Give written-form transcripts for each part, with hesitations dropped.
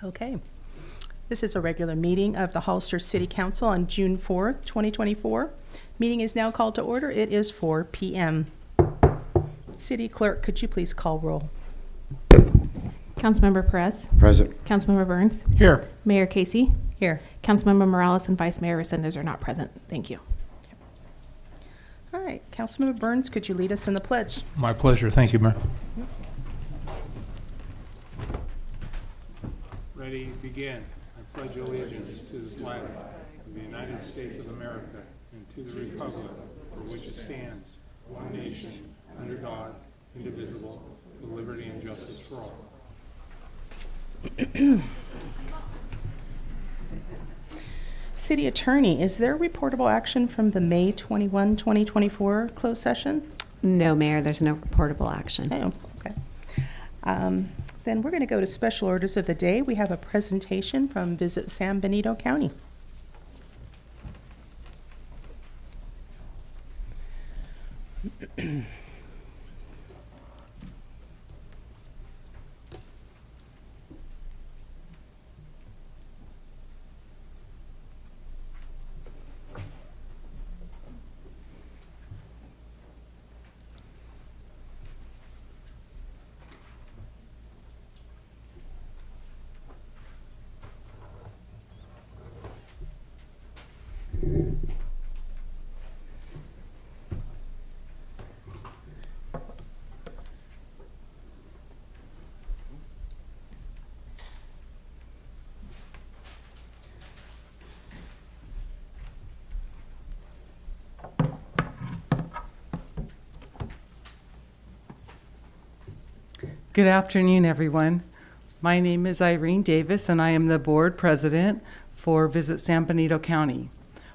Okay. This is a regular meeting of the Hollister City Council on June 4th, 2024. Meeting is now called to order. It is 4 p.m. City Clerk, could you please call roll? Councilmember Perez. Present. Councilmember Burns. Here. Mayor Casey. Here. Councilmember Morales and Vice Mayor Resendez are not present. Thank you. All right. Councilmember Burns, could you lead us in the pledge? My pleasure. Thank you, Mayor. Ready, begin. I pledge allegiance to the flag of the United States of America and to the republic for which it stands, one nation, under God, indivisible, with liberty and justice for all. City Attorney, is there reportable action from the May 21, 2024 closed session? No, Mayor, there's no reportable action. Oh, okay. Then we're going to go to special orders of the day. We have a presentation from Visit San Benito County. Good afternoon, everyone. My name is Irene Davis, and I am the board president for Visit San Benito County.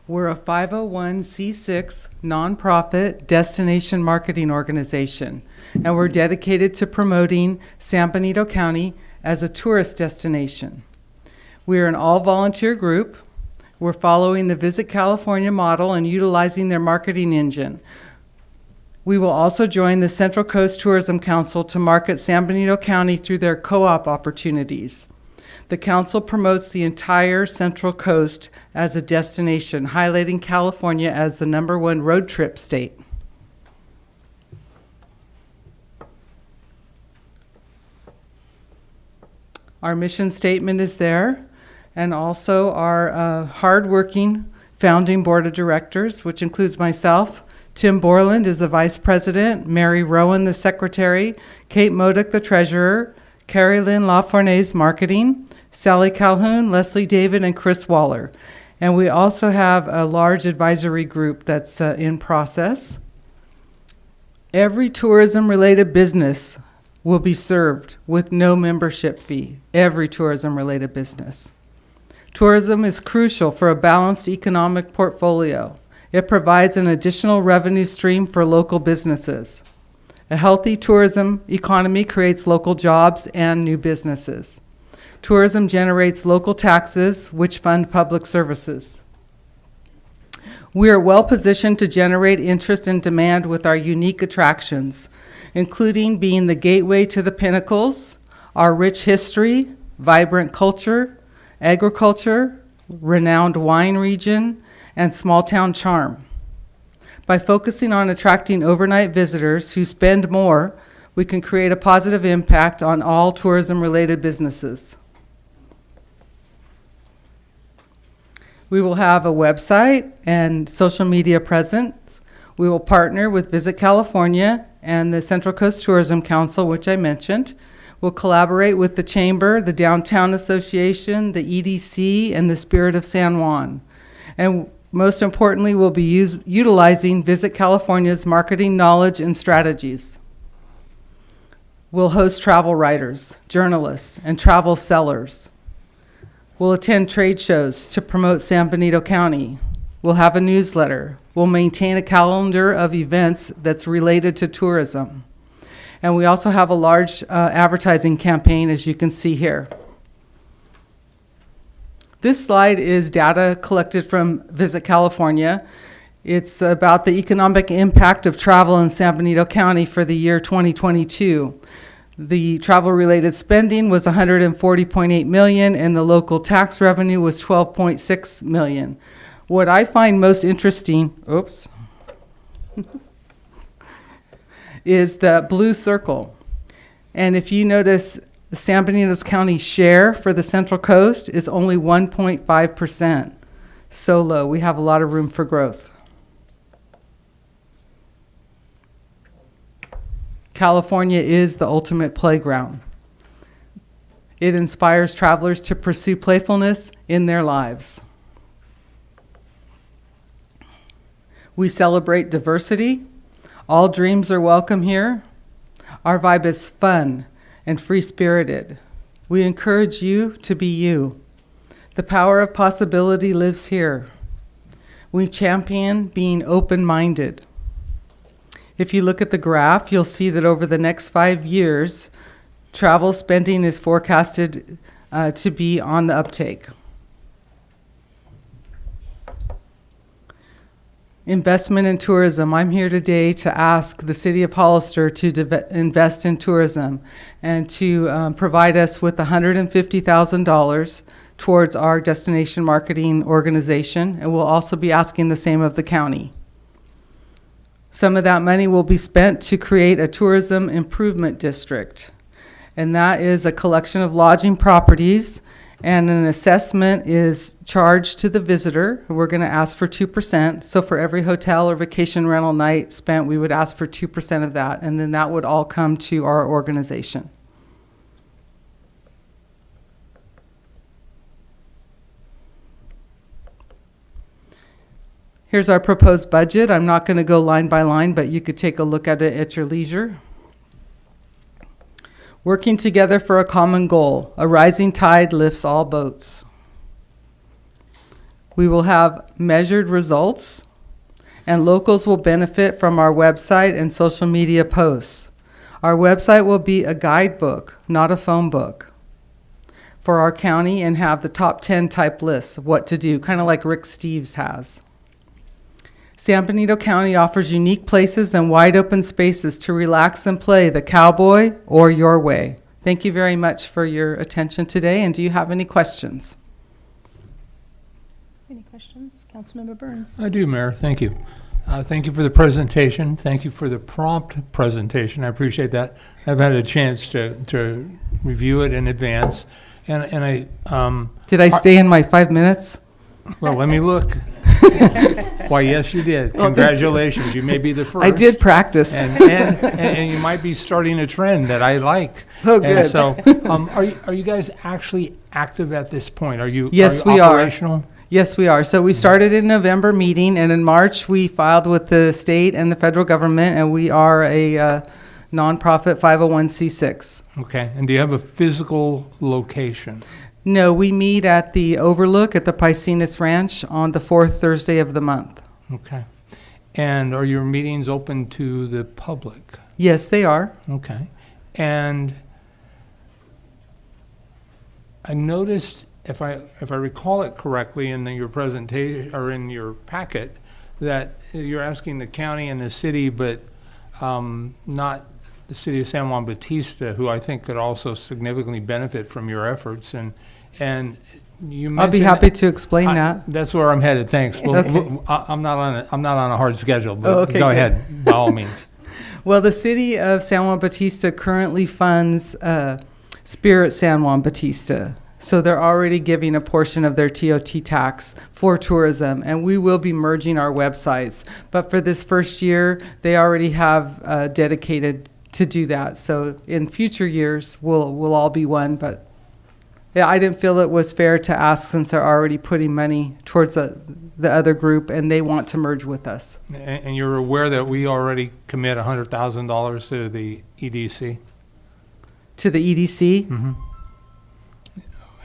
We're a 501c6 nonprofit destination marketing organization, and we're dedicated to promoting San Benito County as a tourist destination. We're an all-volunteer group. We're following the Visit California model and utilizing their marketing engine. We will also join the Central Coast Tourism Council to market San Benito County through their co-op opportunities. The council promotes the entire Central Coast as a destination, highlighting California as the #1 road trip state. Our mission statement is there, and also our hardworking founding board of directors, which includes myself. Tim Borland is the vice president, Mary Rowan the secretary, Kate Modick the treasurer, Carrie Lynn LaFournais marketing, Sally Calhoun, Leslie David, and Chris Waller. And we also have a large advisory group that's in process. Every tourism-related business will be served with no membership fee, every tourism-related business. Tourism is crucial for a balanced economic portfolio. It provides an additional revenue stream for local businesses. A healthy tourism economy creates local jobs and new businesses. Tourism generates local taxes, which fund public services. We are well positioned to generate interest and demand with our unique attractions, including being the gateway to the pinnacles, our rich history, vibrant culture, agriculture, renowned wine region, and small-town charm. By focusing on attracting overnight visitors who spend more, we can create a positive impact on all tourism-related businesses. We will have a website and social media presence. We will partner with Visit California and the Central Coast Tourism Council, which I mentioned. We'll collaborate with the Chamber, the Downtown Association, the EDC, and the Spirit of San Juan. And most importantly, we'll be utilizing Visit California's marketing knowledge and strategies. We'll host travel writers, journalists, and travel sellers. We'll attend trade shows to promote San Benito County. We'll have a newsletter. We'll maintain a calendar of events that's related to tourism. And we also have a large advertising campaign, as you can see here. This slide is data collected from Visit California. It's about the economic impact of travel in San Benito County for the year 2022. The travel-related spending was $140.8 million, and the local tax revenue was $12.6 million. What I find most interesting, is the blue circle. And if you notice, the San Benito County share for the Central Coast is only 1.5%. So low. We have a lot of room for growth. California is the ultimate playground. It inspires travelers to pursue playfulness in their lives. We celebrate diversity. All dreams are welcome here. Our vibe is fun and free-spirited. We encourage you to be you. The power of possibility lives here. We champion being open-minded. If you look at the graph, you'll see that over the next 5 years, travel spending is forecasted to be on the uptake. Investment in tourism. I'm here today to ask the City of Hollister to invest in tourism and to provide us with $150,000 towards our destination marketing organization, and we'll also be asking the same of the county. Some of that money will be spent to create a tourism improvement district, and that is a collection of lodging properties, and an assessment is charged to the visitor. We're going to ask for 2%. So for every hotel or vacation rental night spent, we would ask for 2% of that, and then that would all come to our organization. Here's our proposed budget. I'm not going to go line by line, but you could take a look at it at your leisure. Working together for a common goal. A rising tide lifts all boats. We will have measured results, and locals will benefit from our website and social media posts. Our website will be a guidebook, not a phone book, for our county, and have the top 10 type lists of what to do, kind of like Rick Steves has. San Benito County offers unique places and wide open spaces to relax and play the cowboy or your way. Thank you very much for your attention today, and do you have any questions? Any questions? Councilmember Burns. I do, Mayor. Thank you. Thank you for the presentation. Thank you for the prompt presentation. I appreciate that. I've had a chance to review it in advance. And I Did I stay in my 5 minutes? well, let me look. Why, yes, you did. Congratulations. You may be the first. I did practice. And you might be starting a trend that I like. Oh, good. And so, are you guys actually active at this point? Yes, are you we are. operational? Yes, we are. So we started in November meeting, and in March we filed with the state and the federal government, and we are a nonprofit 501c6. Okay. And do you have a physical location? No, we meet at the Overlook at the Piscinas Ranch on the fourth Thursday of the month. Okay. And are your meetings open to the public? Yes, they are. Okay. And I noticed, if I recall it correctly in your presentation or in your packet, that you're asking the county and the city, but not the city of San Juan Bautista, who I think could also significantly benefit from your efforts. And you mentioned, I'll be happy to explain that. That's where I'm headed. Thanks. Well, Okay. I'm not on a hard schedule, but okay, go good. ahead by all means. Well, the city of San Juan Bautista currently funds Spirit San Juan Bautista. So they're already giving a portion of their TOT tax for tourism, and we will be merging our websites. But for this first year, they already have dedicated to do that. So in future years, we'll all be one. But yeah, I didn't feel it was fair to ask, since they're already putting money towards the other group, and they want to merge with us. And you're aware that we already commit $100,000 to the EDC? To the EDC? Mm-hmm.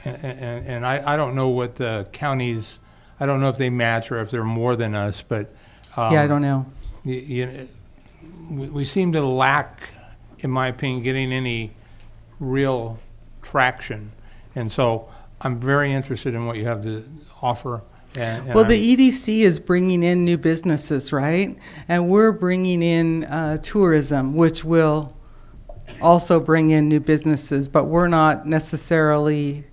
And I don't know what the counties, I don't know if they match or if they're more than us, but Yeah, I don't know. we seem to lack, in my opinion, getting any real traction. And so I'm very interested in what you have to offer. And Well, the EDC is bringing in new businesses, right? And we're bringing in tourism, which will also bring in new businesses, but we're not necessarily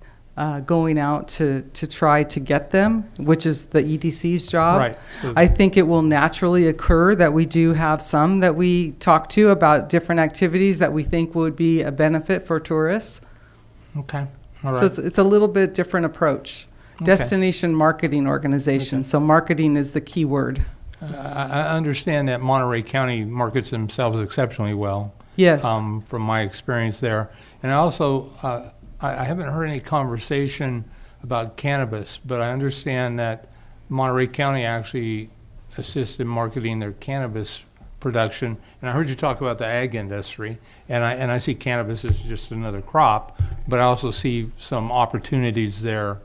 going out to try to get them, which is the EDC's job. Right. So- I think it will naturally occur that we do have some that we talk to about different activities that we think would be a benefit for tourists. Okay, all So right. it's a little bit different approach. Okay. Destination marketing organization. Okay. So marketing is the key word. I understand that Monterey County markets themselves exceptionally well. Yes. From my experience there. And also, I haven't heard any conversation about cannabis, but I understand that Monterey County actually assists in marketing their cannabis production. And I heard you talk about the ag industry, and I see cannabis as just another crop, but I also see some opportunities there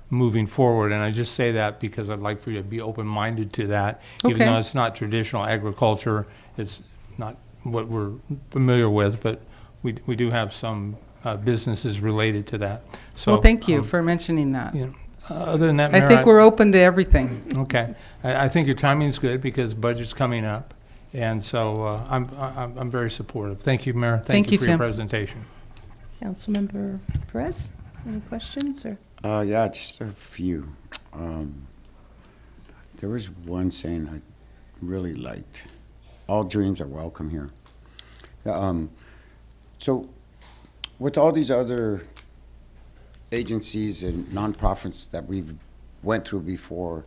moving forward. And I just say that because I'd like for you to be open-minded to that, even Okay. though it's not traditional agriculture. It's not what we're familiar with, but we do have some businesses related to that. So, Well, thank you for mentioning that. you know, other than that, I Mayor, think we're open to everything. okay. I think your timing's good because budget's coming up, and so I'm very supportive. Thank you, Mayor. Thank you, for your Tim. presentation. Councilmember Perez, any questions or? Yeah, just a few. There was one saying I really liked. All dreams are welcome here. So with all these other agencies and nonprofits that we've went through before,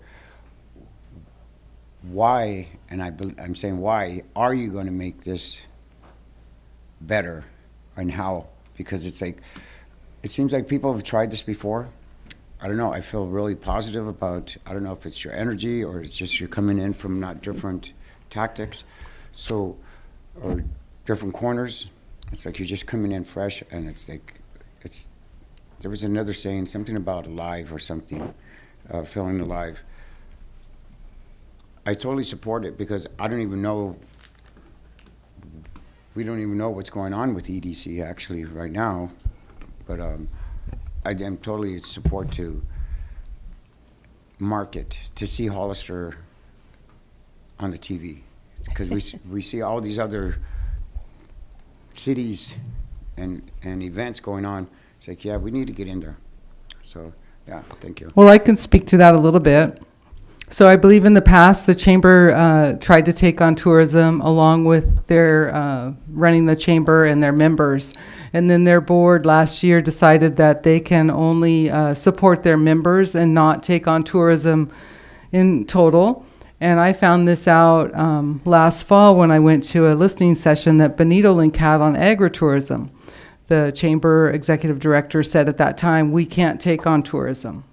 why, and I'm saying why, are you going to make this better and how? Because it's like, it seems like people have tried this before. I don't know, I feel really positive about, I don't know if it's your energy or it's just you're coming in from not different tactics, so, or different corners. It's like you're just coming in fresh, and it's like, there was another saying, something about alive or something, feeling alive. I totally support it because I don't even know, we don't even know what's going on with EDC actually right now, but I am totally support to market, to see Hollister on the TV, because we see all these other cities and events going on. It's like, yeah, we need to get in there. So, yeah, thank you. Well, I can speak to that a little bit. So I believe in the past, the chamber tried to take on tourism along with their running the chamber and their members. And then their board last year decided that they can only support their members and not take on tourism in total. And I found this out last fall when I went to a listening session that Benito Link had on agritourism. The chamber executive director said at that time, we can't take on tourism.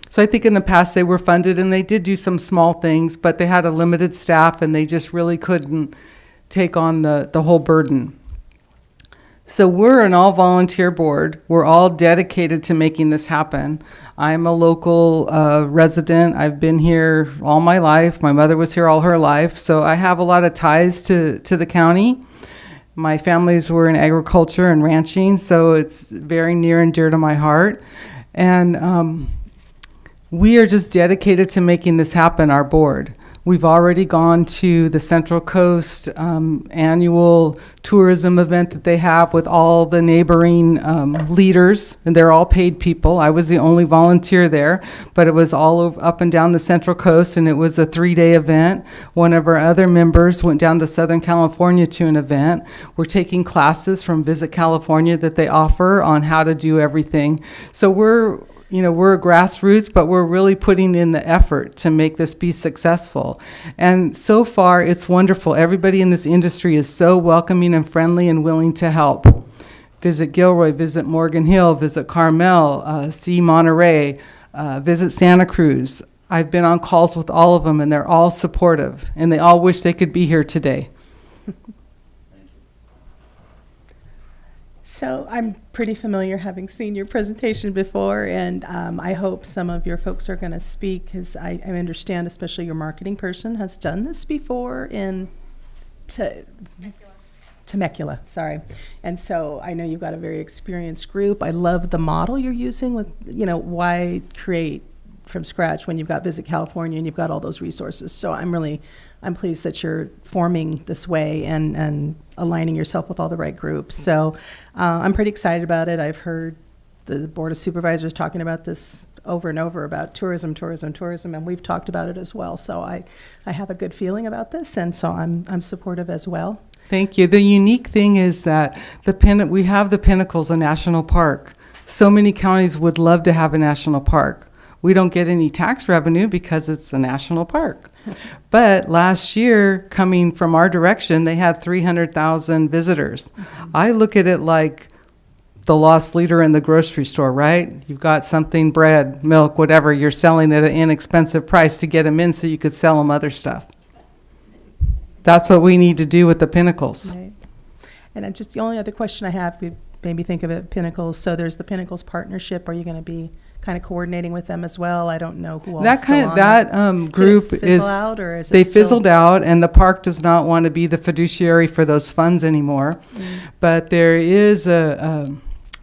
So I think in the past they were funded and they did do some small things, but they had a limited staff and they just really couldn't take on the whole burden. So we're an all-volunteer board. We're all dedicated to making this happen. I'm a local resident. I've been here all my life. My mother was here all her life. So I have a lot of ties to the county. My families were in agriculture and ranching, so it's very near and dear to my heart. And we are just dedicated to making this happen, our board. We've already gone to the Central Coast annual tourism event that they have with all the neighboring leaders, and they're all paid people. I was the only volunteer there, but it was all up and down the Central Coast, and it was a 3-day event. One of our other members went down to Southern California to an event. We're taking classes from Visit California that they offer on how to do everything. So we're a grassroots, but we're really putting in the effort to make this be successful. And so far, it's wonderful. Everybody in this industry is so welcoming and friendly and willing to help. Visit Gilroy, visit Morgan Hill, visit Carmel, see Monterey, visit Santa Cruz. I've been on calls with all of them, and they're all supportive, and they all wish they could be here today. So I'm pretty familiar, having seen your presentation before, and I hope some of your folks are going to speak, because I understand especially your marketing person has done this before in Temecula, sorry. And so I know you've got a very experienced group. I love the model you're using with, why create from scratch when you've got Visit California and you've got all those resources. So I'm pleased that you're forming this way and aligning yourself with all the right groups. So I'm pretty excited about it. I've heard the Board of Supervisors talking about this over and over about tourism, and we've talked about it as well. So I have a good feeling about this, and so I'm supportive as well. Thank you. The unique thing is that we have the Pinnacles, a national park. So many counties would love to have a national park. We don't get any tax revenue because it's a national park. But last year, coming from our direction, they had 300,000 visitors. I look at it like the lost leader in the grocery store, right? You've got something, bread, milk, whatever, you're selling at an inexpensive price to get them in so you could sell them other stuff. That's what we need to do with the Pinnacles. Right. And just the only other question I have, we maybe think of it, Pinnacles. So there's the Pinnacles partnership. Are you going to be kind of coordinating with them as well? I don't know who else. Group Did it is fizzle out, or is it they still- fizzled out, and the park does not want to be the fiduciary for those funds anymore. But there is a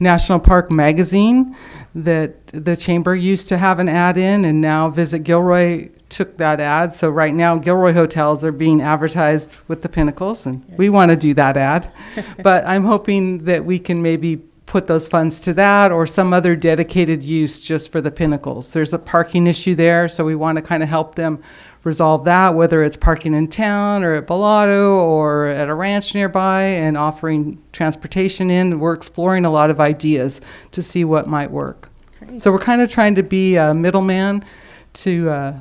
National Park magazine that the chamber used to have an ad in, and now Visit Gilroy took that ad. So right now, Gilroy hotels are being advertised with the Pinnacles, and we want to do that ad. But I'm hoping that we can maybe put those funds to that or some other dedicated use just for the Pinnacles. There's a parking issue there, so we want to kind of help them resolve that, whether it's parking in town or at Bellotto or at a ranch nearby and offering transportation in. We're exploring a lot of ideas to see what might work. Great. So we're kind of trying to be a middleman to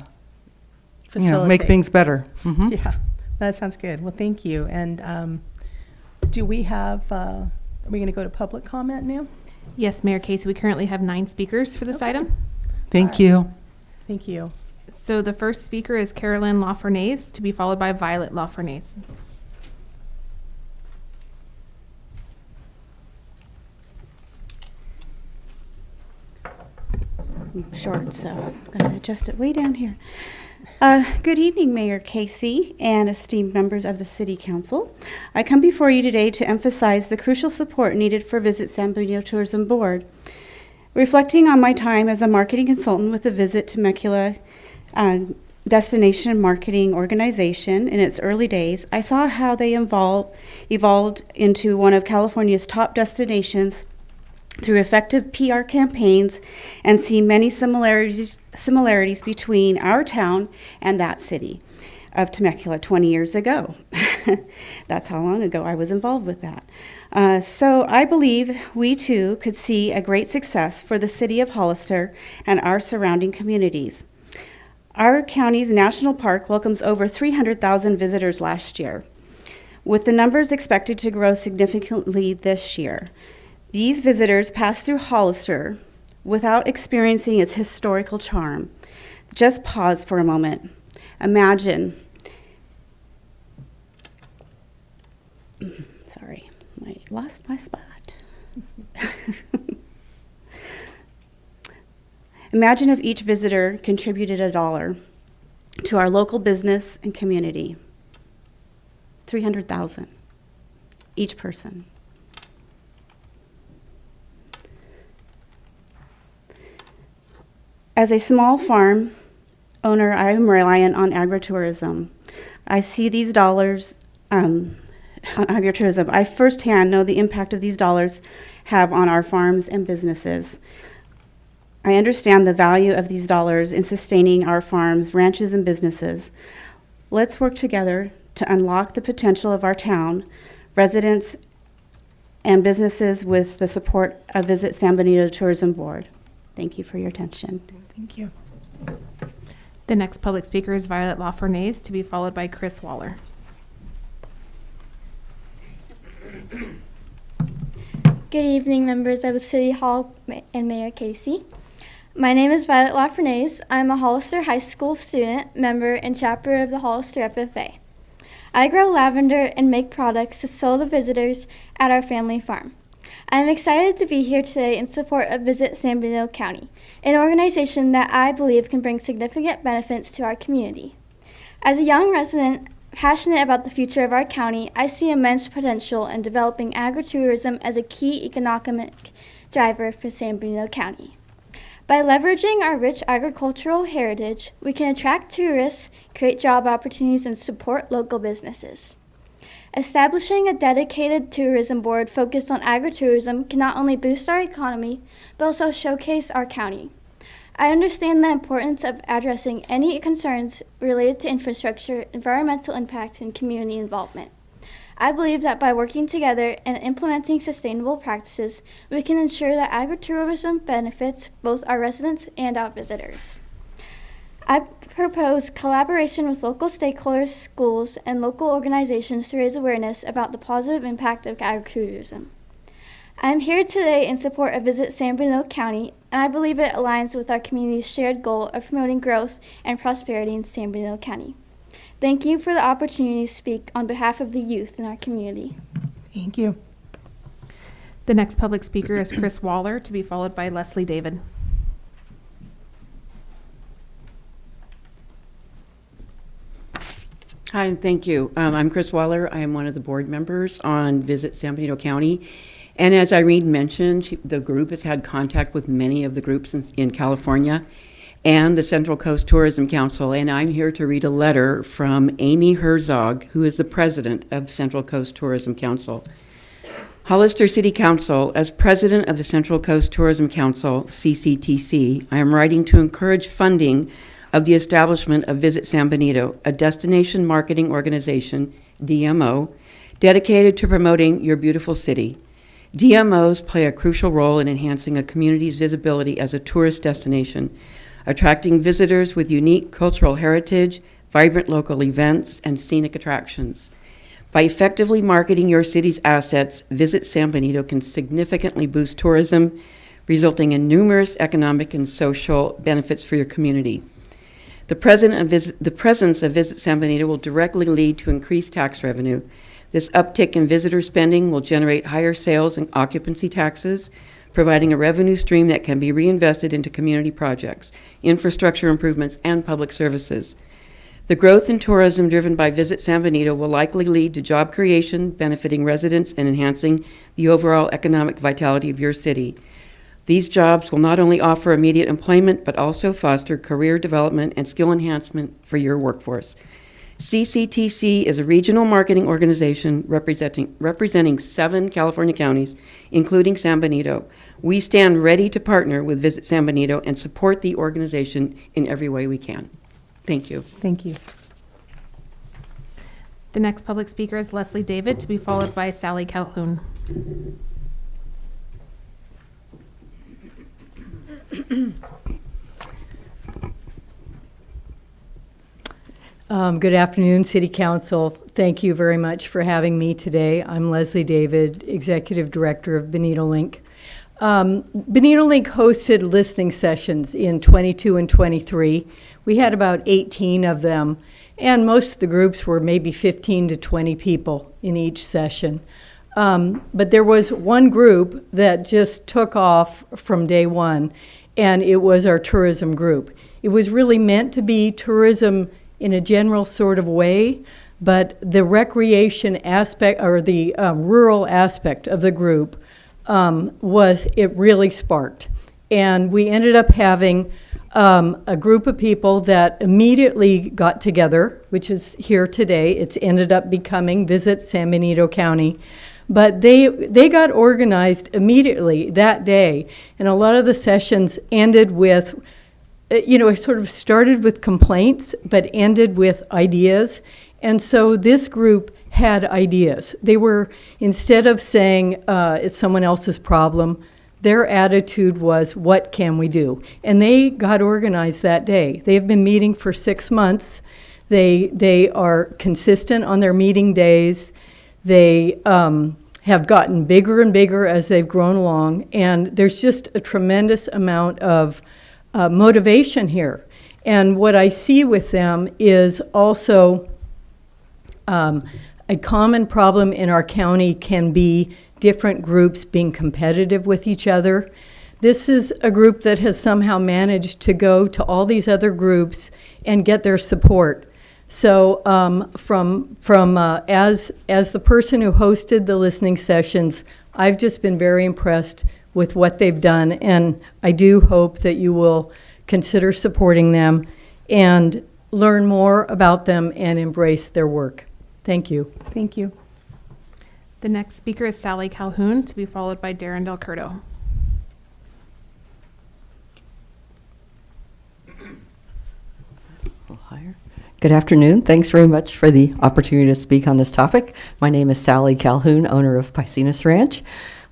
make things better. Mhm. Yeah, that sounds good. Well, thank you. And do we have, are we going to go to public comment now? Yes, Mayor Casey, we currently have 9 speakers for this item. Thank you. Thank you. So the first speaker is Carolyn Lafernase, to be followed by Violet Lafernase. I'm short, so I'm going to adjust it way down here. Good evening, Mayor Casey and esteemed members of the City Council. I come before you today to emphasize the crucial support needed for Visit San Bernardino Tourism Board. Reflecting on my time as a marketing consultant with the Visit Temecula destination marketing organization in its early days, I saw how they evolved into one of California's top destinations through effective PR campaigns, and see many similarities between our town and that city of Temecula 20 years ago. That's how long ago I was involved with that. So I believe we too could see a great success for the city of Hollister and our surrounding communities. Our county's national park welcomes over 300,000 visitors last year, with the numbers expected to grow significantly this year. These visitors pass through Hollister without experiencing its historical charm. Just pause for a moment. Imagine, sorry, I lost my spot. Imagine if each visitor contributed $1 to our local business and community. 300,000, each person. As a small farm owner, I am reliant on agritourism. I see these dollars on agritourism. I firsthand know the impact of these dollars have on our farms and businesses. I understand the value of these dollars in sustaining our farms, ranches, and businesses. Let's work together to unlock the potential of our town, residents, and businesses with the support of Visit San Benito Tourism Board. Thank you for your attention. Thank you. The next public speaker is Violet Lafernase, to be followed by Chris Waller. Good evening, members of City Hall and Mayor Casey. My name is Violet Lafernase. I'm a Hollister High School student, member, and chapter of the Hollister FFA. I grow lavender and make products to sell to visitors at our family farm. I am excited to be here today in support of Visit San Bernardino County, an organization that I believe can bring significant benefits to our community. As a young resident passionate about the future of our county, I see immense potential in developing agritourism as a key economic driver for San Bernardino County. By leveraging our rich agricultural heritage, we can attract tourists, create job opportunities, and support local businesses. Establishing a dedicated tourism board focused on agritourism can not only boost our economy, but also showcase our county. I understand the importance of addressing any concerns related to infrastructure, environmental impact, and community involvement. I believe that by working together and implementing sustainable practices, we can ensure that agritourism benefits both our residents and our visitors. I propose collaboration with local stakeholders, schools, and local organizations to raise awareness about the positive impact of agritourism. I am here today in support of Visit San Bernardino County, and I believe it aligns with our community's shared goal of promoting growth and prosperity in San Bernardino County. Thank you for the opportunity to speak on behalf of the youth in our community. Thank you. The next public speaker is Chris Waller, to be followed by Leslie David. Hi, and thank you. I'm Chris Waller. I am one of the board members on Visit San Bernardino County. And as Irene mentioned, the group has had contact with many of the groups in California and the Central Coast Tourism Council. And I'm here to read a letter from Amy Herzog, who is the president of Central Coast Tourism Council. Hollister City Council, as president of the Central Coast Tourism Council, CCTC, I am writing to encourage funding of the establishment of Visit San Benito, a destination marketing organization, DMO, dedicated to promoting your beautiful city. DMOs play a crucial role in enhancing a community's visibility as a tourist destination, attracting visitors with unique cultural heritage, vibrant local events, and scenic attractions. By effectively marketing your city's assets, Visit San Benito can significantly boost tourism, resulting in numerous economic and social benefits for your community. The presence of Visit San Benito will directly lead to increased tax revenue. This uptick in visitor spending will generate higher sales and occupancy taxes, providing a revenue stream that can be reinvested into community projects, infrastructure improvements, and public services. The growth in tourism driven by Visit San Benito will likely lead to job creation, benefiting residents and enhancing the overall economic vitality of your city. These jobs will not only offer immediate employment, but also foster career development and skill enhancement for your workforce. CCTC is a regional marketing organization representing 7 California counties, including San Benito. We stand ready to partner with Visit San Benito and support the organization in every way we can. Thank you. Thank you. The next public speaker is Leslie David, to be followed by Sally Calhoun. Good afternoon, City Council. Thank you very much for having me today. I'm Leslie David, Executive Director of Bonito Link. Bonito Link hosted listening sessions in 22 and 23. We had about 18 of them, and most of the groups were maybe 15 to 20 people in each session. But there was one group that just took off from day one, and it was our tourism group. It was really meant to be tourism in a general sort of way, but the recreation aspect, or the rural aspect of the group, it really sparked. And we ended up having a group of people that immediately got together, which is here today. It's ended up becoming Visit San Benito County. But they got organized immediately that day, and a lot of the sessions ended with, it sort of started with complaints, but ended with ideas. And so this group had ideas. They were, instead of saying it's someone else's problem, their attitude was, what can we do? And they got organized that day. They have been meeting for 6 months. They are consistent on their meeting days. They have gotten bigger and bigger as they've grown along. And there's just a tremendous amount of motivation here. And what I see with them is also a common problem in our county can be different groups being competitive with each other. This is a group that has somehow managed to go to all these other groups and get their support. So as the person who hosted the listening sessions, I've just been very impressed with what they've done, and I do hope that you will consider supporting them and learn more about them and embrace their work. Thank you. Thank you. The next speaker is Sally Calhoun, to be followed by Darren Del Curto. Good afternoon. Thanks very much for the opportunity to speak on this topic. My name is Sally Calhoun, owner of Piscinas Ranch.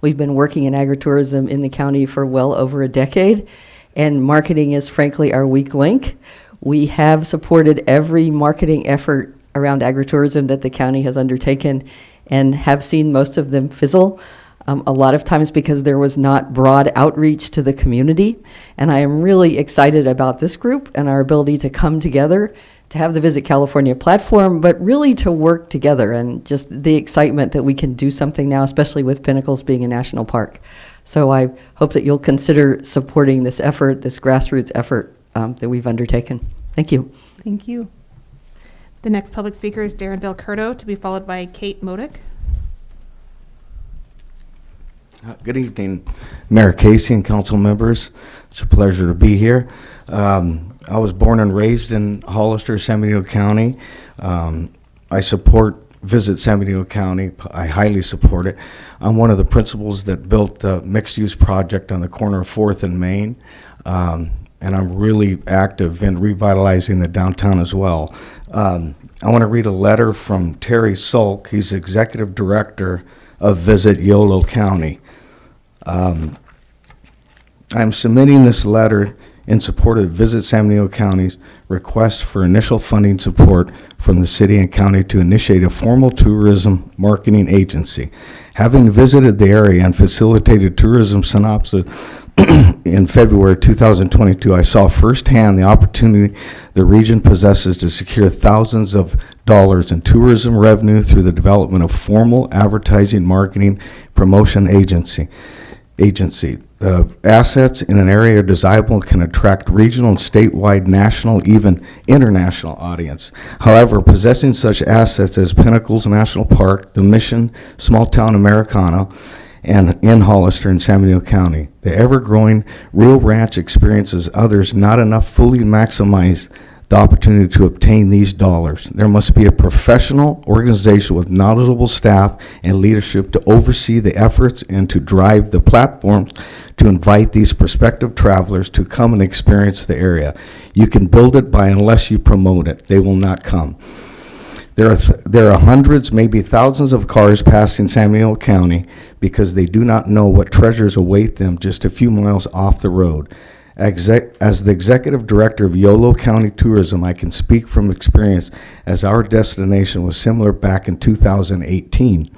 We've been working in agritourism in the county for well over a decade, and marketing is frankly our weak link. We have supported every marketing effort around agritourism that the county has undertaken and have seen most of them fizzle. A lot of times because there was not broad outreach to the community. And I am really excited about this group and our ability to come together to have the Visit California platform, but really to work together, and just the excitement that we can do something now, especially with Pinnacles being a national park. So I hope that you'll consider supporting this effort, this grassroots effort that we've undertaken. Thank you. Thank you. The next public speaker is Darren Del Curto, to be followed by Kate Modick. Good evening, Mayor Casey and council members. It's a pleasure to be here. I was born and raised in Hollister, San Benito County. I support Visit San Benito County. I highly support it. I'm one of the principals that built a mixed-use project on the corner of 4th and Main, and I'm really active in revitalizing the downtown as well. I want to read a letter from Terry Sulk. He's executive director of Visit Yolo County. I'm submitting this letter in support of Visit San Benito County's request for initial funding support from the city and county to initiate a formal tourism marketing agency. Having visited the area and facilitated tourism synopsis in February 2022, I saw firsthand the opportunity the region possesses to secure thousands of dollars in tourism revenue through the development of formal advertising, marketing, promotion agency. Assets in an area desirable can attract regional and statewide, national, even international audience. However, possessing such assets as Pinnacles National Park, the Mission, Small Town Americana, and in Hollister in San Benito County, the ever-growing Real Ranch experiences others not enough fully maximize the opportunity to obtain these dollars. There must be a professional organization with knowledgeable staff and leadership to oversee the efforts and to drive the platforms to invite these prospective travelers to come and experience the area. You can build it by unless you promote it. They will not come. There are hundreds, maybe thousands of cars passing San Benito County because they do not know what treasures await them just a few miles off the road. As the executive director of Yolo County Tourism, I can speak from experience as our destination was similar back in 2018.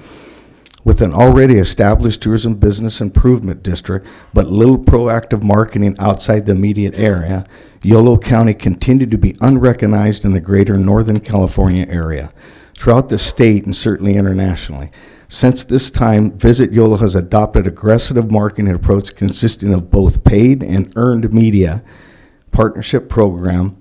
With an already established tourism business improvement district, but little proactive marketing outside the immediate area, Yolo County continued to be unrecognized in the greater Northern California area, throughout the state and certainly internationally. Since this time, Visit Yolo has adopted aggressive marketing approach consisting of both paid and earned media, partnership program,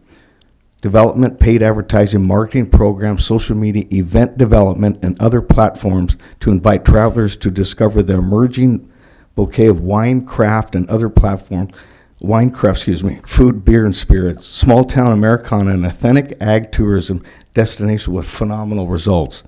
development, paid advertising, marketing program, social media, event development, and other platforms to invite travelers to discover the emerging bouquet of wine, craft, and other platforms, food, beer, and spirits, small town Americana, and authentic ag tourism destination with phenomenal results.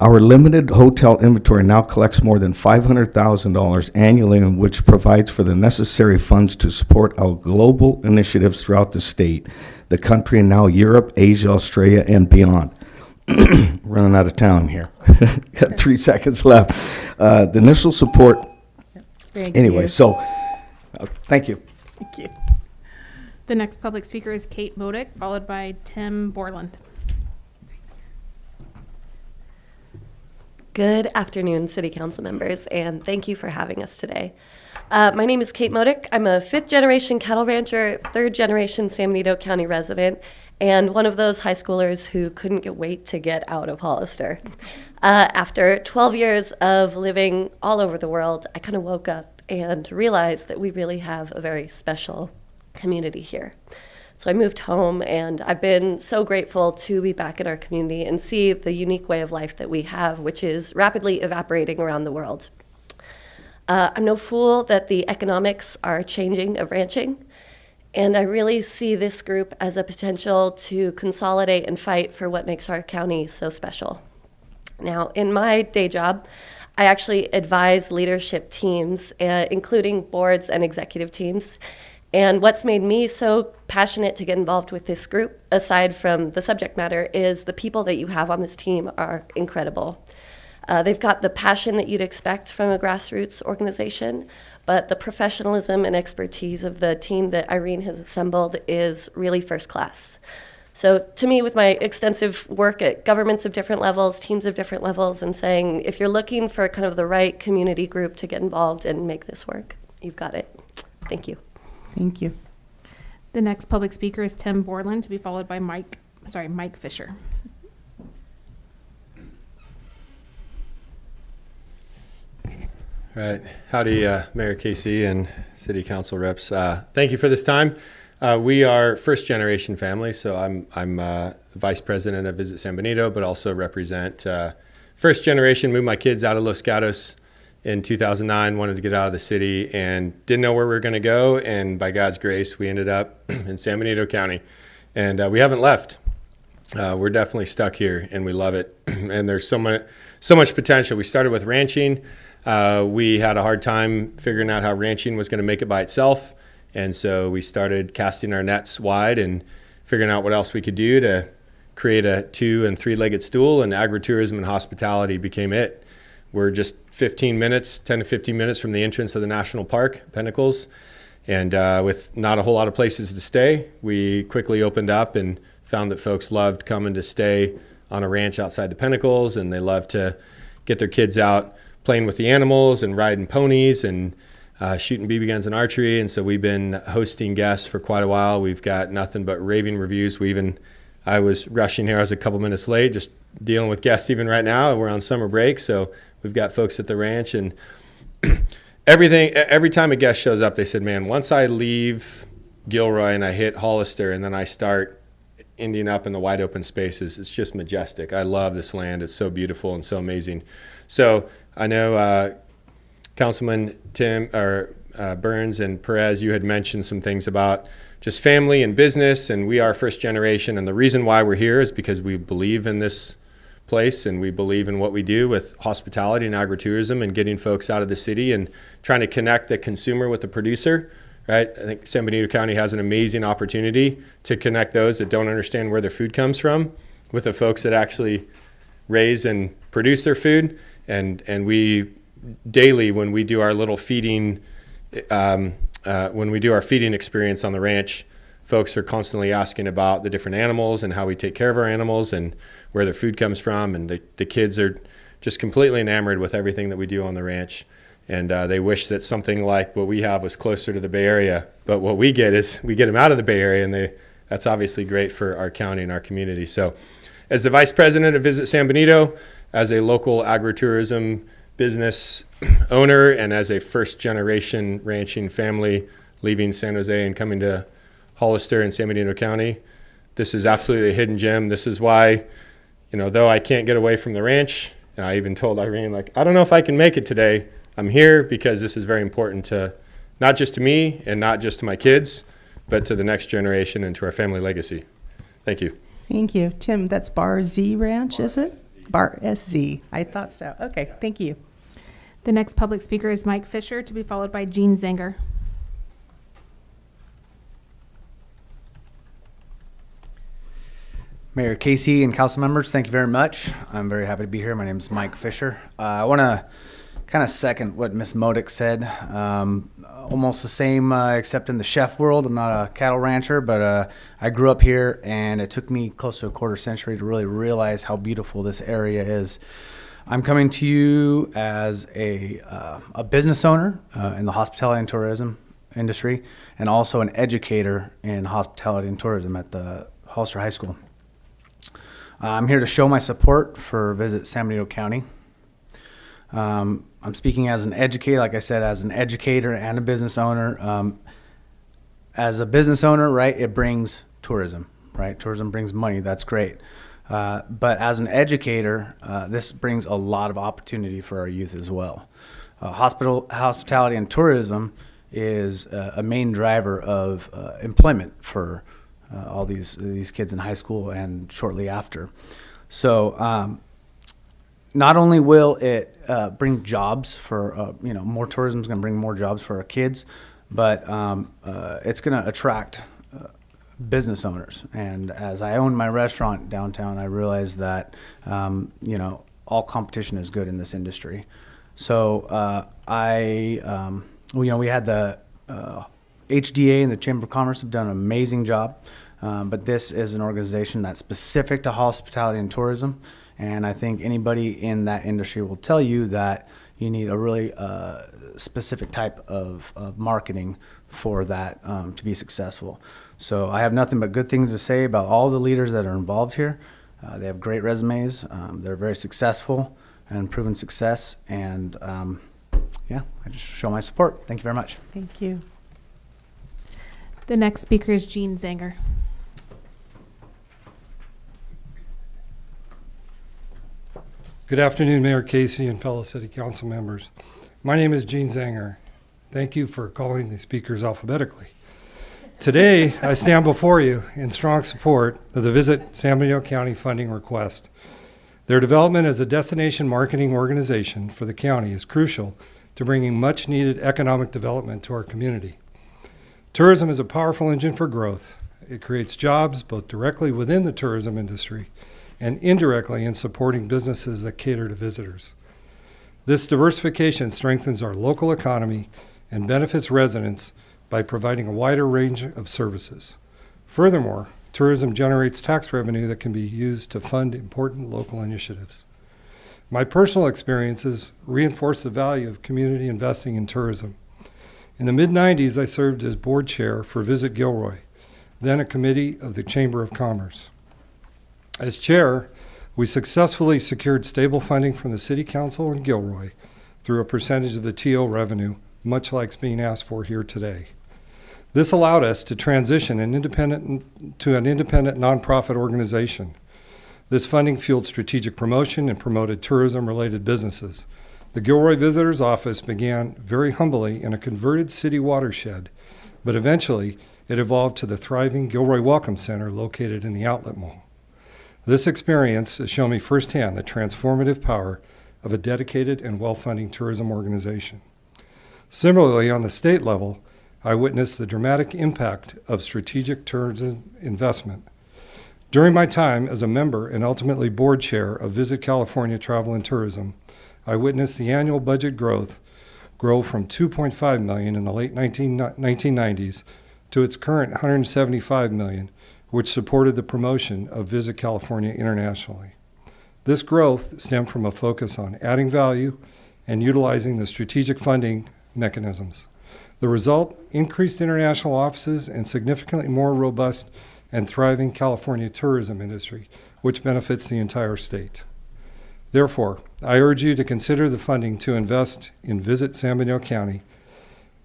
Our limited hotel inventory now collects more than $500,000 annually, in which provides for the necessary funds to support our global initiatives throughout the state, the country, and now Europe, Asia, Australia, and beyond. Running out of time here. Got 3 seconds left. The initial support. Thank Anyway, you. so thank you. Thank you. The next public speaker is Kate Modick, followed by Tim Borland. Good afternoon, City Council members, and thank you for having us today. My name is Kate Modick. I'm a 5th-generation cattle rancher, 3rd-generation San Benito County resident, and one of those high schoolers who couldn't wait to get out of Hollister. After 12 years of living all over the world, I kind of woke up and realized that we really have a very special community here. So I moved home, and I've been so grateful to be back in our community and see the unique way of life that we have, which is rapidly evaporating around the world. I'm no fool that the economics are changing of ranching, and I really see this group as a potential to consolidate and fight for what makes our county so special. Now, in my day job, I actually advise leadership teams, including boards and executive teams. And what's made me so passionate to get involved with this group, aside from the subject matter, is the people that you have on this team are incredible. They've got the passion that you'd expect from a grassroots organization, but the professionalism and expertise of the team that Irene has assembled is really first class. So to me, with my extensive work at governments of different levels, teams of different levels, I'm saying if you're looking for kind of the right community group to get involved and make this work, you've got it. Thank you. Thank you. The next public speaker is Tim Borland, to be followed by Mike Fisher. All right. Howdy, Mayor Casey and City Council reps. Thank you for this time. We are first generation family, so I'm Vice President of Visit San Benito, but also represent first generation. Moved my kids out of Los Gatos in 2009, wanted to get out of the city and didn't know where we were going to go. And by God's grace, we ended up in San Benito County, and we haven't left. We're definitely stuck here, and we love it. And there's so much potential. We started with ranching. We had a hard time figuring out how ranching was going to make it by itself. And so we started casting our nets wide and figuring out what else we could do to create a 2- and 3-legged stool, and agritourism and hospitality became it. We're just 10 to 15 minutes from the entrance of the national park, Pinnacles. And with not a whole lot of places to stay, we quickly opened up and found that folks loved coming to stay on a ranch outside the Pinnacles, and they love to get their kids out playing with the animals and riding ponies and shooting BB guns and archery. And so we've been hosting guests for quite a while. We've got nothing but raving reviews. I was rushing here. I was a couple minutes late, just dealing with guests even right now. We're on summer break, so we've got folks at the ranch, and every time a guest shows up, they said, man, once I leave Gilroy and I hit Hollister and then I start ending up in the wide open spaces, it's just majestic. I love this land. It's so beautiful and so amazing. So I know Councilman Burns and Perez, you had mentioned some things about just family and business, and we are first generation. And the reason why we're here is because we believe in this place and we believe in what we do with hospitality and agritourism and getting folks out of the city and trying to connect the consumer with the producer, right? I think San Benito County has an amazing opportunity to connect those that don't understand where their food comes from with the folks that actually raise and produce their food. And we daily, when we do our little feeding, when we do our feeding experience on the ranch, folks are constantly asking about the different animals and how we take care of our animals and where their food comes from. And the kids are just completely enamored with everything that we do on the ranch. And they wish that something like what we have was closer to the Bay Area. But what we get is we get them out of the Bay Area, and that's obviously great for our county and our community. So as the Vice President of Visit San Benito, as a local agritourism business owner, and as a first-generation ranching family leaving San Jose and coming to Hollister in San Benito County, this is absolutely a hidden gem. This is why, though I can't get away from the ranch, and I even told Irene, I don't know if I can make it today. I'm here because this is very important to not just to me and not just to my kids, but to the next generation and to our family legacy. Thank you. Thank you. Tim, that's Bar Z Ranch, is it? Bar SZ. I thought so. Okay, thank you. The next public speaker is Mike Fisher, to be followed by Jean Zenger. Mayor Casey and council members, thank you very much. I'm very happy to be here. My name is Mike Fisher. I want to kind of second what Ms. Modick said. Almost the same, except in the chef world. I'm not a cattle rancher, but I grew up here, and it took me close to a quarter century to really realize how beautiful this area is. I'm coming to you as a business owner in the hospitality and tourism industry, and also an educator in hospitality and tourism at the Hollister High School. I'm here to show my support for Visit San Benito County. I'm speaking as an educator, like I said, as an educator and a business owner. As a business owner, right, it brings tourism, right? Tourism brings money, that's great. But as an educator, this brings a lot of opportunity for our youth as well. hospitality and tourism is a main driver of employment for all these kids in high school and shortly after. So not only will it bring jobs for more tourism is going to bring more jobs for our kids, but it's going to attract business owners. And as I own my restaurant downtown, I realized that all competition is good in this industry. So we had the HDA and the Chamber of Commerce have done an amazing job, but this is an organization that's specific to hospitality and tourism. And I think anybody in that industry will tell you that you need a really specific type of marketing for that to be successful. So I have nothing but good things to say about all the leaders that are involved here. They have great resumes. They're very successful and proven success. And I just show my support. Thank you very much. Thank you. The next speaker is Jean Zanger. Good afternoon, Mayor Casey and fellow City Council members. My name is Gene Zanger. Thank you for calling the speakers alphabetically. Today, I stand before you in strong support of the Visit San Benito County funding request. Their development as a destination marketing organization for the county is crucial to bringing much-needed economic development to our community. Tourism is a powerful engine for growth. It creates jobs both directly within the tourism industry and indirectly in supporting businesses that cater to visitors. This diversification strengthens our local economy and benefits residents by providing a wider range of services. Furthermore, tourism generates tax revenue that can be used to fund important local initiatives. My personal experiences reinforce the value of community investing in tourism. In the mid-90s, I served as board chair for Visit Gilroy, then a committee of the Chamber of Commerce. As chair, we successfully secured stable funding from the City Council in Gilroy through a percentage of the TO revenue, much like being asked for here today. This allowed us to transition to an independent nonprofit organization. This funding fueled strategic promotion and promoted tourism-related businesses. The Gilroy Visitor's Office began very humbly in a converted city watershed, but eventually it evolved to the thriving Gilroy Welcome Center located in the Outlet Mall. This experience has shown me firsthand the transformative power of a dedicated and well-funding tourism organization. Similarly, on the state level, I witnessed the dramatic impact of strategic tourism investment. During my time as a member and ultimately board chair of Visit California Travel and Tourism, I witnessed the annual budget grow from $2.5 million in the late 1990s to its current $175 million, which supported the promotion of Visit California internationally. This growth stemmed from a focus on adding value and utilizing the strategic funding mechanisms. The result, increased international offices and significantly more robust and thriving California tourism industry, which benefits the entire state. Therefore, I urge you to consider the funding to invest in Visit San Benito County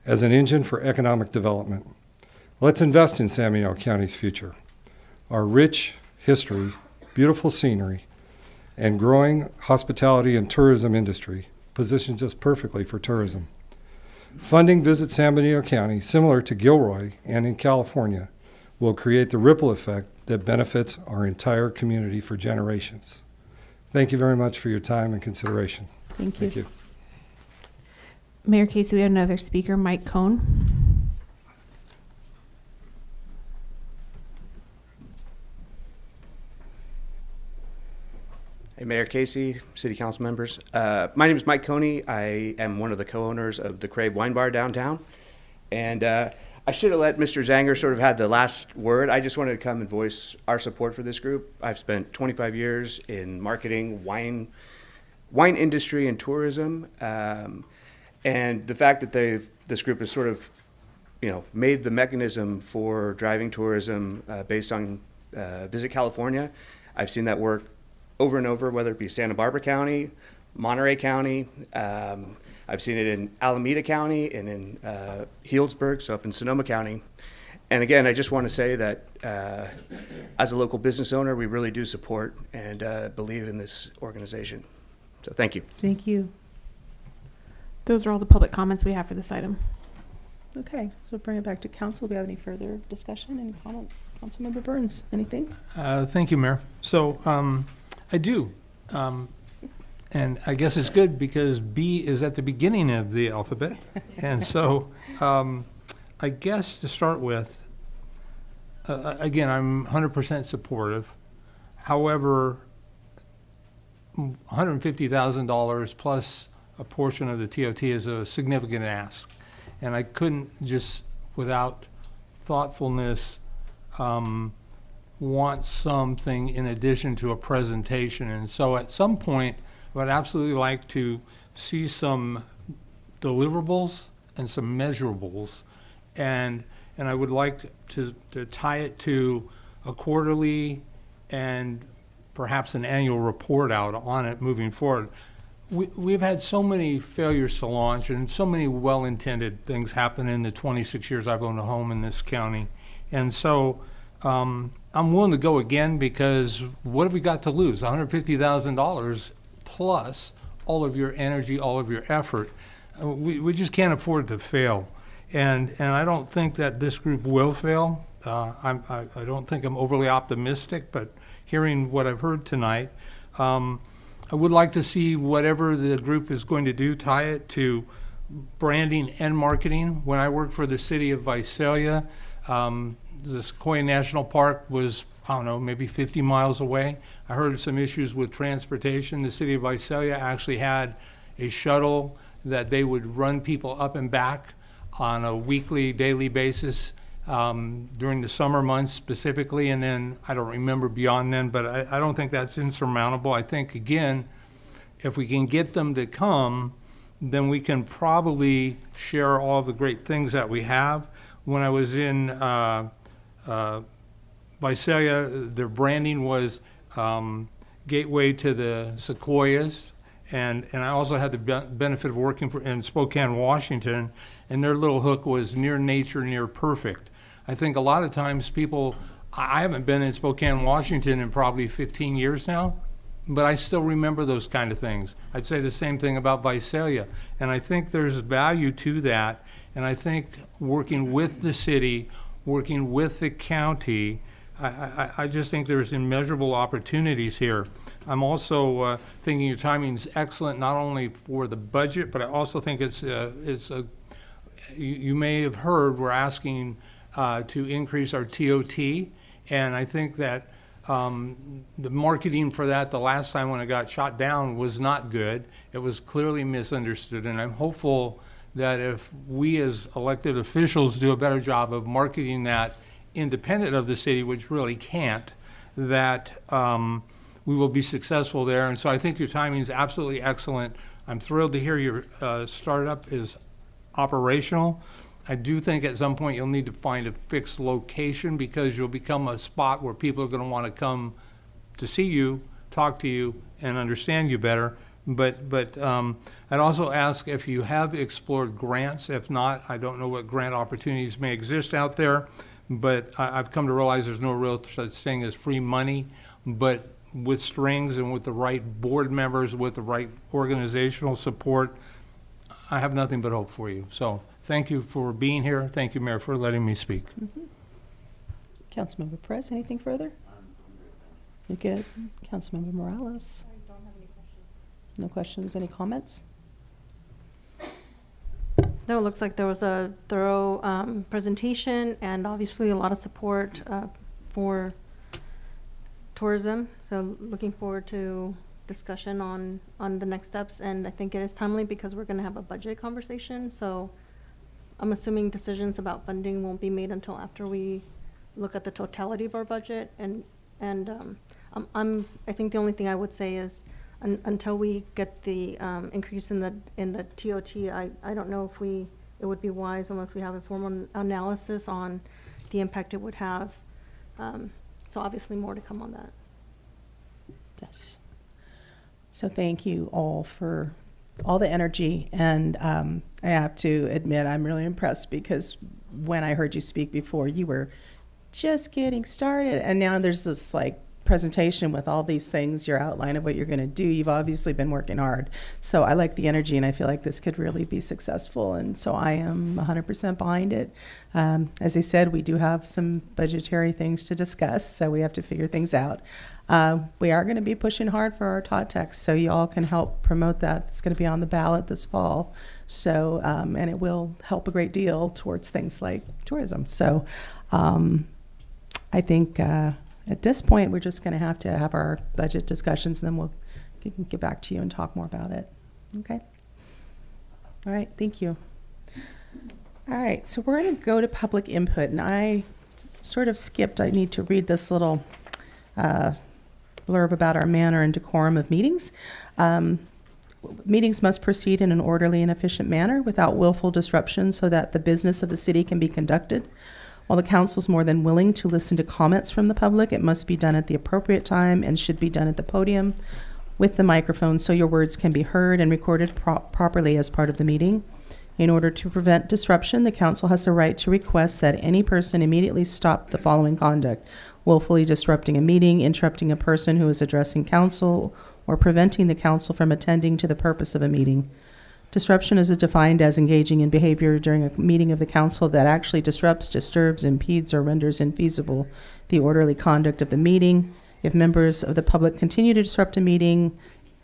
as an engine for economic development. Let's invest in San Benito County's future. Our rich history, beautiful scenery, and growing hospitality and tourism industry positions us perfectly for tourism. Funding Visit San Benito County, similar to Gilroy and in California, will create the ripple effect that benefits our entire community for generations. Thank you very much for your time and consideration. Thank you. Thank you. Mayor Casey, we have another speaker, Mike Cohn. Hey, Mayor Casey, City Council members. My name is Mike Coney. I am one of the co-owners of the Crave Wine Bar downtown. And I should have let Mr. Zanger sort of had the last word. I just wanted to come and voice our support for this group. I've spent 25 years in marketing, wine industry and tourism. And the fact that this group has sort of, made the mechanism for driving tourism based on Visit California. I've seen that work over and over, whether it be Santa Barbara County, Monterey County. I've seen it in Alameda County and in Healdsburg, so up in Sonoma County. And again, I just want to say that as a local business owner, we really do support and believe in this organization. So thank you. Thank you. Those are all the public comments we have for this item. Okay, so bring it back to council. Do we have any further discussion, any comments? Councilmember Burns, anything? Thank you, Mayor. So I do. And I guess it's good because B is at the beginning of the alphabet. And so I guess to start with, again, I'm 100% supportive. However, $150,000 plus a portion of the TOT is a significant ask. And I couldn't just, without thoughtfulness, want something in addition to a presentation. And so at some point, I would absolutely like to see some deliverables and some measurables. And I would like to tie it to a quarterly and perhaps an annual report out on it moving forward. We've had so many failures to launch and so many well-intended things happen in the 26 years I've owned a home in this county. And so I'm willing to go again because what have we got to lose? $150,000 plus all of your energy, all of your effort. We just can't afford to fail. And I don't think that this group will fail. I don't think I'm overly optimistic, but hearing what I've heard tonight, I would like to see whatever the group is going to do, tie it to branding and marketing. When I worked for the city of Visalia, the Sequoia National Park was, I don't know, maybe 50 miles away. I heard some issues with transportation. The city of Visalia actually had a shuttle that they would run people up and back on a weekly, daily basis during the summer months specifically, and then I don't remember beyond then, but I don't think that's insurmountable. I think, again, if we can get them to come, then we can probably share all the great things that we have. When I was in Visalia, their branding was Gateway to the Sequoias, and I also had the benefit of working in Spokane, Washington, and their little hook was near nature, near perfect. I think a lot of times people, I haven't been in Spokane, Washington in probably 15 years now, but I still remember those kind of things. I'd say the same thing about Visalia. And I think there's value to that. And I think working with the city, working with the county, I just think there's immeasurable opportunities here. I'm also thinking your timing's excellent, not only for the budget, but I also think you may have heard we're asking to increase our TOT, and I think that the marketing for that the last time when it got shot down was not good. It was clearly misunderstood, and I'm hopeful that if we as elected officials do a better job of marketing that independent of the city, which really can't, that we will be successful there. And so I think your timing is absolutely excellent. I'm thrilled to hear your startup is operational. I do think at some point you'll need to find a fixed location because you'll become a spot where people are going to want to come to see you, talk to you, and understand you better. But I'd also ask if you have explored grants. If not, I don't know what grant opportunities may exist out there. But I've come to realize there's no real such thing as free money. But with strings and with the right board members, with the right organizational support, I have nothing but hope for you. So thank you for being here. Thank you, Mayor, for letting me speak. Councilmember Perez, anything further? You're good. Councilmember Morales? I don't have any questions. No questions, any comments? No, it looks like there was a thorough presentation and obviously a lot of support for tourism. So looking forward to discussion on the next steps, and I think it is timely because we're going to have a budget conversation. So I'm assuming decisions about funding won't be made until after we look at the totality of our budget. And I think the only thing I would say is until we get the increase in the TOT, I don't know if it would be wise unless we have a formal analysis on the impact it would have. So obviously more to come on that. Yes. So thank you all for all the energy. And I have to admit, I'm really impressed because when I heard you speak before, you were just getting started. And now there's this like presentation with all these things, your outline of what you're going to do. You've obviously been working hard. So I like the energy, and I feel like this could really be successful. And so I am 100% behind it. As I said, we do have some budgetary things to discuss, so we have to figure things out. We are going to be pushing hard for our Tot Text, so you all can help promote that. It's going to be on the ballot this fall. So, and it will help a great deal towards things like tourism. So I think at this point, we're just going to have our budget discussions, and then we'll get back to you and talk more about it. Okay? All right, thank you. All right, so we're going to go to public input, and I sort of skipped. I need to read this little blurb about our manner and decorum of meetings. Meetings must proceed in an orderly and efficient manner without willful disruption so that the business of the city can be conducted. While the council is more than willing to listen to comments from the public, it must be done at the appropriate time and should be done at the podium with the microphone so your words can be heard and recorded properly as part of the meeting. In order to prevent disruption, the council has the right to request that any person immediately stop the following conduct: willfully disrupting a meeting, interrupting a person who is addressing council, or preventing the council from attending to the purpose of a meeting. Disruption is defined as engaging in behavior during a meeting of the council that actually disrupts, disturbs, impedes, or renders infeasible the orderly conduct of the meeting. If members of the public continue to disrupt a meeting,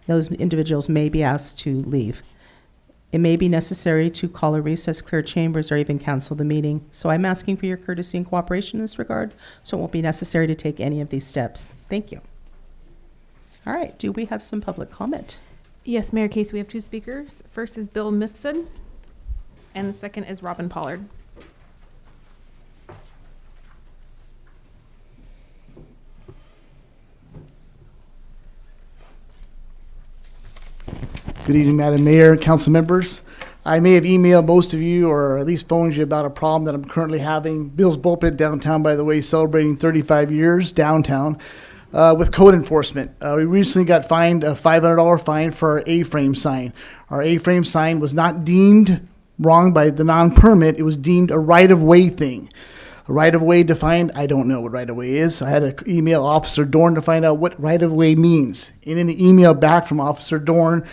those individuals may be asked to leave. It may be necessary to call a recess, clear chambers, or even cancel the meeting. So I'm asking for your courtesy and cooperation in this regard, so it won't be necessary to take any of these steps. Thank you. All right, do we have some public comment? Yes, Mayor Casey, we have two speakers. First is Bill Mifsud, and the second is Robin Pollard. Good evening, Madam Mayor, council members. I may have emailed most of you or at least phoned you about a problem that I'm currently having. Bill's Pulpit downtown, by the way, celebrating 35 years downtown with code enforcement. We recently got fined a $500 fine for our A-frame sign. Our A-frame sign was not deemed wrong by the non-permit. It was deemed a right-of-way thing. A right-of-way defined, I don't know what right-of-way is. I had to email Officer Dorn to find out what right-of-way means. And in the email back from Officer Dorn,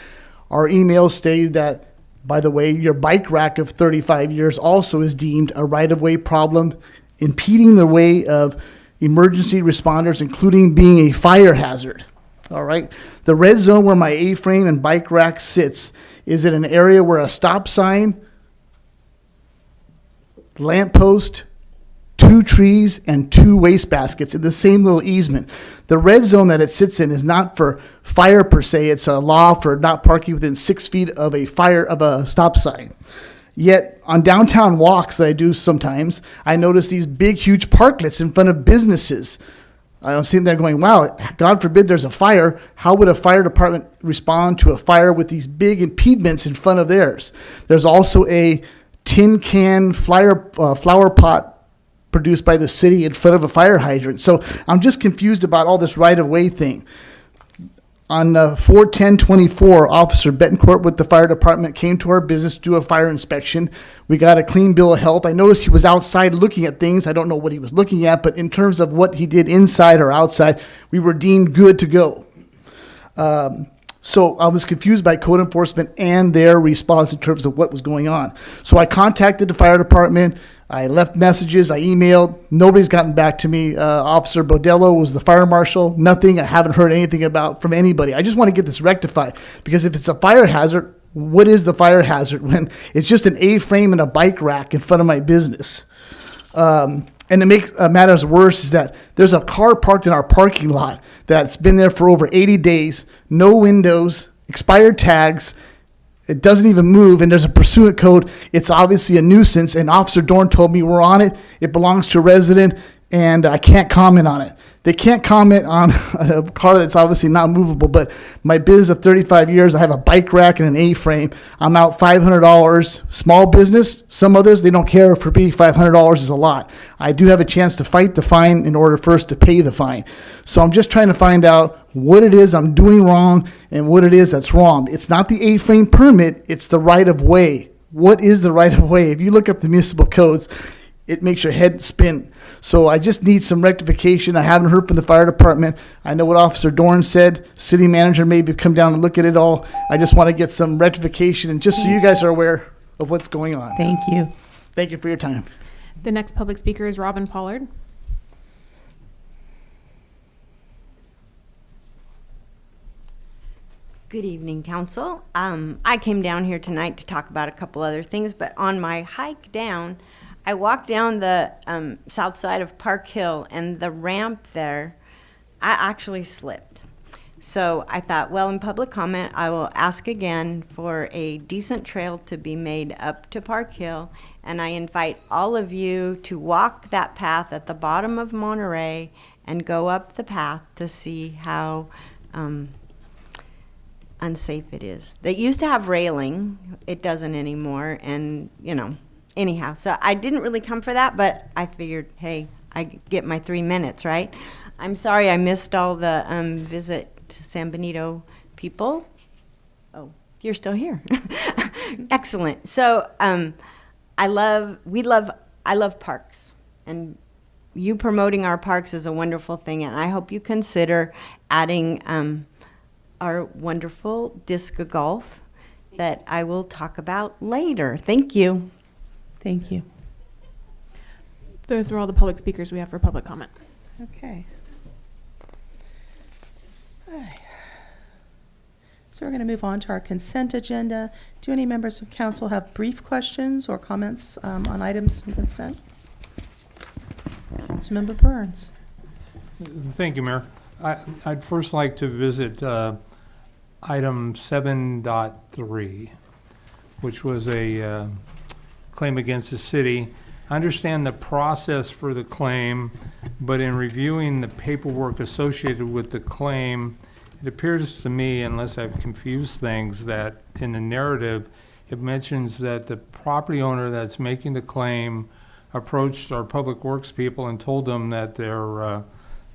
our email stated that, by the way, your bike rack of 35 years also is deemed a right-of-way problem, impeding the way of emergency responders, including being a fire hazard. All right. The red zone where my A-frame and bike rack sits is in an area where a stop sign, lamppost, 2 trees, and 2 wastebaskets in the same little easement. The red zone that it sits in is not for fire per se. It's a law for not parking within 6 feet of a stop sign. Yet on downtown walks that I do sometimes, I notice these big, huge parklets in front of businesses. I'm sitting there going, wow, God forbid there's a fire. How would a fire department respond to a fire with these big impediments in front of theirs? There's also a tin can flower pot produced by the city in front of a fire hydrant. So I'm just confused about all this right-of-way thing. On 4/10/24, Officer Betancourt with the fire department came to our business to do a fire inspection. We got a clean bill of health. I noticed he was outside looking at things. I don't know what he was looking at, but in terms of what he did inside or outside, we were deemed good to go. So I was confused by code enforcement and their response in terms of what was going on. So I contacted the fire department. I left messages. I emailed. Nobody's gotten back to me. Officer Bodello was the fire marshal. Nothing. I haven't heard anything from anybody. I just want to get this rectified, because if it's a fire hazard, what is the fire hazard when it's just an A-frame and a bike rack in front of my business? And to make matters worse is that there's a car parked in our parking lot that's been there for over 80 days, no windows, expired tags. It doesn't even move, and there's a pursuant code. It's obviously a nuisance, and Officer Dorn told me we're on it. It belongs to a resident, and I can't comment on it. They can't comment on a car that's obviously not movable, but my business of 35 years, I have a bike rack and an A-frame. I'm out $500. Small business, some others, they don't care. For me, $500 is a lot. I do have a chance to fight the fine in order first to pay the fine. So I'm just trying to find out what it is I'm doing wrong and what it is that's wrong. It's not the A-frame permit, it's the right-of-way. What is the right-of-way? If you look up the municipal codes, it makes your head spin. So I just need some rectification. I haven't heard from the fire department. I know what Officer Dorn said. City manager maybe come down and look at it all. I just want to get some rectification, and just so you guys are aware of what's going on. Thank you. Thank you for your time. The next public speaker is Robin Pollard. Good evening, Council. I came down here tonight to talk about a couple other things, but on my hike down, I walked down the south side of Park Hill, and the ramp there, I actually slipped. So I thought, well, in public comment, I will ask again for a decent trail to be made up to Park Hill, and I invite all of you to walk that path at the bottom of Monterey and go up the path to see how unsafe it is. They used to have railing. It doesn't anymore, and, you know, anyhow. So I didn't really come for that, but I figured, hey, I get my 3 minutes, right? I'm sorry I missed all the Visit San Benito people. Oh, you're still here. Excellent. So I love parks, and you promoting our parks is a wonderful thing, and I hope you consider adding our wonderful disc golf that I will talk about later. Thank you. Thank you. Those are all the public speakers we have for public comment. Okay. All right. So we're going to move on to our consent agenda. Do any members of council have brief questions or comments on items of consent? Councilmember Burns. Thank you, Mayor. I'd first like to visit item 7.3, which was a claim against the city. I understand the process for the claim, but in reviewing the paperwork associated with the claim, it appears to me, unless I've confused things, that in the narrative, it mentions that the property owner that's making the claim approached our public works people and told them that the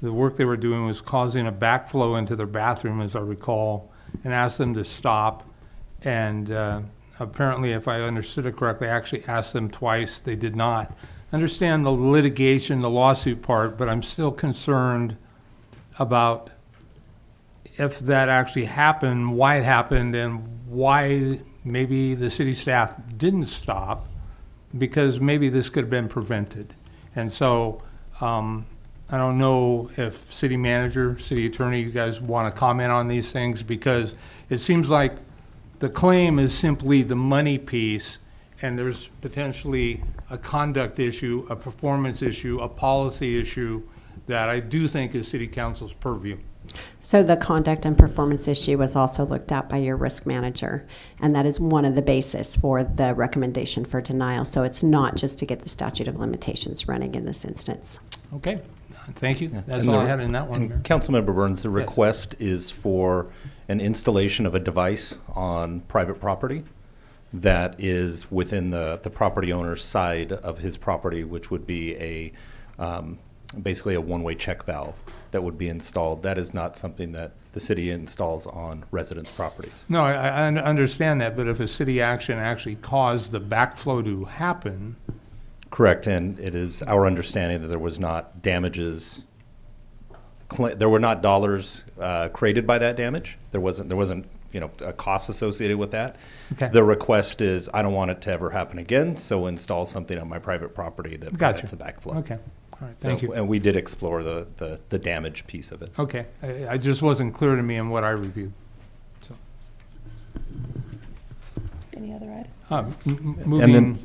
work they were doing was causing a backflow into their bathroom, as I recall, and asked them to stop. And apparently, if I understood it correctly, I actually asked them twice. They did not. Understand the litigation, the lawsuit part, but I'm still concerned about if that actually happened, why it happened, and why maybe the city staff didn't stop, because maybe this could have been prevented. And so I don't know if city manager, city attorney, you guys want to comment on these things, because it seems like the claim is simply the money piece, and there's potentially a conduct issue, a performance issue, a policy issue that I do think is city council's purview. So the conduct and performance issue was also looked at by your risk manager, and that is one of the basis for the recommendation for denial. So it's not just to get the statute of limitations running in this instance. Okay, thank you. That's And all I had in that one. Mayor. Councilmember Burns, the request is for an installation of a device on private property that is within the property owner's side of his property, which would be a basically a one-way check valve that would be installed. That is not something that the city installs on residents' properties. No, I understand that, but if a city action actually caused the backflow to happen. Correct, and it is our understanding that there was not damages, there were not dollars created by that damage. There wasn't a cost associated with that. Okay. The request is, I don't want it to ever happen again, so install something on my private property that prevents a backflow. Okay. All right, thank you. And we did explore the damage piece of it. Okay, I just wasn't clear to me in what I reviewed. So. Any other items?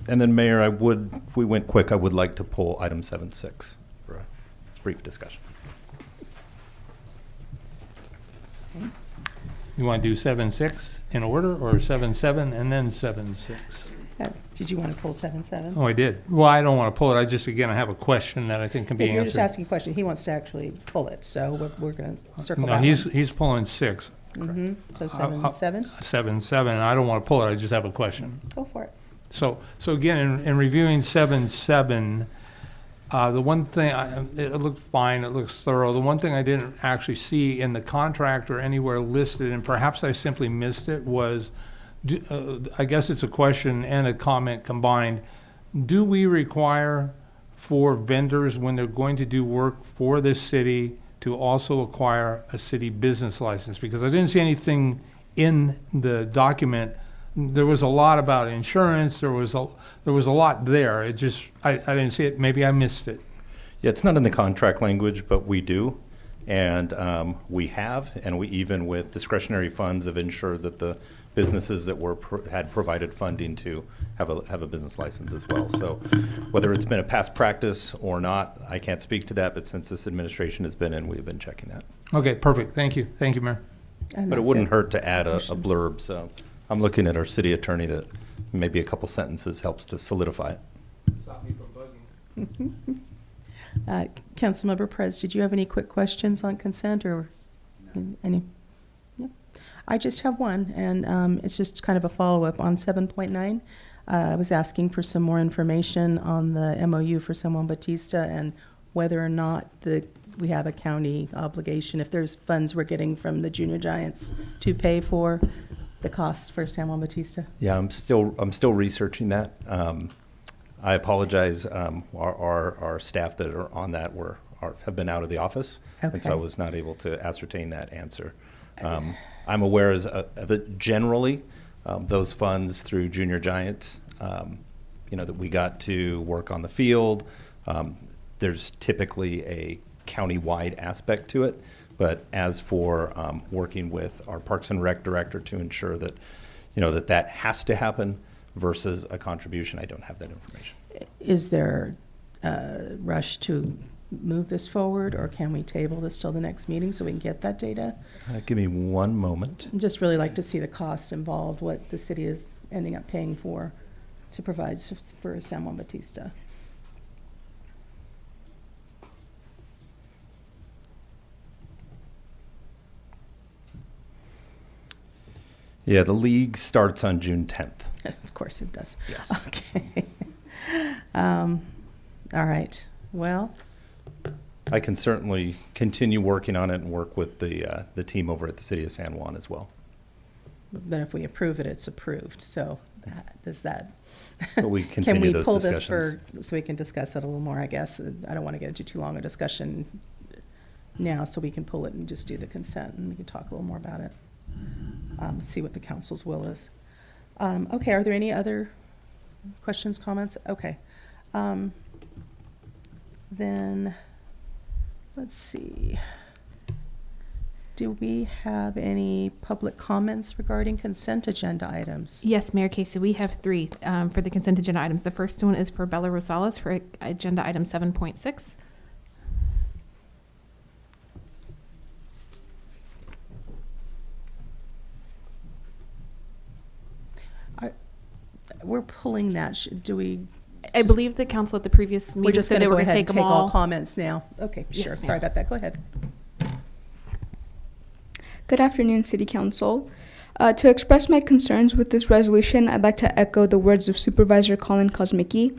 And then Mayor, we went quick. I would like to pull item 7.6 for a brief discussion. Okay. You want to do 7.6 in order, or 7.7 and then 7.6? Did you want to pull 7.7? Oh, I did. Well, I don't want to pull it. I just, again, I have a question that I think can be If you're answered. just asking a question, he wants to actually pull it, so we're going to circle No, back. he's pulling 6. Mm-hmm. So 7.7? 7.7, and I don't want to pull it. I just have a question. Go for it. So again, in reviewing 7.7, the one thing, it looked fine, it looks thorough. The one thing I didn't actually see in the contract or anywhere listed, and perhaps I simply missed it, was, I guess it's a question and a comment combined. Do we require for vendors when they're going to do work for this city to also acquire a city business license? Because I didn't see anything in the document. There was a lot about insurance. There was a lot there. It just, I didn't see it. Maybe I missed it. Yeah, it's not in the contract language, but we do. And we have, and we even with discretionary funds have ensured that the businesses that had provided funding to have a business license as well. So whether it's been a past practice or not, I can't speak to that, but since this administration has been in, we've been checking that. Okay, perfect. Thank you. Thank you, Mayor. But it wouldn't hurt to add a blurb, so I'm looking at our city attorney that maybe a couple sentences helps to solidify it. Stop me from bugging. Councilmember Perez, did you have any quick questions on consent or any? No. I just have one, and it's just kind of a follow-up on 7.9. I was asking for some more information on the MOU for San Juan Bautista and whether or not we have a county obligation, if there's funds we're getting from the Junior Giants to pay for the costs for San Juan Bautista. Yeah, I'm still researching that. I apologize. Our staff that are on that have been out of the office, and so I was not able to ascertain that answer. I'm aware of it generally. Those funds through Junior Giants, that we got to work on the field. There's typically a county-wide aspect to it, but as for working with our Parks and Rec director to ensure that, that has to happen versus a contribution, I don't have that information. Is there a rush to move this forward, or can we table this till the next meeting so we can get that data? Give me one moment. I'd just really like to see the costs involved, what the city is ending up paying for to provide for San Juan Bautista. Yeah, the league starts on June 10th. Of course it does. Yes. Okay. All right. Well, I can certainly continue working on it and work with the team over at the City of San Juan as well. but if we approve it, it's approved. So does that? But we continue can we those pull discussions. this so we can discuss it a little more? I guess I don't want to get into too long a discussion now, so we can pull it and just do the consent, and we can talk a little more about it. See what the council's will is. Okay, are there any other questions, comments? Okay. Then, let's see. Do we have any public comments regarding consent agenda items? Yes, Mayor Casey, we have three for the consent agenda items. The first one is for Bella Rosales for agenda item 7.6. We're pulling that. Do we? I believe the council at the previous meeting We're just said going to they go were going ahead to and take take them all all. comments now. Okay, Yes, sure. ma'am. Sorry about that. Go ahead. Good afternoon, City Council. To express my concerns with this resolution, I'd like to echo the words of Supervisor Colin Kosmicki.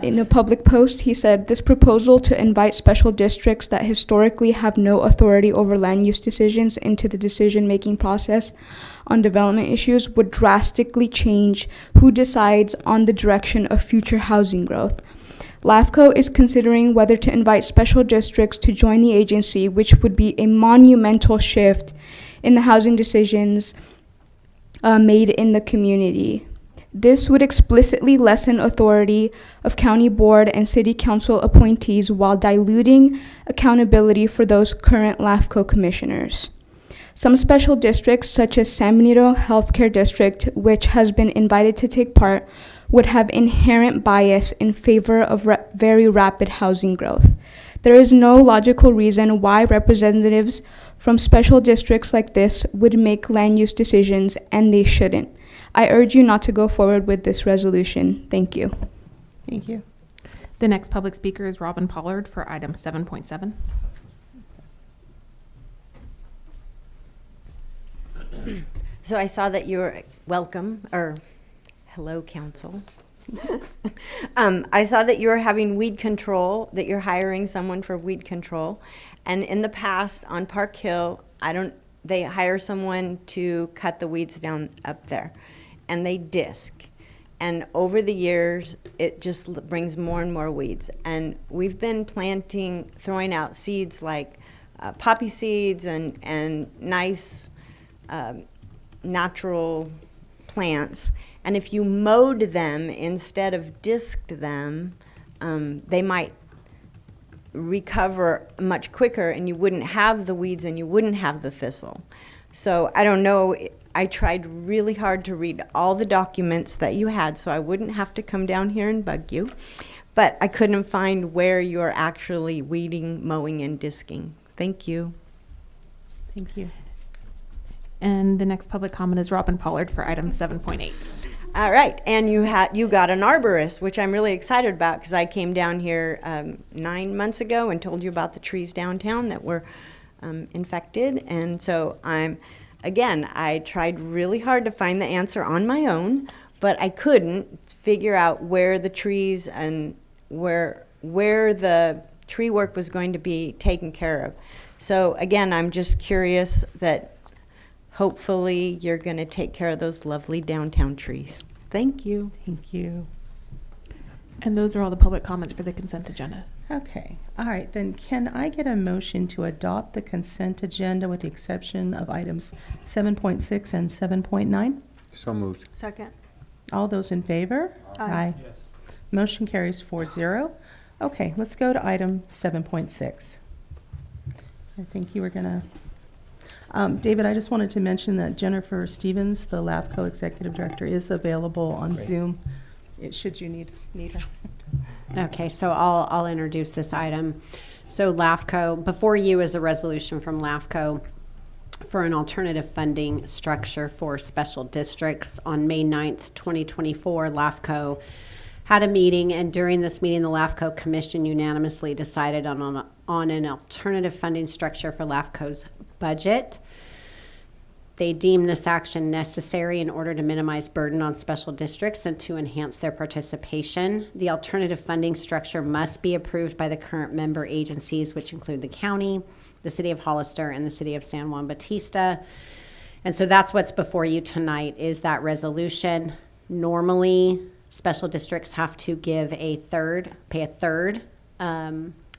In a public post, he said, "This proposal to invite special districts that historically have no authority over land use decisions into the decision-making process on development issues would drastically change who decides on the direction of future housing growth. LAFCO is considering whether to invite special districts to join the agency, which would be a monumental shift in the housing decisions made in the community. This would explicitly lessen authority of county board and city council appointees while diluting accountability for those current LAFCO commissioners. Some special districts, such as San Benito Healthcare District, which has been invited to take part, would have inherent bias in favor of very rapid housing growth. There is no logical reason why representatives from special districts like this would make land use decisions, and they shouldn't. I urge you not to go forward with this resolution. Thank you." Thank you. The next public speaker is Robin Pollard for item 7.7. So I saw that you were welcome, or hello, council. I saw that you were having weed control, that you're hiring someone for weed control. And in the past on Park Hill, they hire someone to cut the weeds down up there, and they disc. And over the years, it just brings more and more weeds. And we've been throwing out seeds like poppy seeds and nice natural plants. And if you mowed them instead of disked them, they might recover much quicker, and you wouldn't have the weeds and you wouldn't have the thistle. So I don't know. I tried really hard to read all the documents that you had so I wouldn't have to come down here and bug you. But I couldn't find where you're actually weeding, mowing, and disking. Thank you. Thank you. And the next public comment is Robin Pollard for item 7.8. All right, and you got an arborist, which I'm really excited about because I came down here 9 months ago and told you about the trees downtown that were infected. And so I tried really hard to find the answer on my own, but I couldn't figure out where the trees and where the tree work was going to be taken care of. So again, I'm just curious that hopefully you're going to take care of those lovely downtown trees. Thank you. Thank you. And those are all the public comments for the consent agenda. Okay. All right. Then can I get a motion to adopt the consent agenda with the exception of items 7.6 and 7.9? So moved. Second. All those in favor? Aye. Yes. Motion carries 4-0. Okay, let's go to item 7.6. I think you were going to... David, I just wanted to mention that Jennifer Stevens, the LAFCO Executive Director, is available on Zoom, should you need her. Okay, so I'll introduce this item. So LAFCO, before you is a resolution from LAFCO for an alternative funding structure for special districts. On May 9th, 2024, LAFCO had a meeting, and during this meeting, the LAFCO Commission unanimously decided on an alternative funding structure for LAFCO's budget. They deemed this action necessary in order to minimize burden on special districts and to enhance their participation. The alternative funding structure must be approved by the current member agencies, which include the county, the city of Hollister, and the city of San Juan Bautista. And so that's what's before you tonight is that resolution. Normally, special districts have to pay a third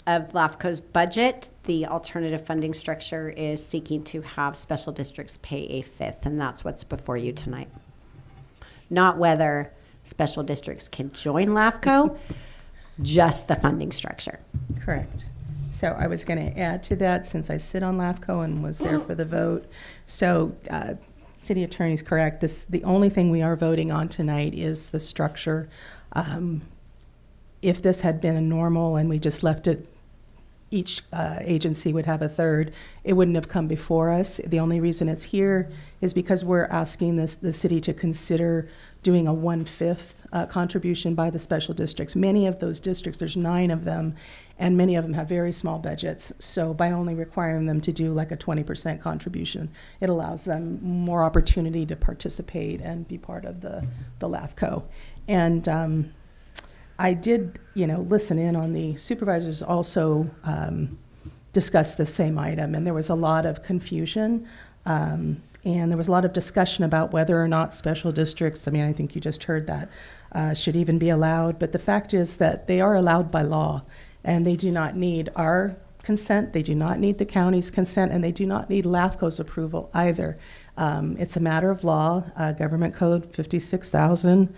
of LAFCO's budget. The alternative funding structure is seeking to have special districts pay a fifth, and that's what's before you tonight. Not whether special districts can join LAFCO, just the funding structure. Correct. So I was going to add to that, since I sit on LAFCO and was there for the vote. So city attorney's correct. The only thing we are voting on tonight is the structure. If this had been a normal and we just left it, each agency would have a third, it wouldn't have come before us. The only reason it's here is because we're asking the city to consider doing a 1/5 contribution by the special districts. Many of those districts, there's 9 of them, and many of them have very small budgets. So by only requiring them to do like a 20% contribution, it allows them more opportunity to participate and be part of the LAFCO. And I did, listen in on the supervisors also discuss the same item, and there was a lot of confusion, and there was a lot of discussion about whether or not special districts, I think you just heard that, should even be allowed. But the fact is that they are allowed by law, and they do not need our consent, they do not need the county's consent, and they do not need LAFCO's approval either. It's a matter of law, Government Code 56,000.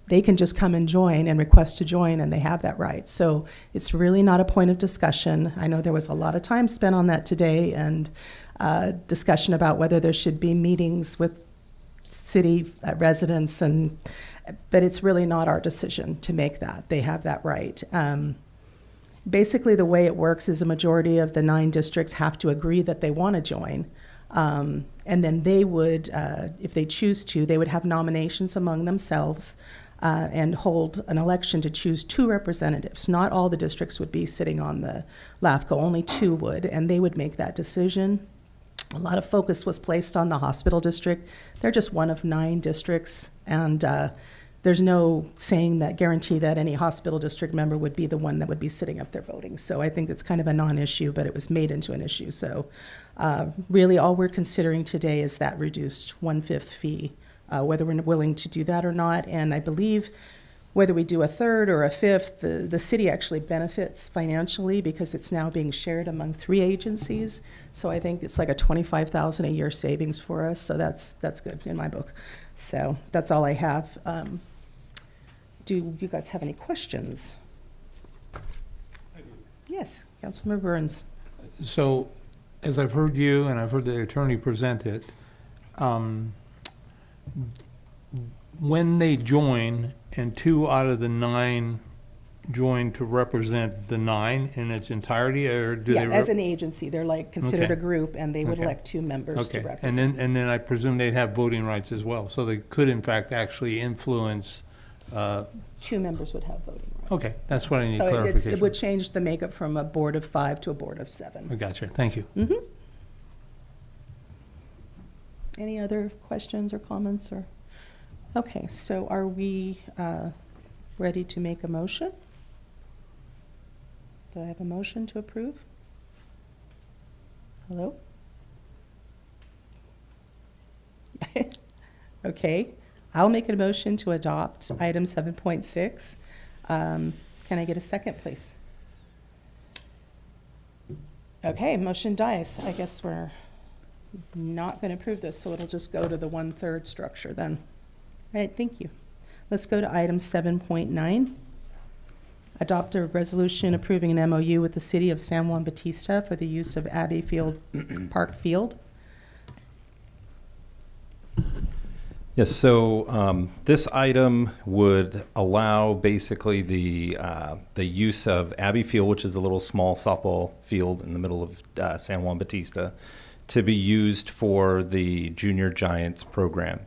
They can just come and join and request to join, and they have that right. So it's really not a point of discussion. I know there was a lot of time spent on that today, and discussion about whether there should be meetings with city residents, but it's really not our decision to make that. They have that right. Basically, the way it works is a majority of the 9 districts have to agree that they want to join. And then they would, if they choose to, they would have nominations among themselves and hold an election to choose 2 representatives. Not all the districts would be sitting on the LAFCO, only 2 would, and they would make that decision. A lot of focus was placed on the hospital district. They're just one of 9 districts, and there's no guarantee that any hospital district member would be the one that would be sitting up there voting. So I think it's kind of a non-issue, but it was made into an issue. So really all we're considering today is that reduced 1/5 fee whether we're willing to do that or not. And I believe whether we do a third or a fifth, the city actually benefits financially because it's now being shared among 3 agencies. So I think it's like a $25,000 a year savings for us. So that's good in my book. So that's all I have. Do you guys have any questions? Yes, Councilmember Burns. So, as I've heard you and I've heard the attorney present it, when they join and 2 out of the 9 join to represent the 9 in its entirety, or do Yeah, they? as an agency, they're like considered Okay. a group, and they would Okay. elect 2 members to Okay, represent. and then I presume they'd have voting rights as well, so they could in fact actually influence. 2 members would have voting rights. Okay, that's what I need So clarification. it would change the makeup from a board of 5 to a board of 7. I gotcha, thank you. Mm-hmm. Any other questions or comments or? Okay, so are we ready to make a motion? Do I have a motion to approve? Hello? Okay, I'll make a motion to adopt item 7.6. Can I get a second, please? Okay, motion dies. I guess we're not going to approve this, so it'll just go to the 1/3 structure then. All right, thank you. Let's go to item 7.9. Adopt a resolution approving an MOU with the City of San Juan Bautista for the use of Abbey Field Park Field. Yes, so this item would allow basically the use of Abbey Field, which is a little small softball field in the middle of San Juan Bautista, to be used for the Junior Giants program.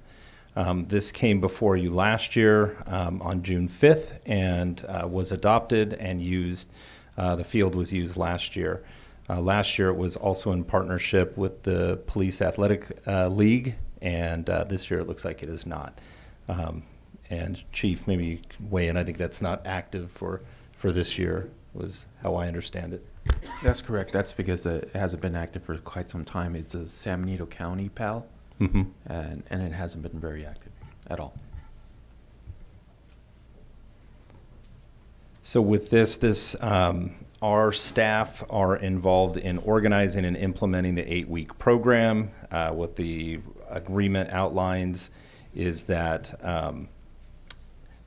This came before you last year on June 5th and was adopted and used. The field was used last year. Last year it was also in partnership with the Police Athletic League, and this year it looks like it is not. And Chief, maybe weigh in. I think that's not active for this year, was how I understand it. That's correct. That's because it hasn't been active for quite some time. It's a San Benito County PAL, Mm-hmm. and it hasn't been very active at all. So with this our staff are involved in organizing and implementing the 8-week program. What the agreement outlines is that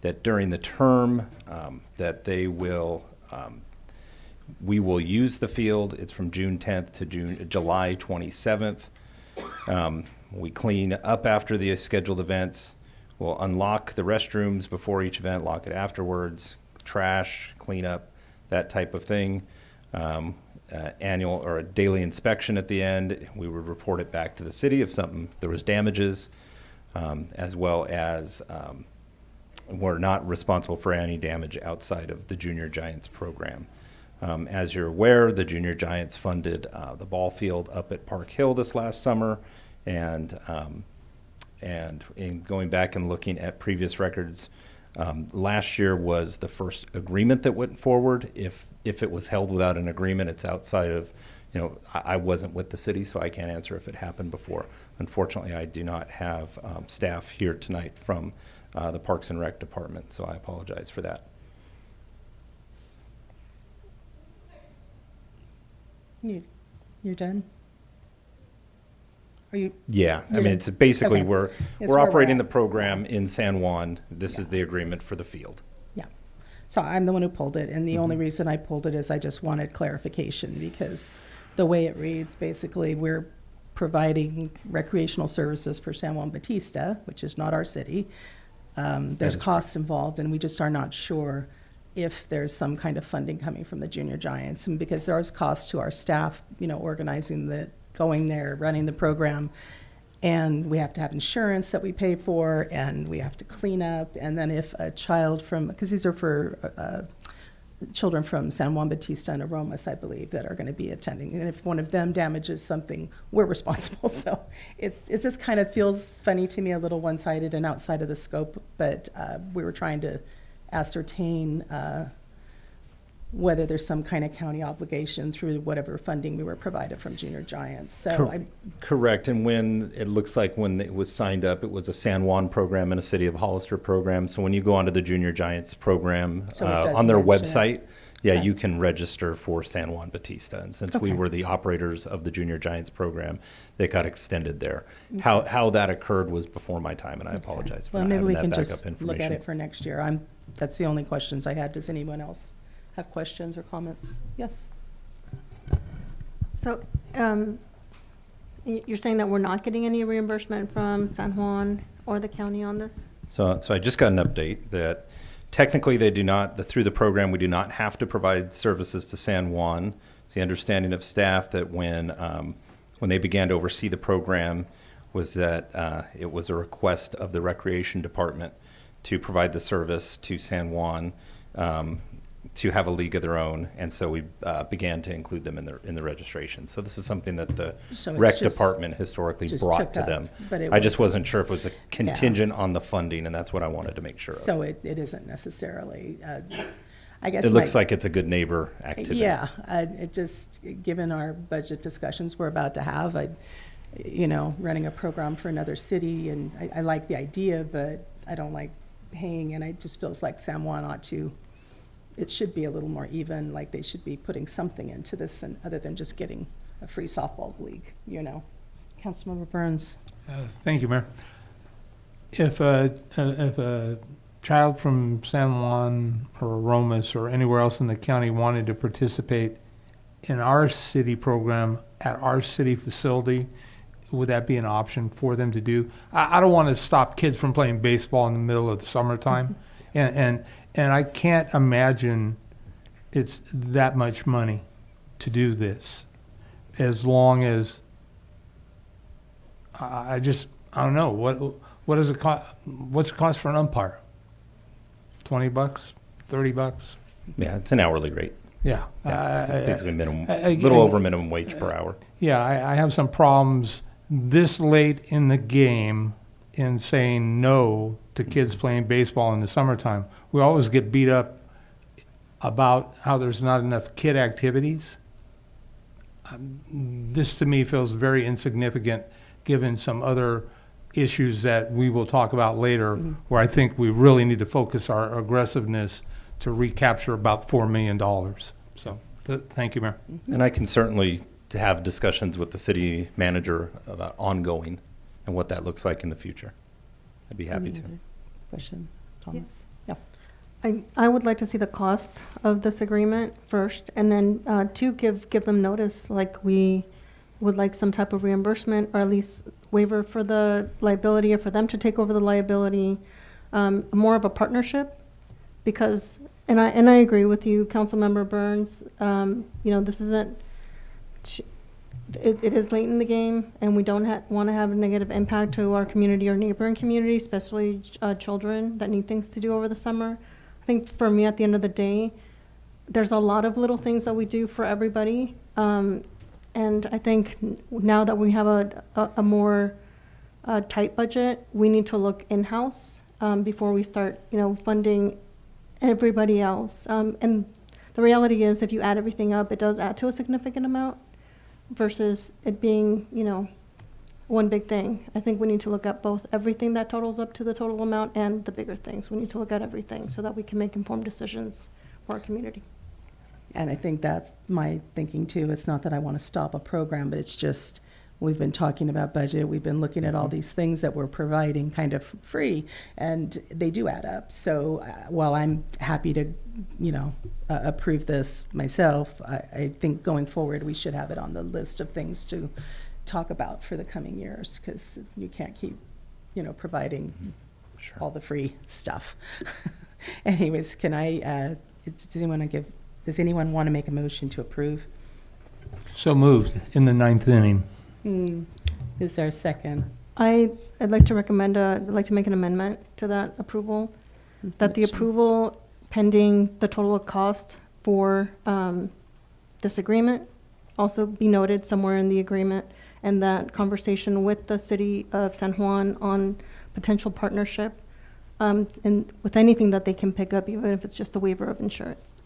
that during the term that they will we will use the field. It's from June 10th to July 27th. We clean up after the scheduled events. We'll unlock the restrooms before each event, lock it afterwards, trash, clean up, that type of thing. Annual or a daily inspection at the end. We would report it back to the city if there was damages, as well as we're not responsible for any damage outside of the Junior Giants program. As you're aware, the Junior Giants funded the ball field up at Park Hill this last summer, and in going back and looking at previous records, last year was the first agreement that went forward. If it was held without an agreement, it's outside of, I wasn't with the city, so I can't answer if it happened before. Unfortunately, I do not have staff here tonight from the Parks and Rec Department, so I apologize for that. You're done? Are you? Yeah, I You're mean, done? it's basically Okay. we're It's we're where operating at. the program in San Juan. This is the agreement for the field. Yeah. So I'm the one who pulled it, and the only reason I pulled it is I just wanted clarification, because the way it reads, basically, we're providing recreational services for San Juan Bautista, which is not our city. There's is costs involved, and we just are not sure if there's some kind of funding coming from the Junior Giants. And because there's costs to our staff, organizing going there, running the program, and we have to have insurance that we pay for, and we have to clean up. And then if a child because these are for children from San Juan Bautista and Aromas, I believe, that are going to be attending. And if one of them damages something, we're responsible. So it just kind of feels funny to me, a little one-sided and outside of the scope. But we were trying to ascertain whether there's some kind of county obligation through whatever funding we were provided from Junior Giants. So Cor- Correct, and when, it looks like when it was signed up, it was a San Juan program and a City of Hollister program. So when you go onto the Junior Giants program, So it does on their mention website, it. yeah, Okay. you can register for San Juan Batista. And since we Okay. were the operators of the Junior Giants program, it got extended there. Okay. How that occurred was before my time, and I apologize for well, not maybe having we that can backup just information. look at it for next year. That's the only questions I had. Does anyone else have questions or comments? Yes. So, you're saying that we're not getting any reimbursement from San Juan or the county on this? So I just got an update that technically they do not, through the program, we do not have to provide services to San Juan. It's the understanding of staff that when they began to oversee the program was that it was a request of the Recreation Department to provide the service to San Juan to have a league of their own, and so we began to include them in the registration. So this is something that the So it's rec just- department historically just brought took to up, them. but it I just wasn't- wasn't sure if it was a contingent on the funding, and that's what I wanted to make sure of. So it isn't necessarily, I guess. It looks like it's a good neighbor activity. Yeah, it just, given our budget discussions we're about to have, running a program for another city, and I like the idea, but I don't like paying, and it just feels like San Juan ought to, it should be a little more even, like they should be putting something into this, and other than just getting a free softball league, Councilmember Burns. Thank you, Mayor. If a child from San Juan or Aromas or anywhere else in the county wanted to participate in our city program at our city facility, would that be an option for them to do? I don't want to stop kids from playing baseball in the middle of the summertime, and I can't imagine it's that much money to do this, as long as I don't know what does it cost? What's it cost for an umpire? $20, $30? Yeah, it's an hourly rate. Yeah, It's basically minimum, I- little over minimum wage per hour. Yeah, I have some problems this late in the game in saying no to kids playing baseball in the summertime. We always get beat up about how there's not enough kid activities. This to me feels very insignificant, given some other issues that we will talk about later, where I think we really need to focus our aggressiveness to recapture about $4 million. So, thank you, Mayor. And I can certainly have discussions with the city manager about ongoing and what that looks like in the future. I'd be happy to. Question, comments? Yeah. I would like to see the cost of this agreement first, and then two, give them notice, like we would like some type of reimbursement, or at least waiver for the liability, or for them to take over the liability, more of a partnership, because, and I agree with you, Councilmember Burns, this isn't, it is late in the game, and we don't want to have a negative impact to our community or neighboring community, especially children that need things to do over the summer. I think for me, at the end of the day, there's a lot of little things that we do for everybody. And I think now that we have a more tight budget, we need to look in-house before we start, funding everybody else. And the reality is, if you add everything up, it does add to a significant amount versus it being, one big thing. I think we need to look at both everything that totals up to the total amount and the bigger things. We need to look at everything so that we can make informed decisions for our community. And I think that's my thinking too. It's not that I want to stop a program, but it's just, we've been talking about budget. We've been looking at all these things that we're providing kind of free, and they do add up. So while I'm happy to, approve this myself, I think going forward, we should have it on the list of things to talk about for the coming years, because you can't keep, providing all the free stuff. Anyways, can I, does anyone want to make a motion to approve? So moved in the ninth inning. Is there a second? I'd like to recommend, I'd like to make an amendment to that approval, that the approval pending the total cost for this agreement also be noted somewhere in the agreement, and that conversation with the city of San Juan on potential partnership, and with anything that they can pick up, even if it's just a waiver of insurance.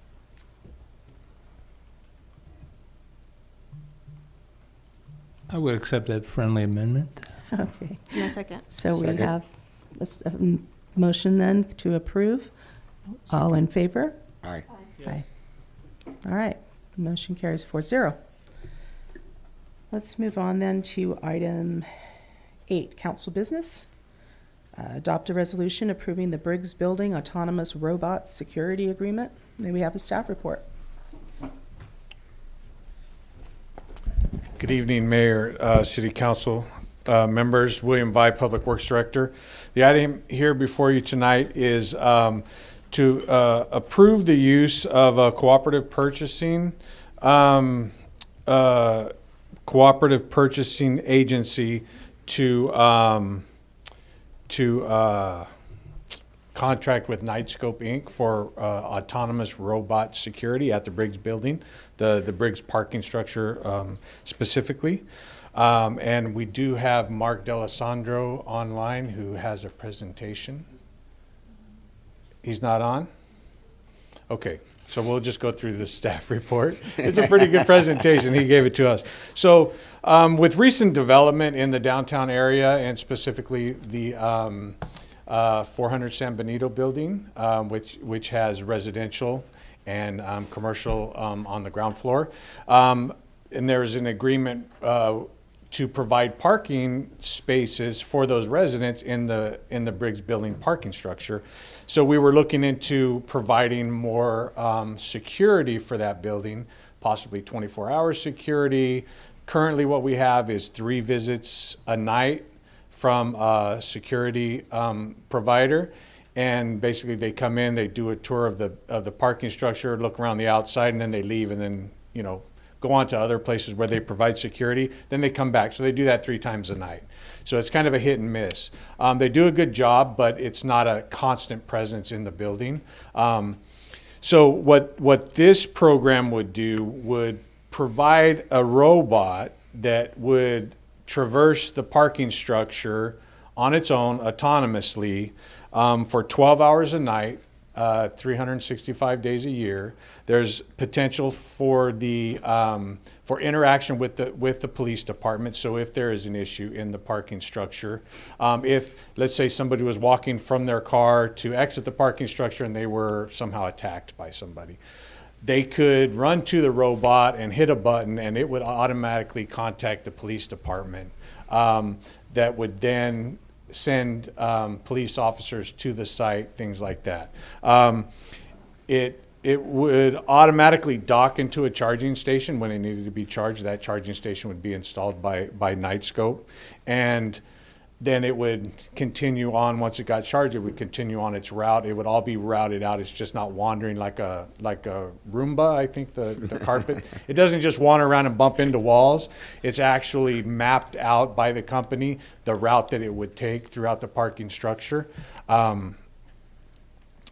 I would accept that friendly amendment. Okay. No second. So we Second. have a motion then to approve. All in favor? Aye. Aye. All right, motion carries 4-0. Let's move on then to item 8, council business. Adopt a resolution approving the Briggs Building Autonomous Robot Security Agreement. May we have a staff report? Good evening, Mayor, City Council members. William Vi, Public Works Director. The item here before you tonight is to approve the use of a cooperative purchasing agency to contract with Nightscope Inc. for autonomous robot security at the Briggs building, the Briggs parking structure specifically. And we do have Mark D'Alessandro online who has a presentation. He's not on? Okay, so we'll just go through the staff report. It's a pretty good presentation. He gave it to us. So with recent development in the downtown area and specifically the 400 San Benito building, which has residential and commercial on the ground floor. And there's an agreement to provide parking spaces for those residents in the Briggs building parking structure. So we were looking into providing more security for that building, possibly 24-hour security. Currently what we have is 3 visits a night from a security provider, and basically they come in, they do a tour of the parking structure, look around the outside, and then they leave, and then go on to other places where they provide security. Then they come back, so they do that 3 times a night. So it's kind of a hit and miss. They do a good job, but it's not a constant presence in the building. So what this program would do would provide a robot that would traverse the parking structure on its own autonomously for 12 hours a night, 365 days a year. There's potential for the for interaction with the police department. So if there is an issue in the parking structure, if let's say somebody was walking from their car to exit the parking structure and they were somehow attacked by somebody, they could run to the robot and hit a button, and it would automatically contact the police department. That would then send police officers to the site, things like that. It would automatically dock into a charging station when it needed to be charged. That charging station would be installed by Nightscope, and then it would continue on. Once it got charged, it would continue on its route. It would all be routed out. It's just not wandering like a Roomba, I think, the carpet. It doesn't just wander around and bump into walls. It's actually mapped out by the company, the route that it would take throughout the parking structure.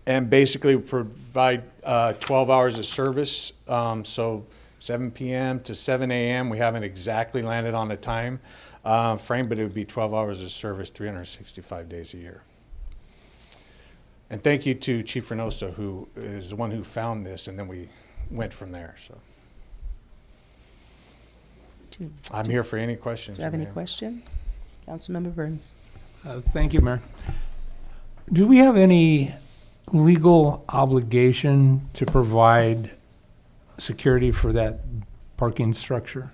And basically provide 12 hours of service. So 7 p.m. to 7 a.m. We haven't exactly landed on a time frame, but it would be 12 hours of service, 365 days a year. And thank you to Chief Reynoso, who is the one who found this, and then we went from there. So I'm here for any questions. Do you have any questions? Councilmember Burns. Thank you, Mayor. Do we have any legal obligation to provide security for that parking structure?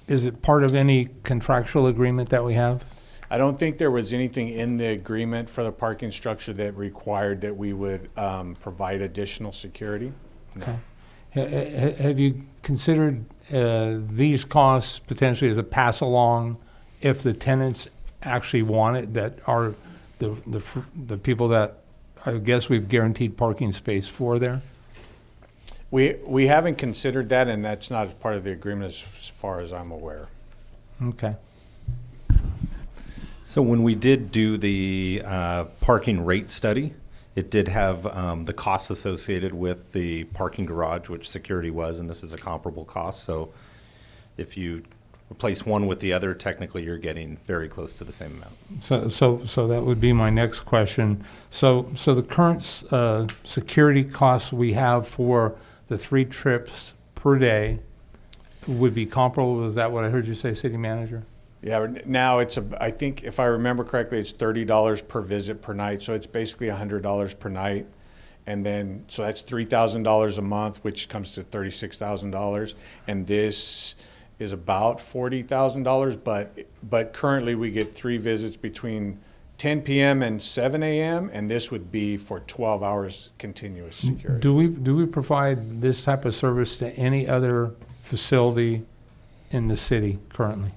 Is it part of any contractual agreement that we have? I don't think there was anything in the agreement for the parking structure that required that we would provide additional security. No. Okay. Have you considered these costs potentially as a pass along if the tenants actually want it, that are the people that I guess we've guaranteed parking space for there? We haven't considered that, and that's not part of the agreement as far as I'm aware. Okay. So when we did do the parking rate study, it did have the costs associated with the parking garage, which security was, and this is a comparable cost. So if you replace one with the other, technically you're getting very close to the same amount. So that would be my next question. So the current security costs we have for the 3 trips per day would be comparable. Is that what I heard you say, city manager? Yeah, now I think if I remember correctly, it's $30 per visit per night. So it's basically $100 per night. And then, so that's $3,000 a month, which comes to $36,000. And this is about $40,000, but currently we get 3 visits between 10 p.m. and 7 a.m. and this would be for 12 hours continuous security. Do we provide this type of service to any other facility in the city currently?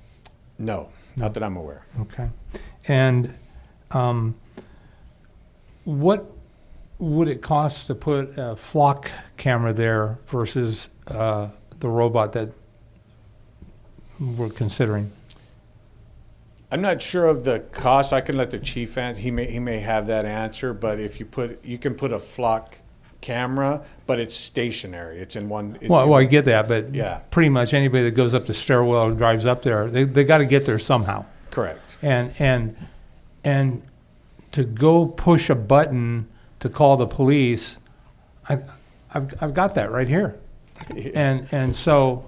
No, not that I'm aware. Okay. And what would it cost to put a flock camera there versus the robot that we're considering? I'm not sure of the cost. I can let the chief answer. He may have that answer. But if you can put a flock camera, but it's stationary. It's in one. Well, I get that, but yeah, pretty much anybody that goes up the stairwell and drives up there, they got to get there somehow. Correct. And to go push a button to call the police, I've got that right here, and so.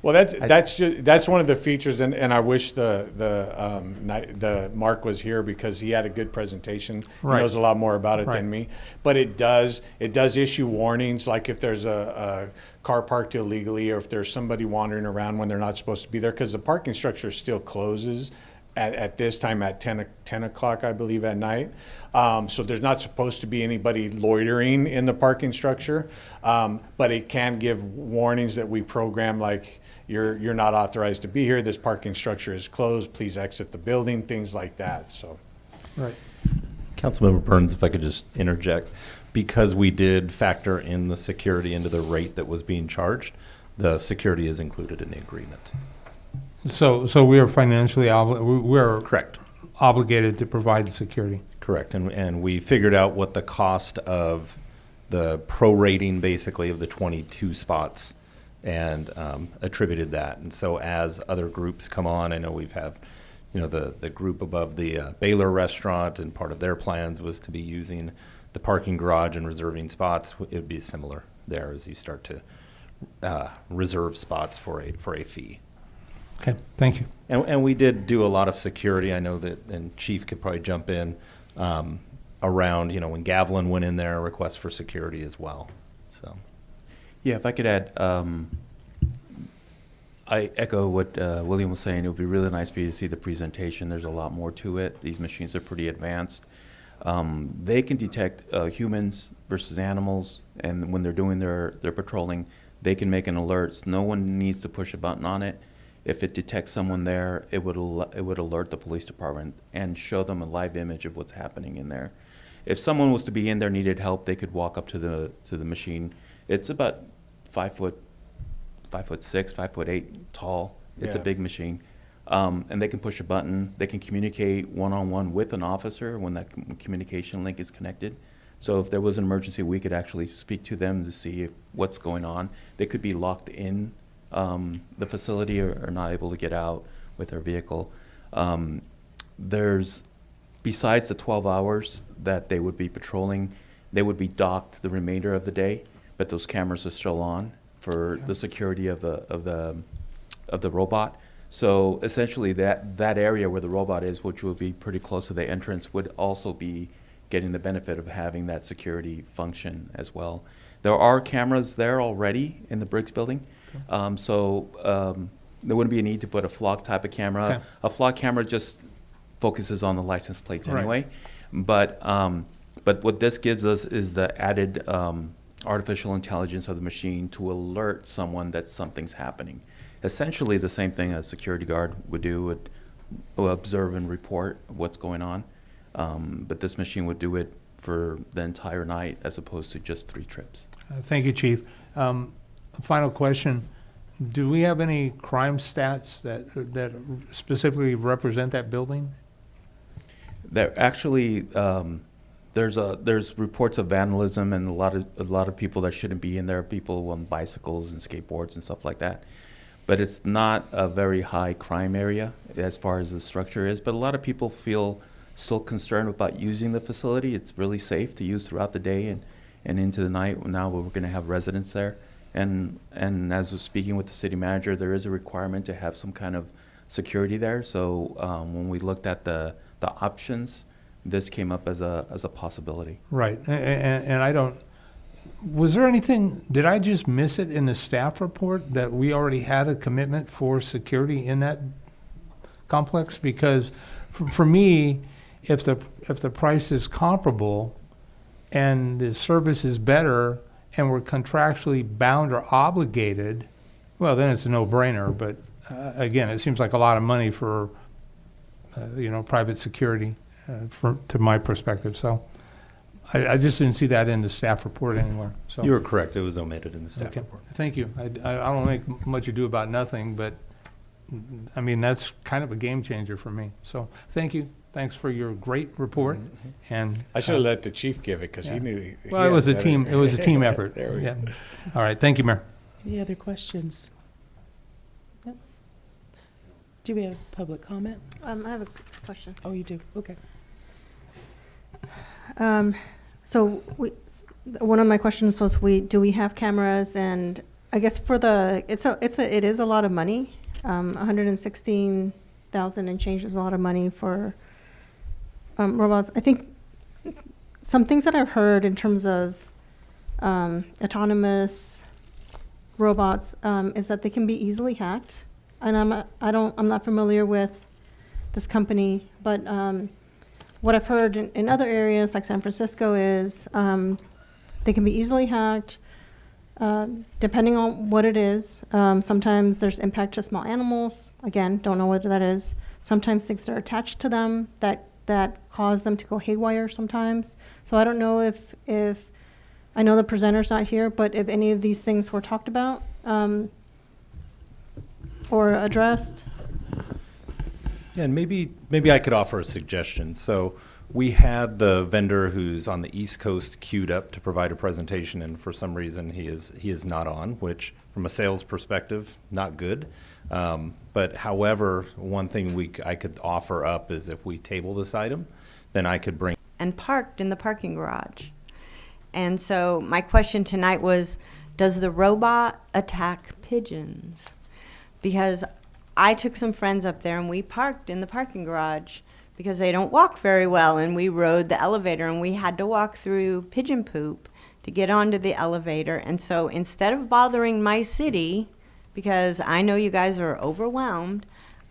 Well, that's one of the features, and I wish the Mark was here because he had a good presentation. He knows a lot more about it than me. But it does issue warnings, like if there's a car parked illegally, or if there's somebody wandering around when they're not supposed to be there, because the parking structure still closes at this time at 10 o'clock, I believe, at night. So there's not supposed to be anybody loitering in the parking structure, but it can give warnings that we program, like, you're not authorized to be here, this parking structure is closed, please exit the building, things like that. So, right. Councilmember Burns, if I could just interject, because we did factor in the security into the rate that was being charged, the security is included in the agreement. So we are financially we're correct obligated to provide security. Correct, and we figured out what the cost of the prorating basically of the 22 spots and attributed that. And so as other groups come on, I know we've had, the group above the Baylor restaurant, and part of their plans was to be using the parking garage and reserving spots. It would be similar there as you start to reserve spots for a fee. Okay, thank you. And we did do a lot of security. I know that, and Chief could probably jump in, around, when Gavilan went in there, a request for security as well. So, yeah, if I could add, I echo what William was saying. It would be really nice for you to see the presentation. There's a lot more to it. These machines are pretty advanced. They can detect humans versus animals, and when they're doing their patrolling, they can make an alert. No one needs to push a button on it. If it detects someone there, it would alert the police department and show them a live image of what's happening in there. If someone was to be in there, needed help, they could walk up to the machine. It's about 5'6", 5'8" tall. It's a big machine, and they can push a button. They can communicate one-on-one with an officer when that communication link is connected. So if there was an emergency, we could actually speak to them to see what's going on. They could be locked in the facility or not able to get out with their vehicle. There's, besides the 12 hours that they would be patrolling, they would be docked the remainder of the day, but those cameras are still on for the security of the robot. So essentially that area where the robot is, which would be pretty close to the entrance, would also be getting the benefit of having that security function as well. There are cameras there already in the Briggs building. There wouldn't be a need to put a flock type of camera. Okay. A flock camera just focuses on the license plates anyway. But what this gives us is the added artificial intelligence of the machine to alert someone that something's happening. Essentially the same thing a security guard would do, would observe and report what's going on. But this machine would do it for the entire night as opposed to just 3 trips. Thank you, Chief. Final question. Do we have any crime stats that specifically represent that building? There actually, there's reports of vandalism and a lot of people that shouldn't be in there, people on bicycles and skateboards and stuff like that. But it's not a very high crime area as far as the structure is. But a lot of people feel still concerned about using the facility. It's really safe to use throughout the day and into the night. Now we're going to have residents there. And as was speaking with the city manager, there is a requirement to have some kind of security there. So when we looked at the options, this came up as a possibility. Right, and I don't, was there anything, did I just miss it in the staff report that we already had a commitment for security in that complex? Because for me, if the price is comparable and the service is better and we're contractually bound or obligated, well, then it's a no-brainer. But again, it seems like a lot of money for, private security to my perspective. So I just didn't see that in the staff report anywhere. So You were correct. It was omitted in the staff report. Thank you. I don't make much ado about nothing, but I mean, that's kind of a game changer for me. So thank you. Thanks for your great report. And I should have let the chief give it because he knew. Well, it was a team. It was a team effort. There we go. All right. Thank you, Mayor. Any other questions? Yep. Do we have public comment? I have a question. Oh, you do? Okay. So one of my questions was, do we have cameras? And I guess for it is a lot of money. 116,000 and change is a lot of money for robots. I think some things that I've heard in terms of autonomous robots is that they can be easily hacked. And I'm not familiar with this company, but what I've heard in other areas like San Francisco is they can be easily hacked. Depending on what it is, sometimes there's impact to small animals. Again, don't know what that is. Sometimes things are attached to them that cause them to go haywire sometimes. So I don't know if I know the presenter's not here, but if any of these things were talked about or addressed. Yeah, and maybe I could offer a suggestion. So we had the vendor who's on the East Coast queued up to provide a presentation, and for some reason he is not on, which from a sales perspective, not good. But however, one thing I could offer up is if we table this item, then I could bring. And parked in the parking garage. And so my question tonight was, does the robot attack pigeons? Because I took some friends up there and we parked in the parking garage because they don't walk very well, and we rode the elevator and we had to walk through pigeon poop to get onto the elevator. And so instead of bothering my city, because I know you guys are overwhelmed,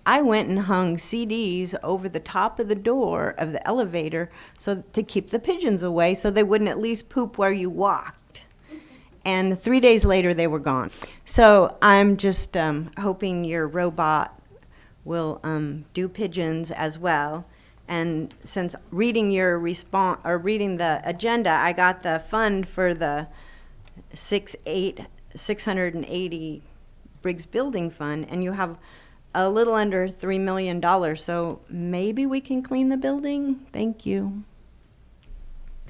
I went and hung CDs over the top of the door of the elevator so to keep the pigeons away so they wouldn't at least poop where you walked. And 3 days later, they were gone. So I'm just hoping your robot will do pigeons as well. And since reading your reading the agenda, I got the fund for the 680 Briggs Building Fund, and you have a little under $3 million. So maybe we can clean the building. Thank you.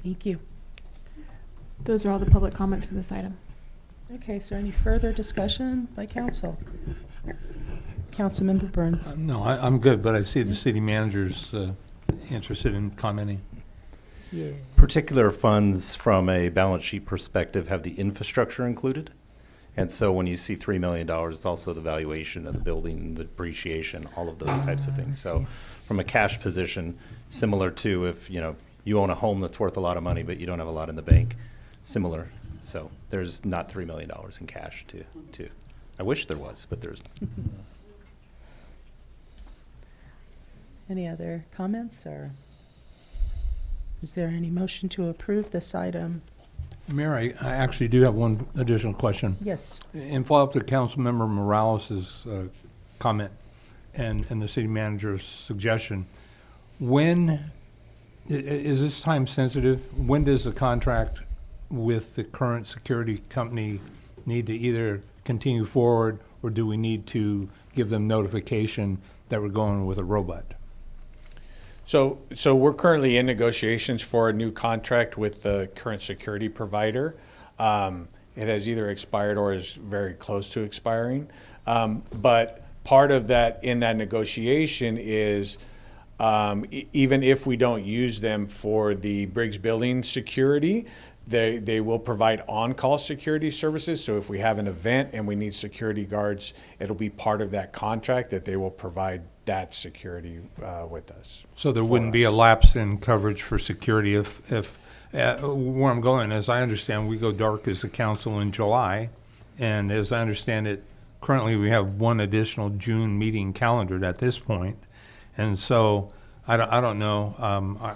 Thank you. Those are all the public comments for this item. Okay, is there any further discussion by council? Councilmember Burns. No, I'm good, but I see the city manager's interested in commenting. Yeah. Particular funds from a balance sheet perspective have the infrastructure included. And so when you see $3 million, it's also the valuation of the building, the depreciation, all of those types of things. So from a cash position, similar to if you own a home that's worth a lot of money, but you don't have a lot in the bank, similar. So there's not $3 million in cash to I wish there was, but there's. Any other comments, or is there any motion to approve this item? Mayor, I actually do have one additional question. Yes. In follow-up to Councilmember Morales' comment and the city manager's suggestion, when is this time sensitive? When does the contract with the current security company need to either continue forward, or do we need to give them notification that we're going with a robot? So we're currently in negotiations for a new contract with the current security provider. It has either expired or is very close to expiring. But part of that in that negotiation is even if we don't use them for the Briggs building security, They will provide on-call security services. So if we have an event and we need security guards, it'll be part of that contract that they will provide that security with us. So there for wouldn't be a us. lapse in coverage for security if where I'm going, as I understand, we go dark as a council in July. And as I understand it, currently we have one additional June meeting calendared at this point. And so I don't know.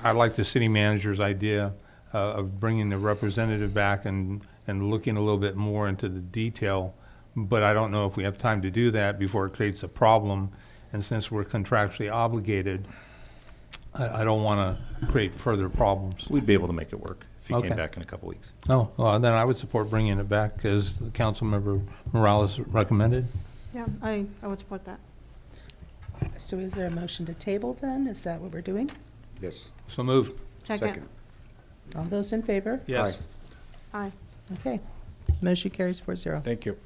I like the city manager's idea of bringing the representative back and looking a little bit more into the detail. But I don't know if we have time to do that before it creates a problem. And since we're contractually obligated, I don't want to create further problems. We'd be able to make it work if you Okay. came back in a couple weeks. Oh, well, then I would support bringing it back as the Councilmember Morales recommended. Yeah, I would support that. So is there a motion to table then? Is that what we're doing? Yes. So move. Second. All those in favor? Yes. Aye. Okay. Motion carries 4-0. Thank you.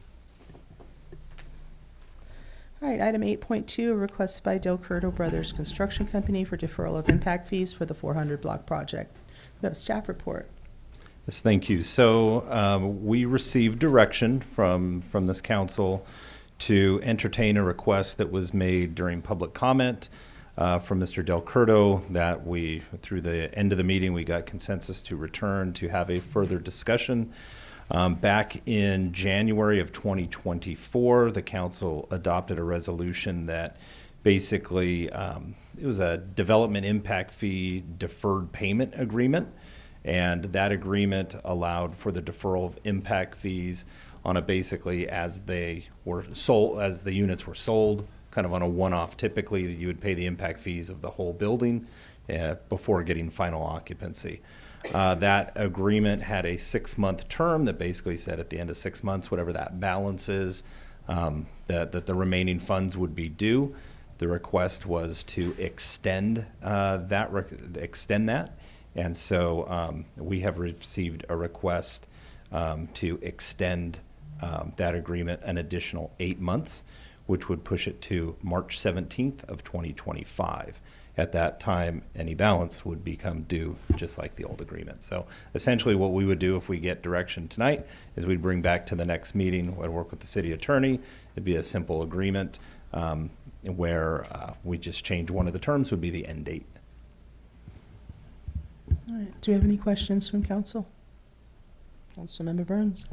All right, item 8.2, a request by Del Curto Brothers Construction Company for deferral of impact fees for the 400 block project. We have a staff report. Yes, thank you. So we received direction from this council to entertain a request that was made during public comment from Mr. Del Curto that we, through the end of the meeting, we got consensus to return to have a further discussion. Back in January of 2024, the council adopted a resolution that basically it was a development impact fee deferred payment agreement. And that agreement allowed for the deferral of impact fees on a basically as they were sold, as the units were sold, kind of on a one-off. Typically, you would pay the impact fees of the whole building before getting final occupancy. That agreement had a 6-month term that basically said at the end of 6 months, whatever that balance is, that the remaining funds would be due. The request was to extend that. And so we have received a request to extend that agreement an additional 8 months, which would push it to March 17th of 2025. At that time, any balance would become due just like the old agreement. So essentially what we would do if we get direction tonight is we'd bring back to the next meeting, I'd work with the city attorney. It'd be a simple agreement where we just change one of the terms would be the end date. All right. Do we have any questions from council? Councilmember Burns.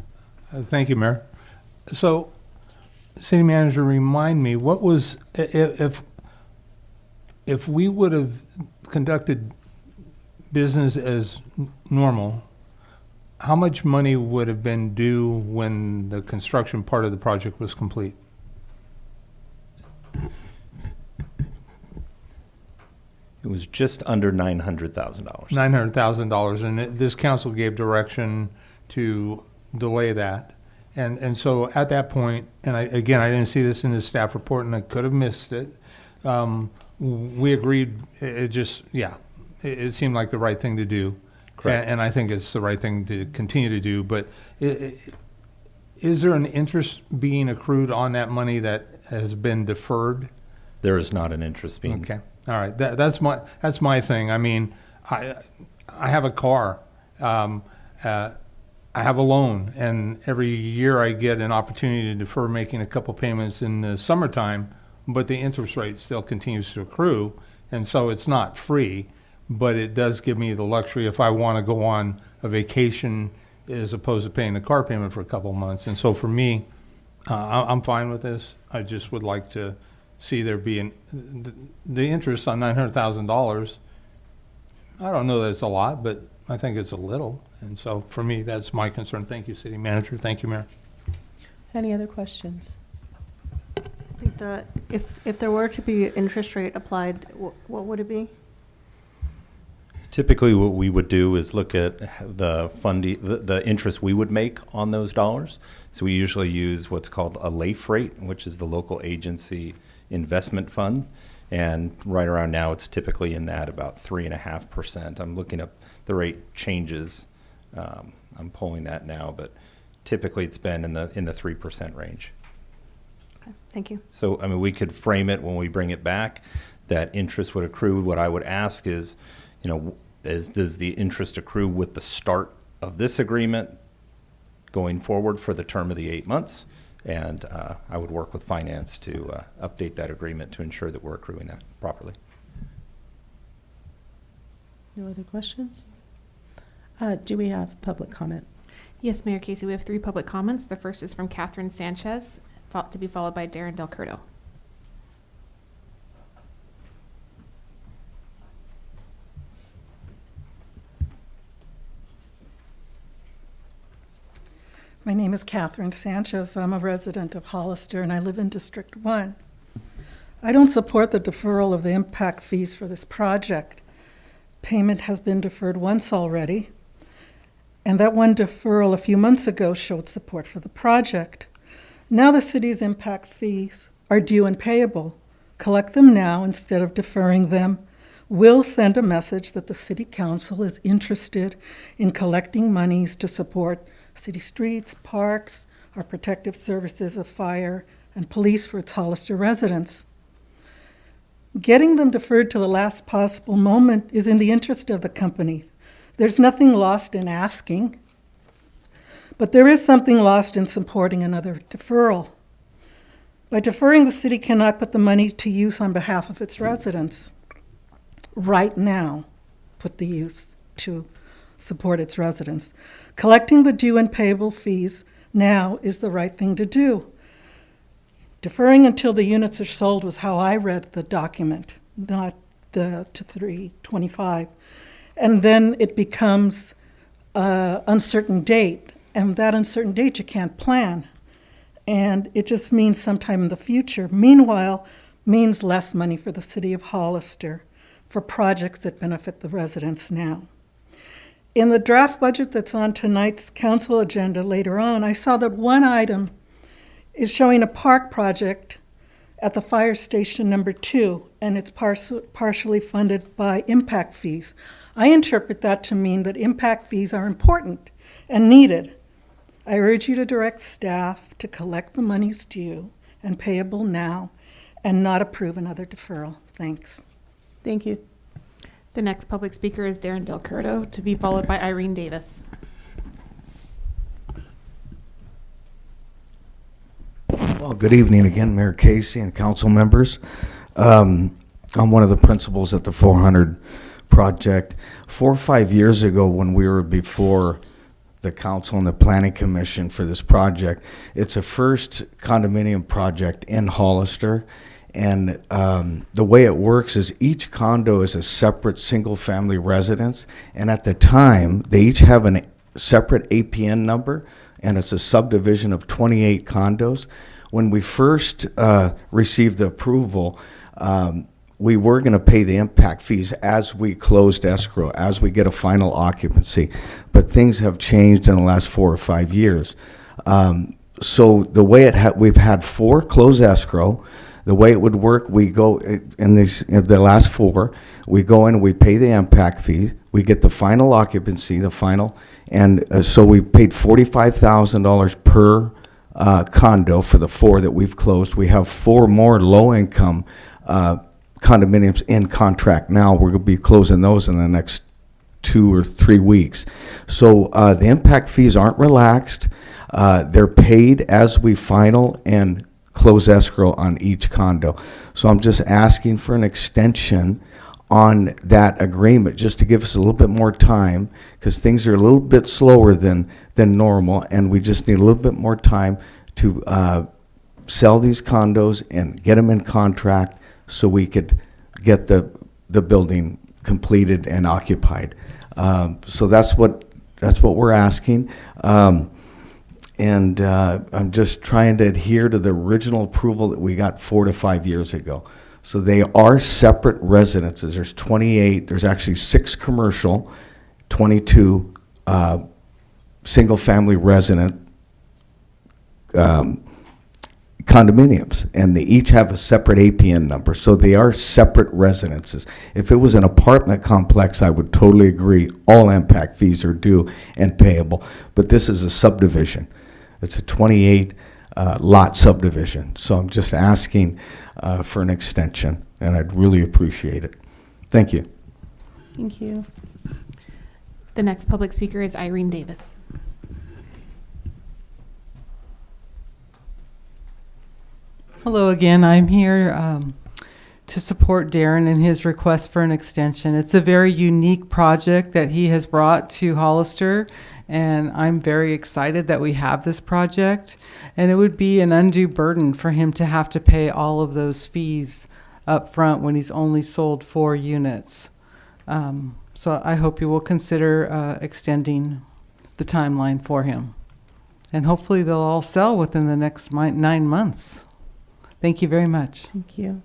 Thank you, Mayor. So, city manager, remind me, what was, if we would have conducted business as normal, how much money would have been due when the construction part of the project was complete? It was just under $900,000. $900,000, and this council gave direction to delay that. And so at that point, and I didn't see this in the staff report, and I could have missed it. We agreed. It seemed like the right thing to do. Correct. And I think it's the right thing to continue to do. But is there an interest being accrued on that money that has been deferred? There is not an interest being. Okay. All right. That's my thing. I mean, I have a car. I have a loan, and every year I get an opportunity to defer making a couple payments in the summertime, but the interest rate still continues to accrue, and so it's not free, but it does give me the luxury if I want to go on a vacation as opposed to paying the car payment for a couple of months. And so for me, I'm fine with this. I just would like to see there be the interest on $900,000. I don't know that it's a lot, but I think it's a little. And so for me, that's my concern. Thank you, City Manager. Thank you, Mayor. Any other questions? I think that if there were to be interest rate applied, what would it be? Typically, what we would do is look at the interest we would make on those dollars. So we usually use what's called a LAIF rate, which is the local agency investment fund. And right around now, it's typically in that about 3.5%. I'm looking up the rate changes. I'm pulling that now, but typically it's been in the 3% range. Okay, thank you. So, I mean, we could frame it when we bring it back that interest would accrue. What I would ask is, does the interest accrue with the start of this agreement going forward for the term of the 8 months. And I would work with finance to update that agreement to ensure that we're accruing that properly. No other questions? Do we have public comment? Yes, Mayor Casey, we have 3 public comments. The first is from Catherine Sanchez, to be followed by Darren Del Curto. My name is Catherine Sanchez. I'm a resident of Hollister, and I live in District 1. I don't support the deferral of the impact fees for this project. Payment has been deferred once already, and that one deferral a few months ago showed support for the project. Now the city's impact fees are due and payable. Collect them now instead of deferring them will send a message that the City Council is interested in collecting monies to support city streets, parks, our protective services of fire and police for its Hollister residents. Getting them deferred to the last possible moment is in the interest of the company. There's nothing lost in asking, but there is something lost in supporting another deferral. By deferring, the city cannot put the money to use on behalf of its residents. Right now, put the use to support its residents. Collecting the due and payable fees now is the right thing to do. Deferring until the units are sold was how I read the document, not the to 3/25. And then it becomes an uncertain date, and that uncertain date you can't plan. And it just means sometime in the future. Meanwhile, means less money for the city of Hollister for projects that benefit the residents now. In the draft budget that's on tonight's council agenda later on, I saw that one item is showing a park project at the fire station number 2, and it's partially funded by impact fees. I interpret that to mean that impact fees are important and needed. I urge you to direct staff to collect the monies due and payable now and not approve another deferral. Thanks. Thank you. The next public speaker is Darren Del Curto, to be followed by Irene Davis. Well, good evening again, Mayor Casey and council members. I'm one of the principals at the 400 project. 4 or 5 years ago, when we were before the council and the planning commission for this project, it's a first condominium project in Hollister. And the way it works is each condo is a separate single-family residence, and at the time, they each have a separate APN number, and it's a subdivision of 28 condos. When we first received the approval, we were going to pay the impact fees as we closed escrow, as we get a final occupancy, but things have changed in the last 4 or 5 years. So the way we've had 4 closed escrow. The way it would work, we go in the last 4, we go in, we pay the impact fee, we get the final occupancy, and so we've paid $45,000 per condo for the 4 that we've closed. We have 4 more low-income condominiums in contract now. We're going to be closing those in the next 2 or 3 weeks. So the impact fees aren't relaxed. They're paid as we final and close escrow on each condo. So I'm just asking for an extension on that agreement, just to give us a little bit more time, because things are a little bit slower than normal, and we just need a little bit more time to sell these condos and get them in contract so we could get the building completed and occupied. So that's what we're asking. And I'm just trying to adhere to the original approval that we got 4 to 5 years ago. So they are separate residences. There's 28, there's actually 6 commercial, 22 single-family resident condominiums, and they each have a separate APN number. So they are separate residences. If it was an apartment complex, I would totally agree. All impact fees are due and payable. But this is a subdivision. It's a 28 lot subdivision. So I'm just asking for an extension, and I'd really appreciate it. Thank you. Thank you. The next public speaker is Irene Davis. Hello again. I'm here to support Darren in his request for an extension. It's a very unique project that he has brought to Hollister, and I'm very excited that we have this project. And it would be an undue burden for him to have to pay all of those fees up front when he's only sold 4 units. So I hope you will consider extending the timeline for him. And hopefully they'll all sell within the next 9 months. Thank you very much. Thank you.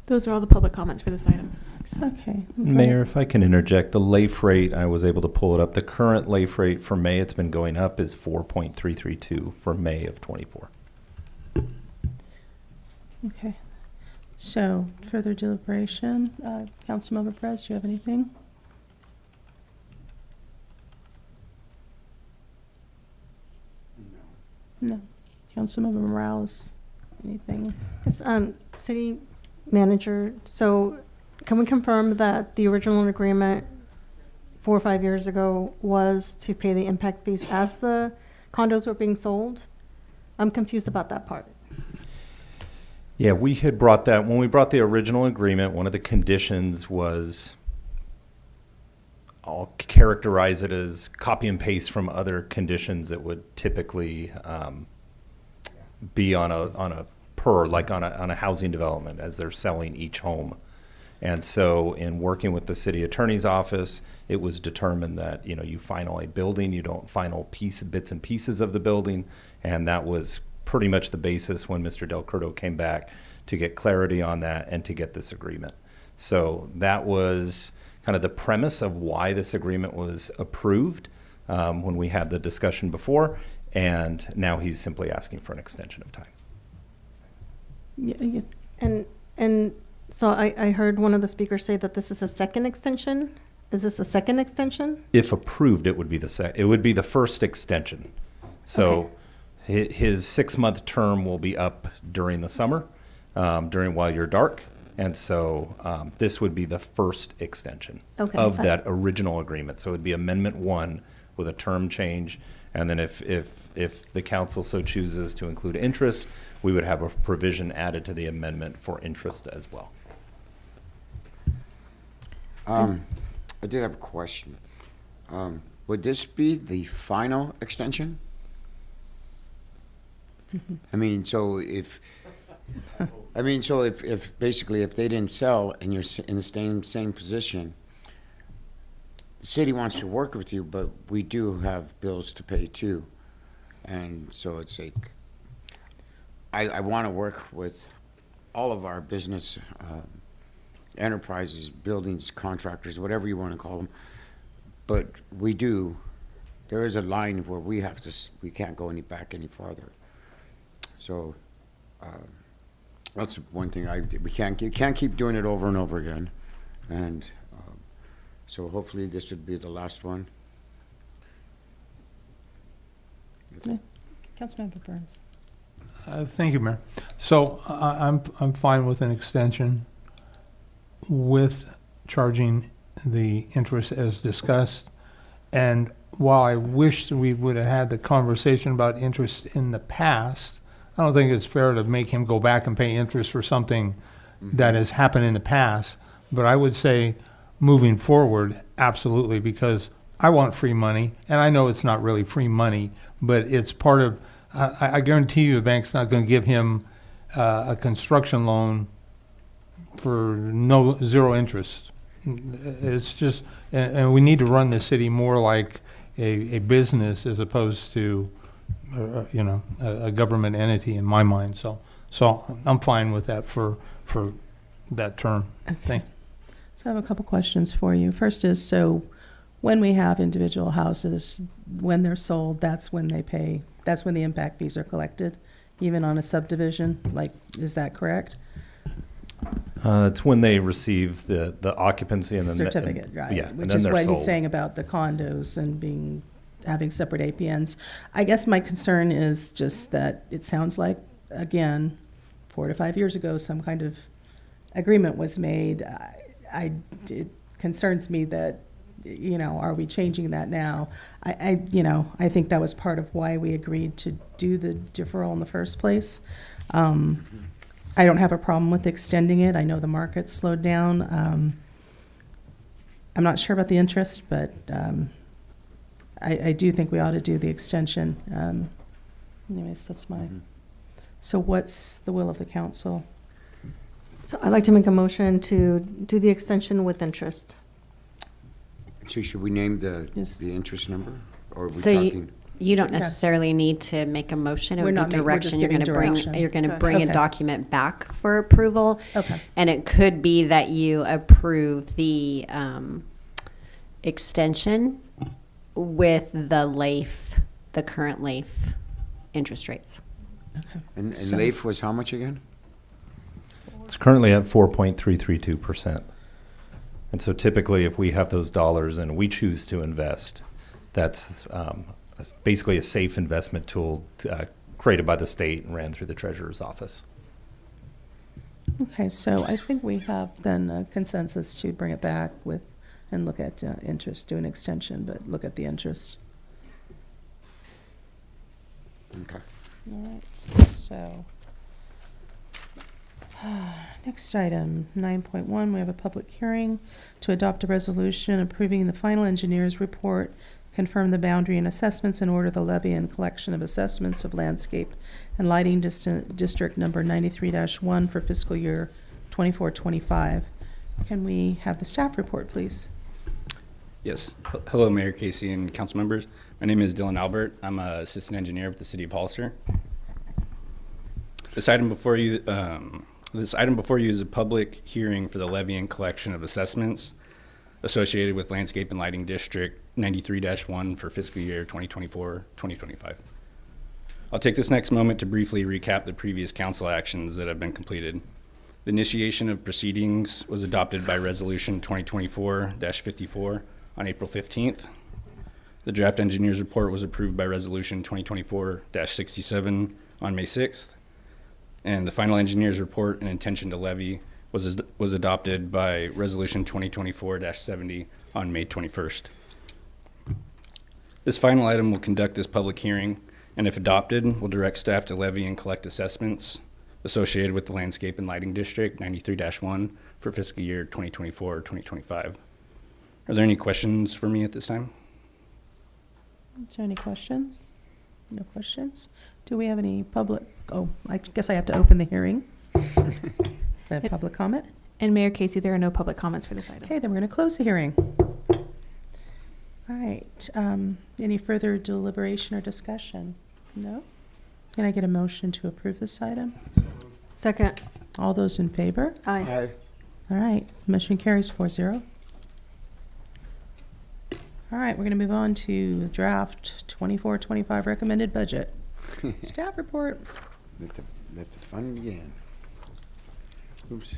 Those are all the public comments for this item. Okay. Mayor, if I can interject, the LAIF rate, I was able to pull it up. The current LAIF rate for May, it's been going up, is 4.332 for May of 24. Okay. So, further deliberation. Councilmember Perez, do you have anything? No. Councilmember Morales, anything? It's, City Manager, so can we confirm that the original agreement 4 or 5 years ago was to pay the impact fees as the condos were being sold? I'm confused about that part. Yeah, we had brought that, when we brought the original agreement, one of the conditions was, I'll characterize it as copy and paste from other conditions that would typically be on a housing development as they're selling each home. And so in working with the city attorney's office, it was determined that, you final a building, you don't final bits and pieces of the building. And that was pretty much the basis when Mr. Del Curto came back to get clarity on that and to get this agreement. So that was kind of the premise of why this agreement was approved when we had the discussion before. And now he's simply asking for an extension of time. Yeah. And so I heard one of the speakers say that this is a second extension. Is this the second extension? If approved, it would be the first extension. So his 6-month term will be up during the summer, while you're dark. And so this would be the first extension of that original agreement. So it would be Amendment 1 with a term change. And then if the council so chooses to include interest, we would have a provision added to the amendment for interest as well. I did have a question. Would this be the final extension? I mean, so if basically if they didn't sell and you're in the same position, the city wants to work with you, but we do have bills to pay too. And so it's like, I want to work with all of our business enterprises, buildings, contractors, whatever you want to call them. But there is a line where we can't go back any farther. So that's one thing we can't keep doing it over and over again. And so hopefully this would be the last one. Yeah. Councilmember Burns. Thank you, Mayor. So I'm fine with an extension with charging the interest as discussed. And while I wish we would have had the conversation about interest in the past, I don't think it's fair to make him go back and pay interest for something that has happened in the past. But I would say moving forward, absolutely, because I want free money. And I know it's not really free money, but it's part of, I guarantee you the bank's not going to give him a construction loan for zero interest. It's just, and we need to run the city more like a business as opposed to, a government entity in my mind. So I'm fine with that for that term. Okay. So I have a couple questions for you. First is, so when we have individual houses, when they're sold, that's when the impact fees are collected, even on a subdivision, is that correct? It's when they receive the occupancy and the certificate, right? Yeah, Which and then is they're what sold. he's saying about the condos and having separate APNs. I guess my concern is just that it sounds like, again, 4 to 5 years ago, some kind of agreement was made. It concerns me that are we changing that now? I think that was part of why we agreed to do the deferral in the first place. I don't have a problem with extending it. I know the market's slowed down. I'm not sure about the interest, but I do think we ought to do the extension. Anyways, that's my. So what's the will of the council? So I'd like to make a motion to do the extension with interest. So should we name the interest number? Or are we So talking? you don't necessarily need to make a motion. It We're would not be we're just direction. You're giving going to bring. direction. You're going to Okay. bring a Okay. document back for approval. Okay. And it could be that you approve the extension with the current LAIF interest rates. And So- LAIF was how much again? It's currently at 4.332%. And so typically, if we have those dollars and we choose to invest, that's basically a safe investment tool created by the state and ran through the treasurer's office. Okay, so I think we have then a consensus to bring it back with and look at interest, do an extension, but look at the interest. Okay. All right, so next item, 9.1, we have a public hearing to adopt a resolution approving the final engineer's report, confirm the boundary and assessments, and order the levy and collection of assessments of landscape and lighting district number 93-1 for fiscal year 24-25. Can we have the staff report, please? Yes. Hello, Mayor Casey and council members. My name is Dylan Albert. I'm an assistant engineer with the city of Hollister. This item before you is a public hearing for the levy and collection of assessments associated with Landscape and Lighting District 93-1 for fiscal year 2024-2025. I'll take this next moment to briefly recap the previous council actions that have been completed. The initiation of proceedings was adopted by Resolution 2024-54 on April 15th. The draft engineer's report was approved by Resolution 2024-67 on May 6th. And the final engineer's report and intention to levy was adopted by Resolution 2024-70 on May 21st. This final item will conduct this public hearing, and if adopted, will direct staff to levy and collect assessments associated with the Landscape and Lighting District 93-1 for fiscal year 2024-2025. Are there any questions for me at this time? Is there any questions? No questions? Do we have any public, I guess I have to open the hearing. Public comment? And Mayor Casey, there are no public comments for this item. Okay, then we're going to close the hearing. All right, any further deliberation or discussion? No? Can I get a motion to approve this item? Second. All those in favor? Aye. All right, motion carries 4-0. All right, we're going to move on to draft 24-25 recommended budget. Staff report. Let the fun begin. Oops.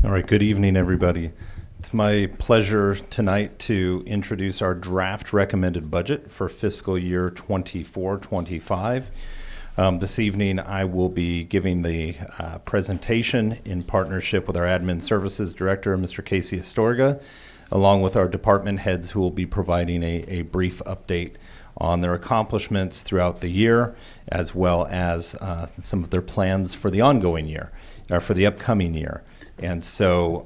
All right, good evening, everybody. It's my pleasure tonight to introduce our draft recommended budget for fiscal year 24-25. This evening, I will be giving the presentation in partnership with our Admin Services Director, Mr. Casey Astorga, along with our department heads who will be providing a brief update on their accomplishments throughout the year, as well as some of their plans for the ongoing year, or for the upcoming year. And so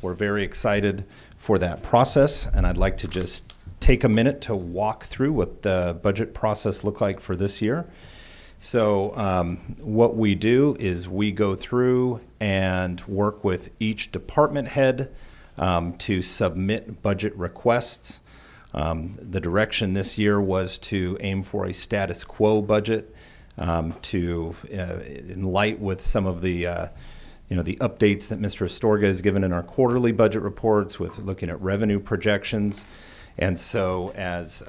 we're very excited for that process, and I'd like to just take a minute to walk through what the budget process looked like for this year. So what we do is we go through and work with each department head to submit budget requests. The direction this year was to aim for a status quo budget in light with some of the the updates that Mr. Astorga has given in our quarterly budget reports with looking at revenue projections. And so as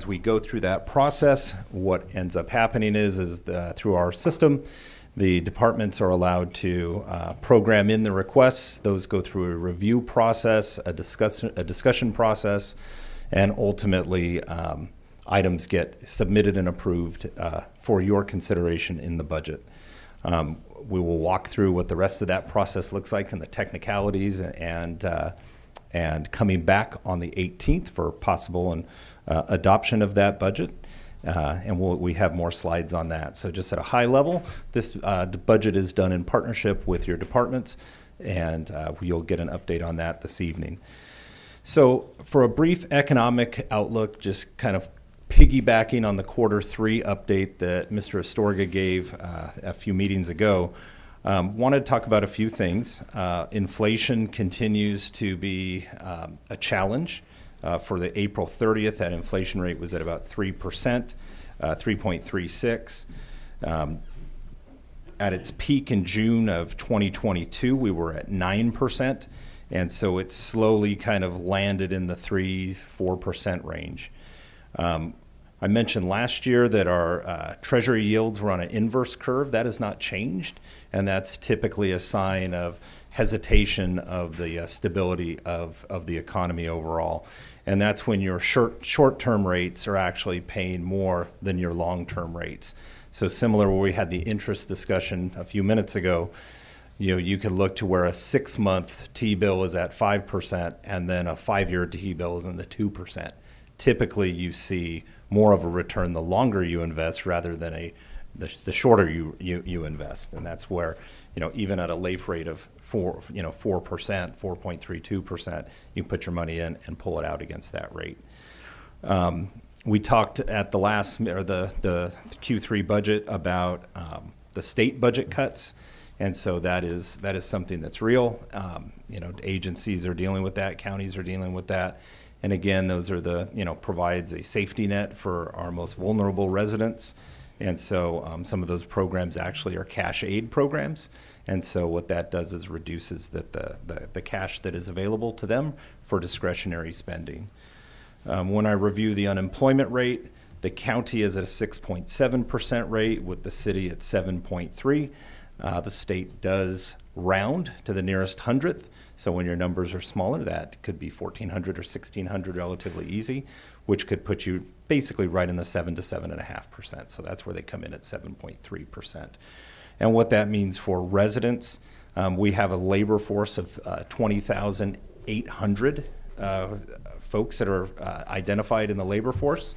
we go through that process, what ends up happening is through our system, the departments are allowed to program in the requests. Those go through a review process, a discussion process, and ultimately items get submitted and approved for your consideration in the budget. We will walk through what the rest of that process looks like and the technicalities, and coming back on the 18th for possible adoption of that budget. And we have more slides on that. So just at a high level, this budget is done in partnership with your departments, and you'll get an update on that this evening. So for a brief economic outlook, just kind of piggybacking on the Q3 update that Mr. Astorga gave a few meetings ago, wanted to talk about a few things. Inflation continues to be a challenge. For the April 30th, that inflation rate was at about 3%, 3.36. At its peak in June of 2022, we were at 9%. And so it's slowly kind of landed in the 3-4% range. I mentioned last year that our treasury yields were on an inverse curve. That has not changed, and that's typically a sign of hesitation of the stability of the economy overall. And that's when your short-term rates are actually paying more than your long-term rates. So similar where we had the interest discussion a few minutes ago, you could look to where a 6-month T-bill is at 5% and then a 5-year T-bill is in the 2%. Typically, you see more of a return the longer you invest rather than the shorter you invest. And that's where, even at a LAIF rate of 4%, 4.32%, you put your money in and pull it out against that rate. We talked at the the Q3 budget about the state budget cuts. And so that is something that's real. Agencies are dealing with that, counties are dealing with that. And again, those are provides a safety net for our most vulnerable residents. And so some of those programs actually are cash aid programs. And so what that does is reduces the cash that is available to them for discretionary spending. When I review the unemployment rate, the county is at a 6.7% rate with the city at 7.3%. The state does round to the nearest hundredth. So when your numbers are smaller, that could be 1,400 or 1,600 relatively easy, which could put you basically right in the 7 to 7.5%. So that's where they come in at 7.3%. And what that means for residents, we have a labor force of 20,800 folks that are identified in the labor force.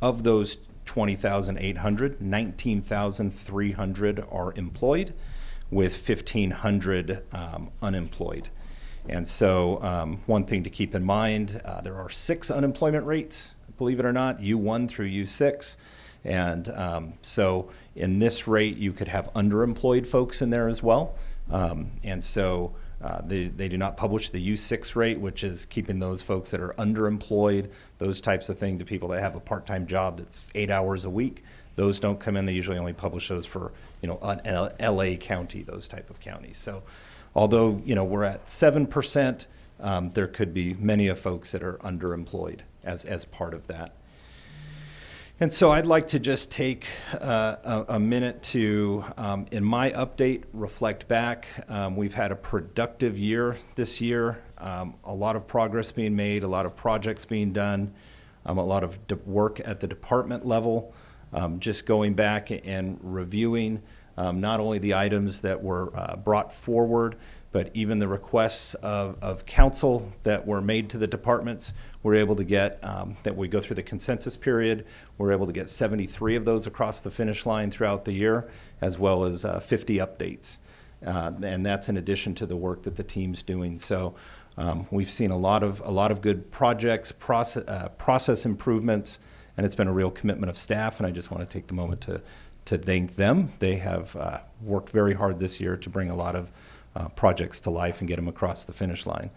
Of those 20,800, 19,300 are employed, with 1,500 unemployed. And so one thing to keep in mind, there are 6 unemployment rates, believe it or not, U1 through U6. And so in this rate, you could have underemployed folks in there as well. And so they do not publish the U6 rate, which is keeping those folks that are underemployed, those types of things, the people that have a part-time job that's 8 hours a week. Those don't come in. They usually only publish those for, LA County, those type of counties. So although, we're at 7%, there could be many of folks that are underemployed as part of that. And so I'd like to just take a minute to, in my update, reflect back. We've had a productive year this year, a lot of progress being made, a lot of projects being done, a lot of work at the department level. Just going back and reviewing not only the items that were brought forward, but even the requests of council that were made to the departments. We're able to get, that we go through the consensus period, we're able to get 73 of those across the finish line throughout the year, as well as 50 updates. And that's in addition to the work that the team's doing. So we've seen a lot of good projects, process improvements, and it's been a real commitment of staff, and I just want to take the moment to thank them. They have worked very hard this year to bring a lot of projects to life and get them across the finish line.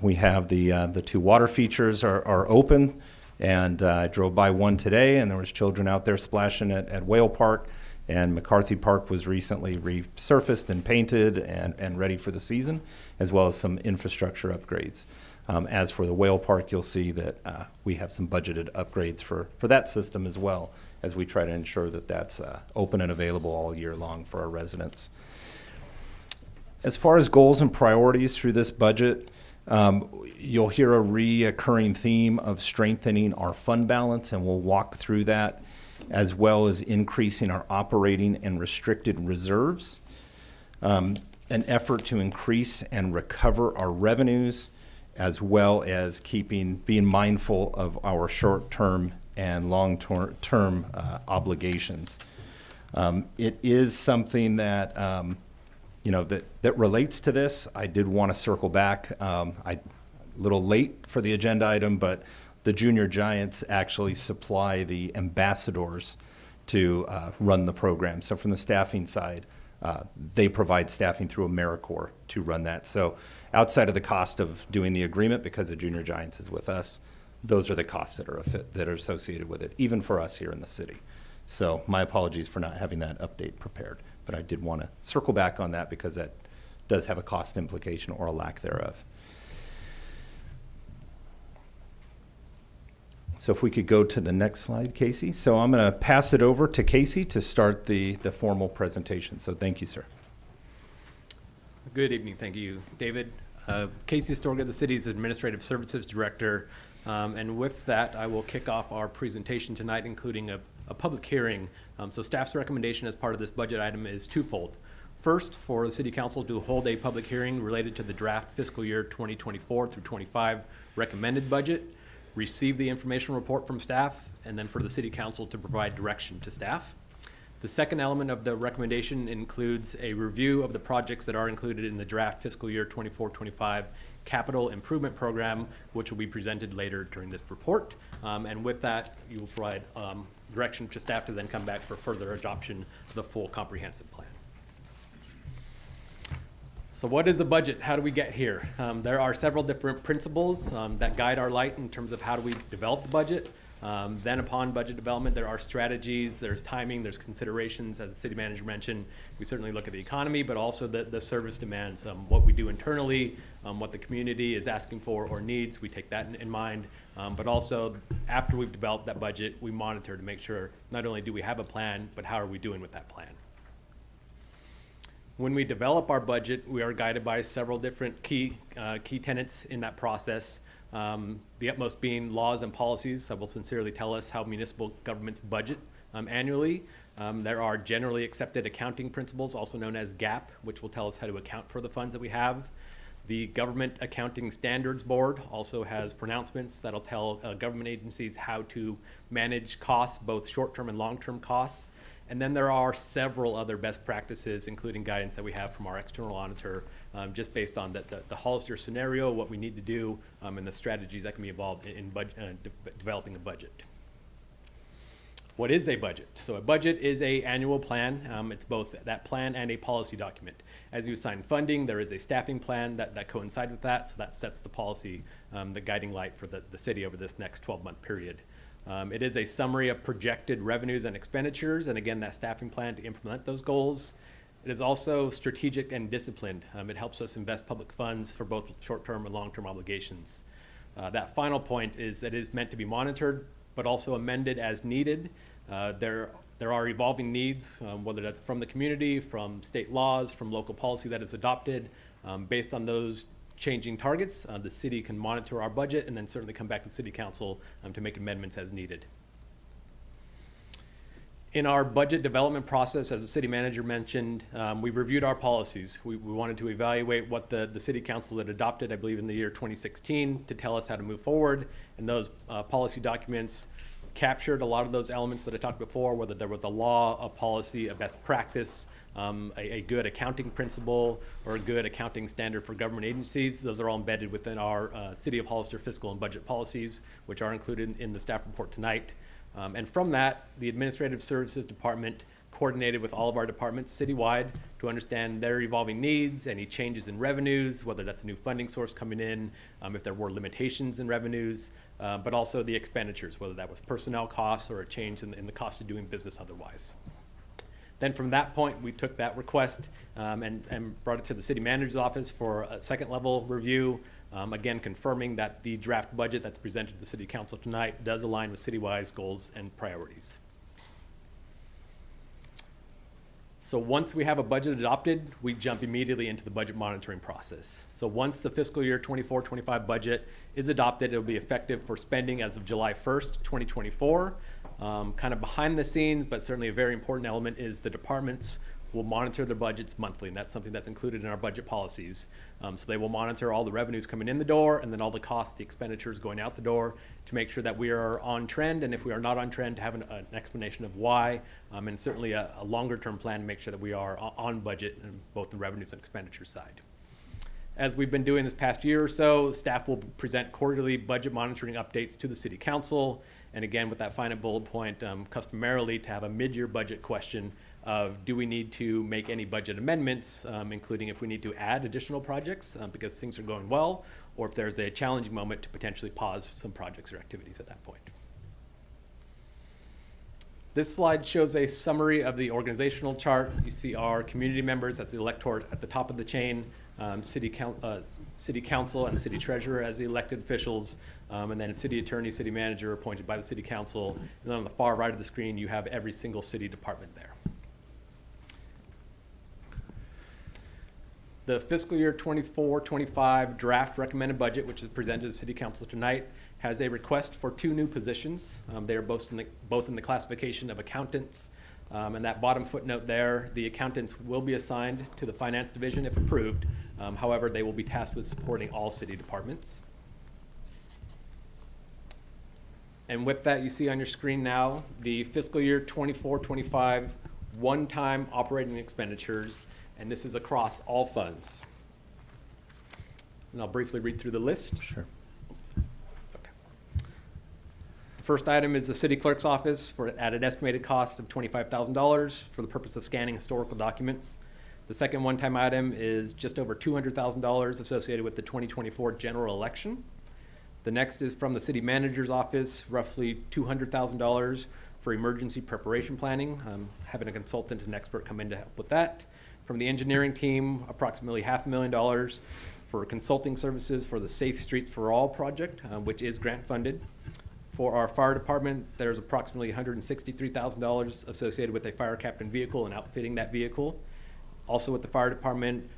We have the 2 water features are open, and I drove by one today, and there was children out there splashing at Whale Park, and McCarthy Park was recently resurfaced and painted and ready for the season, as well as some infrastructure upgrades. As for the whale park, you'll see that we have some budgeted upgrades for that system as well, as we try to ensure that that's open and available all year long for our residents. As far as goals and priorities through this budget, you'll hear a reoccurring theme of strengthening our fund balance, and we'll walk through that, as well as increasing our operating and restricted reserves, an effort to increase and recover our revenues, as well as being mindful of our short-term and long-term obligations. It is something that that relates to this. I did want to circle back. A little late for the agenda item, but the Junior Giants actually supply the ambassadors to run the program. So from the staffing side, they provide staffing through AmeriCorps to run that. So outside of the cost of doing the agreement, because the Junior Giants is with us, those are the costs that are associated with it, even for us here in the city. So my apologies for not having that update prepared, but I did want to circle back on that because that does have a cost implication or a lack thereof. So if we could go to the next slide, Casey. So I'm going to pass it over to Casey to start the formal presentation. So thank you, sir. Good evening. Thank you, David. Casey Astorga, the city's Administrative Services Director. And with that, I will kick off our presentation tonight, including a public hearing. So staff's recommendation as part of this budget item is twofold. First, for the City Council to hold a public hearing related to the draft fiscal year 2024 through 25 recommended budget, receive the information report from staff, and then for the City Council to provide direction to staff. The second element of the recommendation includes a review of the projects that are included in the draft fiscal year 24-25 capital improvement program, which will be presented later during this report. And with that, you will provide direction to staff to then come back for further adoption of the full comprehensive plan. So what is a budget? How do we get here? There are several different principles that guide our light in terms of how do we develop the budget. Then upon budget development, there are strategies, there's timing, there's considerations. As the city manager mentioned, we certainly look at the economy, but also the service demands, what we do internally, what the community is asking for or needs. We take that in mind. But also, after we've developed that budget, we monitor to make sure not only do we have a plan, but how are we doing with that plan. When we develop our budget, we are guided by several different key tenets in that process. The utmost being laws and policies that will sincerely tell us how municipal governments budget annually. There are generally accepted accounting principles, also known as GAAP, which will tell us how to account for the funds that we have. The Government Accounting Standards Board also has pronouncements that'll tell government agencies how to manage costs, both short-term and long-term costs. And then there are several other best practices, including guidance that we have from our external auditor, just based on the Hollister scenario, what we need to do, and the strategies that can be involved in developing a budget. What is a budget? So a budget is an annual plan. It's both that plan and a policy document. As you assign funding, there is a staffing plan that coincides with that, so that sets the policy, the guiding light for the city over this next 12-month period. It is a summary of projected revenues and expenditures, and again, that staffing plan to implement those goals. It is also strategic and disciplined. It helps us invest public funds for both short-term and long-term obligations. That final point is that it is meant to be monitored, but also amended as needed. There are evolving needs, whether that's from the community, from state laws, from local policy that is adopted. Based on those changing targets, the city can monitor our budget and then certainly come back to the City Council to make amendments as needed. In our budget development process, as the city manager mentioned, we reviewed our policies. We wanted to evaluate what the City Council had adopted, I believe in the year 2016, to tell us how to move forward. And those policy documents captured a lot of those elements that I talked before, whether there was a law, a policy, a best practice, a good accounting principle, or a good accounting standard for government agencies. Those are all embedded within our City of Hollister fiscal and budget policies, which are included in the staff report tonight. And from that, the Administrative Services Department coordinated with all of our departments citywide to understand their evolving needs, any changes in revenues, whether that's a new funding source coming in, if there were limitations in revenues, but also the expenditures, whether that was personnel costs or a change in the cost of doing business otherwise. Then from that point, we took that request and brought it to the city manager's office for a second level review. Again, confirming that the draft budget that's presented to the City Council tonight does align with city-wise goals and priorities. So once we have a budget adopted, we jump immediately into the budget monitoring process. So once the fiscal year 24-25 budget is adopted, it'll be effective for spending as of July 1st, 2024. Kind of behind the scenes, but certainly a very important element, is the departments will monitor their budgets monthly, and that's something that's included in our budget policies. So they will monitor all the revenues coming in the door and then all the costs, the expenditures going out the door, to make sure that we are on trend, and if we are not on trend, to have an explanation of why, and certainly a longer term plan to make sure that we are on budget in both the revenues and expenditures side. As we've been doing this past year or so, staff will present quarterly budget monitoring updates to the City Council, and again, with that final bullet point, customarily to have a mid-year budget question of, do we need to make any budget amendments, including if we need to add additional projects because things are going well, or if there's a challenging moment to potentially pause some projects or activities at that point. This slide shows a summary of the organizational chart. You see our community members as the electorate at the top of the chain, city council and city treasurer as the elected officials, and then city attorney, city manager appointed by the city council. And then on the far right of the screen, you have every single city department there. The fiscal year 24-25 draft recommended budget, which is presented to the City Council tonight, has a request for 2 new positions. They are both in the classification of accountants. And that bottom footnote there, the accountants will be assigned to the Finance Division if approved. However, they will be tasked with supporting all city departments. And with that, you see on your screen now the fiscal year 24-25 one-time operating expenditures, and this is across all funds. And I'll briefly read through the list. Sure. Okay. The first item is the city clerk's office at an estimated cost of $25,000 for the purpose of scanning historical documents. The second one-time item is just over $200,000 associated with the 2024 general election. The next is from the city manager's office, roughly $200,000 for emergency preparation planning, having a consultant and expert come in to help with that. From the engineering team, approximately $500,000 for consulting services for the Safe Streets for All project, which is grant funded. For our fire department, there's approximately $163,000 associated with a fire captain vehicle and outfitting that vehicle. Also with the fire department,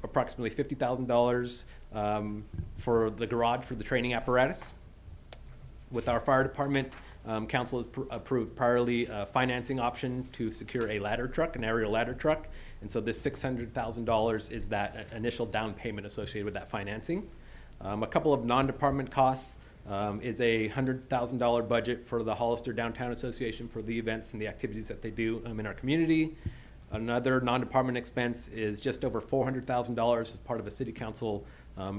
approximately $50,000 for the garage for the training apparatus. With our fire department, council has approved priorly financing option to secure a ladder truck, an aerial ladder truck. And so this $600,000 is that initial down payment associated with that financing. A couple of non-department costs is a $100,000 budget for the Hollister Downtown Association for the events and the activities that they do in our community. Another non-department expense is just over $400,000 as part of a city council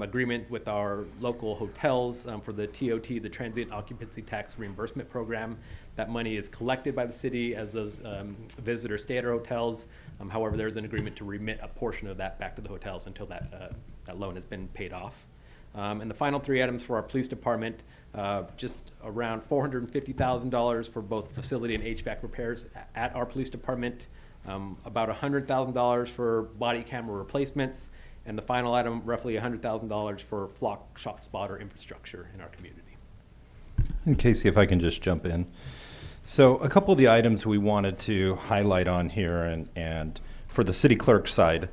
agreement with our local hotels for the TOT, the Transient Occupancy Tax Reimbursement Program. That money is collected by the city as those visitors stay at our hotels. However, there's an agreement to remit a portion of that back to the hotels until that loan has been paid off. And the final 3 items for our police department, just around $450,000 for both facility and HVAC repairs at our police department, about $100,000 for body camera replacements, and the final item, roughly $100,000 for flock shot spotter infrastructure in our community. And Casey, if I can just jump in. So a couple of the items we wanted to highlight on here, and for the city clerk side,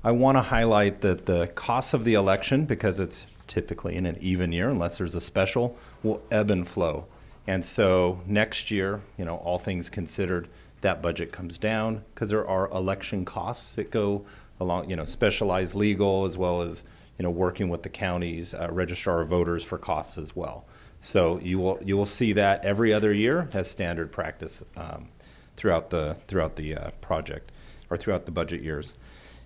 I want to highlight that the costs of the election, because it's typically in an even year, unless there's a special, will ebb and flow. And so next year, all things considered, that budget comes down because there are election costs that go along, specialized legal, as well as, working with the county's registrar of voters for costs as well. So you will see that every other year as standard practice throughout the project or throughout the budget years.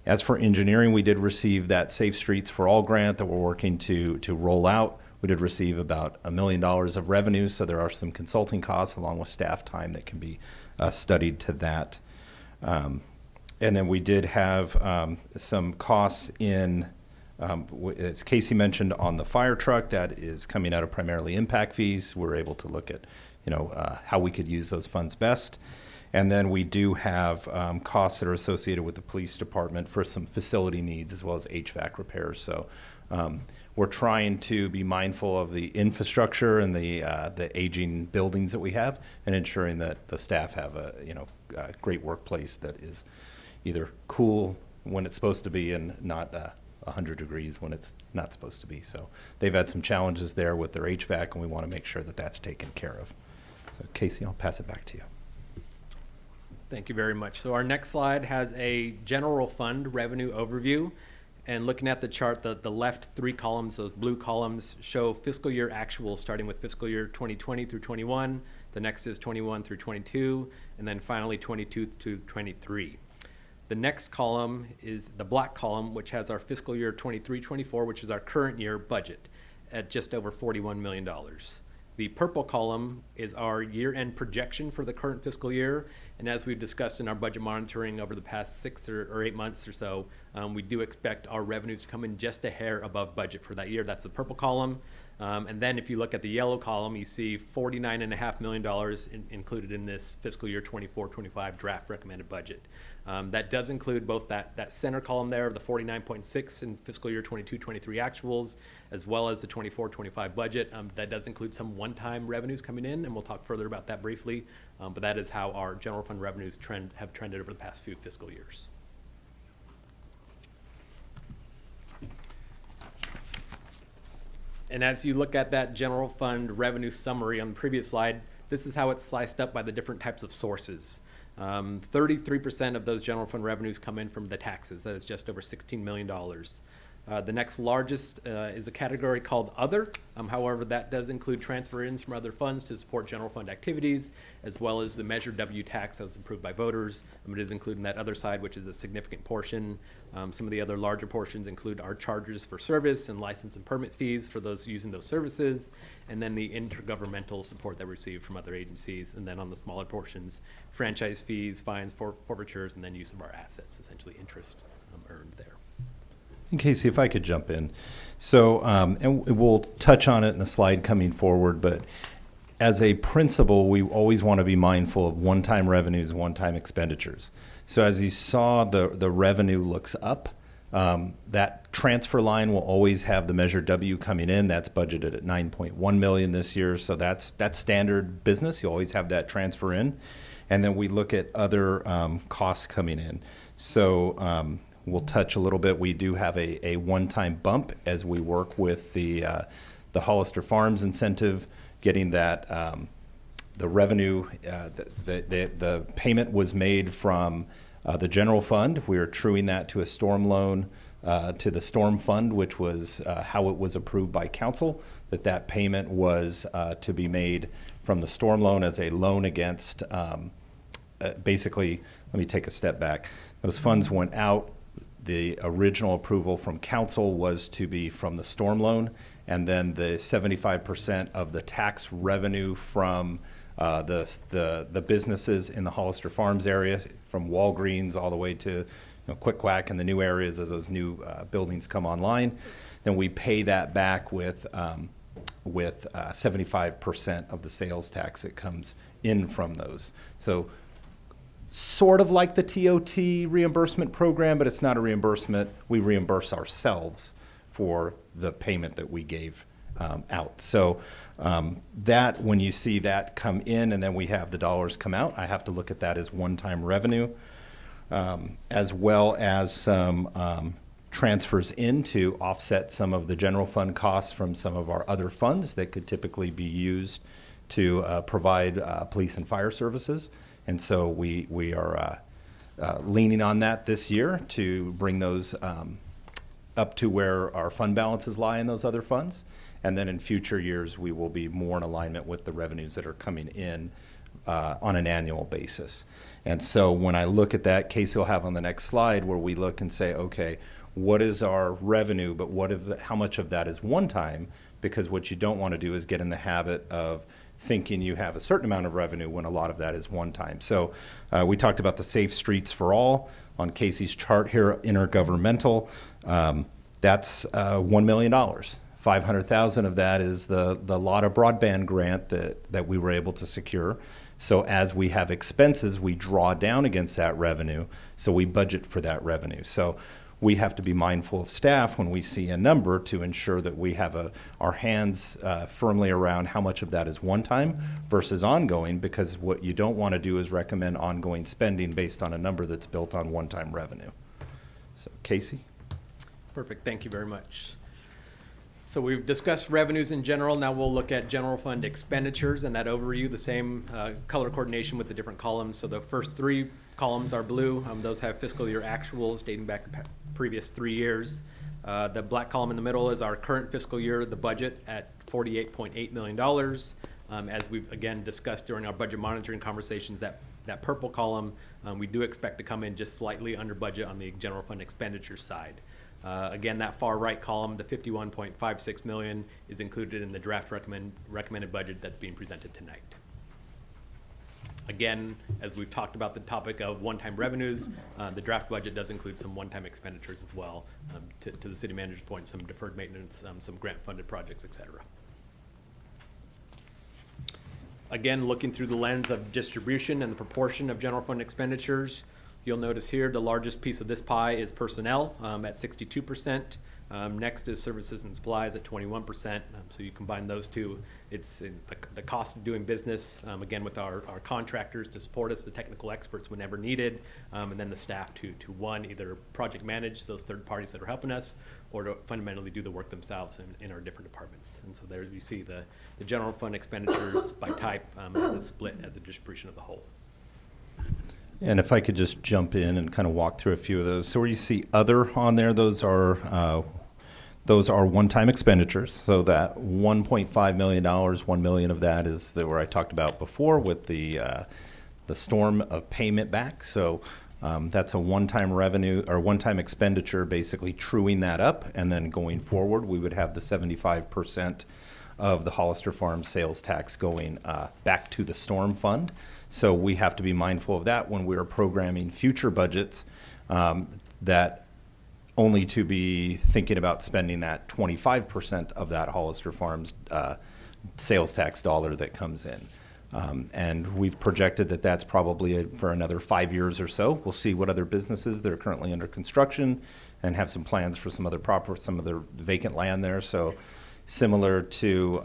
As for engineering, we did receive that Safe Streets for All grant that we're working to roll out. We did receive about $1 million of revenue, so there are some consulting costs along with staff time that can be studied to that. And then we did have some costs in, as Casey mentioned, on the fire truck that is coming out of primarily impact fees. We're able to look at, how we could use those funds best. And then we do have costs that are associated with the police department for some facility needs as well as HVAC repairs. So we're trying to be mindful of the infrastructure and the aging buildings that we have, and ensuring that the staff have a great workplace that is either cool when it's supposed to be and not 100 degrees when it's not supposed to be. So they've had some challenges there with their HVAC, and we want to make sure that that's taken care of. So Casey, I'll pass it back to you. Thank you very much. So our next slide has a general fund revenue overview. And looking at the chart, the left three columns, those blue columns, show fiscal year actuals starting with fiscal year 2020 through 21. The next is 21 through 22, and then finally 22 to 23. The next column is the black column, which has our fiscal year 23-24, which is our current year budget at just over $41 million. The purple column is our year-end projection for the current fiscal year. And as we've discussed in our budget monitoring over the past 6 or 8 months or so, we do expect our revenues to come in just a hair above budget for that year. That's the purple column. And then if you look at the yellow column, you see $49.5 million included in this fiscal year 24-25 draft recommended budget. That does include both that center column there of the 49.6 in fiscal year 22-23 actuals, as well as the 24-25 budget. That does include some one-time revenues coming in, and we'll talk further about that briefly. But that is how our general fund revenues have trended over the past few fiscal years. And as you look at that general fund revenue summary on the previous slide, this is how it's sliced up by the different types of sources. 33% of those general fund revenues come in from the taxes. That is just over $16 million. The next largest is a category called Other. However, that does include transfer-ins from other funds to support general fund activities, as well as the Measure W tax that was approved by voters. It is included in that other side, which is a significant portion. Some of the other larger portions include our charges for service and license and permit fees for those using those services, and then the intergovernmental support that we receive from other agencies. And then on the smaller portions, franchise fees, fines, forfeitures, and then use of our assets, essentially interest earned there. And Casey, if I could jump in. So, and we'll touch on it in a slide coming forward, but as a principle, we always want to be mindful of one-time revenues, one-time expenditures. So as you saw, the revenue looks up. That transfer line will always have the Measure W coming in. That's budgeted at $9.1 million this year. So that's standard business. You always have that transfer in. And then we look at other costs coming in. So we'll touch a little bit. We do have a one-time bump as we work with the Hollister Farms incentive, getting that the revenue, the payment was made from the general fund. We are truing that to a storm loan to the storm fund, which was how it was approved by council, that payment was to be made from the storm loan as a loan against, basically, let me take a step back. Those funds went out. The original approval from council was to be from the storm loan, and then the 75% of the tax revenue from the businesses in the Hollister Farms area, from Walgreens all the way to Quick Quack and the new areas as those new buildings come online. Then we pay that back with 75% of the sales tax that comes in from those. So sort of like the TOT reimbursement program, but it's not a reimbursement. We reimburse ourselves for the payment that we gave out. So that, when you see that come in and then we have the dollars come out, I have to look at that as one-time revenue, as well as some transfers in to offset some of the general fund costs from some of our other funds that could typically be used to provide police and fire services. And so we are leaning on that this year to bring those up to where our fund balances lie in those other funds. And then in future years, we will be more in alignment with the revenues that are coming in on an annual basis. And so when I look at that, Casey will have on the next slide where we look and say, okay, what is our revenue, but how much of that is one time? Because what you don't want to do is get in the habit of thinking you have a certain amount of revenue when a lot of that is one time. So we talked about the Safe Streets for All on Casey's chart here, intergovernmental. That's $1 million. $500,000 of that is the LOTA broadband grant that we were able to secure. So as we have expenses, we draw down against that revenue. So we budget for that revenue. So we have to be mindful of staff when we see a number to ensure that we have our hands firmly around how much of that is one-time versus ongoing, because what you don't want to do is recommend ongoing spending based on a number that's built on one-time revenue. So, Casey? Perfect, thank you very much. So we've discussed revenues in general. Now we'll look at general fund expenditures and that overview, the same color coordination with the different columns. So the first three columns are blue. Those have fiscal year actuals dating back to previous 3 years. The black column in the middle is our current fiscal year, the budget at $48.8 million. As we've again discussed during our budget monitoring conversations, that purple column, we do expect to come in just slightly under budget on the general fund expenditure side. Again, that far right column, the $51.56 million, is included in the draft recommended budget that's being presented tonight. Again, as we've talked about the topic of one-time revenues, the draft budget does include some one-time expenditures as well, to the city manager's point, some deferred maintenance, some grant-funded projects, et cetera. Again, looking through the lens of distribution and the proportion of general fund expenditures, you'll notice here the largest piece of this pie is personnel at 62%. Next is services and supplies at 21%. So you combine those two, it's the cost of doing business, again, with our contractors to support us, the technical experts whenever needed, and then the staff to one, either project manage those third parties that are helping us, or to fundamentally do the work themselves in our different departments. And so there you see the general fund expenditures by type as a split as a distribution of the whole. And if I could just jump in and kind of walk through a few of those. So where you see other on there, those are one-time expenditures. So that $1.5 million, $1 million of that is where I talked about before with the storm of payment back. So that's a one-time revenue or one-time expenditure, basically truing that up. And then going forward, we would have the 75% of the Hollister Farm sales tax going back to the storm fund. So we have to be mindful of that when we are programming future budgets, that only to be thinking about spending that 25% of that Hollister Farms sales tax dollar that comes in. And we've projected that that's probably for another 5 years or so. We'll see what other businesses that are currently under construction and have some plans for some other vacant land there. So similar to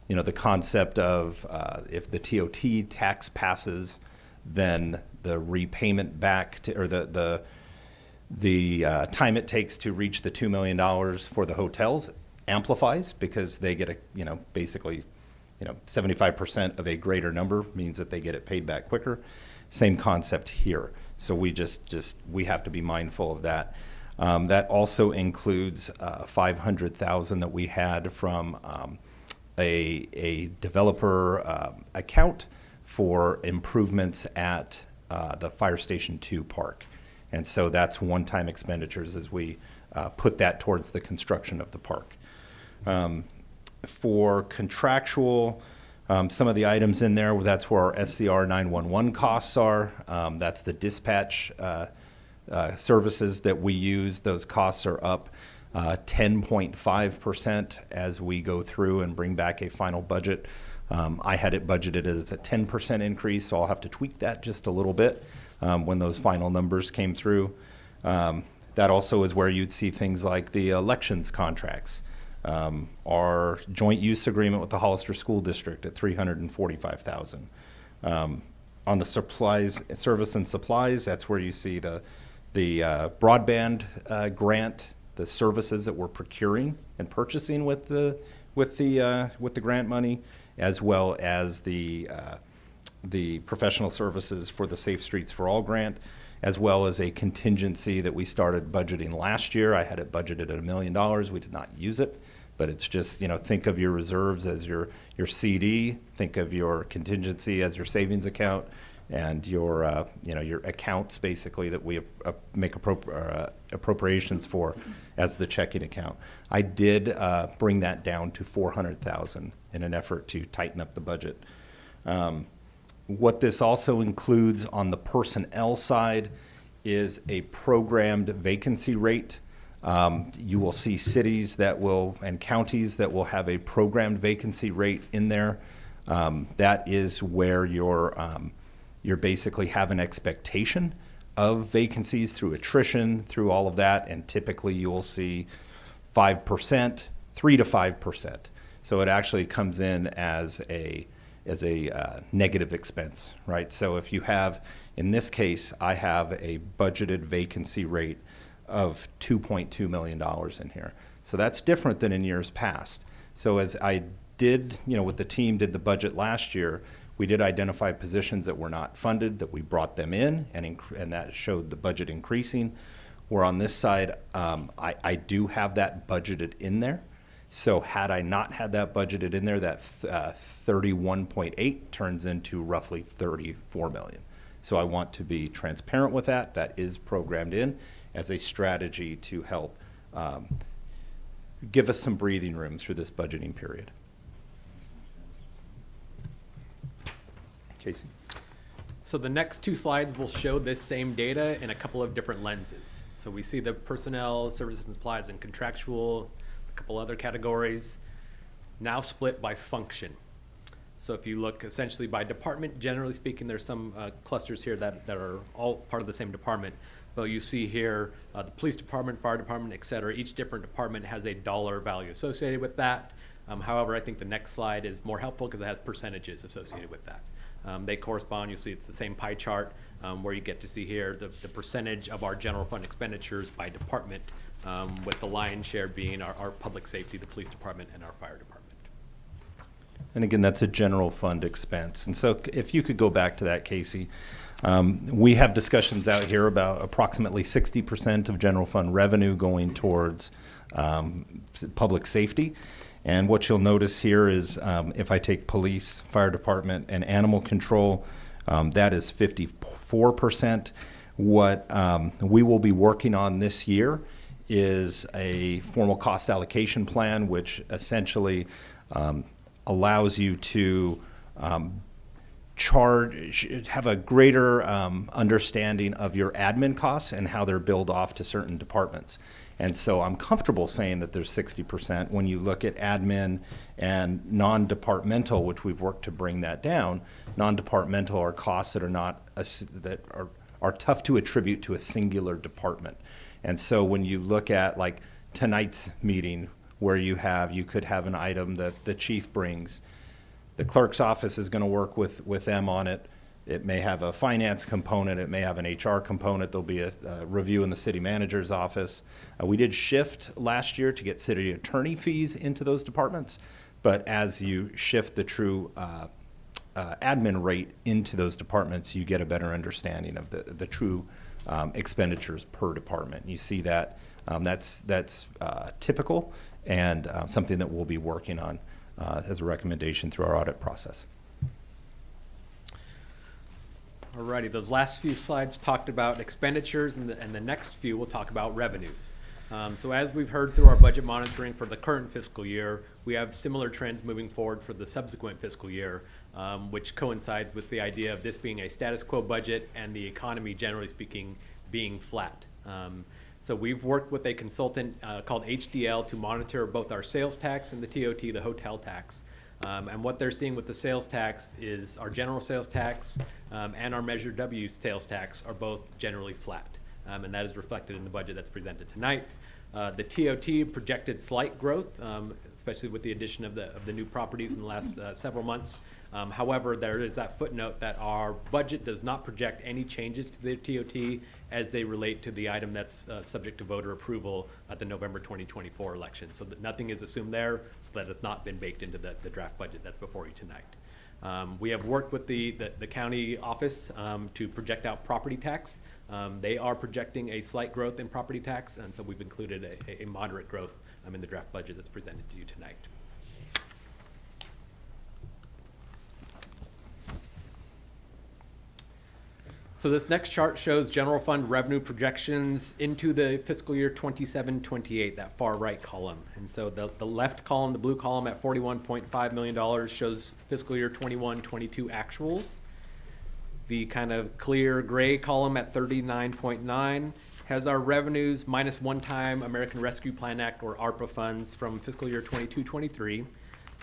the concept of if the TOT tax passes, then the repayment back to, or the time it takes to reach the $2 million for the hotels amplifies, because they get basically 75% of a greater number means that they get it paid back quicker. Same concept here. So we we have to be mindful of that. That also includes $500,000 that we had from a developer account for improvements at the Fire Station 2 park. And so that's one-time expenditures as we put that towards the construction of the park. For contractual, some of the items in there, that's where our SCR 911 costs are. That's the dispatch services that we use. Those costs are up 10.5% as we go through and bring back a final budget. I had it budgeted as a 10% increase, so I'll have to tweak that just a little bit when those final numbers came through. That also is where you'd see things like the elections contracts. Our joint use agreement with the Hollister School District at $345,000. On the supplies, service and supplies, that's where you see the broadband grant, the services that we're procuring and purchasing with the grant money, as well as the professional services for the Safe Streets for All grant, as well as a contingency that we started budgeting last year. I had it budgeted at $1 million. We did not use it, but it's just, think of your reserves as your CD, think of your contingency as your savings account, and your accounts basically that we make appropriations for as the checking account. I did bring that down to $400,000 in an effort to tighten up the budget. What this also includes on the personnel side is a programmed vacancy rate. You will see cities and counties that will have a programmed vacancy rate in there. That is where you're basically have an expectation of vacancies through attrition, through all of that, and typically you will see 5%, 3 to 5%. So it actually comes in as a negative expense, right? So if you have, in this case, I have a budgeted vacancy rate of $2.2 million in here. So that's different than in years past. So as I did, with the team did the budget last year, we did identify positions that were not funded, that we brought them in, and that showed the budget increasing. Where on this side, I do have that budgeted in there. So had I not had that budgeted in there, that 31.8 turns into roughly 34 million. So I want to be transparent with that. That is programmed in as a strategy to help give us some breathing room through this budgeting period. Casey? So the next two slides will show this same data in a couple of different lenses. So we see the personnel, services and supplies, and contractual, a couple other categories, now split by function. So if you look essentially by department, generally speaking, there's some clusters here that are all part of the same department. But you see here the police department, fire department, et cetera. Each different department has a dollar value associated with that. However, I think the next slide is more helpful because it has percentages associated with that. They correspond, you see it's the same pie chart where you get to see here the percentage of our general fund expenditures by department, with the lion's share being our public safety, the police department, and our fire department. And again, that's a general fund expense. And so if you could go back to that, Casey, we have discussions out here about approximately 60% of general fund revenue going towards public safety. And what you'll notice here is if I take police, fire department, and animal control, that is 54%. What we will be working on this year is a formal cost allocation plan, which essentially allows you to have a greater understanding of your admin costs and how they're billed off to certain departments. And so I'm comfortable saying that there's 60% when you look at admin and non-departmental, which we've worked to bring that down. Non-departmental are costs that are not that are tough to attribute to a singular department. And so when you look at like tonight's meeting, where you could have an item that the chief brings, the clerk's office is going to work with them on it. It may have a finance component. It may have an HR component. There'll be a review in the city manager's office. We did shift last year to get city attorney fees into those departments. But as you shift the true admin rate into those departments, you get a better understanding of the true expenditures per department. You see that that's typical and something that we'll be working on as a recommendation through our audit process. Alrighty, those last few slides talked about expenditures, and the next few will talk about revenues. So as we've heard through our budget monitoring for the current fiscal year, we have similar trends moving forward for the subsequent fiscal year, which coincides with the idea of this being a status quo budget and the economy, generally speaking, being flat. So we've worked with a consultant called HDL to monitor both our sales tax and the TOT, the hotel tax. And what they're seeing with the sales tax is our general sales tax and our Measure W sales tax are both generally flat. And that is reflected in the budget that's presented tonight. The TOT projected slight growth, especially with the addition of the new properties in the last several months. However, there is that footnote that our budget does not project any changes to the TOT as they relate to the item that's subject to voter approval at the November 2024 election. So that nothing is assumed there, so that it's not been baked into the draft budget that's before you tonight. We have worked with the county office to project out property tax. They are projecting a slight growth in property tax, and so we've included a moderate growth in the draft budget that's presented to you tonight. So this next chart shows general fund revenue projections into the fiscal year 27-28, that far right column. And so the left column, the blue column at $41.5 million shows fiscal year 21-22 actuals. The kind of clear gray column at 39.9 has our revenues minus one-time American Rescue Plan Act or ARPA funds from fiscal year 22-23.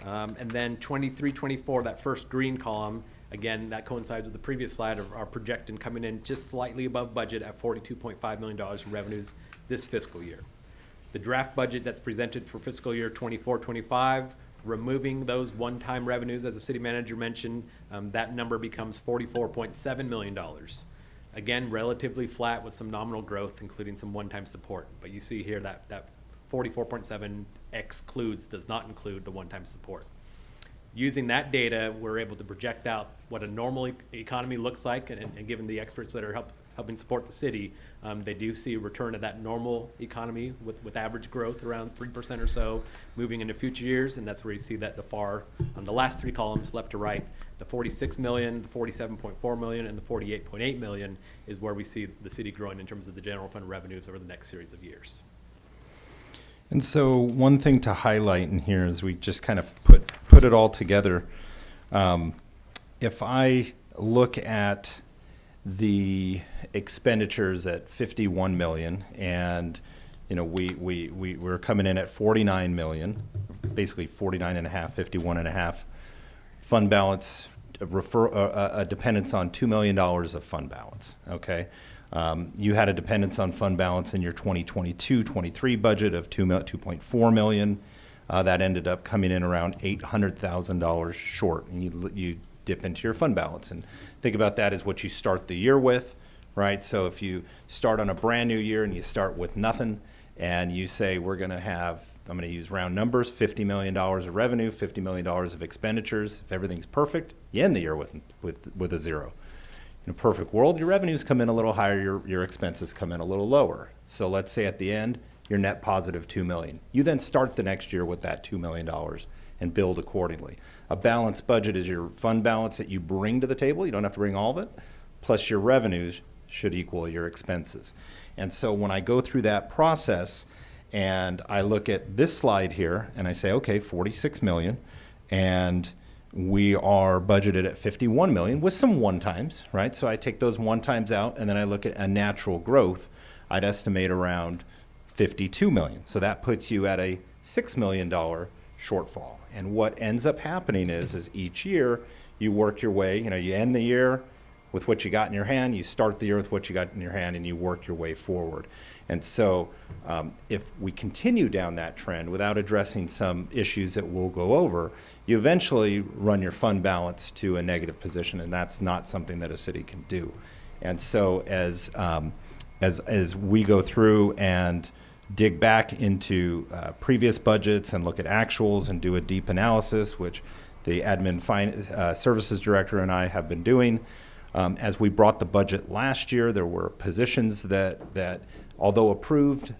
And then 23-24, that first green column, Again, that coincides with the previous slide of our projecting coming in just slightly above budget at $42.5 million in revenues this fiscal year. The draft budget that's presented for fiscal year 24-25, removing those one-time revenues, as the city manager mentioned, that number becomes $44.7 million. Again, relatively flat with some nominal growth, including some one-time support. But you see here that 44.7 does not include the one-time support. Using that data, we're able to project out what a normal economy looks like, and given the experts that are helping support the city, they do see a return of that normal economy with average growth around 3% or so moving into future years, and that's where you see that on the last three columns, left to right, the 46 million, the 47.4 million, and the 48.8 million is where we see the city growing in terms of the general fund revenues over the next series of years. And so one thing to highlight in here is we just kind of put it all together. If I look at the expenditures at 51 million, and we're coming in at 49 million, basically 49 and a half, 51 and a half. Fund balance, a dependence on $2 million of fund balance, okay? You had a dependence on fund balance in your 2022-23 budget of $2.4 million. That ended up coming in around $800,000 short, and you dip into your fund balance. And think about that as what you start the year with, right? So if you start on a brand new year and you start with nothing, and you say we're going to have, I'm going to use round numbers, $50 million of revenue, $50 million of expenditures. If everything's perfect, you end the year with a zero. In a perfect world, your revenues come in a little higher, your expenses come in a little lower. So let's say at the end, you're net positive $2 million. You then start the next year with that $2 million and build accordingly. A balanced budget is your fund balance that you bring to the table. You don't have to bring all of it, plus your revenues should equal your expenses. And so when I go through that process and I look at this slide here and I say, okay, 46 million, and we are budgeted at 51 million with some one-times, right? So I take those one-times out and then I look at a natural growth. I'd estimate around 52 million. So that puts you at a $6 million shortfall. And what ends up happening is each year you work your way, you end the year with what you got in your hand, you start the year with what you got in your hand, and you work your way forward. And so if we continue down that trend without addressing some issues that we'll go over, you eventually run your fund balance to a negative position, and that's not something that a city can do. And so as we go through and dig back into previous budgets and look at actuals and do a deep analysis, which the admin services director and I have been doing. As we brought the budget last year, there were positions that although approved,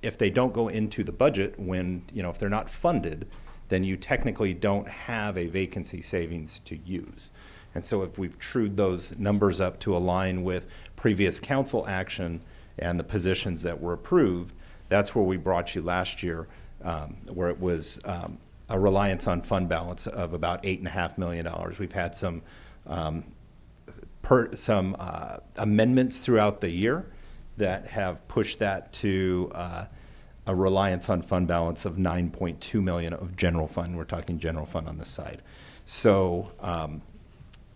if they don't go into the budget if they're not funded, then you technically don't have a vacancy savings to use. And so if we've trued those numbers up to align with previous council action and the positions that were approved, that's where we brought you last year, where it was a reliance on fund balance of about $8.5 million. We've had some amendments throughout the year that have pushed that to a reliance on fund balance of $9.2 million of general fund. We're talking general fund on this side. So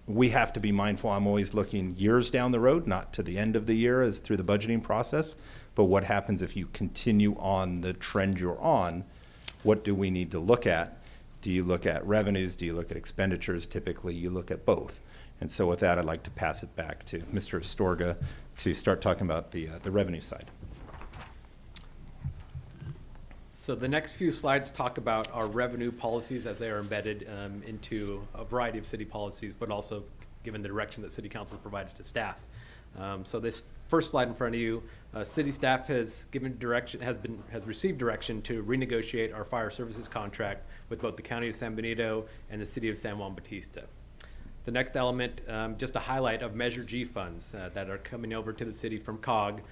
we have to be mindful. I'm always looking years down the road, not to the end of the year as through the budgeting process, but what happens if you continue on the trend you're on? What do we need to look at? Do you look at revenues? Do you look at expenditures? Typically, you look at both. And so with that, I'd like to pass it back to Mr. Astorga to start talking about the revenue side. So the next few slides talk about our revenue policies as they are embedded into a variety of city policies, but also given the direction that City Council provided to staff. So this first slide in front of you, city staff has received direction to renegotiate our fire services contract with both the County of San Benito and the City of San Juan Bautista. The next element, just a highlight of Measure G funds that are coming over to the city from COG.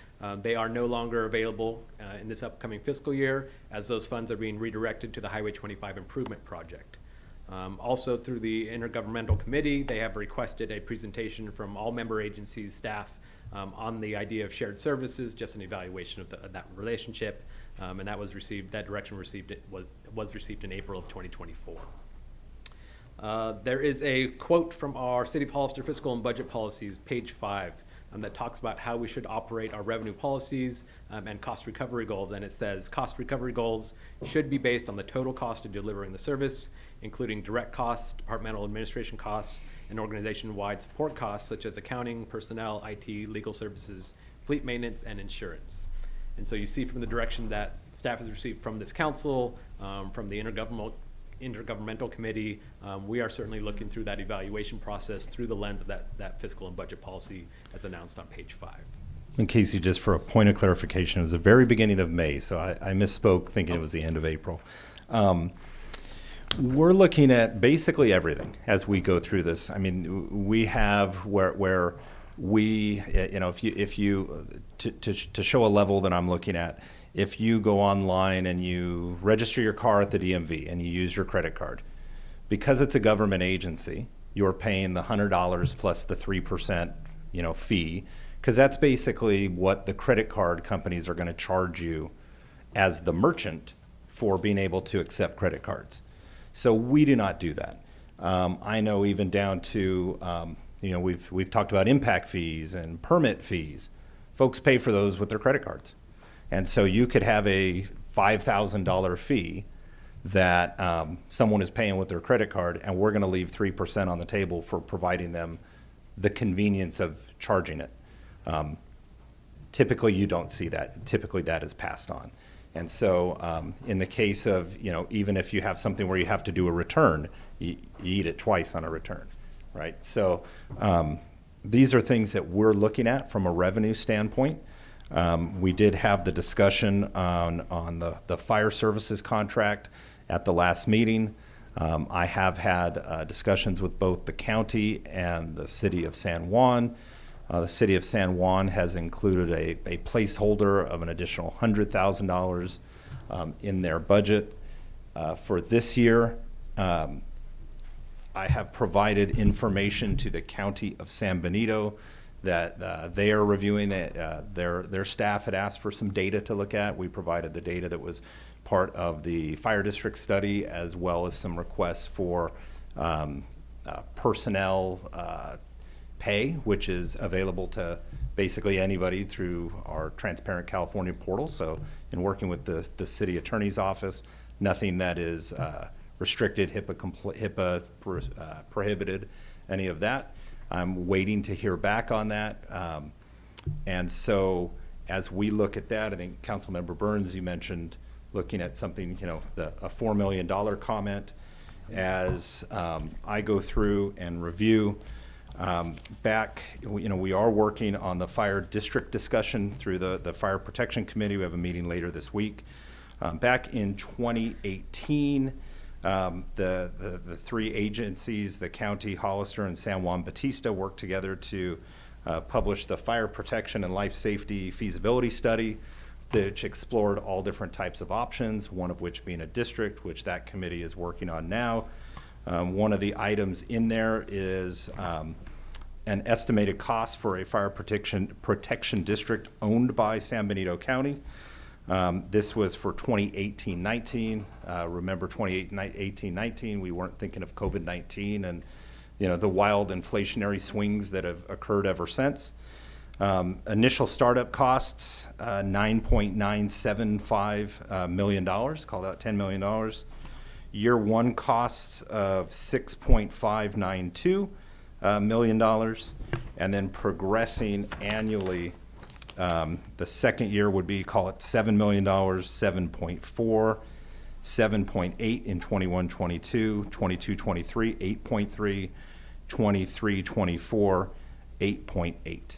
They are no longer available in this upcoming fiscal year, as those funds are being redirected to the Highway 25 Improvement Project. Also through the Intergovernmental Committee, they have requested a presentation from all member agencies, staff, on the idea of shared services, just an evaluation of that relationship, and that direction was received in April of 2024. There is a quote from our City of Hollister Fiscal and Budget Policies, page 5, that talks about how we should operate our revenue policies and cost recovery goals. And it says, cost recovery goals should be based on the total cost of delivering the service, including direct costs, departmental administration costs, and organization-wide support costs, such as accounting, personnel, IT, legal services, fleet maintenance, and insurance. And so you see from the direction that staff has received from this council, from the intergovernmental committee, we are certainly looking through that evaluation process through the lens of that fiscal and budget policy as announced on page 5. And Casey, just for a point of clarification, it was the very beginning of May, so I misspoke thinking it was the end of April. We're looking at basically everything as we go through this. I mean, we have where we, you know, if you to show a level that I'm looking at, if you go online and you register your car at the DMV and you use your credit card, because it's a government agency, you're paying the $100 plus the 3%, you know, fee, because that's basically what the credit card companies are going to charge you as the merchant for being able to accept credit cards. So we do not do that. I know even down to, you know, we've talked about impact fees and permit fees. Folks pay for those with their credit cards. And so you could have a $5,000 fee that someone is paying with their credit card, and we're going to leave 3% on the table for providing them the convenience of charging it. Typically, you don't see that. Typically, that is passed on. And so in the case of, you know, even if you have something where you have to do a return, you eat it twice on a return, right? So these are things that we're looking at from a revenue standpoint. We did have the discussion on the fire services contract at the last meeting. I have had discussions with both the county and the city of San Juan. The city of San Juan has included a placeholder of an additional $100,000 in their budget for this year. I have provided information to the county of San Benito that they are reviewing. Their staff had asked for some data to look at. We provided the data that was part of the fire district study, as well as some requests for personnel pay, which is available to basically anybody through our Transparent California portal. So in working with the city attorney's office, nothing that is restricted, HIPAA prohibited, any of that. I'm waiting to hear back on that. And so as we look at that, I think Councilmember Burns, you mentioned looking at something, you know, a $4 million comment. As I go through and review, you know, we are working on the fire district discussion through the Fire Protection Committee. We have a meeting later this week. Back in 2018, the three agencies, the county, Hollister, and San Juan Bautista, worked together to publish the Fire Protection and Life Safety Feasibility Study, which explored all different types of options, one of which being a district, which that committee is working on now. One of the items in there is an estimated cost for a fire protection district owned by San Benito County. This was for 2018-19. Remember 2018-19, we weren't thinking of COVID-19 and, you know, the wild inflationary swings that have occurred ever since. Initial startup costs, $9.975 million, call that $10 million. Year one costs of $6.592 million, and then progressing annually. The second year would be, call it $7 million, 7.4, 7.8 in 21-22, 22-23, 8.3, 23-24, 8.8.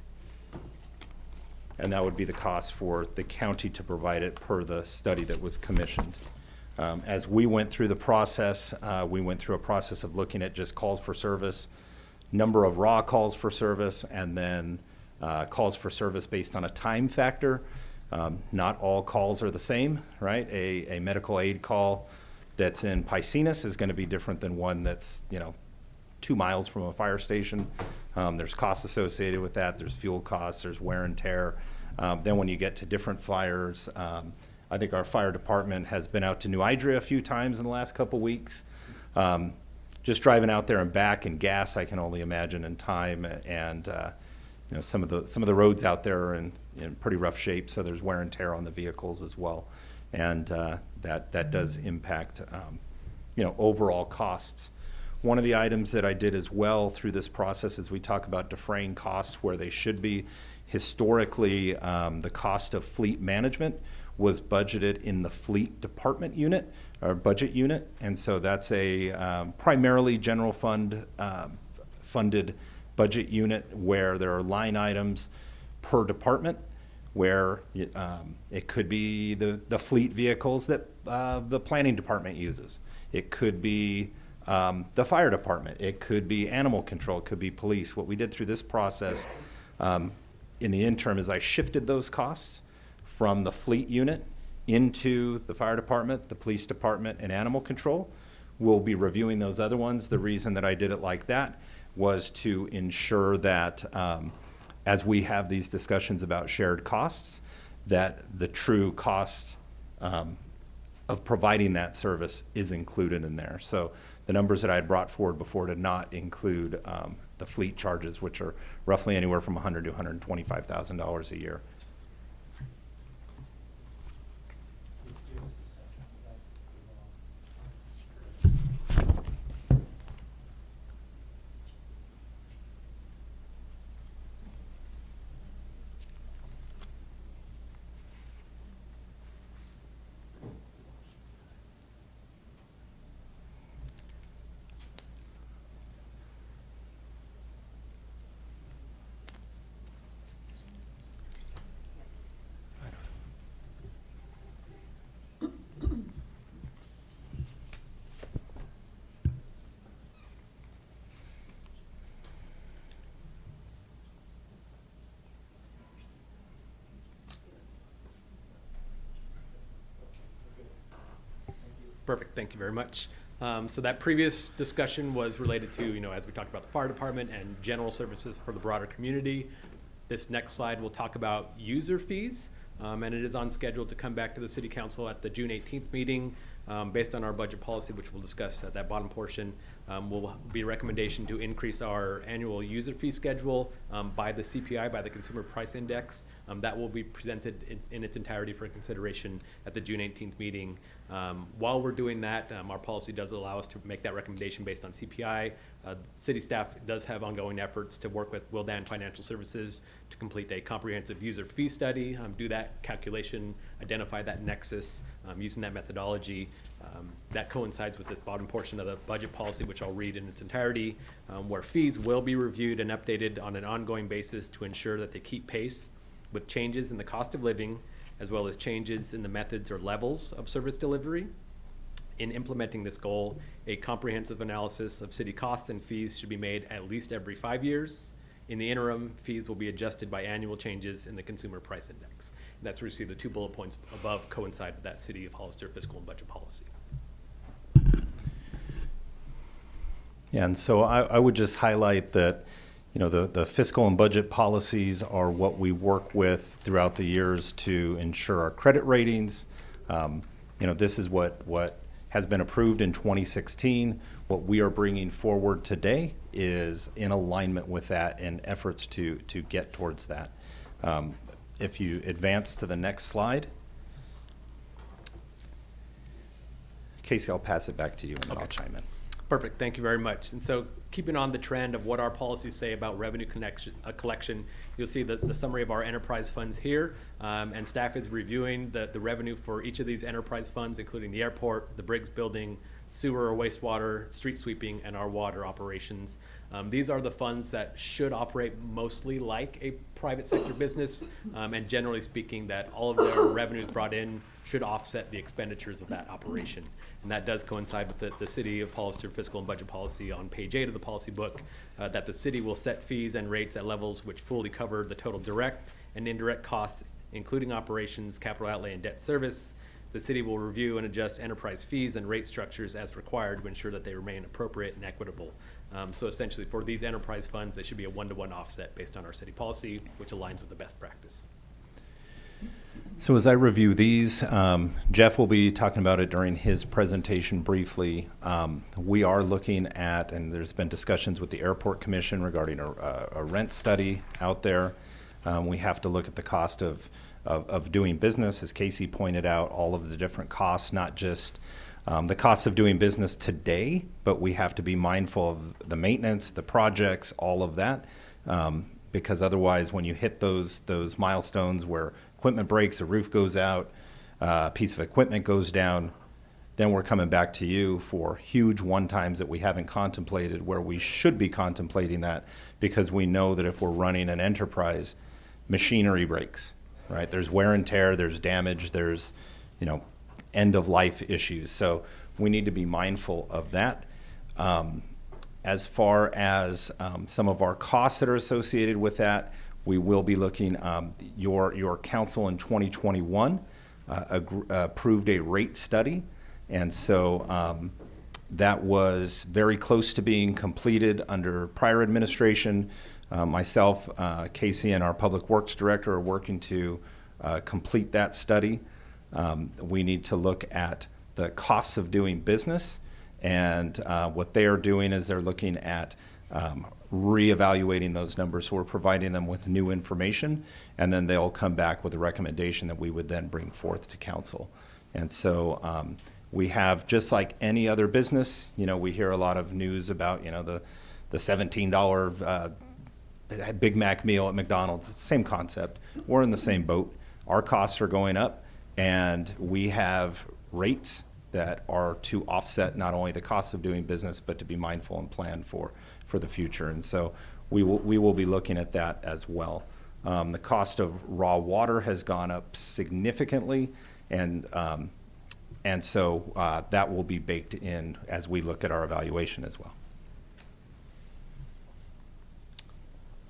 And that would be the cost for the county to provide it per the study that was commissioned. As we went through the process, we went through a process of looking at just calls for service, number of raw calls for service, and then calls for service based on a time factor. Not all calls are the same, right? A medical aid call that's in Piscinas is going to be different than one that's, you know, 2 miles from a fire station. There's costs associated with that. There's fuel costs. There's wear and tear. Then when you get to different fires, I think our fire department has been out to New Idria a few times in the last couple weeks, just driving out there and back, and gas, I can only imagine, and time, and some of the roads out there are in pretty rough shape, so there's wear and tear on the vehicles as well, and that does impact overall costs. One of the items that I did as well through this process is we talk about defraying costs where they should be. Historically, the cost of fleet management was budgeted in the fleet department unit or budget unit, and so that's a primarily general fund funded budget unit where there are line items per department where it could be the fleet vehicles that the planning department uses. It could be the fire department. It could be animal control. It could be police. What we did through this process in the interim is I shifted those costs from the fleet unit into the fire department, the police department, and animal control. We'll be reviewing those other ones. The reason that I did it like that was to ensure that as we have these discussions about shared costs, that the true cost of providing that service is included in there. So the numbers that I had brought forward before did not include the fleet charges, which are roughly anywhere from $100,000 to $125,000 a year. Perfect, thank you very much. So that previous discussion was related to, as we talked about the fire department and general services for the broader community. This next slide will talk about user fees, and it is on schedule to come back to the City Council at the June 18th meeting. Based on our budget policy, which we'll discuss at that bottom portion, will be a recommendation to increase our annual user fee schedule by the CPI, by the Consumer Price Index. That will be presented in its entirety for consideration at the June 18th meeting. While we're doing that, our policy does allow us to make that recommendation based on CPI. City staff does have ongoing efforts to work with Wildan Financial Services to complete a comprehensive user fee study, do that calculation, identify that nexus using that methodology. That coincides with this bottom portion of the budget policy, which I'll read in its entirety, where fees will be reviewed and updated on an ongoing basis to ensure that they keep pace with changes in the cost of living, as well as changes in the methods or levels of service delivery. In implementing this goal, a comprehensive analysis of city costs and fees should be made at least every 5 years. In the interim, fees will be adjusted by annual changes in the Consumer Price Index. And that's where you see the 2 bullet points above coincide with that City of Hollister fiscal and budget policy. Yeah, and so I would just highlight that, the fiscal and budget policies are what we work with throughout the years to ensure our credit ratings. This is what has been approved in 2016. What we are bringing forward today is in alignment with that and efforts to get towards that. If you advance to the next slide. Casey, I'll pass it back to you and then I'll chime in. Perfect, thank you very much. And so keeping on the trend of what our policies say about revenue collection, you'll see the summary of our enterprise funds here. And staff is reviewing the revenue for each of these enterprise funds, including the airport, the Briggs building, sewer or wastewater, street sweeping, and our water operations. These are the funds that should operate mostly like a private sector business, and generally speaking, that all of their revenues brought in should offset the expenditures of that operation. And that does coincide with the City of Hollister fiscal and budget policy on page 8 of the policy book, that the city will set fees and rates at levels which fully cover the total direct and indirect costs, including operations, capital outlay, and debt service. The city will review and adjust enterprise fees and rate structures as required to ensure that they remain appropriate and equitable. So essentially, for these enterprise funds, they should be a 1-to-1 offset based on our city policy, which aligns with the best practice. So as I review these, Jeff will be talking about it during his presentation briefly. We are looking at, and there's been discussions with the Airport Commission regarding a rent study out there. We have to look at the cost of doing business, as Casey pointed out, all of the different costs, not just the costs of doing business today, but we have to be mindful of the maintenance, the projects, all of that. Because otherwise, when you hit those milestones where equipment breaks, a roof goes out, a piece of equipment goes down, then we're coming back to you for huge one-times that we haven't contemplated, where we should be contemplating that, because we know that if we're running an enterprise, machinery breaks, right? There's wear and tear, there's damage, there's, end-of-life issues. So we need to be mindful of that. As far as some of our costs that are associated with that, we will be looking, your council in 2021 approved a rate study. And so that was very close to being completed under prior administration. Myself, Casey, and our Public Works Director are working to complete that study. We need to look at the costs of doing business. And what they are doing is they're looking at reevaluating those numbers. So we're providing them with new information, and then they'll come back with a recommendation that we would then bring forth to council. And so we have, just like any other business, we hear a lot of news about, the $17 Big Mac meal at McDonald's. It's the same concept. We're in the same boat. Our costs are going up, and we have rates that are to offset not only the cost of doing business, but to be mindful and plan for the future. And so we will be looking at that as well. The cost of raw water has gone up significantly, and so that will be baked in as we look at our evaluation as well.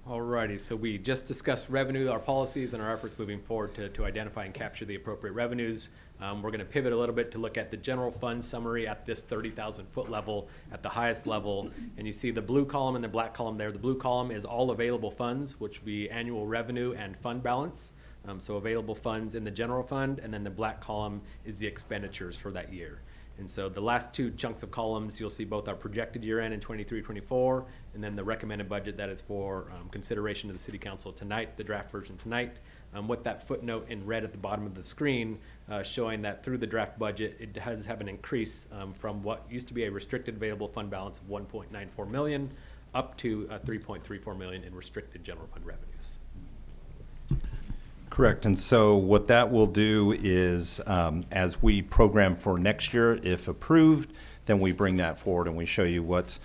Alrighty, so we just discussed revenue, our policies, and our efforts moving forward to identify and capture the appropriate revenues. We're going to pivot a little bit to look at the general fund summary at this 30,000 foot level, at the highest level. And you see the blue column and the black column there. The blue column is all available funds, which would be annual revenue and fund balance. So available funds in the general fund, and then the black column is the expenditures for that year. And so the last two chunks of columns, you'll see both our projected year end in 23-24, and then the recommended budget that is for consideration to the City Council tonight, the draft version tonight. With that footnote in red at the bottom of the screen, showing that through the draft budget, it does have an increase from what used to be a restricted available fund balance of $1.94 million up to $3.34 million in restricted general fund revenues. Correct. And so what that will do is, as we program for next year, if approved, then we bring that forward and we show you what's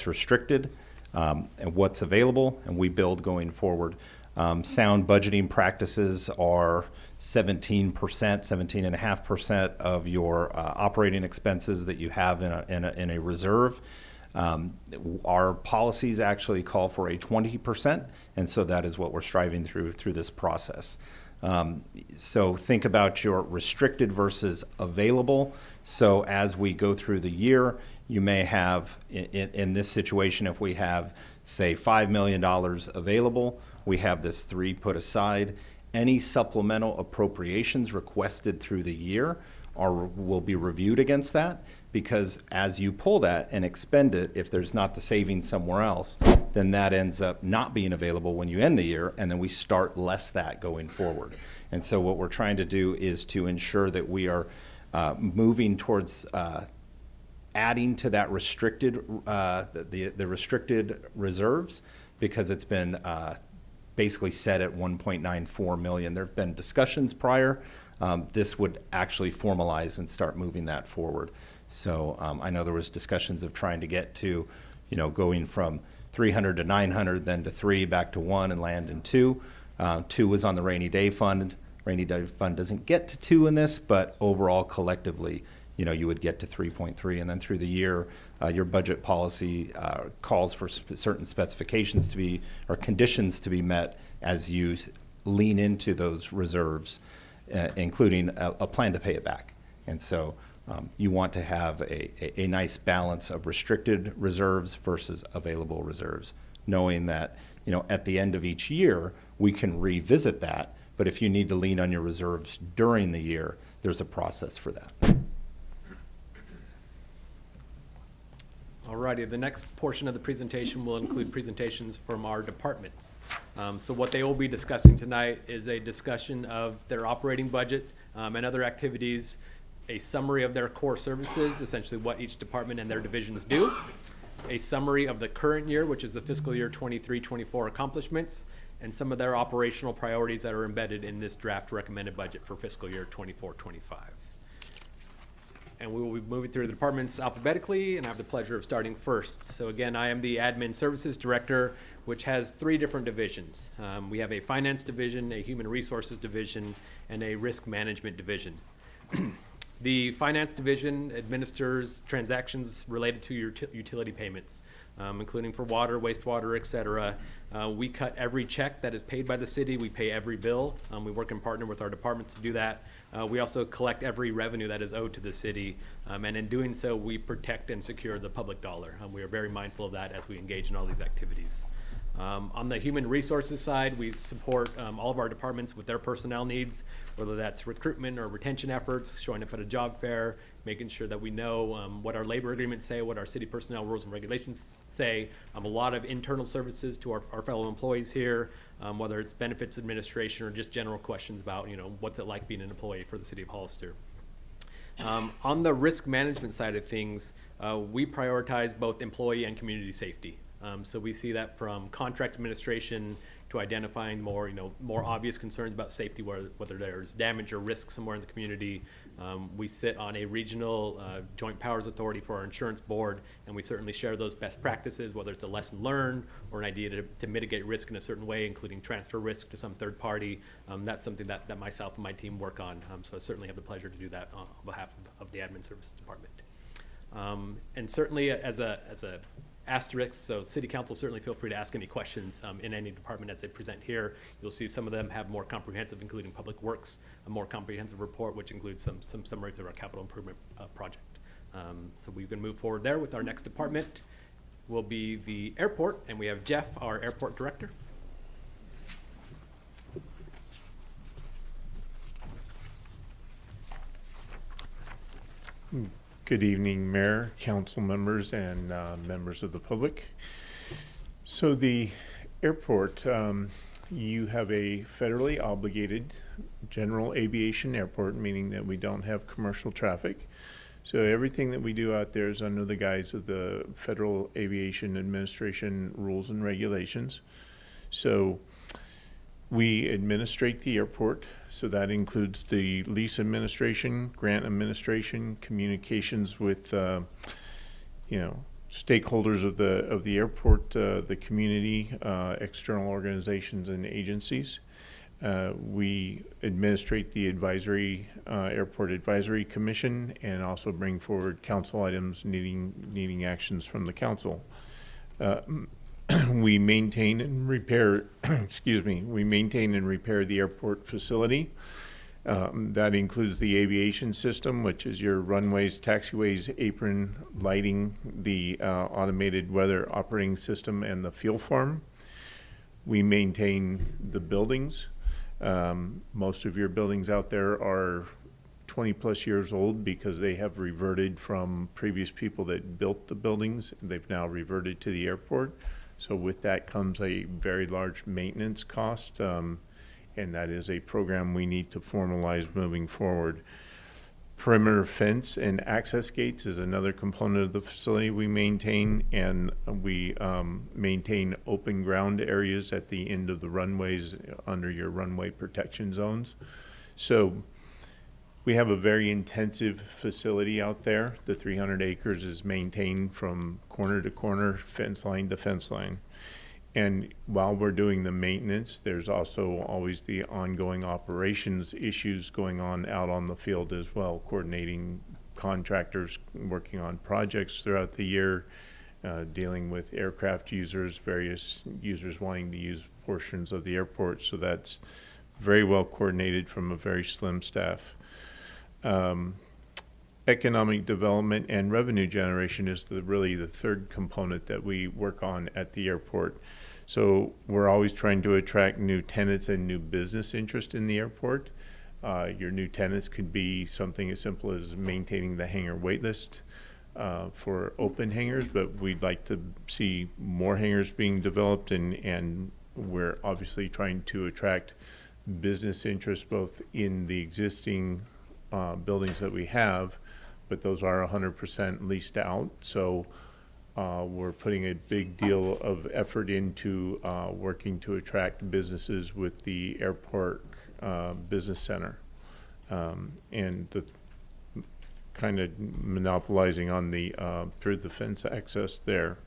restricted and what's available, and we build going forward. Sound budgeting practices are 17.5% of your operating expenses that you have in a reserve. Our policies actually call for a 20%, and so that is what we're striving through this process. So think about your restricted versus available. So as we go through the year, you may have, in this situation, if we have, say, $5 million available, we have this 3 put aside. Any supplemental appropriations requested through the year will be reviewed against that, because as you pull that and expend it, if there's not the savings somewhere else, then that ends up not being available when you end the year, and then we start less that going forward. And so what we're trying to do is to ensure that we are moving towards adding to that restricted, the restricted reserves, because it's been basically set at $1.94 million. There have been discussions prior. This would actually formalize and start moving that forward. So I know there was discussions of trying to get to, going from 300 to 900, then to 3, back to 1, and land in 2. 2 was on the rainy day fund. Rainy day fund doesn't get to 2 in this, but overall collectively, you would get to 3.3. And then through the year, your budget policy calls for certain specifications to be, or conditions to be met as you lean into those reserves, including a plan to pay it back. And so you want to have a nice balance of restricted reserves versus available reserves, knowing that, at the end of each year, we can revisit that, But if you need to lean on your reserves during the year, there's a process for that. Alrighty, the next portion of the presentation will include presentations from our departments. So what they will be discussing tonight is a discussion of their operating budget and other activities, a summary of their core services, essentially what each department and their divisions do, a summary of the current year, which is the fiscal year 23-24 accomplishments, and some of their operational priorities that are embedded in this draft recommended budget for fiscal year 24-25. And we will be moving through the departments alphabetically, and I have the pleasure of starting first. So again, I am the Admin Services Director, which has 3 different divisions. We have a Finance Division, a Human Resources Division, and a Risk Management Division. The Finance Division administers transactions related to your utility payments, including for water, wastewater, et cetera. We cut every check that is paid by the city. We pay every bill. We work in partner with our departments to do that. We also collect every revenue that is owed to the city, and in doing so, we protect and secure the public dollar. We are very mindful of that as we engage in all these activities. On the human resources side, we support all of our departments with their personnel needs, whether that's recruitment or retention efforts, showing up at a job fair, making sure that we know what our labor agreements say, what our city personnel rules and regulations say. A lot of internal services to our fellow employees here, whether it's benefits administration or just general questions about, what's it like being an employee for the city of Hollister. On the risk management side of things, we prioritize both employee and community safety. So we see that from contract administration to identifying more obvious concerns about safety, whether there's damage or risk somewhere in the community. We sit on a regional joint powers authority for our insurance board, and we certainly share those best practices, whether it's a lesson learned or an idea to mitigate risk in a certain way, including transfer risk to some third party. That's something that myself and my team work on. So I certainly have the pleasure to do that on behalf of the Admin Services Department. And certainly as a asterisk, so City Council certainly feel free to ask any questions in any department as they present here. You'll see some of them have more comprehensive, including Public Works, a more comprehensive report, which includes some summaries of our capital improvement project. So we can move forward there with our next department. Will be the airport, and we have Jeff, our airport director. Good evening, Mayor, council members, and members of the public. So the airport, you have a federally obligated general aviation airport, meaning that we don't have commercial traffic. So everything that we do out there is under the guise of the Federal Aviation Administration rules and regulations. So we administrate the airport, so that includes the lease administration, grant administration, communications with, stakeholders of the airport, the community, external organizations and agencies. We administrate the airport advisory commission, and also bring forward council items needing actions from the council. We maintain and repair, we maintain and repair the airport facility. That includes the aviation system, which is your runways, taxiways, apron, lighting, the automated weather operating system, and the fuel farm. We maintain the buildings. Most of your buildings out there are 20 plus years old because they have reverted from previous people that built the buildings. They've now reverted to the airport. So with that comes a very large maintenance cost, and that is a program we need to formalize moving forward. Perimeter fence and access gates is another component of the facility we maintain, and we maintain open ground areas at the end of the runways under your runway protection zones. So we have a very intensive facility out there. The 300 acres is maintained from corner to corner, fence line to fence line. And while we're doing the maintenance, there's also always the ongoing operations issues going on out on the field as well, coordinating contractors working on projects throughout the year, dealing with aircraft users, various users wanting to use portions of the airport. So that's very well coordinated from a very slim staff. Economic development and revenue generation is really the third component that we work on at the airport. So we're always trying to attract new tenants and new business interest in the airport. Your new tenants could be something as simple as maintaining the hangar wait list for open hangars, but we'd like to see more hangars being developed, and we're obviously trying to attract business interest both in the existing buildings that we have, but those are 100% leased out. So we're putting a big deal of effort into working to attract businesses with the airport business center, and the kind of monopolizing on the through the fence access there.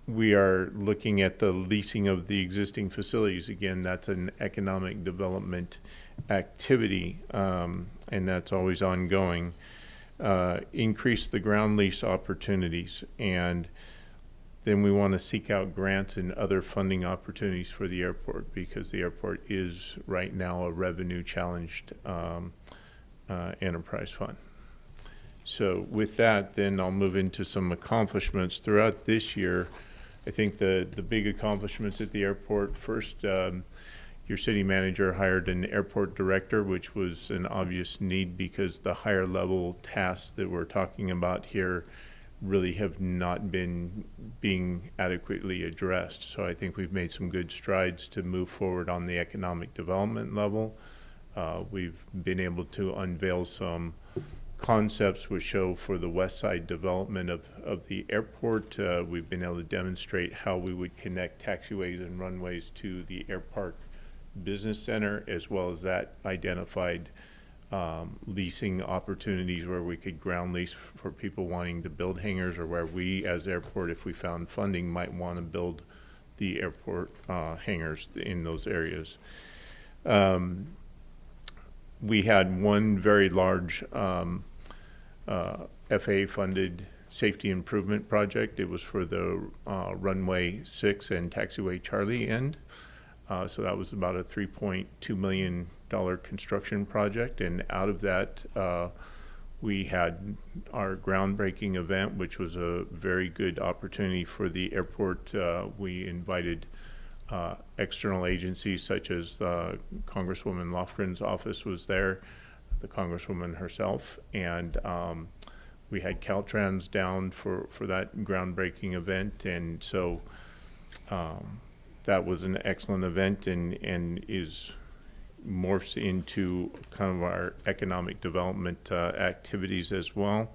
We are looking at the leasing of the existing facilities. Again, that's an economic development activity, and that's always ongoing. Increase the ground lease opportunities, and then we want to seek out grants and other funding opportunities for the airport, because the airport is right now a revenue challenged enterprise fund. So with that, then I'll move into some accomplishments throughout this year. I think the big accomplishments at the airport, first, your city manager hired an airport director, which was an obvious need because the higher level tasks that we're talking about here really have not been being adequately addressed. So I think we've made some good strides to move forward on the economic development level. We've been able to unveil some concepts which show for the west side development of the airport. We've been able to demonstrate how we would connect taxiways and runways to the airport business center, as well as that identified leasing opportunities where we could ground lease for people wanting to build hangars, or where we as airport, if we found funding, might want to build the airport hangars in those areas. We had one very large FAA-funded safety improvement project. It was for the runway 6 and taxiway Charlie end. So that was about a $3.2 million construction project, and out of that we had our groundbreaking event, which was a very good opportunity for the airport. We invited external agencies such as Congresswoman Lofgren's office was there, the Congresswoman herself, and we had Caltrans down for that groundbreaking event, and so that was an excellent event, and is morphs into kind of our economic development activities as well.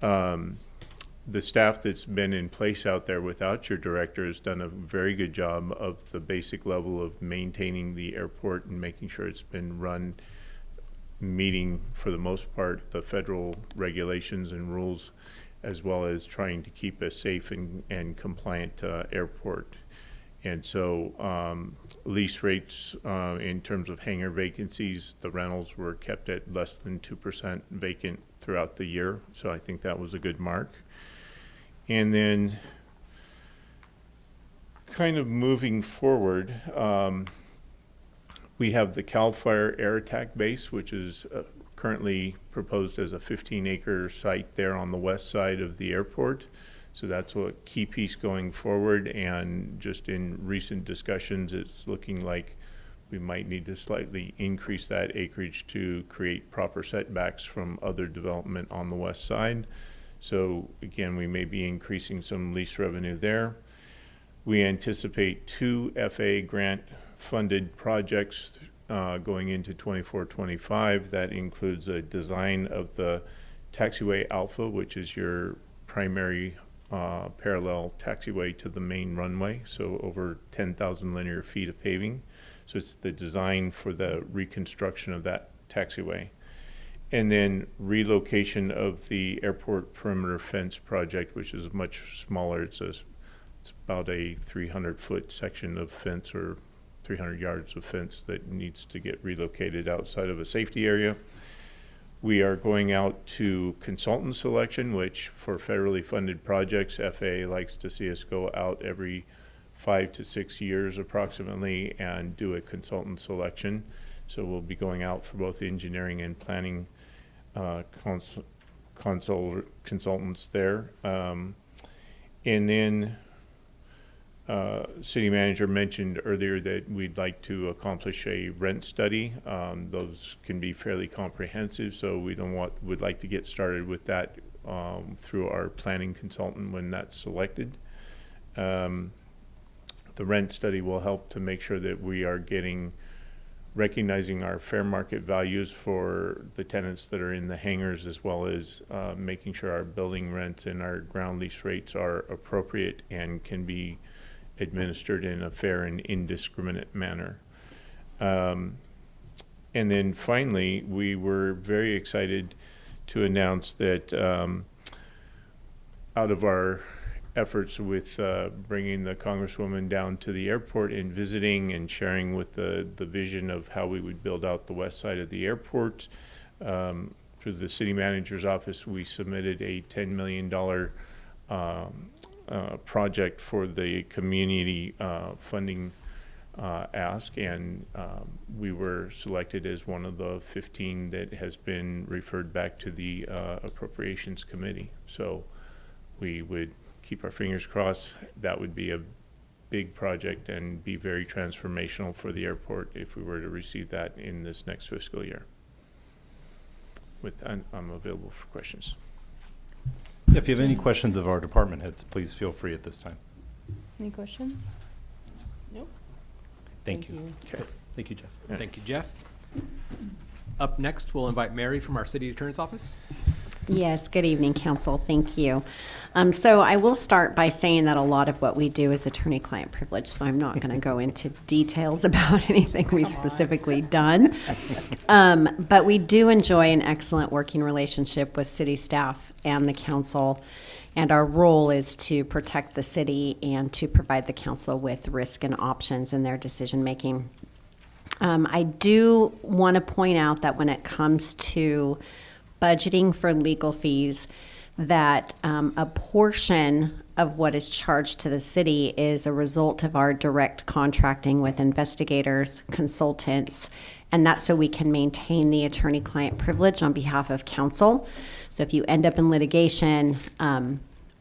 The staff that's been in place out there without your director has done a very good job of the basic level of maintaining the airport and making sure it's been run, meeting for the most part the federal regulations and rules, as well as trying to keep a safe and compliant airport. And so lease rates in terms of hangar vacancies, the rentals were kept at less than 2% vacant throughout the year. So I think that was a good mark. And then kind of moving forward, we have the CAL FIRE Air Attack Base, which is currently proposed as a 15-acre site there on the west side of the airport. So that's a key piece going forward, and just in recent discussions, it's looking like we might need to slightly increase that acreage to create proper setbacks from other development on the west side. So again, we may be increasing some lease revenue there. We anticipate 2 FAA grant funded projects going into 24-25. That includes a design of the taxiway Alpha, which is your primary parallel taxiway to the main runway, so over 10,000 linear feet of paving. So it's the design for the reconstruction of that taxiway. And then relocation of the airport perimeter fence project, which is much smaller. It's about a 300-foot section of fence, or 300 yards of fence, that needs to get relocated outside of a safety area. We are going out to consultant selection, which for federally funded projects, FAA likes to see us go out every 5 to 6 years approximately and do a consultant selection. So we'll be going out for both engineering and planning consultants there. And then city manager mentioned earlier that we'd like to accomplish a rent study. Those can be fairly comprehensive, so would like to get started with that through our planning consultant when that's selected. The rent study will help to make sure that we are recognizing our fair market values for the tenants that are in the hangars, as well as making sure our building rents and our ground lease rates are appropriate and can be administered in a fair and indiscriminate manner. And then finally, we were very excited to announce that out of our efforts with bringing the Congresswoman down to the airport and visiting and sharing with the vision of how we would build out the west side of the airport, through the city manager's office, we submitted a $10 million project for the community funding ask, and we were selected as one of the 15 that has been referred back to the Appropriations Committee. So we would keep our fingers crossed. That would be a big project and be very transformational for the airport if we were to receive that in this next fiscal year. With that, I'm available for questions. If you have any questions of our department heads, please feel free at this time. Any questions? Nope. Thank you. Okay. Thank you, Jeff. Yeah. Thank you, Jeff. Up next, we'll invite Mary from our city attorney's office. Yes, good evening, council. Thank you. So I will start by saying that a lot of what we do is attorney-client privilege, so I'm not going to go into details about anything we specifically done. But we do enjoy an excellent working relationship with city staff and the council, and our role is to protect the city and to provide the council with risk and options in their decision-making. I do want to point out that when it comes to budgeting for legal fees, that a portion of what is charged to the city is a result of our direct contracting with investigators, consultants, and that's so we can maintain the attorney-client privilege on behalf of council. So if you end up in litigation,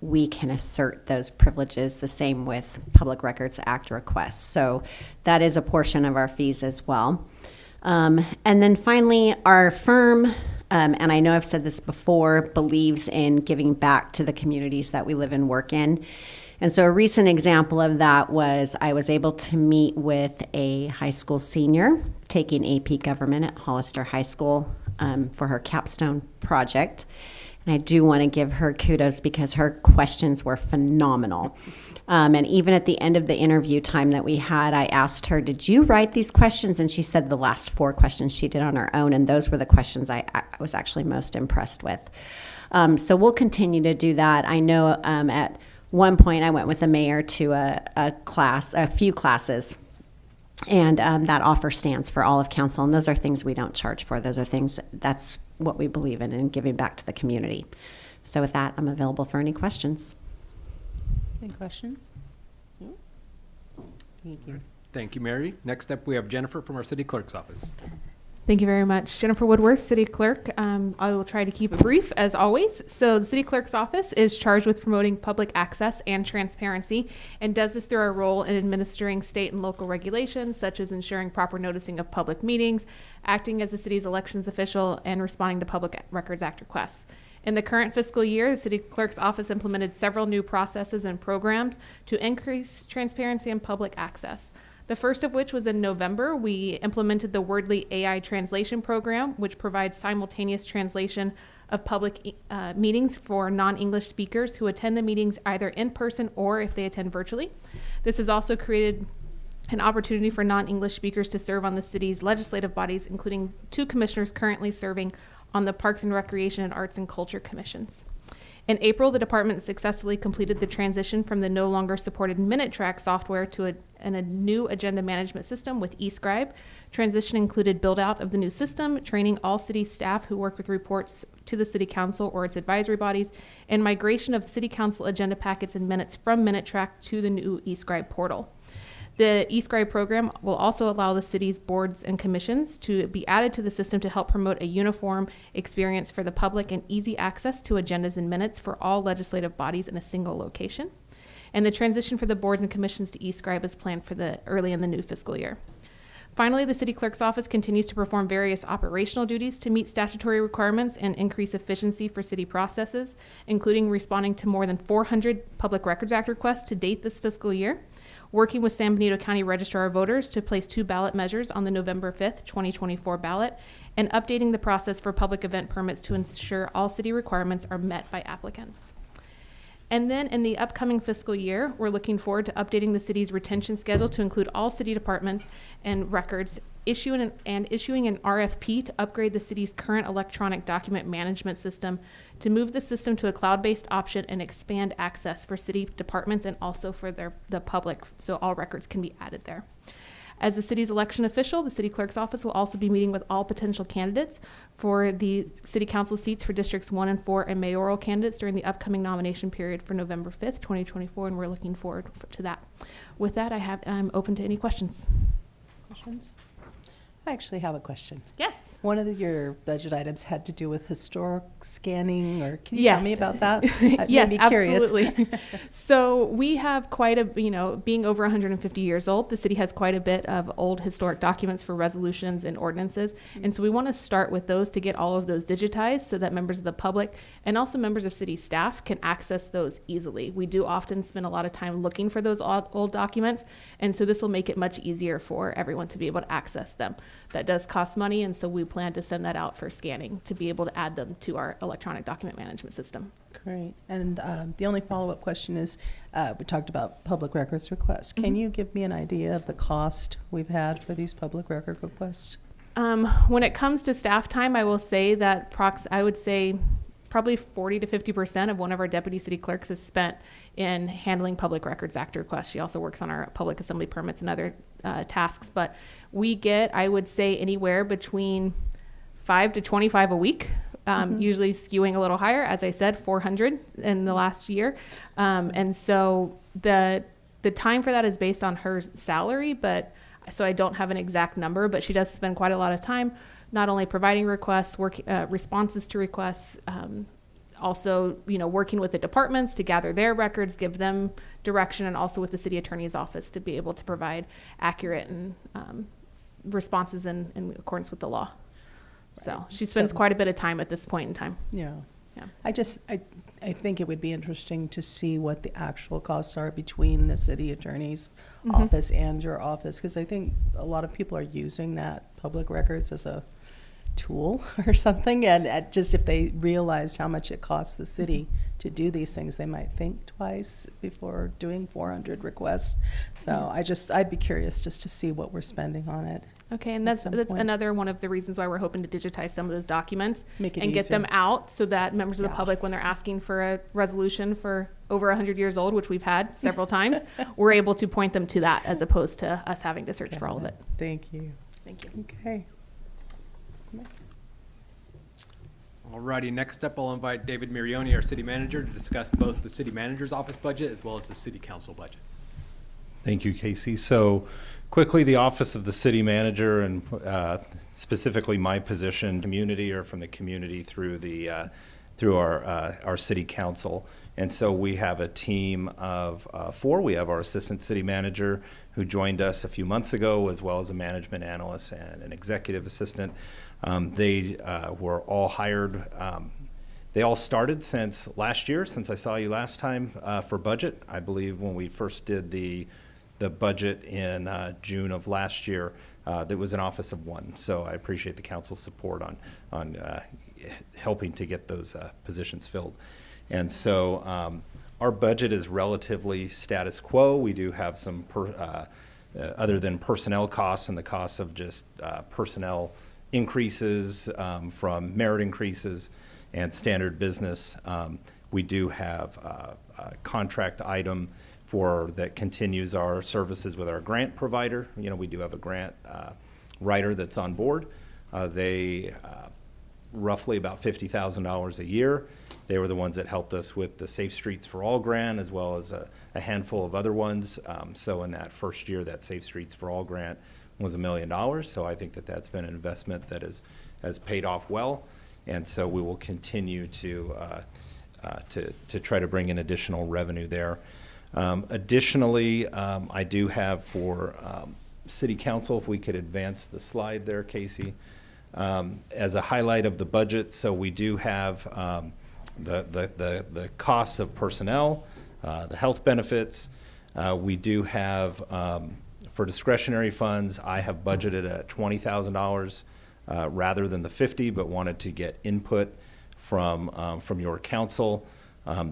we can assert those privileges, the same with Public Records Act requests. So that is a portion of our fees as well. And then finally, our firm, and I know I've said this before, believes in giving back to the communities that we live and work in. And so a recent example of that was I was able to meet with a high school senior taking AP Government at Hollister High School for her capstone project. And I do want to give her kudos because her questions were phenomenal. And even at the end of the interview time that we had, I asked her, did you write these questions? And she said the last 4 questions she did on her own, and those were the questions I was actually most impressed with. So we'll continue to do that. I know at one point I went with the mayor to a few classes, and that offer stands for all of council, and those are things we don't charge for. Those are things, that's what we believe in giving back to the community. So with that, I'm available for any questions. Any questions? No? Thank you. Thank you, Mary. Next up, we have Jennifer from our city clerk's office. Thank you very much. Jennifer Woodworth, City Clerk. I will try to keep it brief, as always. So the City Clerk's office is charged with promoting public access and transparency, and does this through our role in administering state and local regulations, such as ensuring proper noticing of public meetings, acting as the city's elections official, and responding to Public Records Act requests. In the current fiscal year, the City Clerk's office implemented several new processes and programs to increase transparency and public access. The first of which was in November. We implemented the Wordly AI translation program, which provides simultaneous translation of public meetings for non-English speakers who attend the meetings either in person or if they attend virtually. This has also created an opportunity for non-English speakers to serve on the city's legislative bodies, including 2 commissioners currently serving on the Parks and Recreation and Arts and Culture Commissions. In April, the department successfully completed the transition from the no longer supported Minute Track software to a new agenda management system with eScribe. Transition included build out of the new system, training all city staff who work with reports to the city council or its advisory bodies, and migration of city council agenda packets and minutes from Minute Track to the new eScribe portal. The eScribe program will also allow the city's boards and commissions to be added to the system to help promote a uniform experience for the public and easy access to agendas and minutes for all legislative bodies in a single location. And the transition for the boards and commissions to eScribe is planned for early in the new fiscal year. Finally, the city clerk's office continues to perform various operational duties to meet statutory requirements and increase efficiency for city processes, including responding to more than 400 Public Records Act requests to date this fiscal year, working with San Benito County Registrar of Voters to place 2 ballot measures on the November 5th, 2024 ballot, and updating the process for public event permits to ensure all city requirements are met by applicants. And then in the upcoming fiscal year, we're looking forward to updating the city's retention schedule to include all city departments and records, issuing an RFP to upgrade the city's current electronic document management system, to move the system to a cloud-based option and expand access for city departments and also for the public, so all records can be added there. As the city's election official, the city clerk's office will also be meeting with all potential candidates for the city council seats for districts 1 and 4 and mayoral candidates during the upcoming nomination period for November 5th, 2024, and we're looking forward to that. With that, I'm open to any questions. Questions? I actually have a question. Yes. One of your budget items had to do with historic scanning, or can you tell me about that? Yes, made me curious. absolutely. So we have quite a, being over 150 years old, the city has quite a bit of old historic documents for resolutions and ordinances. And so we want to start with those to get all of those digitized so that members of the public and also members of city staff can access those easily. We do often spend a lot of time looking for those old documents. And so this will make it much easier for everyone to be able to access them. That does cost money, and so we plan to send that out for scanning to be able to add them to our electronic document management system. Great. And the only follow-up question is, we talked about public records requests. Can you give me an idea of the cost we've had for these public record requests? When it comes to staff time, I will say that I would say probably 40 to 50% of one of our deputy city clerks is spent in handling Public Records Act requests. She also works on our public assembly permits and other tasks, but we get, I would say, anywhere between 5 to 25 a week, usually skewing a little higher. As I said, 400 in the last year. And so the time for that is based on her salary, so I don't have an exact number, but she does spend quite a lot of time not only providing requests, responses to requests, also, working with the departments to gather their records, give them direction, and also with the city attorney's office to be able to provide accurate and responses in accordance with the law. Right. So she spends quite a bit of time at this point in time. Yeah. I think it would be interesting to see what the actual costs are between the city attorney's office and your office, because I think a lot of people are using that public records as a tool or something, and just if they realized how much it costs the city to do these things, they might think twice before doing 400 requests. So I'd be curious just to see what we're spending on it. Okay, and that's another one of the reasons why we're hoping to digitize some of those documents and easier. Get them out so that members of the public, when they're asking for a resolution for over 100 years old, which we've had several times, we're able to point them to that as opposed to us having to search for all of it. Thank you. Thank you. Okay. Alrighty, next up I'll invite David Mirioni, our city manager, to discuss both the city manager's office budget as well as the city council budget. Thank you, Casey. So quickly, the office of the city manager, and specifically my position, community, or from the community through our city council. And so we have a team of 4. We have our assistant city manager who joined us a few months ago, as well as a management analyst and an executive assistant. They were all hired. They all started since last year, since I saw you last time for budget. I believe when we first did the budget in June of last year, there was an office of 1. So I appreciate the council's support on helping to get those positions filled. And so our budget is relatively status quo. We do have some, other than personnel costs and the costs of just personnel increases from merit increases and standard business, we do have a contract item that continues our services with our grant provider. We do have a grant writer that's on board. They roughly about $50,000 a year. They were the ones that helped us with the Safe Streets for All grant, as well as a handful of other ones. So in that first year, that Safe Streets for All grant was $1 million. So I think that that's been an investment that has paid off well. And so we will continue to try to bring in additional revenue there. Additionally, I do have for City Council, if we could advance the slide there, Casey, as a highlight of the budget. So we do have the costs of personnel, the health benefits. We do have, for discretionary funds, I have budgeted at $20,000 rather than the 50, but wanted to get input from your council.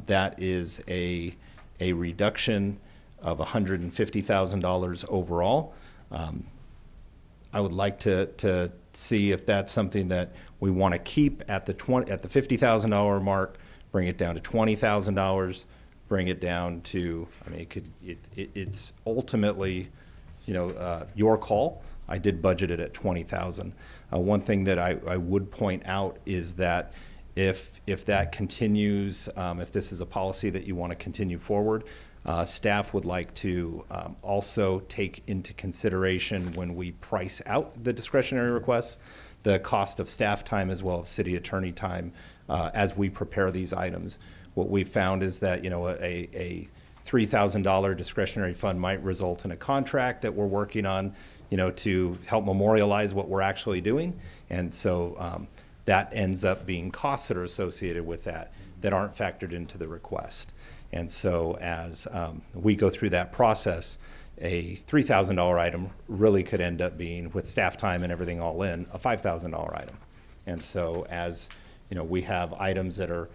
That is a reduction of $150,000 overall. I would like to see if that's something that we want to keep at the $50,000 mark, bring it down to $20,000, bring it down to, I mean, it's ultimately, your call. I did budget it at $20,000. One thing that I would point out is that if that continues, if this is a policy that you want to continue forward, staff would like to also take into consideration when we price out the discretionary requests, the cost of staff time as well as city attorney time as we prepare these items. What we've found is that, a $3,000 discretionary fund might result in a contract that we're working on, to help memorialize what we're actually doing. And so that ends up being costs that are associated with that aren't factored into the request. And so as we go through that process, a $3,000 item really could end up being, with staff time and everything all in, a $5,000 item. And so as we have items that are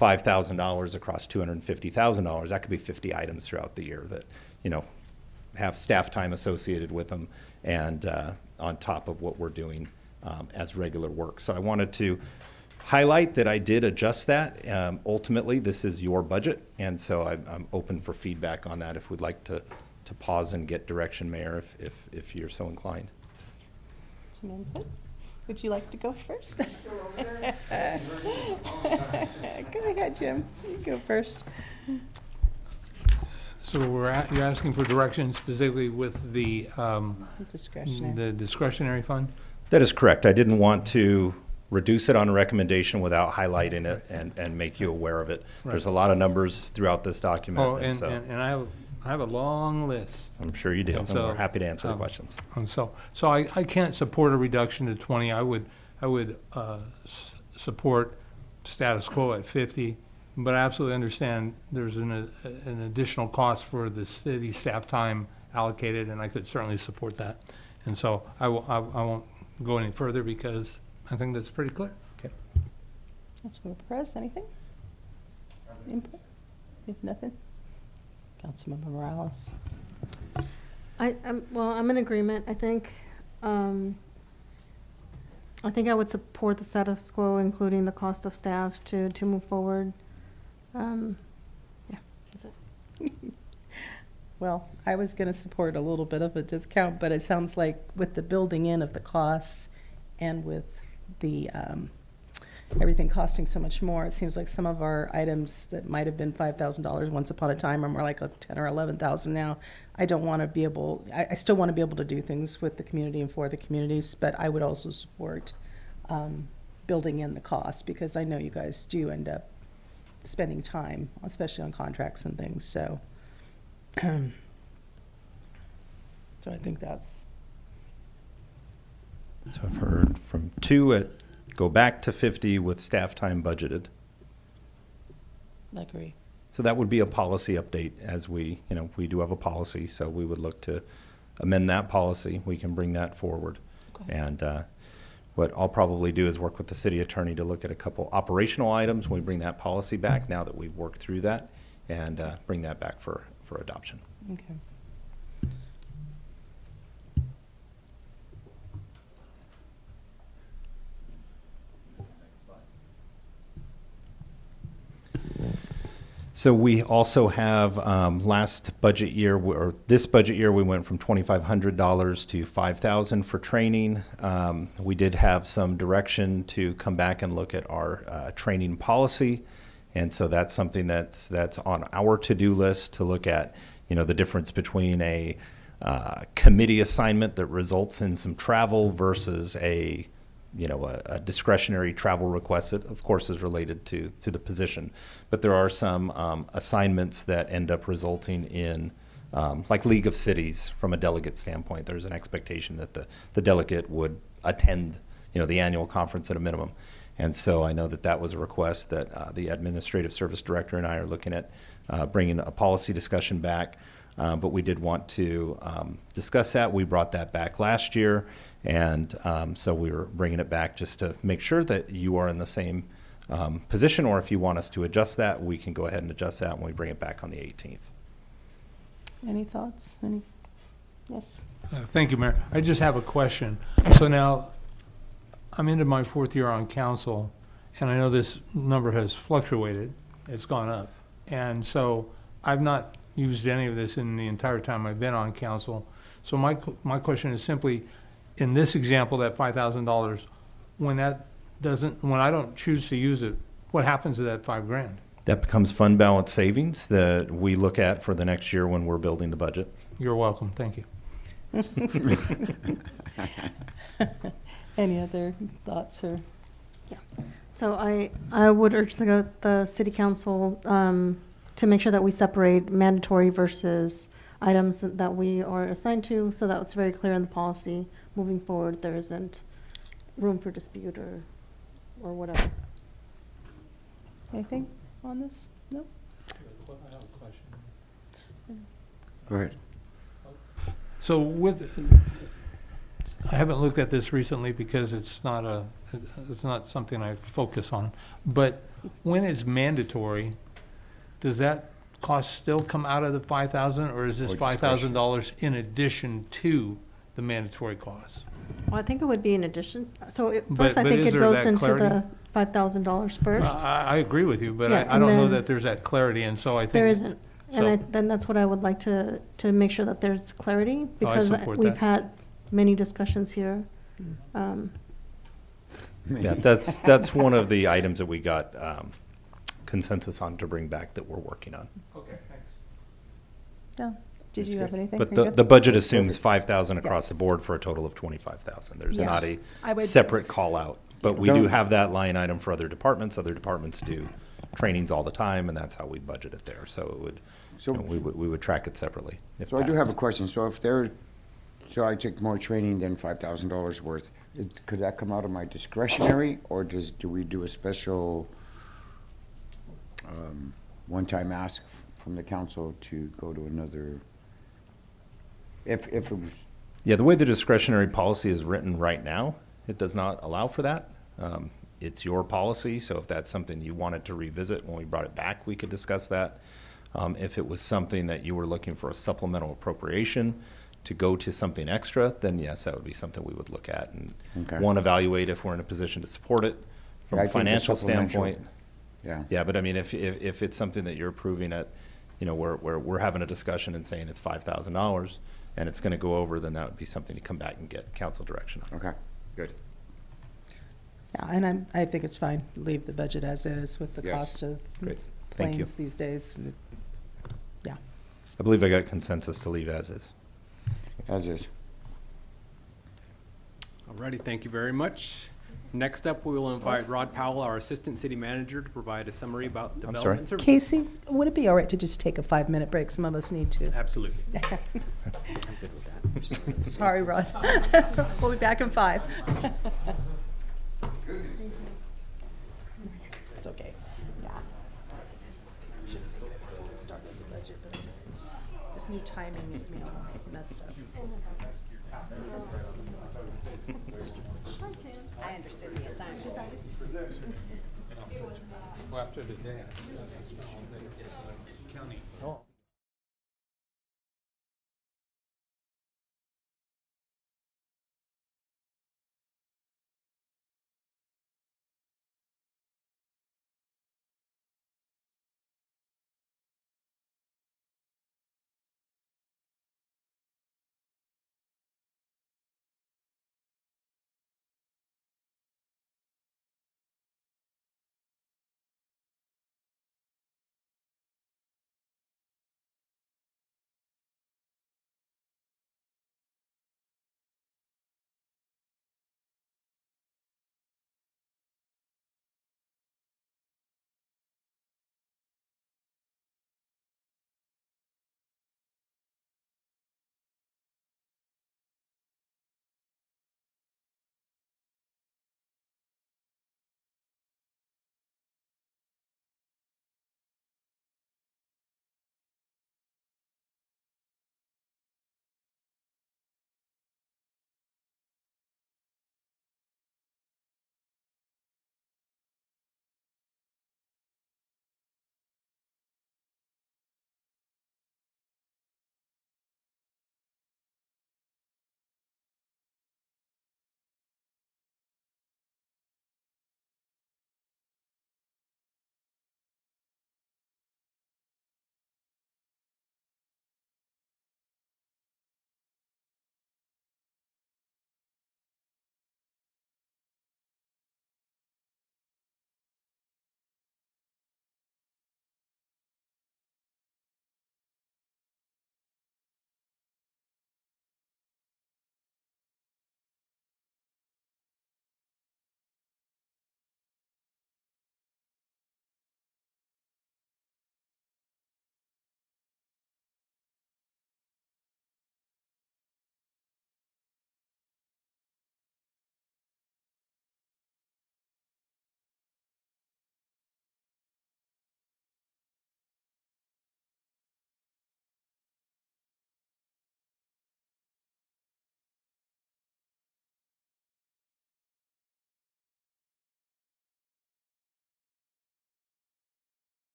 $5,000 across $250,000, that could be 50 items throughout the year that, have staff time associated with them and on top of what we're doing as regular work. So I wanted to highlight that I did adjust that. Ultimately, this is your budget, and so I'm open for feedback on that if we'd like to pause and get direction, Mayor, if you're so inclined. Some input? Would you like to go first? Go ahead, Jim. You go first. So you're asking for direction specifically with the discretionary fund? That is correct. I didn't want to reduce it on a recommendation without highlighting it and make you aware of it. Right. There's a lot of numbers throughout this document. Oh, and I have a long list. I'm sure you do. And so, we're happy to answer the questions. And so I can't support a reduction to 20. I would support status quo at 50, but I absolutely understand there's an additional cost for the city staff time allocated, and I could certainly support that. And so I won't go any further because I think that's pretty clear. Okay. Councilmember Perez, anything? Input? If nothing? Councilmember Morales. I'm in agreement. I think I would support the status quo, including the cost of staff to move forward. That's it. Well, I was going to support a little bit of a discount, but it sounds like with the building in of the costs and with the everything costing so much more, it seems like some of our items that might have been $5,000 once upon a time are more like $10,000 or $11,000 now. I don't want to be able. I still want to be able to do things with the community and for the communities, but I would also support building in the cost because I know you guys do end up spending time, especially on contracts and things. So, so I think that's. So I've heard from 2 at go back to 50 with staff time budgeted. I agree. So that would be a policy update as we do have a policy, so we would look to amend that policy. We can bring that forward. Okay. And what I'll probably do is work with the city attorney to look at a couple operational items when we bring that policy back now that we've worked through that and bring that back for adoption. Okay. So we also have last budget year, or this budget year, we went from $2,500 to $5,000 for training. We did have some direction to come back and look at our training policy. And so that's something that's on our to-do list to look at, the difference between a committee assignment that results in some travel versus a a discretionary travel request that, of course, is related to the position. But there are some assignments that end up resulting in, like League of Cities, from a delegate standpoint. There's an expectation that the delegate would attend, the annual conference at a minimum. And so I know that was a request that the Administrative Service Director and I are looking at bringing a policy discussion back. But we did want to discuss that. We brought that back last year, and so we were bringing it back just to make sure that you are in the same position, or if you want us to adjust that, we can go ahead and adjust that when we bring it back on the 18th. Any thoughts? Yes. Thank you, Mayor. I just have a question. So now, I'm into my 4th year on council, and I know this number has fluctuated. It's gone up. And so I've not used any of this in the entire time I've been on council. So my question is simply, in this example, that $5,000, when I don't choose to use it, what happens to that $5,000? That becomes fund balance savings that we look at for the next year when we're building the budget. You're welcome. Thank you. Any other thoughts or? Yeah. So I would urge the city council to make sure that we separate mandatory versus items that we are assigned to, so that it's very clear in the policy moving forward. There isn't room for dispute or whatever. Anything on this? No? I have a question. Go ahead. So I haven't looked at this recently because it's not something I focus on. But when it's mandatory, does that cost still come out of the $5,000, or is this $5,000 in addition to the mandatory costs? Well, I think it would be in addition. So But I think is it there goes that into clarity? the $5,000 first. I agree with you, but Yeah, I and don't know then- that there's that clarity, and so I think There isn't. So- And then that's what I would like to make sure that there's clarity, Oh, I because support we've that. had many discussions here. Yeah, that's one of the items that we got consensus on to bring back that we're working on. Okay, thanks. No. Did you have anything? But Are you the good? budget assumes 5,000 across the board for a total of 25,000. There's Yes. not a I would- separate call out. But we do Don't- have that line item for other departments. Other departments do trainings all the time, and that's how we budget it there. So it would, we would track it separately. So I do have a question. So so I took more training than $5,000 worth. Could that come out of my discretionary, or do we do a special one-time ask from the council to go to another? If it was, Yeah, the way the discretionary policy is written right now, it does not allow for that. It's your policy, so if that's something you wanted to revisit when we brought it back, we could discuss that. If it was something that you were looking for a supplemental appropriation to go to something extra, then yes, that would be something we would look at and one, evaluate if we're in a position to support it from Yeah, I a think the financial supplemental- standpoint. Yeah. Yeah, but I mean, if it's something that you're approving at, where we're having a discussion and saying it's $5,000 and it's going to go over, then that would be something to come back and get council direction on. Okay, good. Yeah, and I think it's fine. Leave the budget as is with the Yes. cost of Great. Thank you. planes these days. Yeah. I believe I got consensus to leave as is. As is. Alrighty, thank you very much. Next up, we will invite Rod Powell, our Assistant City Manager, to provide a summary about sorry. development services. Casey, would it be all right to just take a 5-minute break? Some of us need to. Absolutely. Sorry, Rod. We'll be back in 5. It's okay. Yeah. Started the budget, but this new timing is messed up. I understood the assignment. Well, after the day, I spent all day county.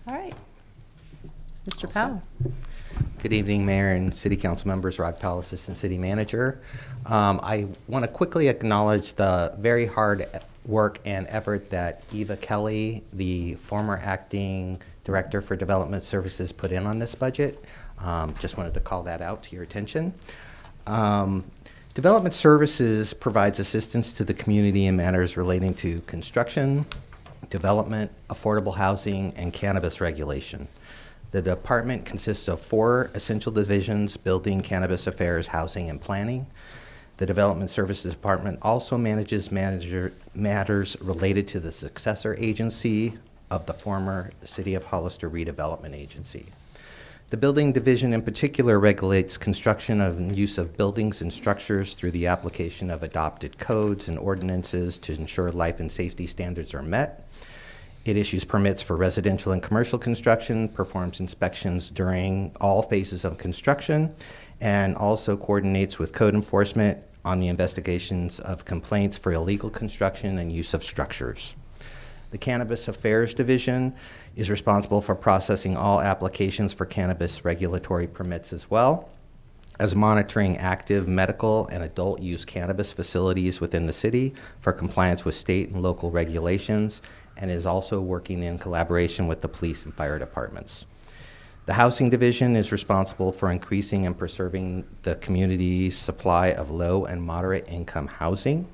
All right. Mr. Powell. Good evening, Mayor and City Council members. Rod Powell, Assistant City Manager. I want to quickly acknowledge the very hard work and effort that Eva Kelly, the former acting Director for Development Services, put in on this budget. Just wanted to call that out to your attention. Development Services provides assistance to the community in matters relating to construction, development, affordable housing, and cannabis regulation. The department consists of 4 essential divisions: building, cannabis affairs, housing, and planning. The Development Services Department also manages matters related to the successor agency of the former City of Hollister Redevelopment Agency. The Building Division in particular regulates construction and use of buildings and structures through the application of adopted codes and ordinances to ensure life and safety standards are met. It issues permits for residential and commercial construction, performs inspections during all phases of construction, and also coordinates with code enforcement on the investigations of complaints for illegal construction and use of structures. The Cannabis Affairs Division is responsible for processing all applications for cannabis regulatory permits, as well as monitoring active medical and adult use cannabis facilities within the city for compliance with state and local regulations, and is also working in collaboration with the police and fire departments. The Housing Division is responsible for increasing and preserving the community's supply of low and moderate income housing,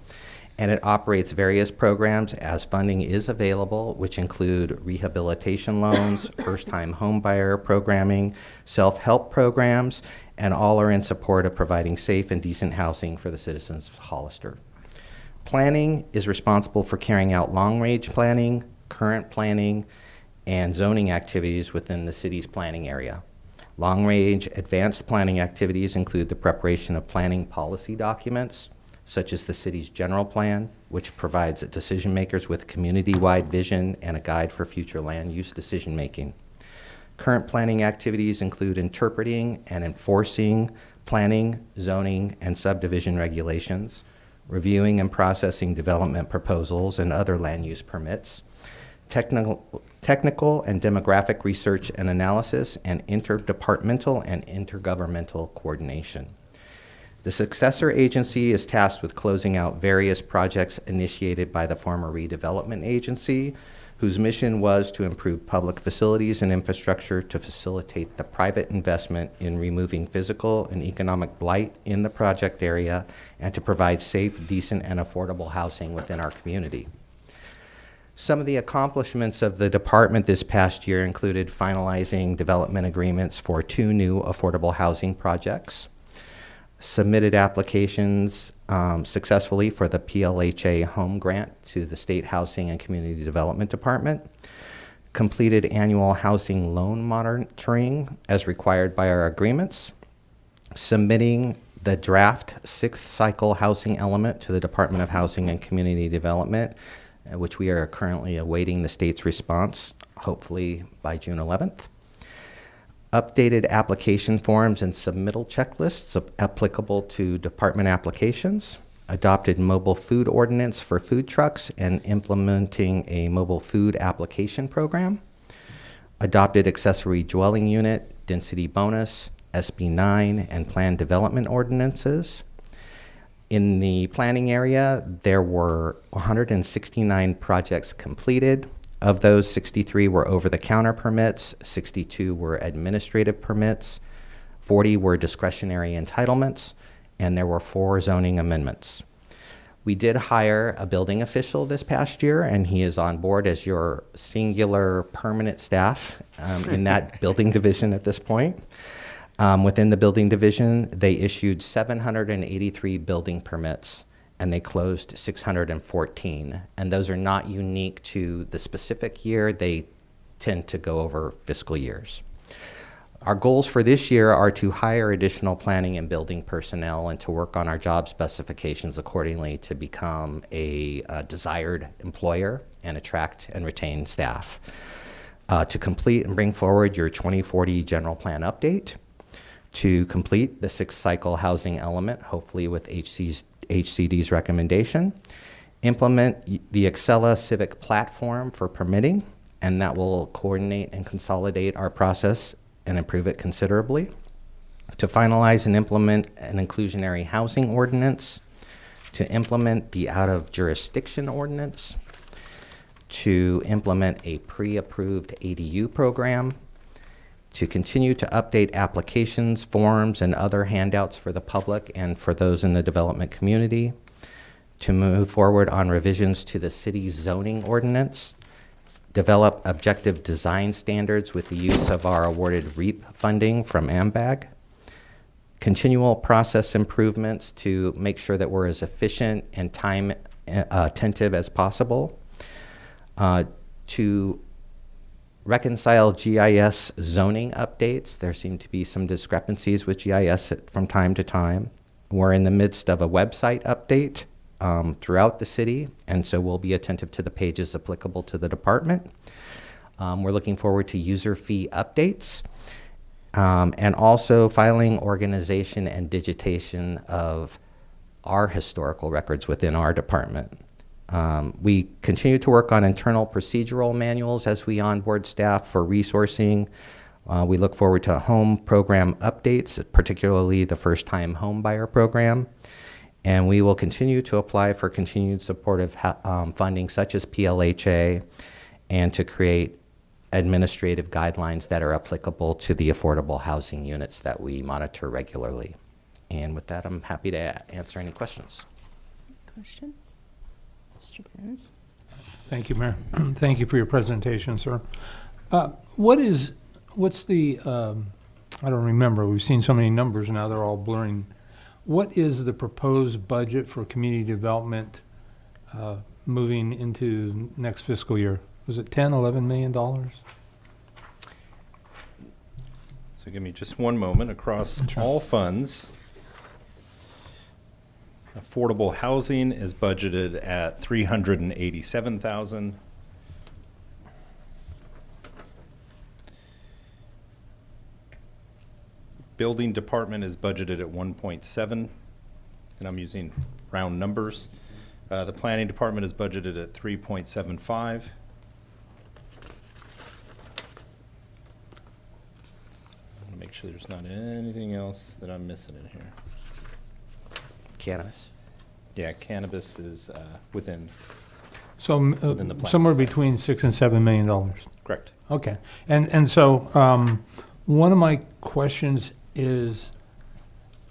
and it operates various programs as funding is available, which include rehabilitation loans, first-time home buyer programming, self-help programs, and all are in support of providing safe and decent housing for the citizens of Hollister. Planning is responsible for carrying out long-range planning, current planning, and zoning activities within the city's planning area. Long-range advanced planning activities include the preparation of planning policy documents, such as the city's general plan, which provides decision makers with community-wide vision and a guide for future land use decision-making. Current planning activities include interpreting and enforcing planning, zoning, and subdivision regulations, reviewing and processing development proposals and other land use permits, technical and demographic research and analysis, and interdepartmental and intergovernmental coordination. The successor agency is tasked with closing out various projects initiated by the former redevelopment agency, whose mission was to improve public facilities and infrastructure to facilitate the private investment in removing physical and economic blight in the project area and to provide safe, decent, and affordable housing within our community. Some of the accomplishments of the department this past year included finalizing development agreements for 2 new affordable housing projects, submitted applications successfully for the PLHA home grant to the State Housing and Community Development Department, completed annual housing loan monitoring as required by our agreements, submitting the draft 6th cycle housing element to the Department of Housing and Community Development, which we are currently awaiting the state's response, hopefully by June 11th. Updated application forms and submittal checklists applicable to department applications, adopted mobile food ordinance for food trucks and implementing a mobile food application program, adopted accessory dwelling unit, density bonus, SB 9, and planned development ordinances. In the planning area, there were 169 projects completed. Of those, 63 were over-the-counter permits, 62 were administrative permits, 40 were discretionary entitlements, and there were 4 zoning amendments. We did hire a building official this past year, and he is on board as your singular permanent staff in that building division at this point. Within the building division, they issued 783 building permits, and they closed 614. And those are not unique to the specific year. They tend to go over fiscal years. Our goals for this year are to hire additional planning and building personnel and to work on our job specifications accordingly to become a desired employer and attract and retain staff. To complete and bring forward your 2040 general plan update, to complete the 6th cycle housing element, hopefully with HCD's recommendation, implement the Excella Civic platform for permitting, and that will coordinate and consolidate our process and improve it considerably. To finalize and implement an inclusionary housing ordinance, to implement the out of jurisdiction ordinance, to implement a pre-approved ADU program, to continue to update applications, forms, and other handouts for the public and for those in the development community, to move forward on revisions to the city's zoning ordinance, develop objective design standards with the use of our awarded REAP funding from AMBAG, continual process improvements to make sure that we're as efficient and time attentive as possible, to reconcile GIS zoning updates. There seem to be some discrepancies with GIS from time to time. We're in the midst of a website update throughout the city, and so we'll be attentive to the pages applicable to the department. We're looking forward to user fee updates, and also filing, organization, and digitation of our historical records within our department. We continue to work on internal procedural manuals as we onboard staff for resourcing. We look forward to home program updates, particularly the first-time home buyer program. And we will continue to apply for continued supportive funding such as PLHA, and to create administrative guidelines that are applicable to the affordable housing units that we monitor regularly. And with that, I'm happy to answer any questions. Questions? Mr. Burns? Thank you, Mayor. Thank you for your presentation, sir. What's the, I don't remember, we've seen so many numbers now, they're all blurring. What is the proposed budget for community development moving into next fiscal year? Was it $10, $11 million? So give me just one moment. Across all funds, affordable housing is budgeted at $387,000. Building department is budgeted at 1.7, and I'm using round numbers. The planning department is budgeted at 3.75. Make sure there's not anything else that I'm missing in here. Cannabis? Yeah, cannabis is within So within the plan. somewhere between $6 and $7 million. Correct. Okay, and so one of my questions is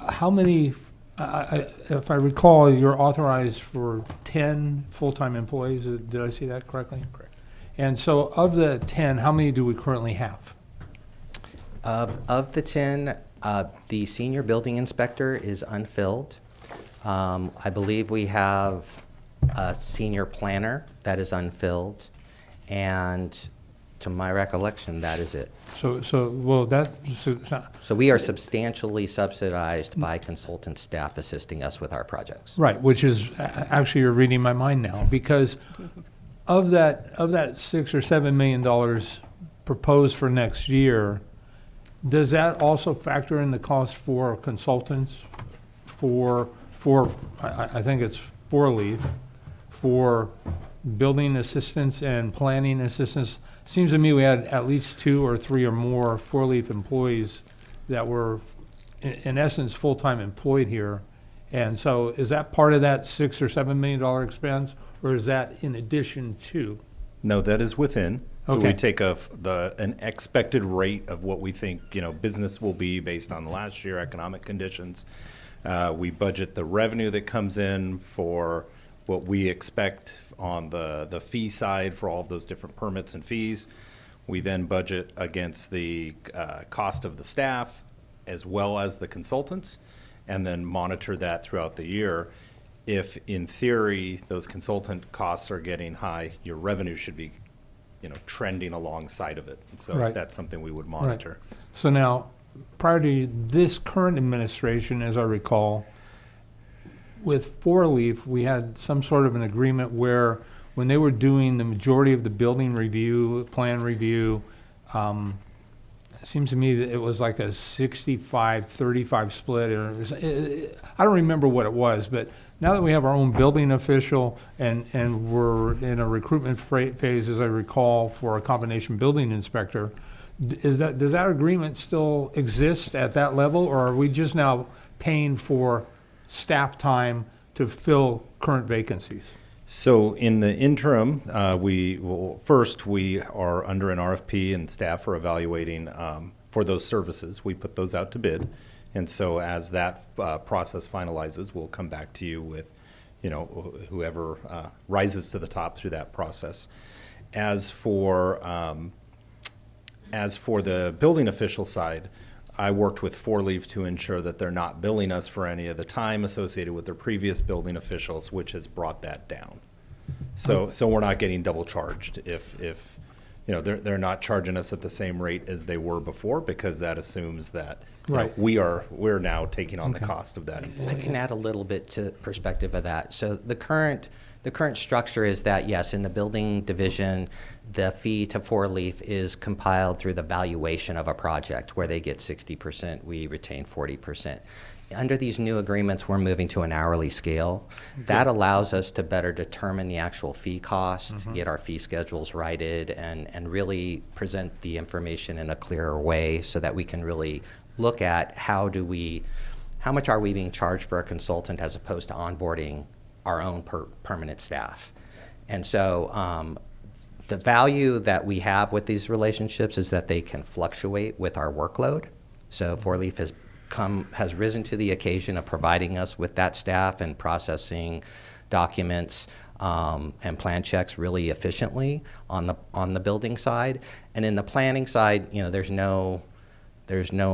how many? If I recall, you're authorized for 10 full-time employees. Did I see that correctly? Correct. And so, of the 10, how many do we currently have? Of the 10, the senior building inspector is unfilled. I believe we have a senior planner that is unfilled, and to my recollection, that is it. So we are substantially subsidized by consultant staff assisting us with our projects. Right, which is actually, you're reading my mind now, because of that $6 or $7 million proposed for next year, does that also factor in the cost for consultants for I think it's 4 leave, for building assistants and planning assistants? Seems to me we had at least 2 or 3 or more 4-leaf employees that were, in essence, full-time employed here. And so is that part of that $6 or $7 million expense, or is that in addition to? No, that is within. So Okay. we take an expected rate of what we think business will be based on last year economic conditions. We budget the revenue that comes in for what we expect on the fee side for all of those different permits and fees. We then budget against the cost of the staff as well as the consultants, and then monitor that throughout the year. If in theory those consultant costs are getting high, your revenue should be trending alongside of it. And so Right. that's something we would monitor. Right. So now, prior to this current administration, as I recall, with 4-leaf, we had some sort of an agreement where when they were doing the majority of the building review, plan review, it seems to me that it was like a 65-35 split, or I don't remember what it was, but now that we have our own building official and we're in a recruitment phase, as I recall, for a combination building inspector, does that agreement still exist at that level, or are we just now paying for staff time to fill current vacancies? So in the interim, we are under an RFP and staff are evaluating for those services. We put those out to bid. And so as that process finalizes, we'll come back to you with, whoever rises to the top through that process. As for the building official side, I worked with 4Leaf to ensure that they're not billing us for any of the time associated with their previous building officials, which has brought that down. So we're not getting double charged if they're not charging us at the same rate as they were before, because that assumes that we're now taking on the cost of that. I can add a little bit to perspective of that. So the current structure is that, yes, in the building division, the fee to 4Leaf is compiled through the valuation of a project, where they get 60%, we retain 40%. Under these new agreements, we're moving to an hourly scale. That allows us to better determine the actual fee cost, get our fee schedules righted, and really present the information in a clearer way so that we can really look at how much are we being charged for a consultant as opposed to onboarding our own permanent staff. And so the value that we have with these relationships is that they can fluctuate with our workload. So 4Leaf has risen to the occasion of providing us with that staff and processing documents and plan checks really efficiently on the building side. And in the planning side, there's no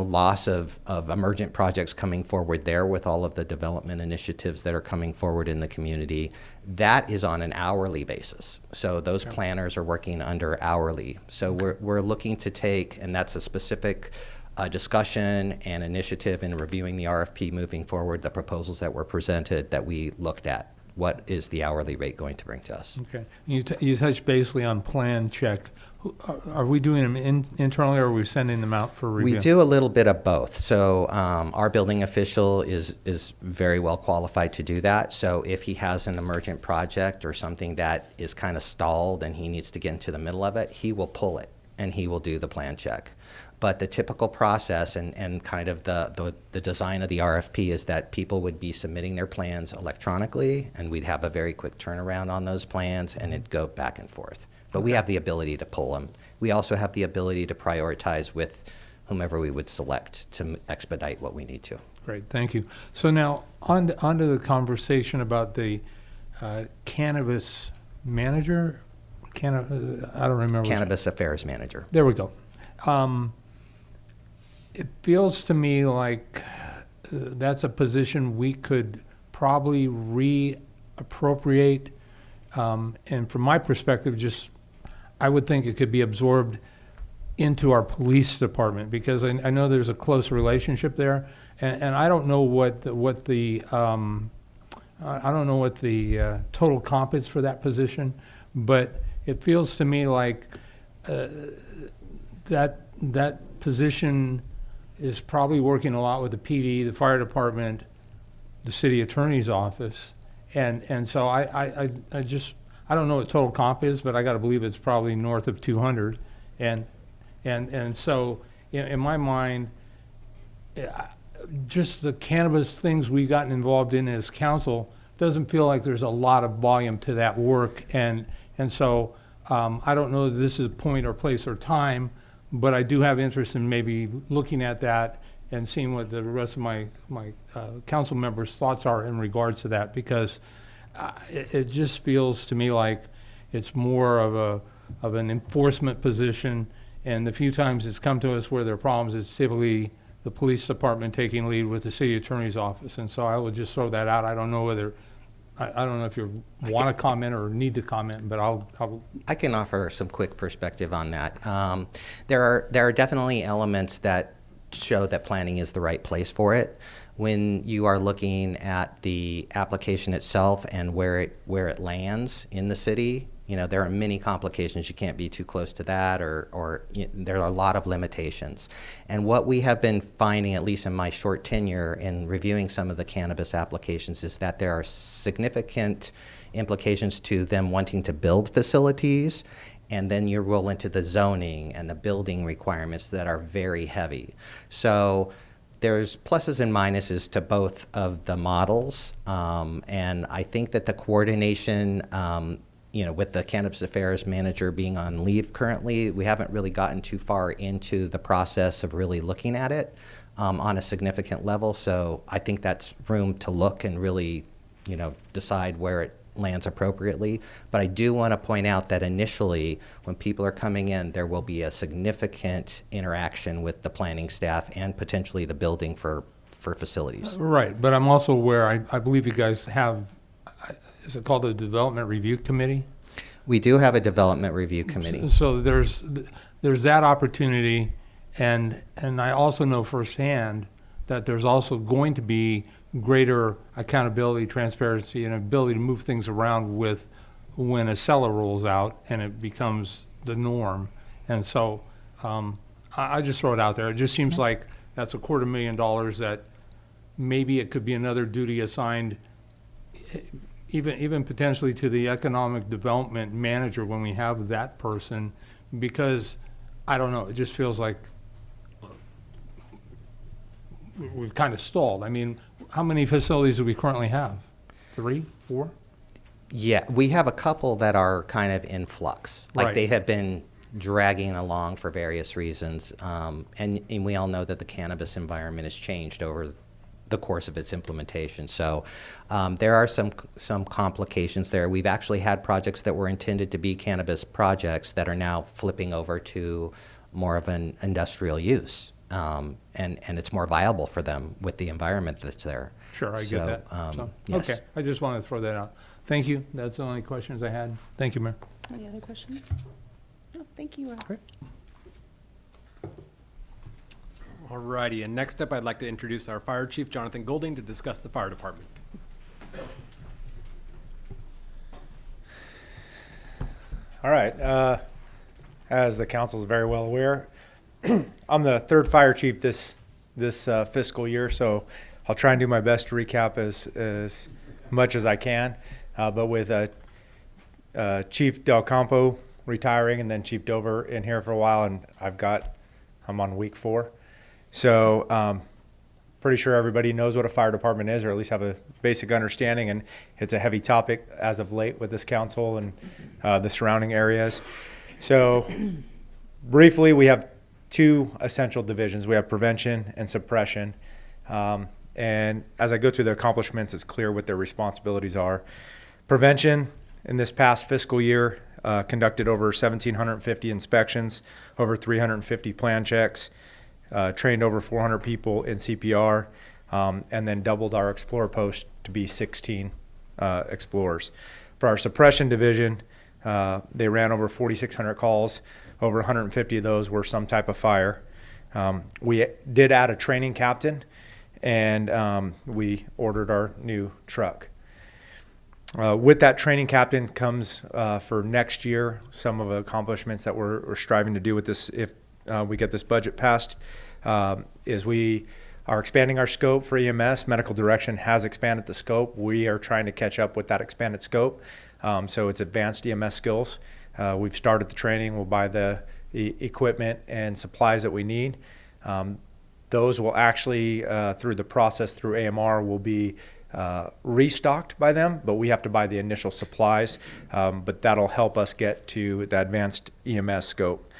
loss of emergent projects coming forward there with all of the development initiatives that are coming forward in the community. That is on an hourly basis. So those planners are working under hourly. So we're looking to take, and that's a specific discussion and initiative in reviewing the RFP moving forward, the proposals that were presented that we looked at. What is the hourly rate going to bring to us? Okay. You touched basically on plan check. Are we doing them internally, or are we sending them out for review? We do a little bit of both. So our building official is very well qualified to do that. So if he has an emergent project or something that is kind of stalled and he needs to get into the middle of it, he will pull it and he will do the plan check. But the typical process and kind of the design of the RFP is that people would be submitting their plans electronically, and we'd have a very quick turnaround on those plans, and it'd go back and forth. But we have the ability to pull them. We also have the ability to prioritize with whomever we would select to expedite what we need to. Great, thank you. So now on to the conversation about the cannabis manager. I don't remember. Cannabis affairs manager. There we go. It feels to me like that's a position we could probably reappropriate. And from my perspective, I would think it could be absorbed into our police department, because I know there's a close relationship there, and I don't know what the total comp is for that position, but it feels to me like that position is probably working a lot with the PD, the fire department, the city attorney's office, and so I don't know what total comp is, but I got to believe it's probably north of 200, and so in my mind, just the cannabis things we've gotten involved in as council doesn't feel like there's a lot of volume to that work, and so I don't know that this is a point or place or time, but I do have interest in maybe looking at that and seeing what the rest of my council members' thoughts are in regards to that, because it just feels to me like it's more of an enforcement position, and the few times it's come to us where there are problems, it's typically the police department taking lead with the city attorney's office, and so I would just throw that out. I don't know if you want to comment or need to comment, but I can offer some quick perspective on that. There are definitely elements that show that planning is the right place for it. When you are looking at the application itself and where it lands in the city, There are many complications. You can't be too close to that, or there are a lot of limitations. And what we have been finding, at least in my short tenure in reviewing some of the cannabis applications, is that there are significant implications to them wanting to build facilities, and then you roll into the zoning and the building requirements that are very heavy. So there's pluses and minuses to both of the models, and I think that the coordination, with the Cannabis Affairs Manager being on leave currently, we haven't really gotten too far into the process of really looking at it on a significant level. So I think that's room to look and really, decide where it lands appropriately. But I do want to point out that initially, when people are coming in, there will be a significant interaction with the planning staff and potentially the building for facilities. Right, but I'm also aware, I believe you guys have, is it called a Development Review Committee? We do have a Development Review Committee. So there's that opportunity, and I also know firsthand that there's also going to be greater accountability, transparency, and ability to move things around with when a seller rolls out and it becomes the norm. And so I just throw it out there. It just seems like that's $250,000 that maybe it could be another duty assigned even potentially to the economic development manager when we have that person, because I don't know, it just feels like we've kind of stalled. I mean, how many facilities do we currently have? 3, 4? Yeah, we have a couple that are kind of in flux. Like Right. they have been dragging along for various reasons. And we all know that the cannabis environment has changed over the course of its implementation. So there are some complications there. We've actually had projects that were intended to be cannabis projects that are now flipping over to more of an industrial use. And it's more viable for them with the environment that's there. Sure, I get that. So, yes. Okay, I just wanted to throw that out. Thank you. That's the only questions I had. Thank you, Mayor. Any other questions? No, thank you, Rob. All righty, and next up, I'd like to introduce our Fire Chief, Jonathan Golding, to discuss the fire department. All right. As the council is very well aware, I'm the third fire chief this fiscal year, so I'll try and do my best to recap as much as I can. But with Chief Del Campo retiring and then Chief Dover in here for a while, and I'm on week 4. So pretty sure everybody knows what a fire department is, or at least have a basic understanding, and it's a heavy topic as of late with this council and the surrounding areas. So briefly, we have 2 essential divisions. We have prevention and suppression. And as I go through the accomplishments, it's clear what their responsibilities are. Prevention, in this past fiscal year, conducted over 1,750 inspections, over 350 plan checks, trained over 400 people in CPR, and then doubled our Explorer post to be 16 Explorers. For our suppression division, they ran over 4,600 calls. Over 150 of those were some type of fire. We did add a training captain, and we ordered our new truck. With that training captain comes for next year some of the accomplishments that we're striving to do with this if we get this budget passed, is we are expanding our scope for EMS. Medical direction has expanded the scope. We are trying to catch up with that expanded scope. So it's advanced EMS skills. We've started the training. We'll buy the equipment and supplies that we need. Those will actually, through the process through AMR, will be restocked by them, but we have to buy the initial supplies. But that'll help us get to the advanced EMS scope.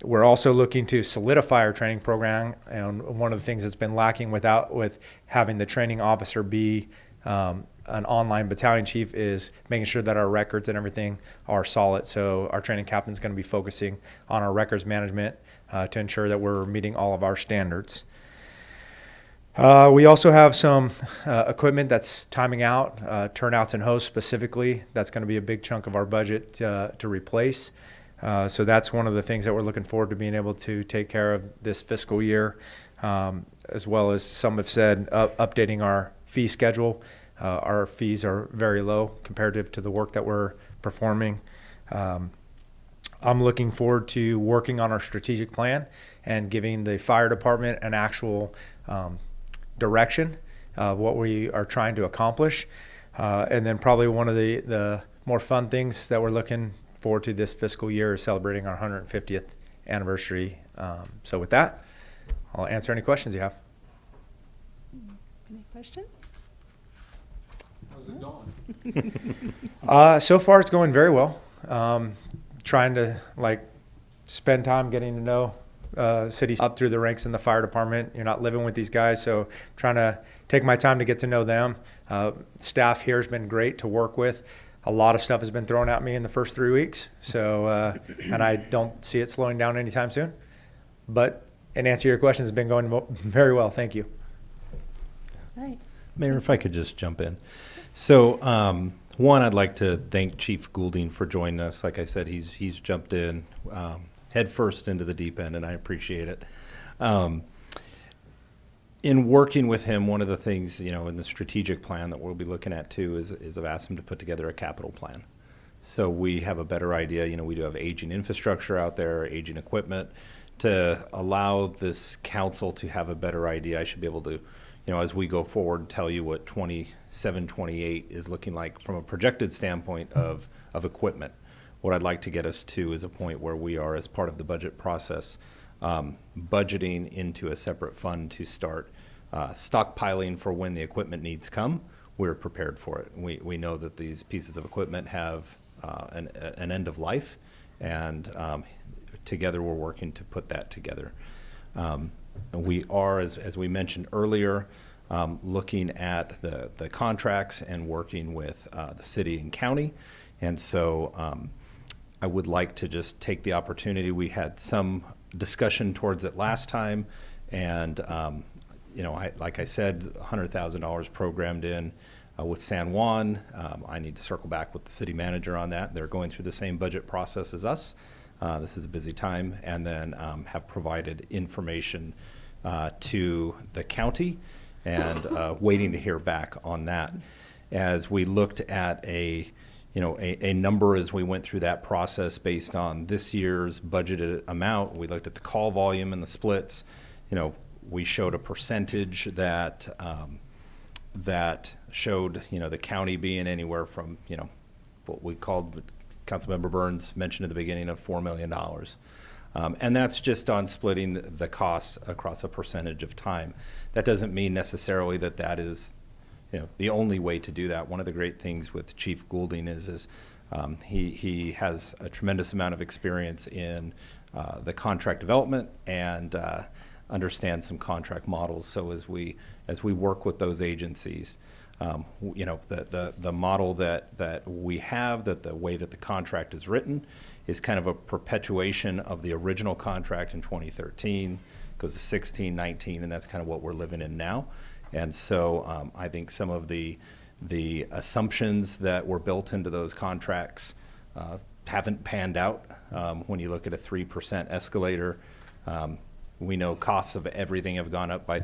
We're also looking to solidify our training program, and one of the things that's been lacking with having the training officer be an online battalion chief is making sure that our records and everything are solid. So our training captain is going to be focusing on our records management to ensure that we're meeting all of our standards. We also have some equipment that's timing out, turnouts and hoses specifically. That's going to be a big chunk of our budget to replace. So that's one of the things that we're looking forward to being able to take care of this fiscal year, as well as some have said, updating our fee schedule. Our fees are very low comparative to the work that we're performing. I'm looking forward to working on our strategic plan and giving the fire department an actual direction of what we are trying to accomplish. And then probably one of the more fun things that we're looking forward to this fiscal year is celebrating our 150th anniversary. So with that, I'll answer any questions you have. Any questions? How's it going? So far, it's going very well. Trying to spend time getting to know cities up through the ranks in the fire department. You're not living with these guys, so trying to take my time to get to know them. Staff here has been great to work with. A lot of stuff has been thrown at me in the first 3 weeks, so and I don't see it slowing down anytime soon. But in answer to your questions, it's been going very well. Thank you. Right. Mayor, if I could just jump in. So, one, I'd like to thank Chief Goulding for joining us. Like I said, he's jumped in head first into the deep end, and I appreciate it. In working with him, one of the things, in the strategic plan that we'll be looking at too is I've asked him to put together a capital plan. So we have a better idea. We do have aging infrastructure out there, aging equipment. To allow this council to have a better idea, I should be able to, as we go forward, tell you what 27, 28 is looking like from a projected standpoint of equipment. What I'd like to get us to is a point where we are, as part of the budget process, budgeting into a separate fund to start stockpiling for when the equipment needs come. We're prepared for it. We know that these pieces of equipment have an end of life, and together we're working to put that together. We are, as we mentioned earlier, looking at the contracts and working with the city and county. And so I would like to just take the opportunity. We had some discussion towards it last time, and like I said, $100,000 programmed in with San Juan. I need to circle back with the city manager on that. They're going through the same budget process as us. This is a busy time, and then have provided information to the county, and waiting to hear back on that. As we looked at a number as we went through that process based on this year's budgeted amount, we looked at the call volume and the splits. We showed a percentage that showed the county being anywhere from what we called, Councilmember Burns mentioned at the beginning, of $4 million. And that's just on splitting the costs across a percentage of time. That doesn't mean necessarily that is the only way to do that. One of the great things with Chief Goulding is he has a tremendous amount of experience in the contract development, and understands some contract models. So as we work with those agencies, the model that we have, that the way that the contract is written is kind of a perpetuation of the original contract in 2013, goes to 16, 19, and that's kind of what we're living in now. And so I think some of the assumptions that were built into those contracts haven't panned out. When you look at a 3% escalator, we know costs of everything have gone up by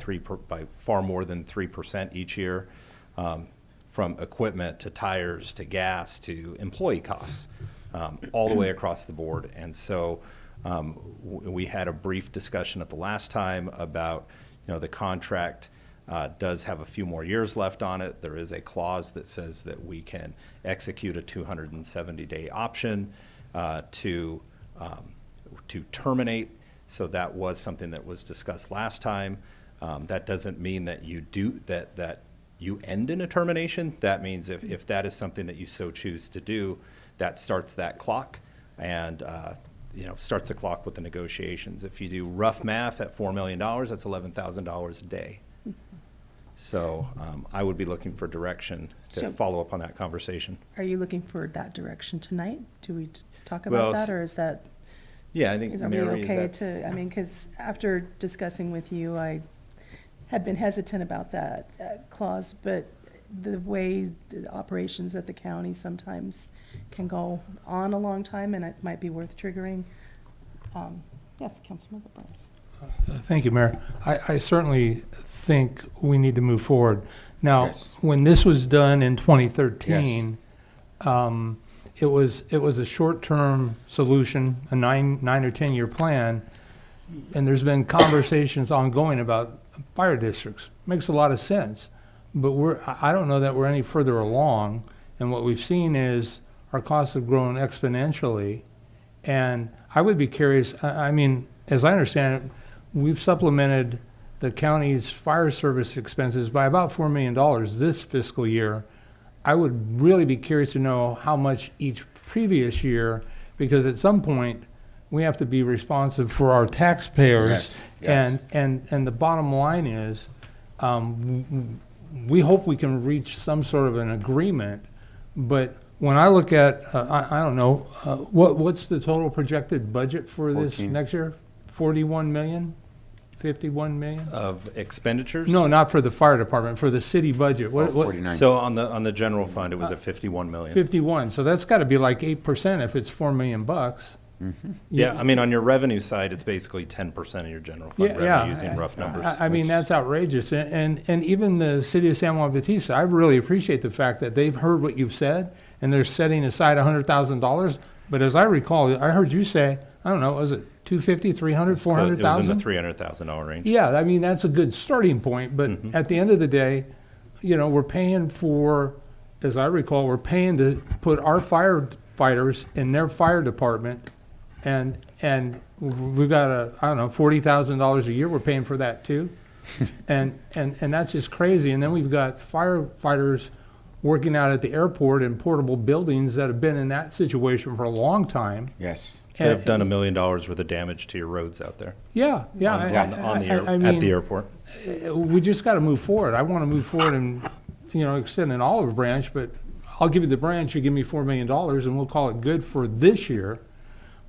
far more than 3% each year, from equipment to tires to gas to employee costs, all the way across the board. And so we had a brief discussion at the last time about the contract does have a few more years left on it. There is a clause that says that we can execute a 270-day option to terminate. So that was something that was discussed last time. That doesn't mean that that you end in a termination. That means if that is something that you so choose to do, that starts that clock, and starts the clock with the negotiations. If you do rough math at $4 million, that's $11,000 a day. So I would be looking for direction to follow up on that conversation. Are you looking for that direction tonight? Do we talk about that, or is that? Yeah, I think Is it Mary, okay to? I mean, because after discussing with you, I had been hesitant about that clause, but the way the operations at the county sometimes can go on a long time, and it might be worth triggering. Yes, Councilmember Burns. Thank you, Mayor. I certainly think we need to move forward. Now, Yes. when this was done in 2013, it was a short-term solution, a nine or 10-year plan, and there's been conversations ongoing about fire districts. Makes a lot of sense, but I don't know that we're any further along, and what we've seen is our costs have grown exponentially, and I would be curious, I mean, as I understand it, we've supplemented the county's fire service expenses by about $4 million this fiscal year. I would really be curious to know how much each previous year, because at some point, we have to be responsive for our taxpayers. Yes. And the bottom line is, we hope we can reach some sort of an agreement, but when I look at, I don't know, what's the total projected budget for this 14. next year? 41 million? 51 million? Of expenditures? No, not for the fire department, for the city budget. What? 49. So on the general fund, it was at 51 million. 51, so that's gotta be like 8% if it's $4 million bucks. Yeah, I mean, on your revenue side, it's basically 10% of your general fund revenue using rough numbers. I mean, that's outrageous. And even the city of San Juan Bautista, I really appreciate the fact that they've heard what you've said and they're setting aside $100,000. But as I recall, I heard you say, I don't know, was it 250, 300, 400,000? It was in the $300,000 range. Yeah, I mean, that's a good starting point. But at the end of the day, you know, we're paying for, as I recall, we're paying to put our firefighters in their fire department. And we've got I don't know, $40,000 a year, we're paying for that too. And that's just crazy. And then we've got firefighters working out at the airport in portable buildings that have been in that situation for a long time. Yes. That have done $1 million worth of damage to your roads out there. Yeah. At the airport. We just got to move forward. I want to move forward and, you know, extend an olive branch, but I'll give you the branch, you give me $4 million and we'll call it good for this year.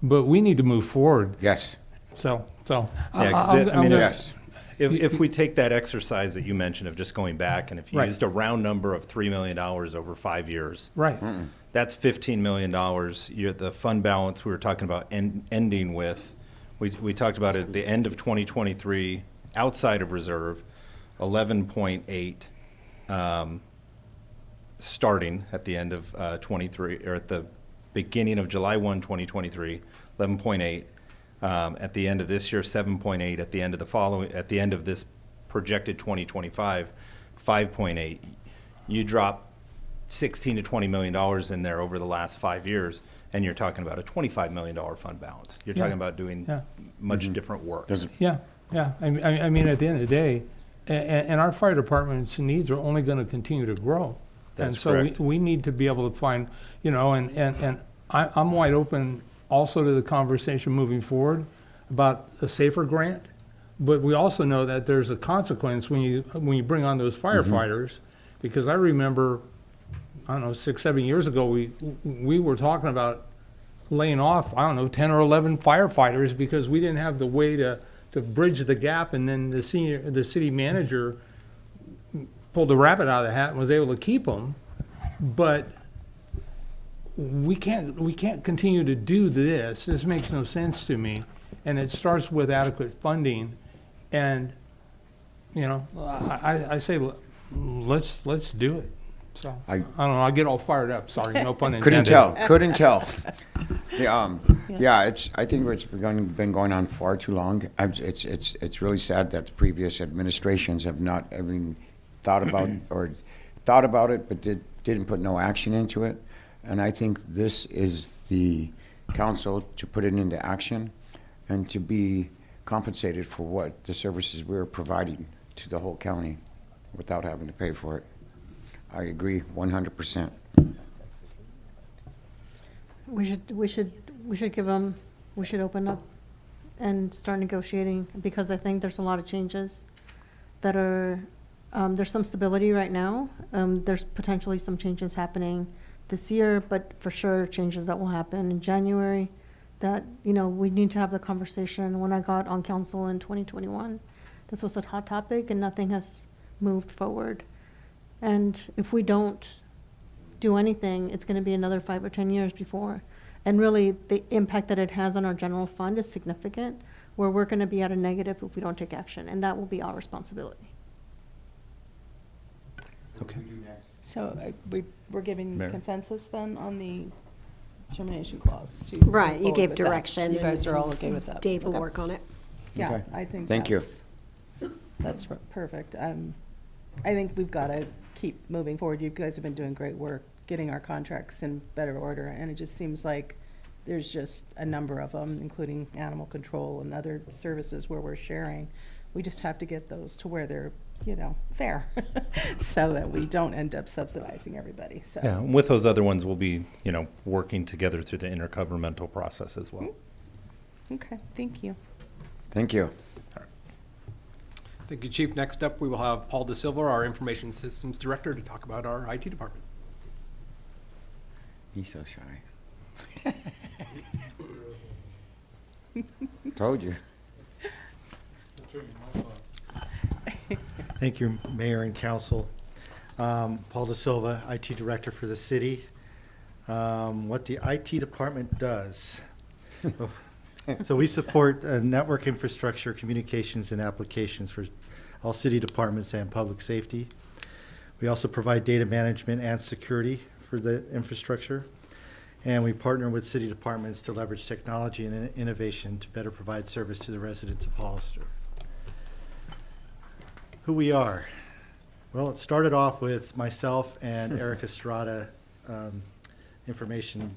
But we need to move forward. Yes. So. Yeah, 'cause if we take that exercise that you mentioned of just going back, and if you used a round number of $3 million over 5 years, right, that's $15 million. The fund balance we were talking about ending with, we talked about it at the end of 2023, outside of reserve, 11.8, starting at the end of 23, or at the beginning of July 1, 2023, 11.8. At the end of this year, 7.8. At the end of this projected 2025, 5.8. You drop $16 to $20 million in there over the last 5 years, and you're talking about a $25 million fund balance. You're talking about doing much different work. Yeah. I mean, at the end of the day, and our fire department's needs are only going to continue to grow. That's and so we need to be able to find, you know, and I'm wide open also to the conversation moving forward about a safer grant, but we also know that there's a consequence when you bring on those firefighters, because I remember, I don't know, 6-7 years ago, we were talking about laying off, I don't know, 10 or 11 firefighters because we didn't have the way to bridge the gap, and then the city manager pulled the rabbit out of the hat and was able to keep them, but we can't continue to do this. This makes no sense to me, and it starts with adequate funding. And you know, I say let's do it. So I don't know. I get all fired up. Sorry, no pun intended. Couldn't tell. Yeah, I think it's been going on far too long. It's really sad that the previous administrations have not even thought about it, but didn't put no action into it. And I think this is the council to put it into action and to be compensated for what the services we're providing to the whole county without having to pay for it. I agree 100%. We should give them, we should open up and start negotiating, because I think there's a lot of changes that are, there's some stability right now. There's potentially some changes happening this year, but for sure changes that will happen in January that, you know, we need to have the conversation. When I got on council in 2021, this was a hot topic and nothing has moved forward. And if we don't do anything, it's going to be another 5 or 10 years before. And really the impact that it has on our general fund is significant, where we're going to be at a negative if we don't take action, and that will be our responsibility. Okay. So we're giving consensus then on the termination clause. To Right, move you forward gave with that. direction. You guys and are all okay with that? Dave will Okay. work on it. Yeah, Okay. I think Thank you. that's perfect. I think we've got to keep moving forward. You guys have been doing great work getting our contracts in better order, and it just seems like there's just a number of them, including animal control and other services where we're sharing. We just have to get those to where they're, fair, so that we don't end up subsidizing everybody, so. Yeah, and with those other ones, we'll be, working together through the intergovernmental process as well. Okay, thank you. Thank you. Thank you, Chief. Next up, we will have Paul DeSilva, our Information Systems Director, to talk about our IT department. He's so shy. Told you. Thank you, Mayor and Council. Paul DeSilva, IT Director for the city. What the IT department does. So we support network infrastructure, communications, and applications for all city departments and public safety. We also provide data management and security for the infrastructure. And we partner with city departments to leverage technology and innovation to better provide service to the residents of Hollister. Who we are. Well, it started off with myself and Eric Estrada, information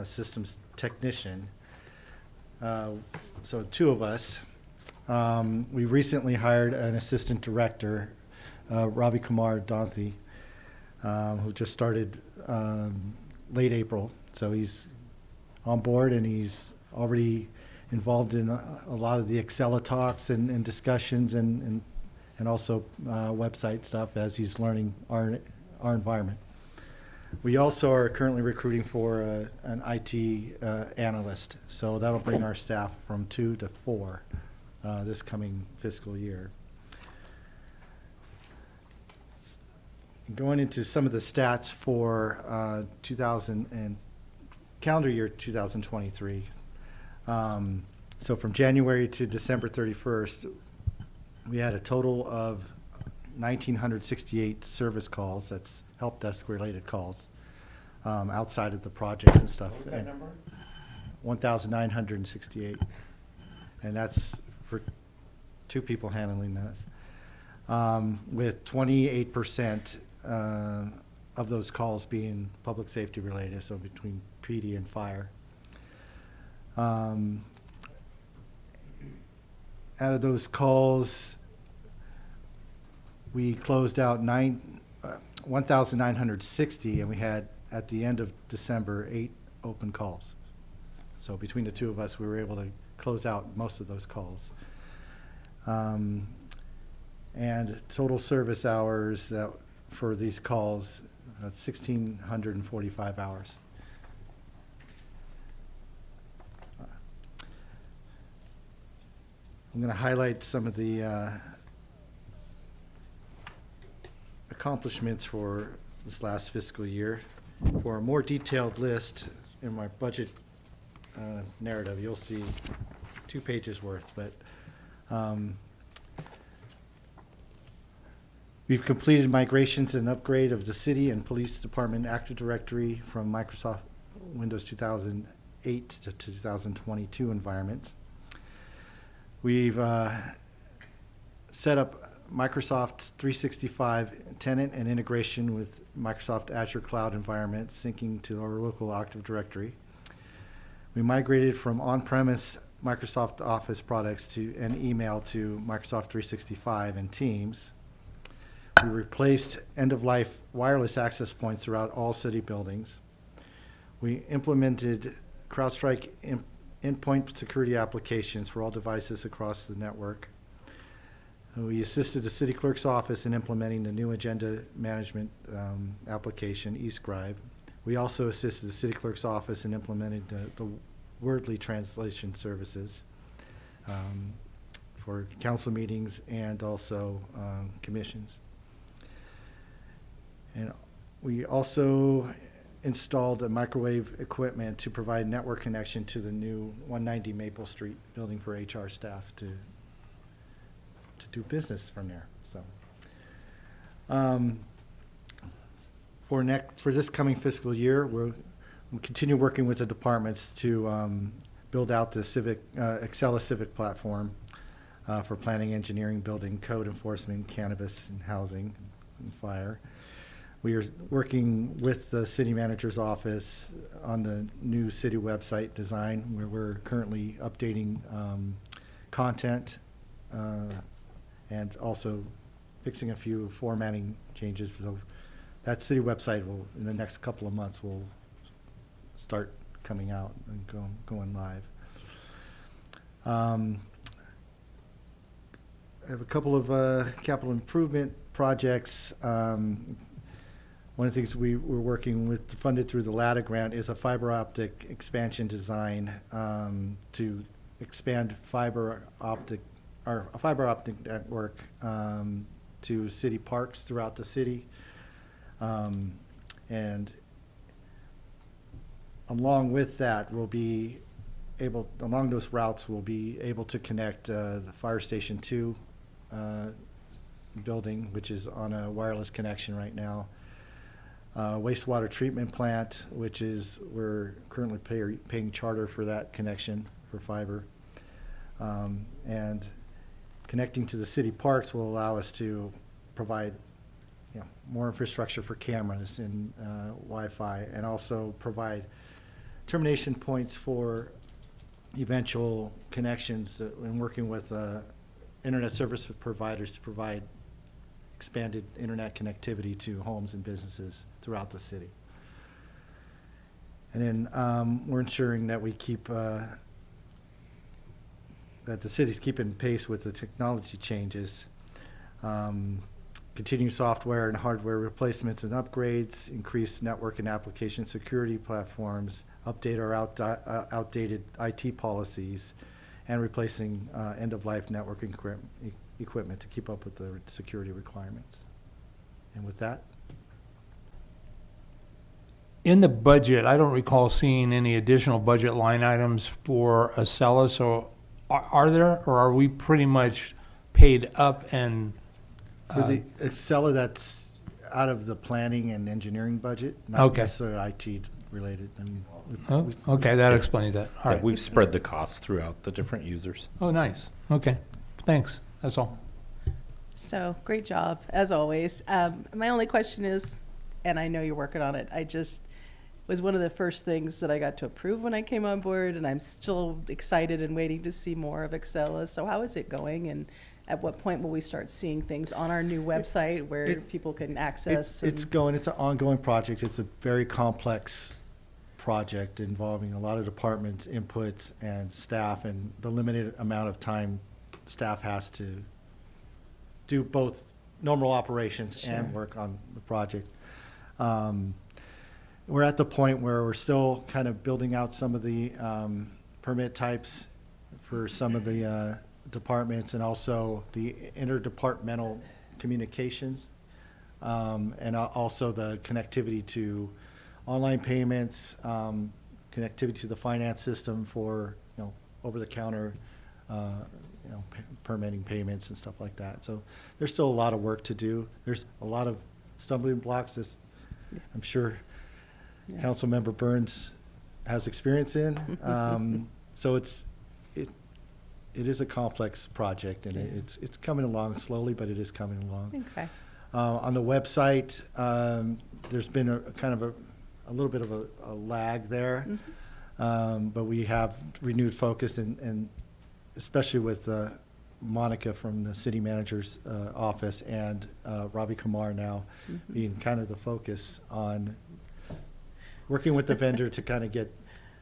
systems technician. So two of us. We recently hired an assistant director, Ravi Kumar Danthi, who just started late April. So he's on board and he's already involved in a lot of the Excel talks and discussions and also website stuff as he's learning our environment. We also are currently recruiting for an IT analyst, so that'll bring our staff from 2 to 4 this coming fiscal year. Going into some of the stats for 2000 and calendar year 2023. So from January to December 31st, we had a total of 1,968 service calls. That's help desk related calls outside of the projects and stuff. What was that number? 1,968. And that's for 2 people handling this. With 28% of those calls being public safety related, so between PD and fire. Out of those calls, we closed out 1,960, and we had, at the end of December, 8 open calls. So between the two of us, we were able to close out most of those calls. And total service hours that for these calls, 1,645 hours. I'm going to highlight some of the accomplishments for this last fiscal year. For a more detailed list in my budget narrative, you'll see 2 pages worth, but we've completed migrations and upgrade of the city and police department Active Directory from Microsoft Windows 2008 to 2022 environments. We've set up Microsoft 365 tenant and integration with Microsoft Azure Cloud environment, syncing to our local Active Directory. We migrated from on-premise Microsoft Office products and email to Microsoft 365 and Teams. We replaced end-of-life wireless access points throughout all city buildings. We implemented CrowdStrike endpoint security applications for all devices across the network. We assisted the city clerk's office in implementing the new agenda management application, eScribe. We also assisted the city clerk's office in implementing the Wordly translation services for council meetings and also commissions. And we also installed a microwave equipment to provide network connection to the new 190 Maple Street building for HR staff to do business from there. So, for this coming fiscal year, we're we'll continue working with the departments to build out the Excella Civic platform for planning, engineering, building, code enforcement, cannabis, and housing, and fire. We are working with the city manager's office on the new city website design, where we're currently updating content and also fixing a few formatting changes. So that city website will, in the next couple of months, will start coming out and going live. I have a couple of capital improvement projects. One of the things we're working with, funded through the LATA grant, is a fiber optic expansion design to expand a fiber optic network to city parks throughout the city. And along with that, along those routes, we'll be able to connect the Fire Station 2 building, which is on a wireless connection right now. Wastewater treatment plant, which is, we're currently paying charter for that connection for fiber. And connecting to the city parks will allow us to provide more infrastructure for cameras and Wi-Fi, and also provide termination points for eventual connections and working with internet service providers to provide expanded internet connectivity to homes and businesses throughout the city. And then we're ensuring that we keep that the city's keeping pace with the technology changes. Continue software and hardware replacements and upgrades, increase network and application security platforms, update our outdated IT policies, and replacing end-of-life networking equipment to keep up with the security requirements. And with that, In the budget, I don't recall seeing any additional budget line items for Acela, so are there, or are we pretty much paid up and? for the Excella, that's out of the planning and engineering budget, not Okay. necessarily IT related. I mean, Okay, that explains that. All Yeah, right. we've spread the costs throughout the different users. Oh, nice. Okay, thanks. That's all. So, great job, as always. My only question is, and I know you're working on it, was one of the first things that I got to approve when I came on board, and I'm still excited and waiting to see more of Excella. So how is it going, and at what point will we start seeing things on our new website where people can access? It's an ongoing project. It's a very complex project involving a lot of departments, inputs, and staff, and the limited amount of time staff has to do both normal operations and work on the project. We're at the point where we're still kind of building out some of the permit types for some of the departments, and also the interdepartmental communications, and also the connectivity to online payments, connectivity to the finance system for over-the-counter permitting payments and stuff like that. So there's still a lot of work to do. There's a lot of stumbling blocks, as I'm sure Councilmember Burns has experience in. So it is a complex project, and it's coming along slowly, but it is coming along. Okay. On the website, there's been a little bit of a lag there, but we have renewed focus, and especially with Monica from the city manager's office, and Ravi Kumar now being kind of the focus on working with the vendor to kind of get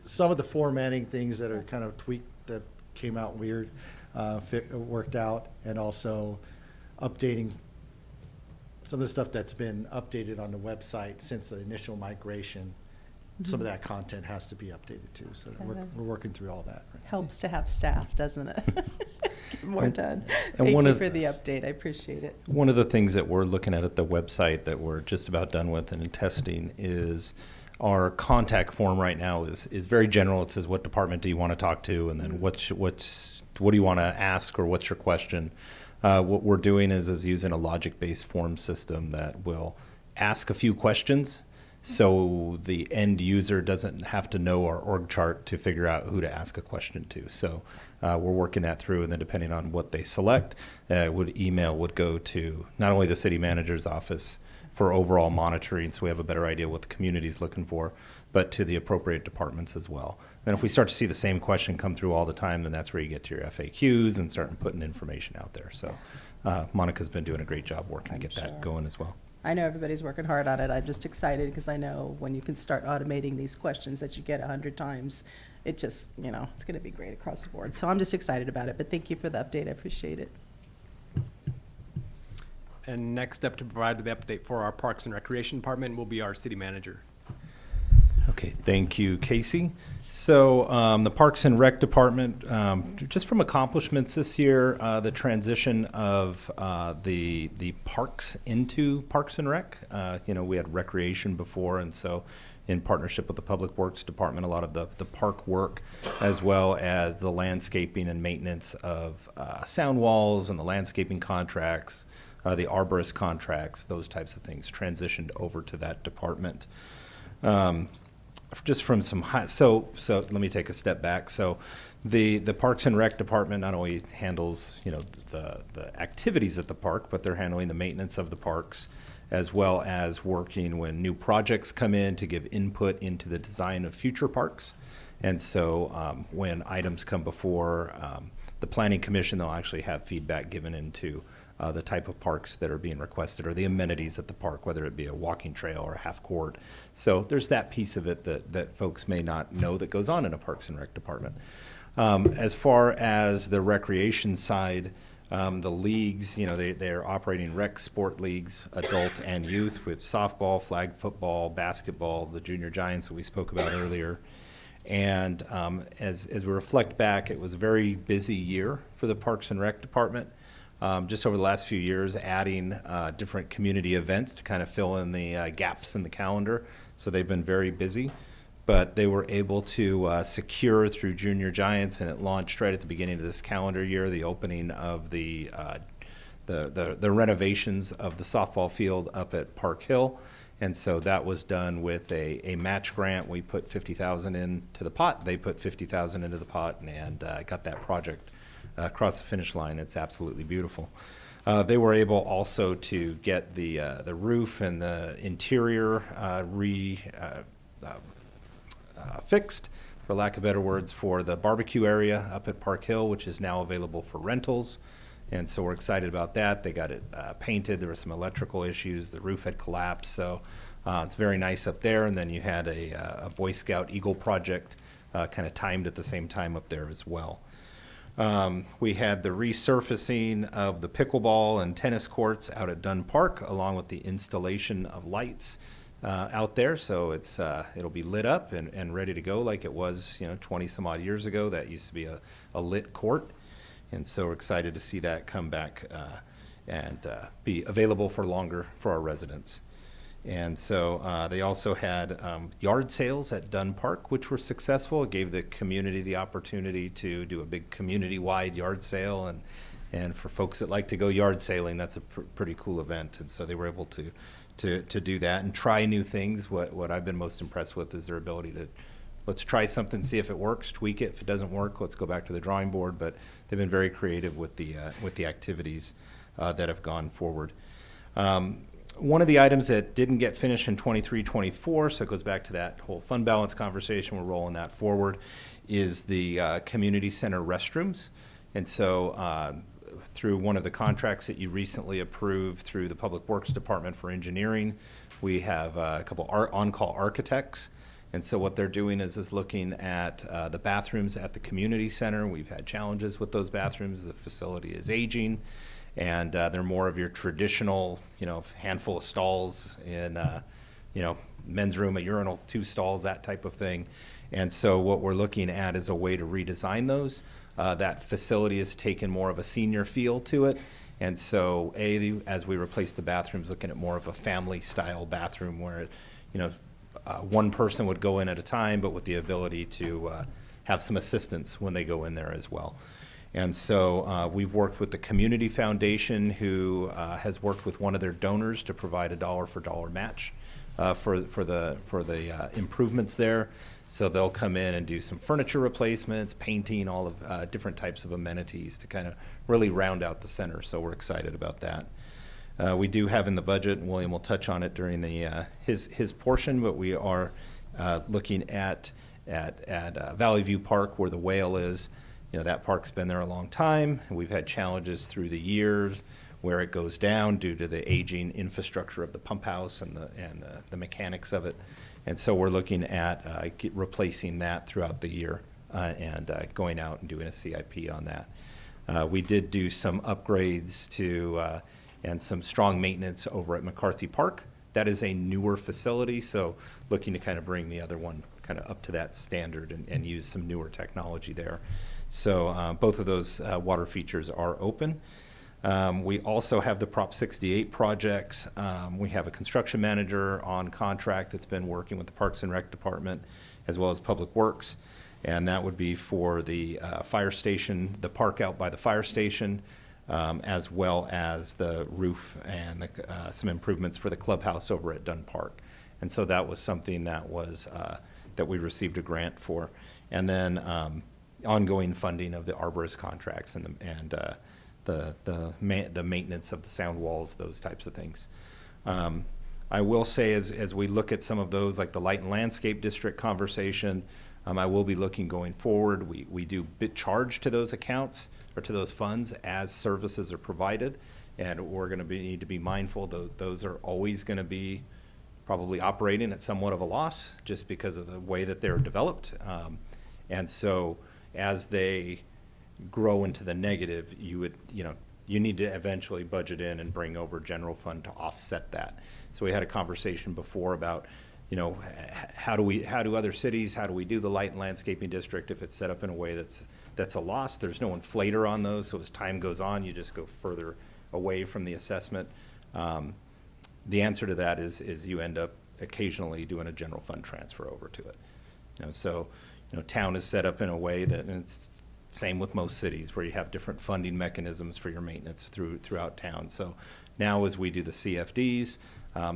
some of the formatting things that are kind of tweaked, that came out weird, worked out, and also updating some of the stuff that's been updated on the website since the initial migration. Some of that content has to be updated too, so we're working through all that. Right. Helps to have staff, doesn't it? Get more done. And Thank one you of- for the update. I appreciate it. One of the things that we're looking at the website that we're just about done with and in testing is our contact form right now is very general. It says, what department do you want to talk to? And then what do you want to ask, or what's your question? What we're doing is using a logic-based form system that will ask a few questions, so the end user doesn't have to know our org chart to figure out who to ask a question to. So we're working that through, and then depending on what they select, email would go to not only the city manager's office for overall monitoring, so we have a better idea what the community is looking for, but to the appropriate departments as well. And if we start to see the same question come through all the time, then that's where you get to your FAQs and start putting information out there. So Monica's been doing a great job working to get that going as well. I know everybody's working hard on it. I'm just excited because I know when you can start automating these questions that you get 100 times, it just, you know, it's going to be great across the board. So I'm just excited about it. But thank you for the update. I appreciate it. And next up to provide the update for our Parks and Recreation Department will be our city manager. Okay, thank you, Casey. So the Parks and Rec Department, just from accomplishments this year, the transition of the parks into Parks and Rec. You know, we had recreation before, and so in partnership with the Public Works Department, a lot of the park work, as well as the landscaping and maintenance of sound walls and the landscaping contracts, the arborist contracts, those types of things transitioned over to that department. Just from some so let me take a step back. So the Parks and Rec Department not only handles, you know, the activities at the park, but they're handling the maintenance of the parks, as well as working when new projects come in to give input into the design of future parks. And so when items come before the Planning Commission, they'll actually have feedback given into the type of parks that are being requested or the amenities at the park, whether it be a walking trail or a half court. So there's that piece of it that folks may not know that goes on in a Parks and Rec department. As far as the recreation side, the leagues, you know, they're operating rec sport leagues, adult and youth, with softball, flag football, basketball, the junior giants that we spoke about earlier. And as we reflect back, it was a very busy year for the Parks and Rec department. Just over the last few years, adding different community events to kind of fill in the gaps in the calendar. So they've been very busy, but they were able to secure through Junior Giants, and it launched right at the beginning of this calendar year, the opening of the renovations of the softball field up at Park Hill. And so that was done with a match grant. We put $50,000 into the pot. They put $50,000 into the pot, and got that project across the finish line. It's absolutely beautiful. They were able also to get the roof and the interior fixed, for lack of better words, for the barbecue area up at Park Hill, which is now available for rentals. And so we're excited about that. They got it painted. There were some electrical issues. The roof had collapsed. So it's very nice up there. And then you had a Boy Scout Eagle project kind of timed at the same time up there as well. We had the resurfacing of the pickleball and tennis courts out at Dunn Park, along with the installation of lights out there. So it'll be lit up and ready to go like it was, 20 some odd years ago. That used to be a lit court. And so we're excited to see that come back and be available for longer for our residents. And so they also had yard sales at Dunn Park, which were successful. It gave the community the opportunity to do a big community-wide yard sale. And for folks that like to go yard sailing, that's a pretty cool event. And so they were able to do that and try new things. What I've been most impressed with is their ability to, let's try something, see if it works, tweak it. If it doesn't work, let's go back to the drawing board. But they've been very creative with the activities that have gone forward. One of the items that didn't get finished in 23-24, so it goes back to that whole fund balance conversation, we're rolling that forward, is the community center restrooms. And so through one of the contracts that you recently approved through the Public Works Department for engineering, we have a couple on-call architects. And so what they're doing is looking at the bathrooms at the community center. We've had challenges with those bathrooms. The facility is aging. And they're more of your traditional, handful of stalls in, men's room, a urinal, 2 stalls, that type of thing. And so what we're looking at is a way to redesign those. That facility has taken more of a senior feel to it. And so, as we replace the bathrooms, looking at more of a family-style bathroom where, one person would go in at a time, but with the ability to have some assistance when they go in there as well. And so we've worked with the Community Foundation, who has worked with one of their donors to provide a dollar-for-dollar match for the improvements there. So they'll come in and do some furniture replacements, painting, all of different types of amenities to kind of really round out the center. So we're excited about that. We do have in the budget, and William will touch on it during the his portion, but we are looking at Valley View Park where the whale is. You know, that park's been there a long time. We've had challenges through the years where it goes down due to the aging infrastructure of the pump house and the mechanics of it. And so we're looking at replacing that throughout the year and going out and doing a CIP on that. We did do some upgrades to and some strong maintenance over at McCarthy Park. That is a newer facility, so looking to kind of bring the other one kind of up to that standard and use some newer technology there. So both of those water features are open. We also have the Prop 68 projects. We have a construction manager on contract that's been working with the Parks and Rec Department as well as Public Works. And that would be for the fire station, the park out by the fire station, as well as the roof and some improvements for the clubhouse over at Dunn Park. And so that was something that was that we received a grant for. And then ongoing funding of the arborist contracts and the maintenance of the sound walls, those types of things. I will say as we look at some of those, like the Light and Landscape District conversation, I will be looking going forward. We do bit charge to those accounts or to those funds as services are provided, and we're going to need to be mindful. Those are always going to be probably operating at somewhat of a loss just because of the way that they're developed. And so as they grow into the negative, you need to eventually budget in and bring over general fund to offset that. So we had a conversation before about, how do other cities, how do we do the Light and Landscaping District if it's set up in a way that's a loss? There's no inflator on those, so as time goes on, you just go further away from the assessment. The answer to that is you end up occasionally doing a general fund transfer over to it. So town is set up in a way that, and it's same with most cities, where you have different funding mechanisms for your maintenance throughout town. So now as we do the CFDs,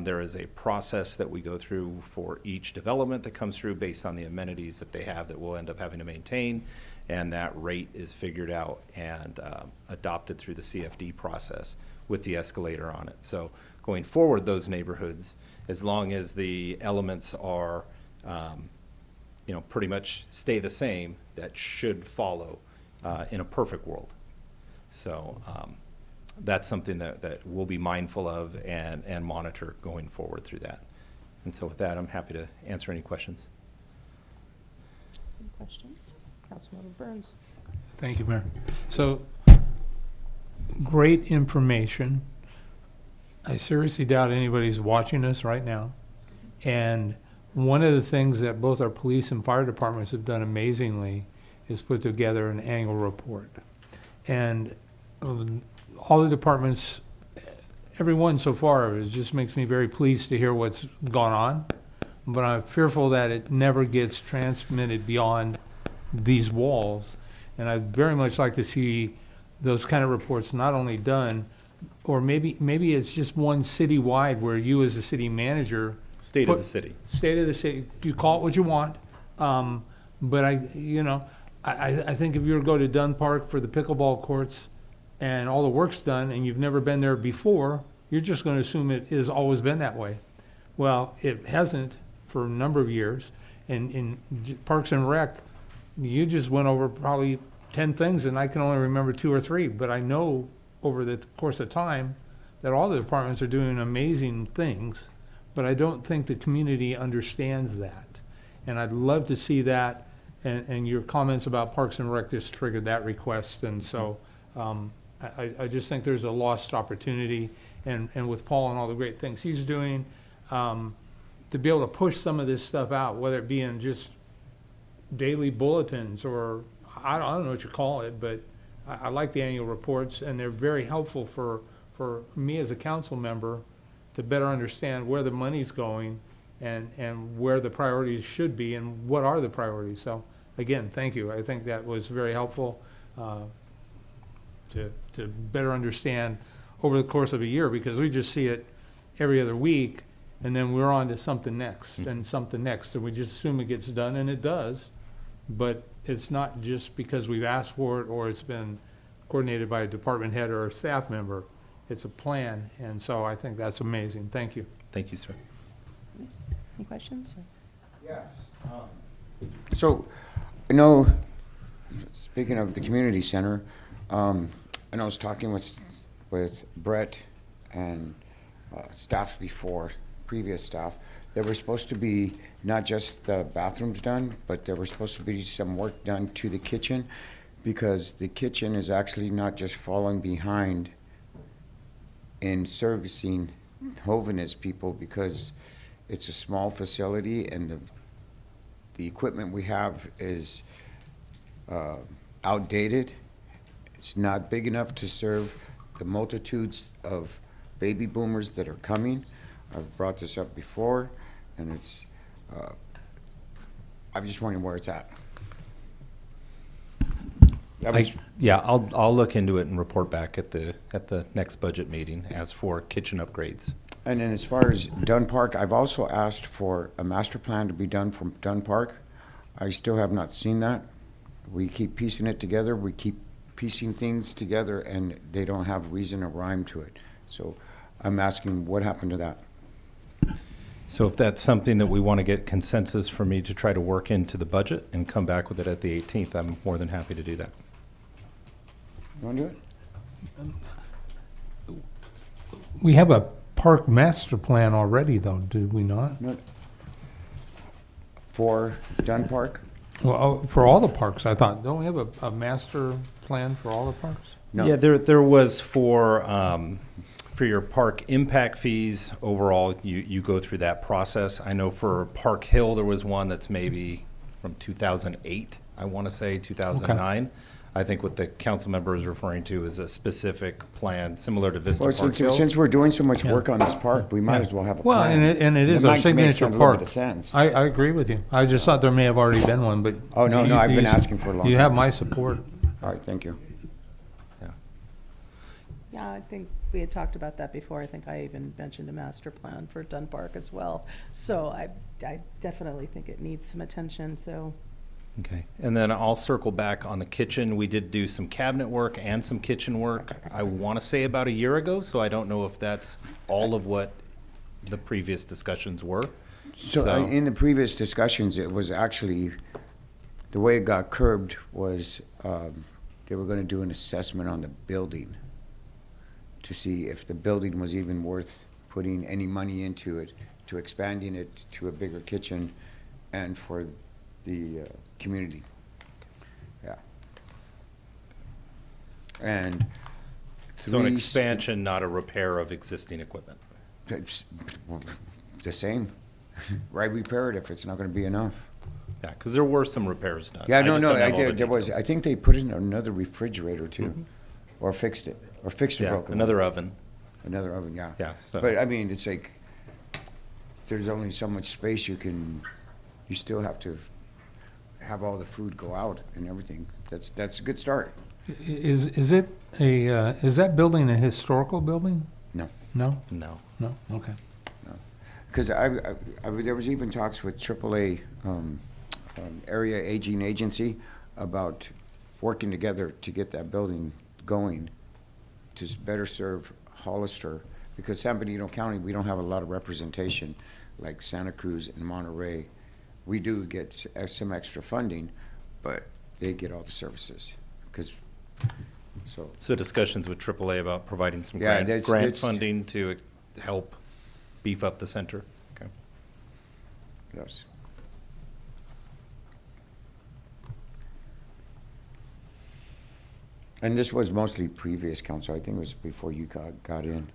there is a process that we go through for each development that comes through based on the amenities that they have that we'll end up having to maintain, and that rate is figured out and adopted through the CFD process with the escalator on it. So going forward, those neighborhoods, as long as the elements are pretty much stay the same, that should follow in a perfect world. So that's something that we'll be mindful of and monitor going forward through that. And so with that, I'm happy to answer any questions. Any questions? Councilmember Burns. Thank you, Mayor. So, great information. I seriously doubt anybody's watching us right now. And one of the things that both our police and fire departments have done amazingly is put together an annual report. And all the departments, everyone so far, it just makes me very pleased to hear what's gone on. But I'm fearful that it never gets transmitted beyond these walls. And I'd very much like to see those kind of reports not only done, or maybe it's just one citywide where you as a city manager State of the city. State of the city. You call it what you want. But I think if you were to go to Dunn Park for the pickleball courts and all the work's done and you've never been there before, you're just going to assume it has always been that way. Well, it hasn't for a number of years. And in Parks and Rec, you just went over probably 10 things and I can only remember 2 or 3. But I know over the course of time that all the departments are doing amazing things. But I don't think the community understands that. And I'd love to see that, and your comments about Parks and Rec just triggered that request. And so I just think there's a lost opportunity. And with Paul and all the great things he's doing, to be able to push some of this stuff out, whether it be in just daily bulletins or I don't know what you call it, but I like the annual reports, and they're very helpful for me as a council member to better understand where the money's going and where the priorities should be and what are the priorities. So again, thank you. I think that was very helpful to better understand over the course of a year, because we just see it every other week and then we're on to something next and something next, and we just assume it gets done, and it does. But it's not just because we've asked for it or it's been coordinated by a department head or a staff member. It's a plan, and so I think that's amazing. Thank you. Thank you, sir. Any questions? Yes. So, you know, speaking of the community center, and I was talking with Brett and staff before, previous staff. There were supposed to be not just the bathrooms done, but there was supposed to be some work done to the kitchen, because the kitchen is actually not just falling behind in servicing Hoveness people, because it's a small facility and the equipment we have is outdated. It's not big enough to serve the multitudes of baby boomers that are coming. I've brought this up before, and it's, I'm just wondering where it's at. Yeah, I'll look into it and report back at the next budget meeting as for kitchen upgrades. And then as far as Dunn Park, I've also asked for a master plan to be done for Dunn Park. I still have not seen that. We keep piecing it together, we keep piecing things together, and they don't have reason or rhyme to it. So I'm asking, what happened to that? So if that's something that we want to get consensus for me to try to work into the budget and come back with it at the 18th, I'm more than happy to do that. You want to do it? We have a park master plan already, though, do we not? No. For Dunn Park? Well, for all the parks, I thought. Don't we have a master plan for all the parks? No. Yeah, there was for your park impact fees overall, you go through that process. I know for Park Hill, there was one that's maybe from 2008, I want to say, 2009. Okay. I think what the council member is referring to is a specific plan similar to Vista Park Hill. Since we're doing so much work on this park, we might as well have a well, plan. and it is our signature park. Sense. I agree with you. I just thought there may have already been one, but oh no, I've been asking for a long time. You have my support. All right, thank you. Yeah, I think we had talked about that before. I think I even mentioned a master plan for Dunn Park as well. So I definitely think it needs some attention, so. Okay, and then I'll circle back on the kitchen. We did do some cabinet work and some kitchen work, I want to say about a year ago, so I don't know if that's all of what the previous discussions were. So in the previous discussions, it was actually, the way it got curbed was they were going to do an assessment on the building to see if the building was even worth putting any money into it, to expanding it to a bigger kitchen and for the community. Yeah. And so an expansion, not a repair of existing equipment. The same. Right, repair it if it's not going to be enough. Yeah, because there were some repairs done. Yeah, there was. I think they put in another refrigerator too, or fixed it, or fixed a broken another one. Oven. Another oven, yeah. Yeah. So. But I mean, it's like there's only so much space you still have to have all the food go out and everything. That's a good start. Is that building a historical building? No. No? No. No? Okay. No. Because there was even talks with AAA Area Aging Agency about working together to get that building going to better serve Hollister, because San Bernardino County, we don't have a lot of representation like Santa Cruz and Monterey. We do get some extra funding, but they get all the services. So discussions with AAA about providing some grant funding to help beef up the center. Okay. Yes. And this was mostly previous council. I think it was before you got in.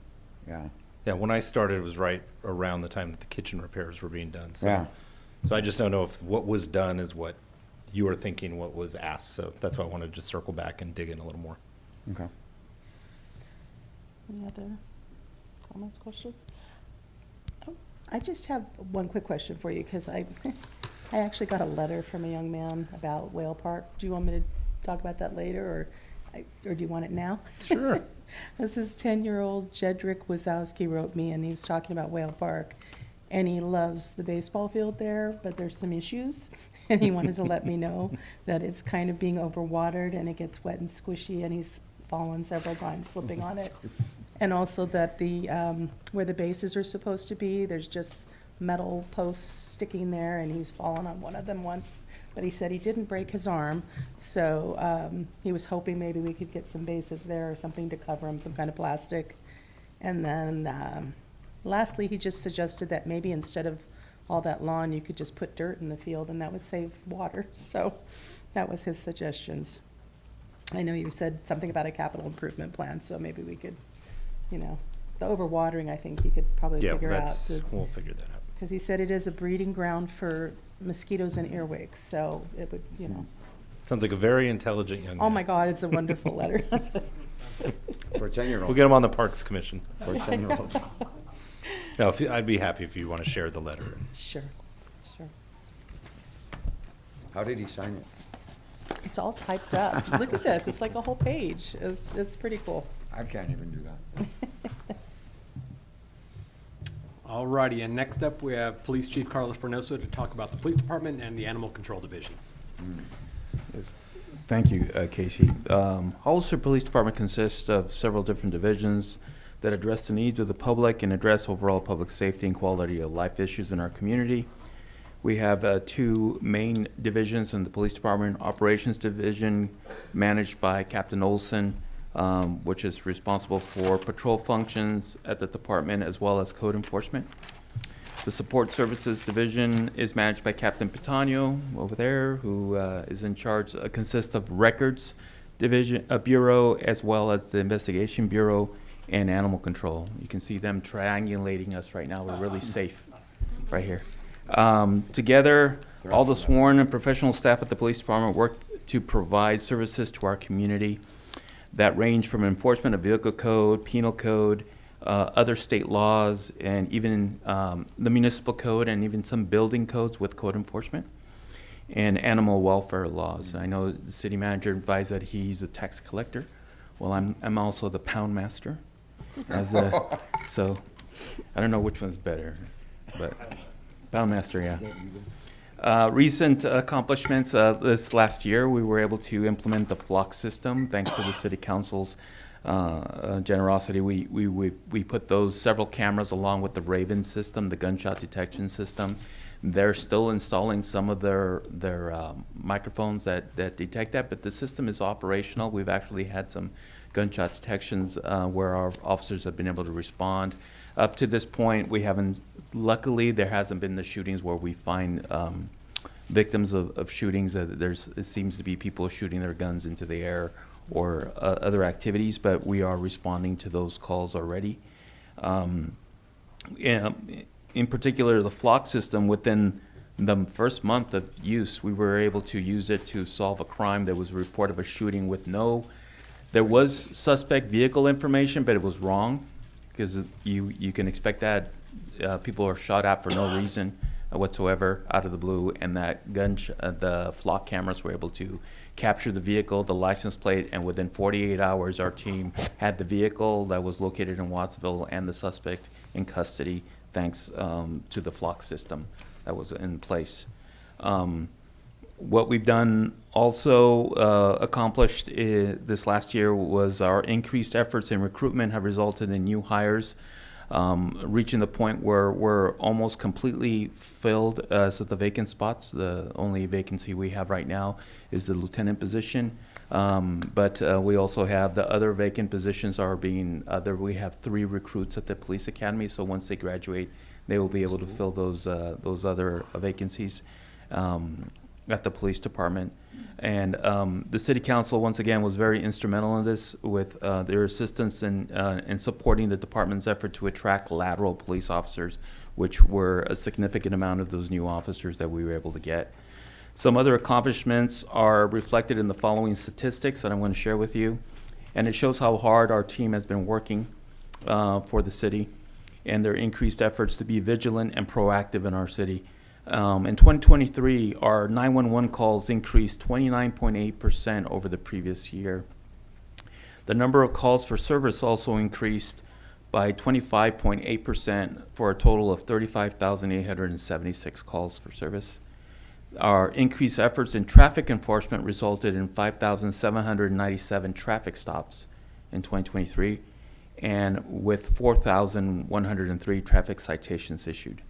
Yeah. Yeah, when I started, it was right around the time that the kitchen repairs were being done. So, yeah. So I just don't know if what was done is what you were thinking what was asked. So that's why I wanted to just circle back and dig in a little more. Okay. Any other comments, questions? Oh, I just have one quick question for you, because I actually got a letter from a young man about Whale Park. Do you want me to talk about that later, or do you want it now? Sure. This is 10-year-old Jedrick Wazowski wrote me, and he was talking about Whale Park. and he loves the baseball field there, but there's some issues. And he wanted to let me know that it's kind of being overwatered and it gets wet and squishy, and he's fallen several times slipping on it. And also that the, where the bases are supposed to be, there's just metal posts sticking there, and he's fallen on one of them once. But he said he didn't break his arm, so he was hoping maybe we could get some bases there or something to cover him, some kind of plastic. And then lastly, he just suggested that maybe instead of all that lawn, you could just put dirt in the field, and that would save water. So that was his suggestions. I know you said something about a capital improvement plan, so maybe we could, you know, the overwatering, I think he could probably figure out. We'll figure that out. Because he said it is a breeding ground for mosquitoes and earwigs, so it would, you know. Sounds like a very intelligent young man. Oh my God, it's a wonderful letter. For a 10-year-old. We'll get him on the Parks Commission. For a 10-year-old. No, I'd be happy if you want to share the letter. Sure, sure. How did he sign it? It's all typed up. Look at this, it's like a whole page. It's pretty cool. I can't even do that. Alrighty, and next up, we have Police Chief Carlos Fornoso to talk about the Police Department and the Animal Control Division. Yes. Thank you, Casey. Hollister Police Department consists of several different divisions that address the needs of the public and address overall public safety and quality of life issues in our community. We have two main divisions in the Police Department: Operations Division, managed by Captain Olson, which is responsible for patrol functions at the department as well as code enforcement. The Support Services Division is managed by Captain Pitano over there, who is in charge, consists of Records Division, Bureau, as well as the Investigation Bureau and Animal Control. You can see them triangulating us right now. We're really safe right here. Together, all the sworn and professional staff at the Police Department work to provide services to our community that range from enforcement of vehicle code, penal code, other state laws, and even the municipal code, and even some building codes with code enforcement, and animal welfare laws. I know the city manager advised that he's a tax collector. Well, I'm also the pound master. So I don't know which one's better, but pound master, yeah. Recent accomplishments, this last year, we were able to implement the flock system thanks to the city council's generosity. We put those several cameras along with the Raven system, the gunshot detection system. They're still installing some of their microphones that detect that, but the system is operational. We've actually had some gunshot detections where our officers have been able to respond. Up to this point, luckily there hasn't been the shootings where we find victims of shootings. It seems to be people shooting their guns into the air or other activities, but we are responding to those calls already. In particular, the flock system, within the first month of use, we were able to use it to solve a crime. There was a report of a shooting with there was suspect vehicle information, but it was wrong, because you can expect that. People are shot at for no reason whatsoever out of the blue, and that the flock cameras were able to capture the vehicle, the license plate, and within 48 hours our team had the vehicle that was located in Wattsville and the suspect in custody, thanks to the flock system that was in place. What we've done also accomplished this last year was our increased efforts in recruitment have resulted in new hires, reaching the point where we're almost completely filled. So the vacant spots, the only vacancy we have right now is the lieutenant position. But we also have the other vacant positions we have 3 recruits at the police academy. So once they graduate, they will be able to fill those other vacancies at the police department. And the city council, once again, was very instrumental in this with their assistance in supporting the department's effort to attract lateral police officers, which were a significant amount of those new officers that we were able to get. Some other accomplishments are reflected in the following statistics that I'm going to share with you. And it shows how hard our team has been working for the city and their increased efforts to be vigilant and proactive in our city. In 2023, our 911 calls increased 29.8% over the previous year. The number of calls for service also increased by 25.8% for a total of 35,876 calls for service. Our increased efforts in traffic enforcement resulted in 5,797 traffic stops in 2023, and with 4,103 traffic citations issued.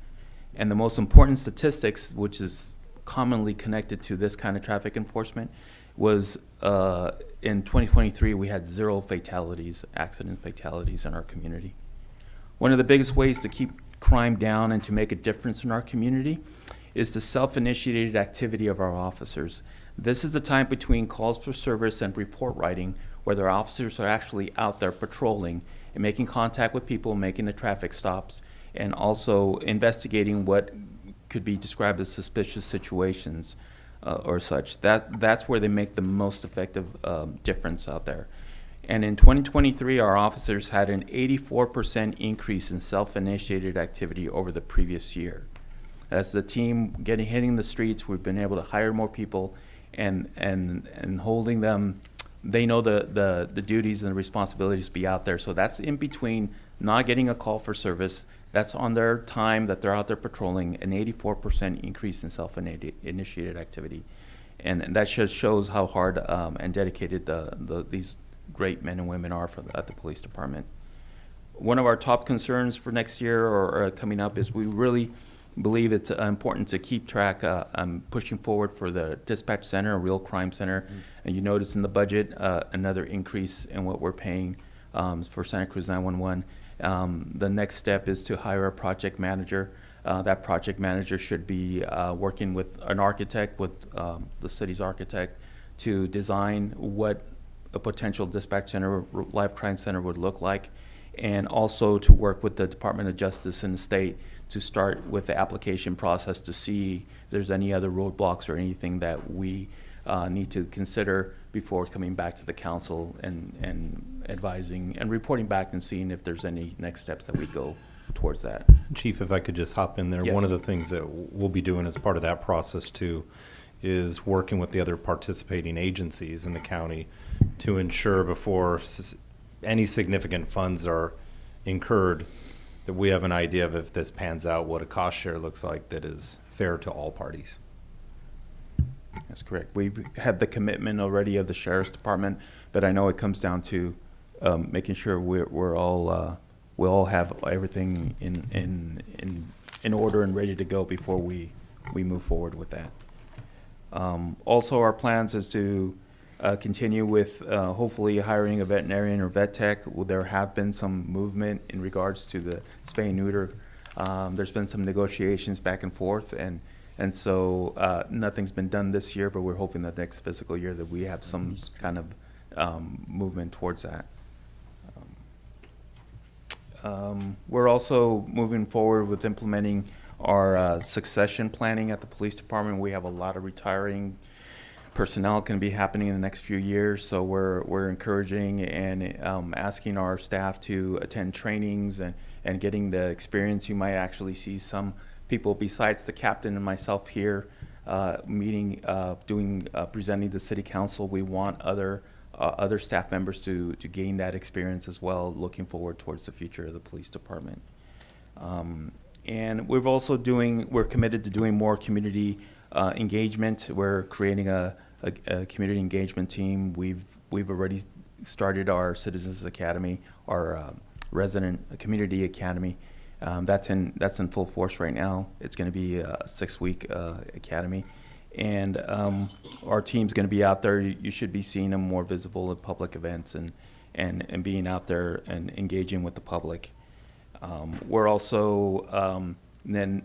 And the most important statistics, which is commonly connected to this kind of traffic enforcement, was in 2023 we had 0 fatalities, accident fatalities in our community. One of the biggest ways to keep crime down and to make a difference in our community is the self-initiated activity of our officers. This is the time between calls for service and report writing where their officers are actually out there patrolling and making contact with people, making the traffic stops, and also investigating what could be described as suspicious situations or such. That's where they make the most effective difference out there. And in 2023, our officers had an 84% increase in self-initiated activity over the previous year. As the team hitting the streets, we've been able to hire more people and holding them. They know the duties and the responsibilities to be out there. So that's in between not getting a call for service. That's on their time that they're out there patrolling, an 84% increase in self-initiated activity. And that just shows how hard and dedicated these great men and women are at the police department. One of our top concerns for next year or coming up is we really believe it's important to keep track, pushing forward for the dispatch center, a real crime center. Mm-hmm. And you notice in the budget another increase in what we're paying for Santa Cruz 911. The next step is to hire a project manager. That project manager should be working with an architect, with the city's architect, to design what a potential dispatch center, live crime center would look like, and also to work with the Department of Justice in the state to start with the application process to see if there's any other roadblocks or anything that we need to consider before coming back to the council and advising and reporting back and seeing if there's any next steps that we go towards that. Chief, if I could just hop in there. Yes. One of the things that we'll be doing as part of that process too is working with the other participating agencies in the county to ensure before any significant funds are incurred that we have an idea of, if this pans out, what a cost share looks like that is fair to all parties. That's correct. We've had the commitment already of the Sheriff's Department, but I know it comes down to making sure we all have everything in order and ready to go before we move forward with that. Also, our plans is to continue with hopefully hiring a veterinarian or vet tech. There have been some movement in regards to the spay and neuter. There's been some negotiations back and forth, and so nothing's been done this year, but we're hoping that next fiscal year that we have some kind of movement towards that. We're also moving forward with implementing our succession planning at the police department. We have a lot of retiring personnel can be happening in the next few years, so we're encouraging and asking our staff to attend trainings and getting the experience. You might actually see some people besides the captain and myself here meeting, presenting to city council. We want other staff members to gain that experience as well, looking forward towards the future of the police department. And we're committed to doing more community engagement. We're creating a community engagement team. We've already started our Citizens Academy, our resident community academy. That's in full force right now. It's going to be a 6-week academy. And our team's going to be out there. You should be seeing them more visible at public events and being out there and engaging with the public. We're also, then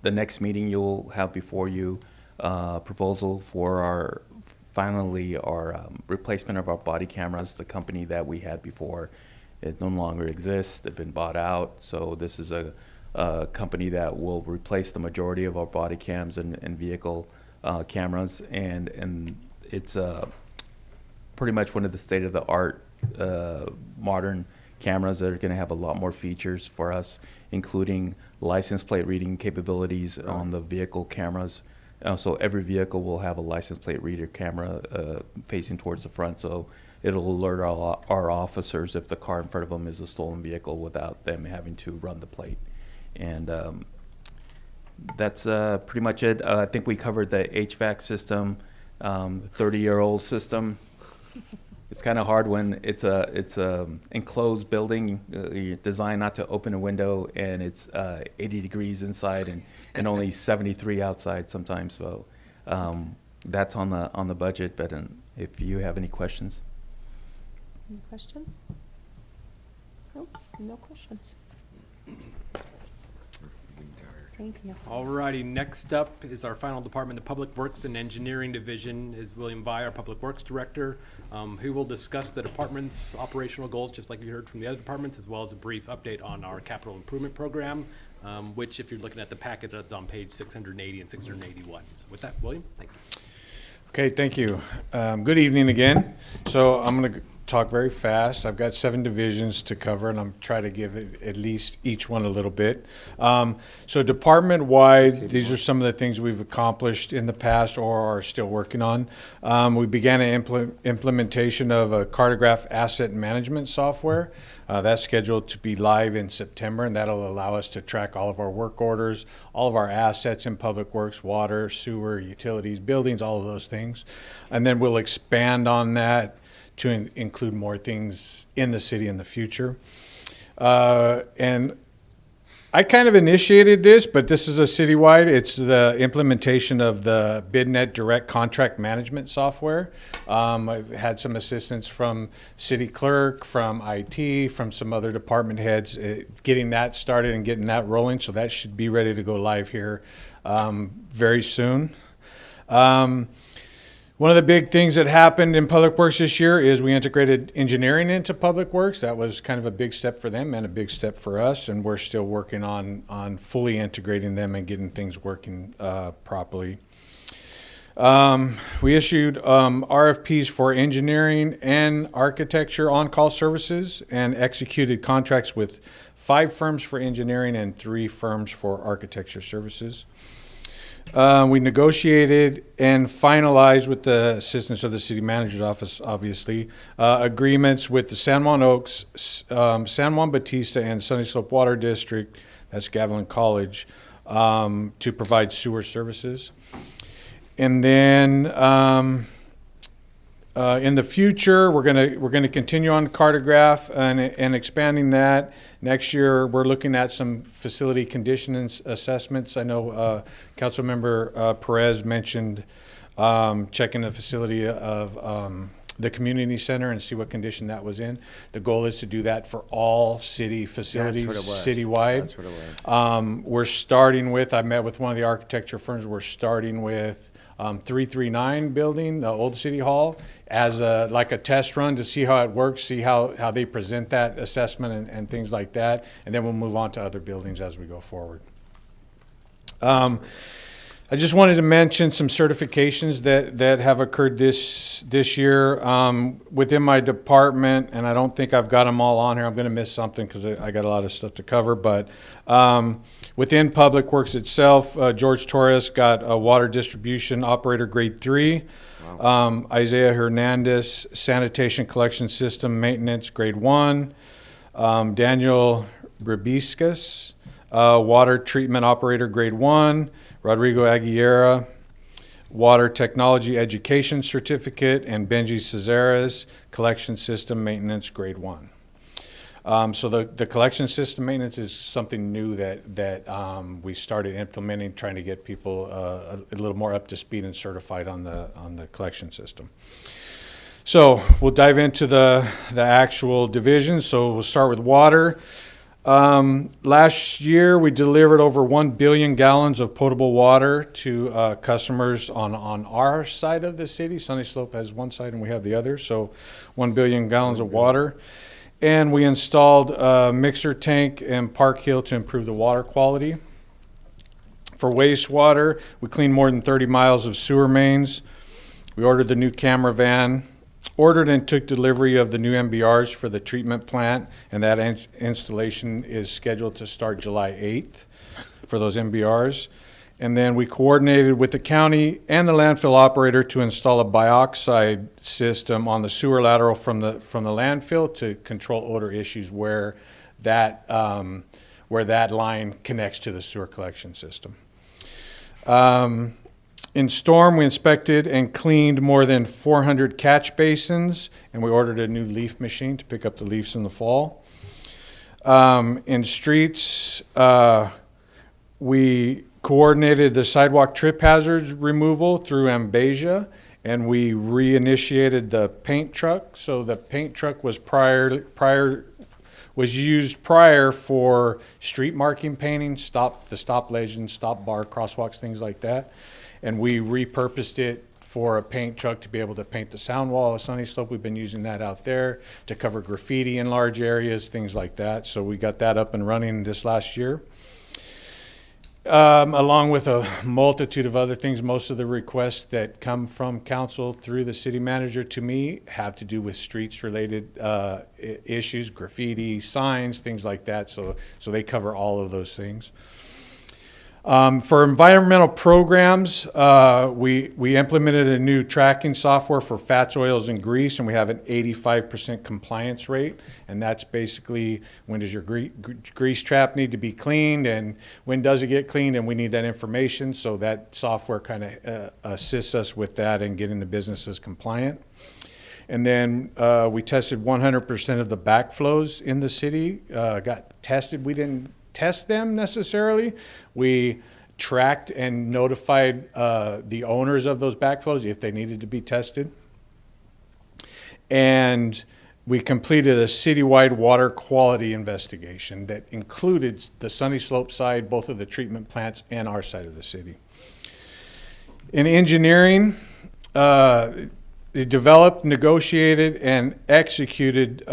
the next meeting you'll have before you proposal for our replacement of our body cameras. The company that we had before, it no longer exists. They've been bought out. So this is a company that will replace the majority of our body cams and vehicle cameras, and it's pretty much one of the state-of-the-art modern cameras that are going to have a lot more features for us, including license plate reading capabilities on the vehicle cameras. So every vehicle will have a license plate reader camera facing towards the front. So it'll alert our officers if the car in front of them is a stolen vehicle without them having to run the plate. And that's pretty much it. I think we covered the HVAC system, 30-year-old system. It's kind of hard when it's a enclosed building, you're designed not to open a window, and it's 80 degrees inside and only 73 outside sometimes. So that's on the budget. But if you have any questions. Any questions? No, no questions. Thank you. Alrighty, next up is our final department, the Public Works and Engineering Division, is William Vai, our Public Works Director, who will discuss the department's operational goals, just like you heard from the other departments, as well as a brief update on our capital improvement program, which, if you're looking at the packet, is on page 680 and 681. So with that, William, thank you. Okay, thank you. Good evening again. So I'm going to talk very fast. I've got 7 divisions to cover, and I'm trying to give it at least each one a little bit. So department-wide, these are some of the things we've accomplished in the past or are still working on. We began an implementation of a cartograph asset management software. That's scheduled to be live in September, and that'll allow us to track all of our work orders, all of our assets in public works, water, sewer, utilities, buildings, all of those things. And then we'll expand on that to include more things in the city in the future. And I kind of initiated this, but this is a citywide. It's the implementation of the BidNet Direct Contract Management software. I've had some assistance from city clerk, from IT, from some other department heads, getting that started and getting that rolling. So that should be ready to go live here very soon. One of the big things that happened in Public Works this year is we integrated engineering into Public Works. That was kind of a big step for them and a big step for us, and we're still working on fully integrating them and getting things working properly. We issued RFPs for engineering and architecture on-call services and executed contracts with 5 firms for engineering and 3 firms for architecture services. We negotiated and finalized, with the assistance of the city manager's office, obviously, agreements with the San Juan Oaks, San Juan Bautista, and Sunny Slope Water District, that's Gavilan College, to provide sewer services. And then in the future, we're gonna continue on cartograph and expanding that. Next year, we're looking at some facility condition assessments. I know Councilmember Perez mentioned checking the facility of the community center and see what condition that was in. The goal is to do that for all city facilities citywide. That's what it was. We're starting with, I met with one of the architecture firms, we're starting with 339 building, the old city hall, as like a test run to see how it works, see how they present that assessment and things like that, and then we'll move on to other buildings as we go forward. I just wanted to mention some certifications that have occurred this year within my department, and I don't think I've got them all on here. I'm going to miss something because I got a lot of stuff to cover, but within Public Works itself, George Torres got a water distribution operator grade 3. Wow. Isaiah Hernandez, sanitation collection system maintenance grade 1. Daniel Rabiscus, water treatment operator grade 1. Rodrigo Aguilera, water technology education certificate, and Benji Cesares, collection system maintenance grade 1. So the collection system maintenance is something new that we started implementing, trying to get people a little more up to speed and certified on the collection system. So we'll dive into the actual divisions. So we'll start with water. Last year we delivered over 1 billion gallons of potable water to customers on our side of the city. Sunny Slope has one side and we have the other, so 1 billion gallons of water. And we installed a mixer tank in Park Hill to improve the water quality. For wastewater, we cleaned more than 30 miles of sewer mains. We ordered the new camera van, ordered and took delivery of the new MBRs for the treatment plant, and that installation is scheduled to start July 8th for those MBRs. And then we coordinated with the county and the landfill operator to install a bioxide system on the sewer lateral from the landfill to control odor issues where that line connects to the sewer collection system. In storm, we inspected and cleaned more than 400 catch basins, and we ordered a new leaf machine to pick up the leaves in the fall. In streets, we coordinated the sidewalk trip hazards removal through Ambasia, and we reinitiated the paint truck. So the paint truck was used prior for street marking painting, the stop legends, stop bar, crosswalks, things like that. And we repurposed it for a paint truck to be able to paint the sound wall of Sunny Slope. We've been using that out there to cover graffiti in large areas, things like that. So we got that up and running this last year. Along with a multitude of other things. Most of the requests that come from council through the city manager to me have to do with streets related issues, graffiti, signs, things like that. So they cover all of those things. For environmental programs, we implemented a new tracking software for fats, oils, and grease, and we have an 85% compliance rate. And that's basically when does your grease trap need to be cleaned and when does it get cleaned, and we need that information. So that software kind of assists us with that and getting the businesses compliant. And then we tested 100% of the backflows in the city, got tested. We didn't test them necessarily. We tracked and notified the owners of those backflows if they needed to be tested. And we completed a citywide water quality investigation that included the Sunny Slope side, both of the treatment plants, and our side of the city. In engineering, they developed, negotiated, and executed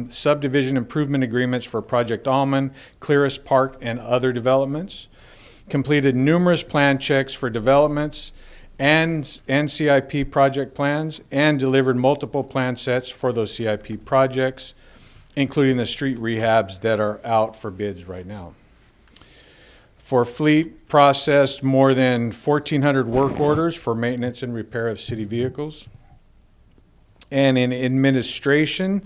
subdivision improvement agreements for Project Almond, Clearest Park, and other developments. Completed numerous plan checks for developments and CIP project plans, and delivered multiple plan sets for those CIP projects, including the street rehabs that are out for bids right now. For fleet, processed more than 1,400 work orders for maintenance and repair of city vehicles. And in administration,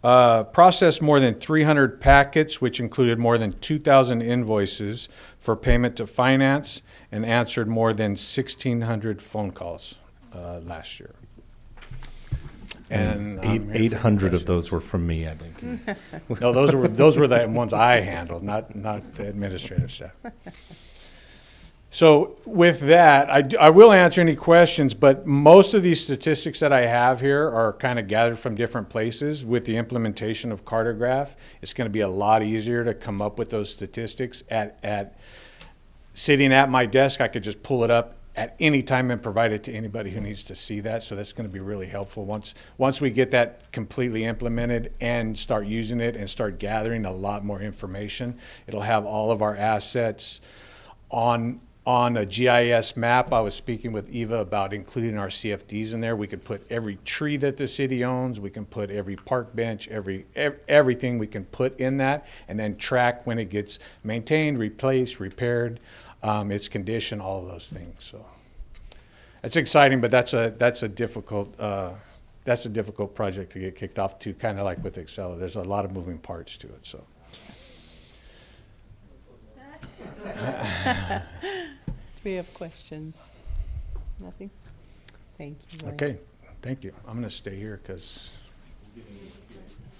processed more than 300 packets, which included more than 2,000 invoices for payment to finance, and answered more than 1,600 phone calls last year. And 800 of those were from me, I think. No, those were the ones I handled, not the administrative staff. So with that, I will answer any questions, but most of these statistics that I have here are kind of gathered from different places. With the implementation of Cartograph, it's going to be a lot easier to come up with those statistics. At sitting at my desk, I could just pull it up at any time and provide it to anybody who needs to see that. So that's going to be really helpful once we get that completely implemented and start using it and start gathering a lot more information. It'll have all of our assets on a GIS map. I was speaking with Eva about including our CFDs in there. We could put every tree that the city owns. We can put every park bench, everything we can put in that, and then track when it gets maintained, replaced, repaired, its condition, all of those things. So it's exciting, but that's a difficult project to get kicked off to, kind of like with Excel. There's a lot of moving parts to it. So. Do we have questions? Nothing? Thank you. Ray. Okay, thank you. I'm going to stay here because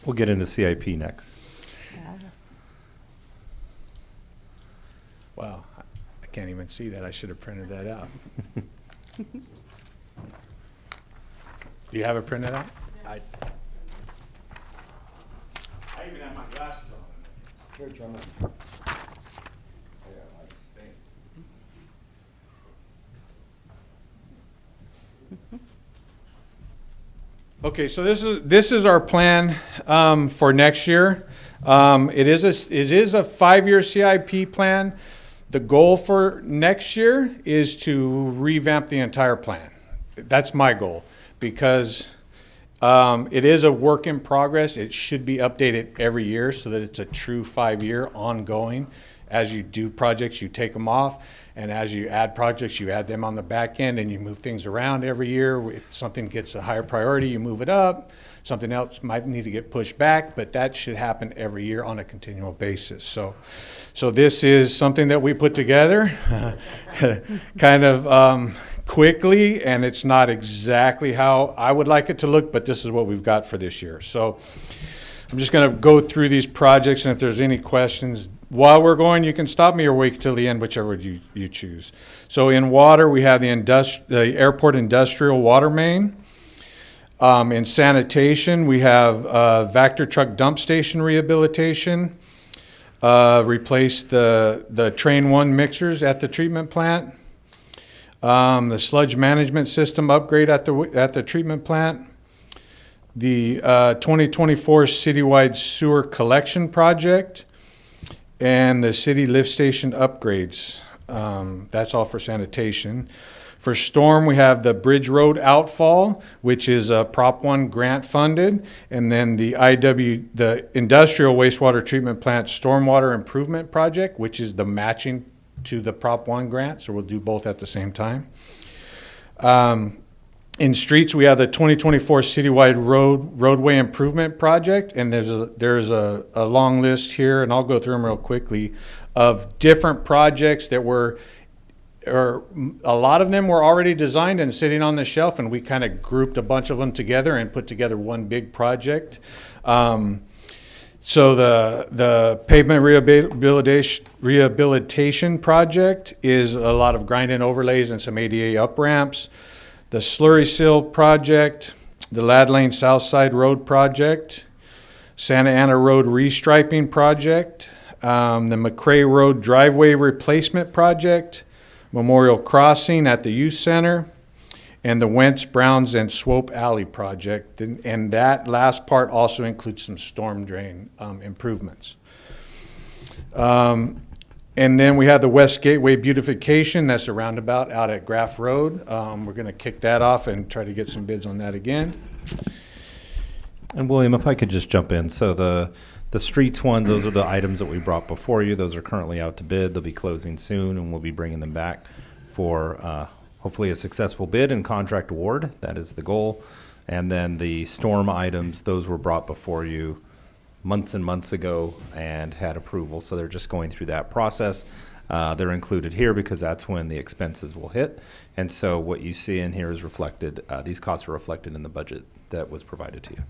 we'll get into CIP next. Wow, I can't even see that. I should have printed that out. Do you have it printed out? I even have my glasses on. Here, John. Okay, so this is our plan for next year. It is a 5-year CIP plan. The goal for next year is to revamp the entire plan. That's my goal, because it is a work in progress. It should be updated every year so that it's a true 5-year ongoing. as you do projects, you take them off, and as you add projects, you add them on the back end, and you move things around every year. If something gets a higher priority, you move it up. Something else might need to get pushed back, but that should happen every year on a continual basis. So this is something that we put together kind of quickly, and it's not exactly how I would like it to look, but this is what we've got for this year. So I'm just going to go through these projects, and if there's any questions while we're going, you can stop me or wait till the end, whichever you choose. So in water, we have the airport industrial water main. In sanitation, we have Vector truck dump station rehabilitation, replace the Train 1 mixers at the treatment plant, the sludge management system upgrade at the treatment plant, the 2024 citywide sewer collection project, and the city lift station upgrades. That's all for sanitation. For storm, we have the Bridge Road outfall, which is Prop 1 grant funded, and then the Industrial Wastewater Treatment Plant Stormwater Improvement Project, which is the matching to the Prop 1 grant, so we'll do both at the same time. In streets, we have the 2024 citywide roadway improvement project, and there's a long list here, and I'll go through them real quickly, of different projects that were, or a lot of them were already designed and sitting on the shelf, and we kind of grouped a bunch of them together and put together one big project. So the pavement rehabilitation project is a lot of grind and overlays and some ADA up ramps. The slurry seal project, the Lad Lane South Side Road project, Santa Ana Road restriping project, the McCrae Road driveway replacement project, Memorial Crossing at the Youth Center, and the Wentz, Browns, and Swope Alley project. And that last part also includes some storm drain improvements. And then we have the West Gateway beautification. That's a roundabout out at Graff Road. We're going to kick that off and try to get some bids on that again. And William, if I could just jump in. So the streets ones, those are the items that we brought before you. Those are currently out to bid. They'll be closing soon, and we'll be bringing them back for hopefully a successful bid and contract award. That is the goal. And then the storm items, those were brought before you months and months ago and had approval. So they're just going through that process. They're included here because that's when the expenses will hit. And so what you see in here is reflected, these costs are reflected in the budget that was provided to you.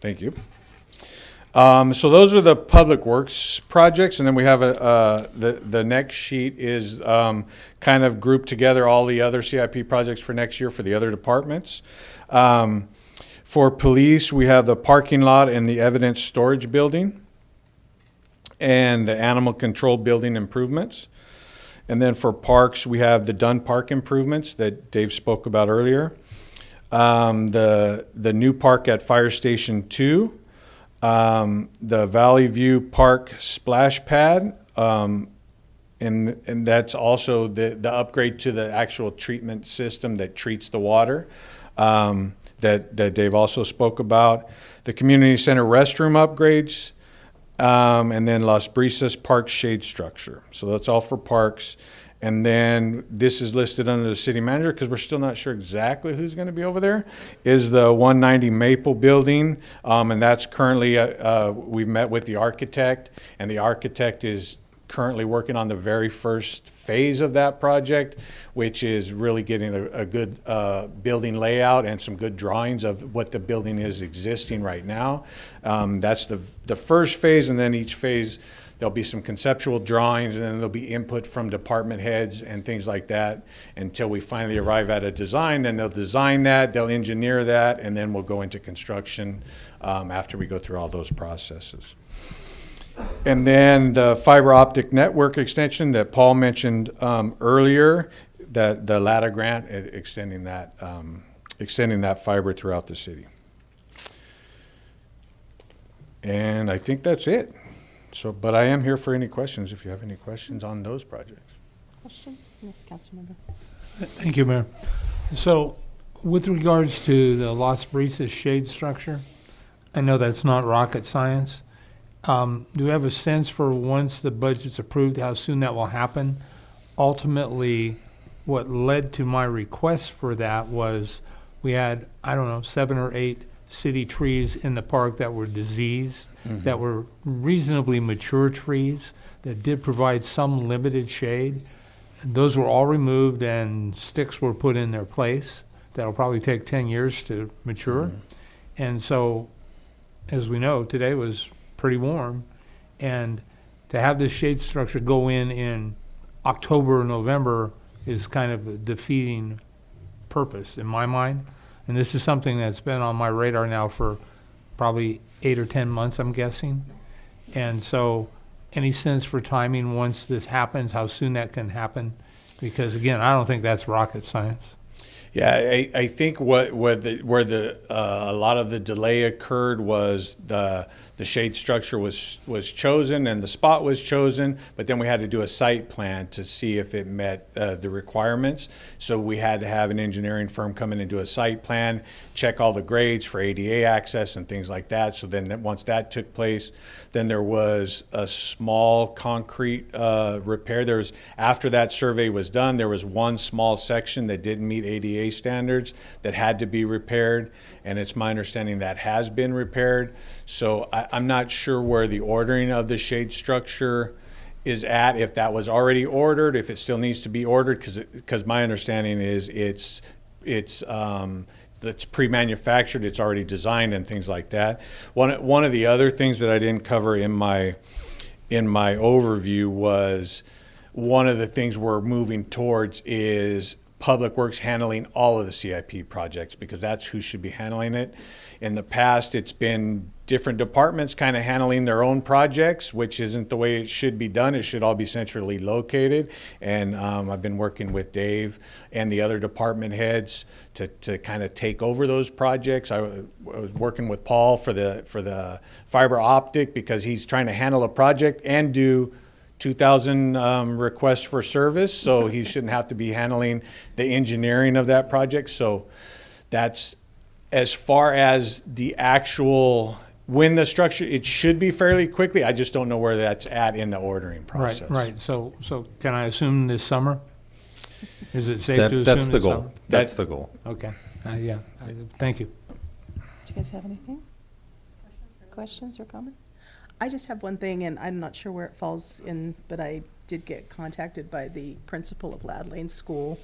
Thank you. So those are the public works projects, and then we have the next sheet is kind of grouped together all the other CIP projects for next year for the other departments. For police, we have the parking lot and the evidence storage building and the animal control building improvements. And then for parks, we have the Dunn Park improvements that Dave spoke about earlier. The new park at Fire Station 2, the Valley View Park splash pad, and that's also the upgrade to the actual treatment system that treats the water, that Dave also spoke about. The community center restroom upgrades, and then Las Brisas Park shade structure. So that's all for parks. And then this is listed under the city manager because we're still not sure exactly who's going to be over there, is the 190 Maple building. And that's currently, we've met with the architect, and the architect is currently working on the very first phase of that project, which is really getting a good building layout and some good drawings of what the building is existing right now. That's the first phase, and then each phase there'll be some conceptual drawings, and then there'll be input from department heads and things like that until we finally arrive at a design. Then they'll design that, they'll engineer that, and then we'll go into construction after we go through all those processes. And then the fiber optic network extension that Paul mentioned earlier, that the LATA grant, extending that fiber throughout the city. And I think that's it. So, but I am here for any questions if you have any questions on those projects. Question? Yes, Councilmember. Thank you, Mayor. So with regards to the Las Brisas shade structure, I know that's not rocket science. Do we have a sense for once the budget's approved, how soon that will happen? Ultimately, what led to my request for that was we had, I don't know, 7 or 8 city trees in the park that were diseased, that were reasonably mature trees that did provide some limited shade. Those were all removed and sticks were put in their place. That'll probably take 10 years to mature. And so, as we know, today was pretty warm. And to have this shade structure go in October or November is kind of a defeating purpose in my mind. And this is something that's been on my radar now for probably 8 or 10 months, I'm guessing. And so, any sense for timing once this happens, how soon that can happen? Because again, I don't think that's rocket science. Yeah, I think where a lot of the delay occurred was the shade structure was chosen and the spot was chosen, but then we had to do a site plan to see if it met the requirements. So we had to have an engineering firm come in and do a site plan, check all the grades for ADA access and things like that. So then once that took place, then there was a small concrete repair. After that survey was done, there was one small section that didn't meet ADA standards that had to be repaired, and it's my understanding that has been repaired. So I'm not sure where the ordering of the shade structure is at, if that was already ordered, if it still needs to be ordered, because my understanding is it's pre-manufactured, it's already designed and things like that. One of the other things that I didn't cover in my overview was one of the things we're moving towards is Public Works handling all of the CIP projects, because that's who should be handling it. In the past, it's been different departments kind of handling their own projects, which isn't the way it should be done. It should all be centrally located. And I've been working with Dave and the other department heads to kind of take over those projects. I was working with Paul for the fiber optic, because he's trying to handle a project and do 2,000 requests for service, so he shouldn't have to be handling the engineering of that project. So that's as far as the actual, when the structure, it should be fairly quickly. I just don't know where that's at in the ordering process. Right. So can I assume this summer? Is it safe to assume that's the this goal. summer? That's the goal. Okay. Yeah. Thank you. Do you guys have anything? Questions or comments? I just have one thing, and I'm not sure where it falls in, but I did get contacted by the principal of Lad Lane School.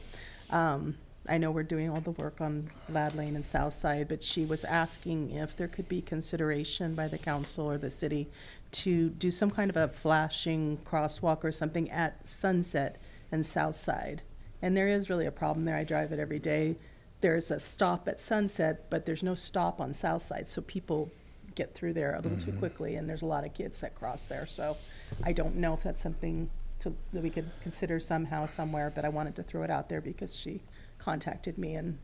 I know we're doing all the work on Lad Lane and South Side, but she was asking if there could be consideration by the council or the city to do some kind of a flashing crosswalk or something at Sunset and South Side. And there is really a problem there. I drive it every day. There's a stop at Sunset, but there's no stop on South Side, so people get through there a little too quickly, and there's a lot of kids that cross there. So I don't know if that's something that we could consider somehow, somewhere, but I wanted to throw it out there because she contacted me, and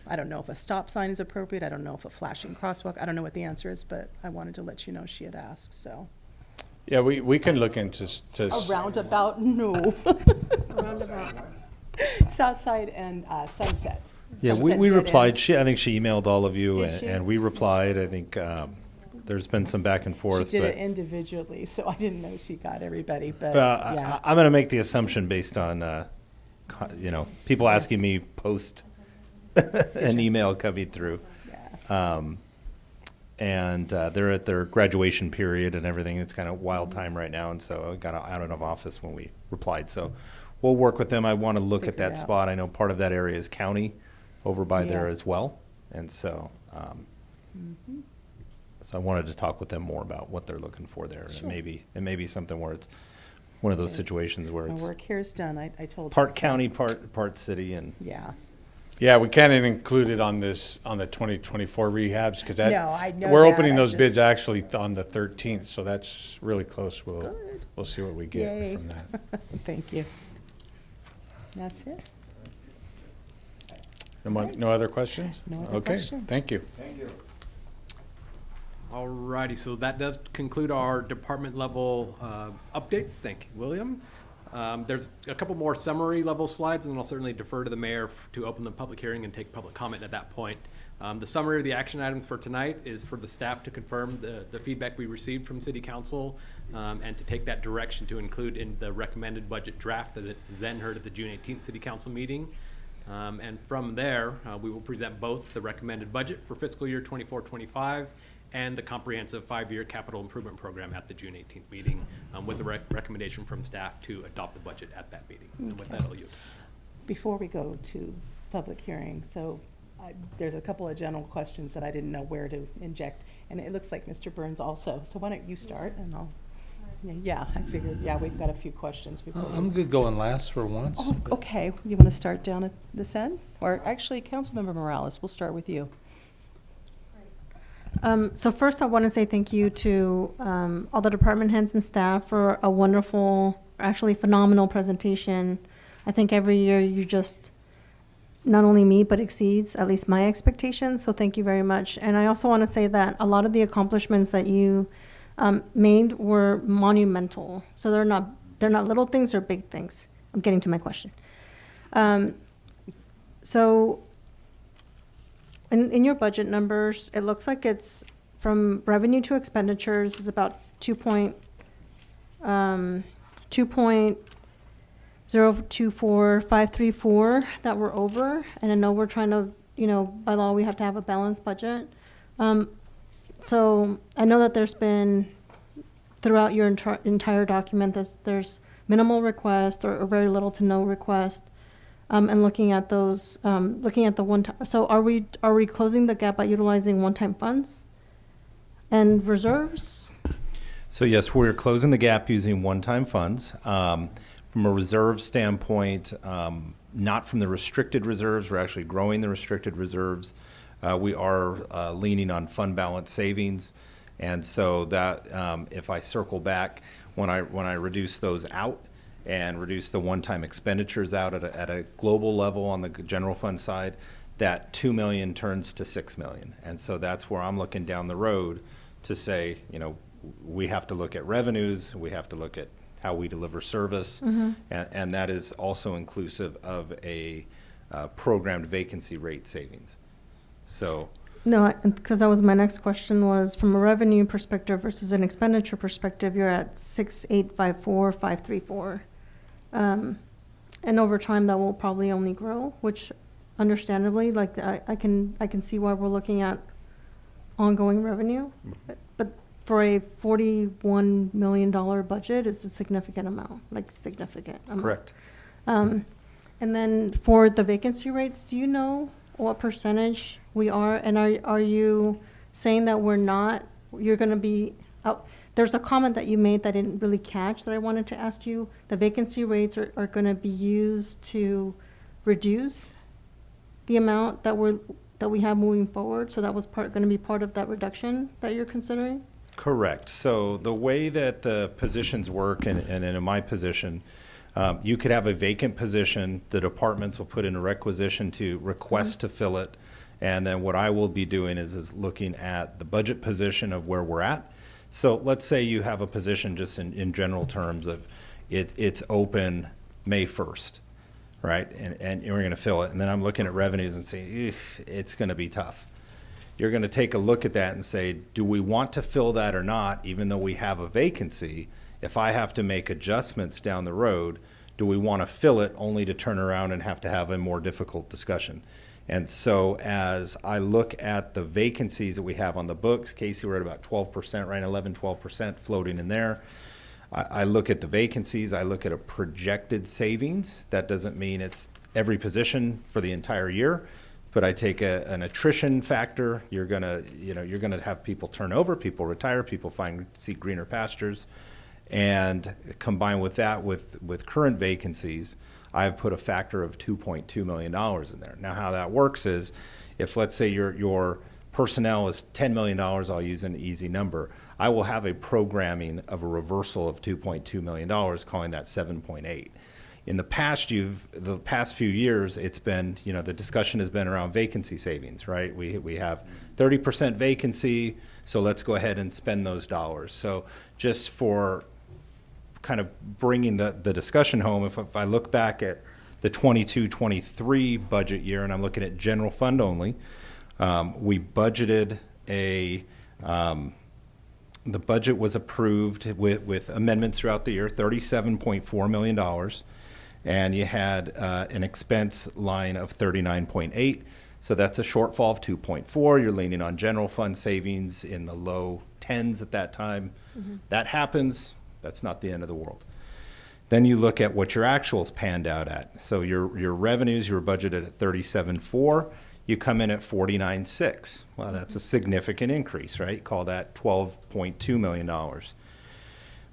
I don't know if a stop sign is appropriate. I don't know if a flashing crosswalk, I don't know what the answer is, but I wanted to let you know she had asked. So yeah, we can look into a roundabout. No. Roundabout. South Side and Sunset. Yeah, Sunset we dead replied. ends. I think she emailed all of you, Did she? and we replied. I think there's been some back and forth. She did but, it individually, so I didn't know she got everybody, but yeah. I'm going to make the assumption based on, people asking me post an email coming through. Yeah. And they're at their graduation period and everything. It's kind of wild time right now, and so I got out of office when we replied. So we'll work with them. I want to look at Figure it that out. spot. I know part of that area is county over by there Yeah. as well, and so so I wanted to talk with them more about what they're looking for there. Sure. It may be something where it's one of those situations where My it's work here is done. I told you part so. county, part city, and Yeah. Yeah, we can't include it on the 2024 rehabs, because No, I know we're that. opening I those bids just- actually on the 13th, so that's really close. We'll see what we get Yay. from that. Thank you. That's it. No other questions? No other Okay, questions. thank you. Alrighty, so that does conclude our department level updates. Thank you, William. There's a couple more summary level slides, and then I'll certainly defer to the mayor to open the public hearing and take public comment at that point. The summary of the action items for tonight is for the staff to confirm the feedback we received from City Council and to take that direction to include in the recommended budget draft that is then heard at the June 18th City Council meeting. And from there, we will present both the recommended budget for fiscal year 24-25 and the comprehensive 5-year capital improvement program at the June 18th meeting with the recommendation from staff to adopt the budget at that meeting. And with that, I'll yield. Before we go to public hearing, so there's a couple of general questions that I didn't know where to inject, and it looks like Mr. Burns also. So why don't you start, and I'll, yeah, I figured, yeah, we've got a few questions before. I'm good going last for once. Oh, okay. You want to start down at this end? Or actually, Councilmember Morales, we'll start with you. So first, I want to say thank you to all the department heads and staff for a wonderful, actually phenomenal presentation. I think every year you just not only meet but exceeds at least my expectations. So thank you very much. And I also want to say that a lot of the accomplishments that you made were monumental. So they're not little things, they're big things. I'm getting to my question. So in your budget numbers, it looks like it's from revenue to expenditures is about 2.024534 that we're over. And I know we're trying to, by law, we have to have a balanced budget. So I know that there's been, throughout your entire document, there's minimal request or very little to no request. And looking at those, looking at the one-time, so are we closing the gap by utilizing one-time funds and reserves? So yes, we're closing the gap using one-time funds. From a reserve standpoint, not from the restricted reserves, we're actually growing the restricted reserves. We are leaning on fund balance savings. And so that, if I circle back, when I reduce those out, and reduce the one-time expenditures out at a global level on the general fund side, that 2 million turns to 6 million. And so that's where I'm looking down the road to say, we have to look at revenues, we have to look at how we deliver service, and that is also inclusive of a programmed vacancy rate savings. So. No, because that was my next question was from a revenue perspective versus an expenditure perspective, you're at 6,854,534. And over time that will probably only grow, which understandably, like I can see why we're looking at ongoing revenue. But for a $41 million budget, it's a significant amount, Correct. And then for the vacancy rates, do you know what percentage we are? And are you saying that you're going to be out? There's a comment that you made that I didn't really catch that I wanted to ask you. The vacancy rates are going to be used to reduce the amount that we have moving forward. So that was going to be part of that reduction that you're considering? Correct. So the way that the positions work, and in my position, you could have a vacant position. The departments will put in a requisition to request to fill it. And then what I will be doing is looking at the budget position of where we're at. So let's say you have a position just in general terms of it's open May 1st, right? And we're going to fill it. And then I'm looking at revenues and saying, it's going to be tough. You're going to take a look at that and say, do we want to fill that or not, even though we have a vacancy? If I have to make adjustments down the road, do we want to fill it only to turn around and have to have a more difficult discussion? And so as I look at the vacancies that we have on the books, Casey, we're at about 12%, right? 12% floating in there. I look at the vacancies. I look at a projected savings. That doesn't mean it's every position for the entire year, but I take an attrition factor. You're gonna have people turn over, people retire, people seek greener pastures, and combined with that with current vacancies, I've put a factor of $2.2 million in there. Now, how that works is, if let's say your personnel is $10 million, I'll use an easy number. I will have a programming of a reversal of $2.2 million, calling that 7.8. In the past few years, it's been, the discussion has been around vacancy savings, right? We have 30% vacancy, so let's go ahead and spend those dollars. So just for kind of bringing the discussion home, if I look back at the 22-23 budget year, and I'm looking at general fund only, We budgeted the budget was approved with amendments throughout the year, $37.4 million. And you had an expense line of 39.8. So that's a shortfall of 2.4. You're leaning on general fund savings in the low tens at that time. That happens. That's not the end of the world. Then you look at what your actuals panned out at. So your revenues, you were budgeted at 37.4. You come in at 49.6. Well, that's a significant increase, right? Call that $12.2 million.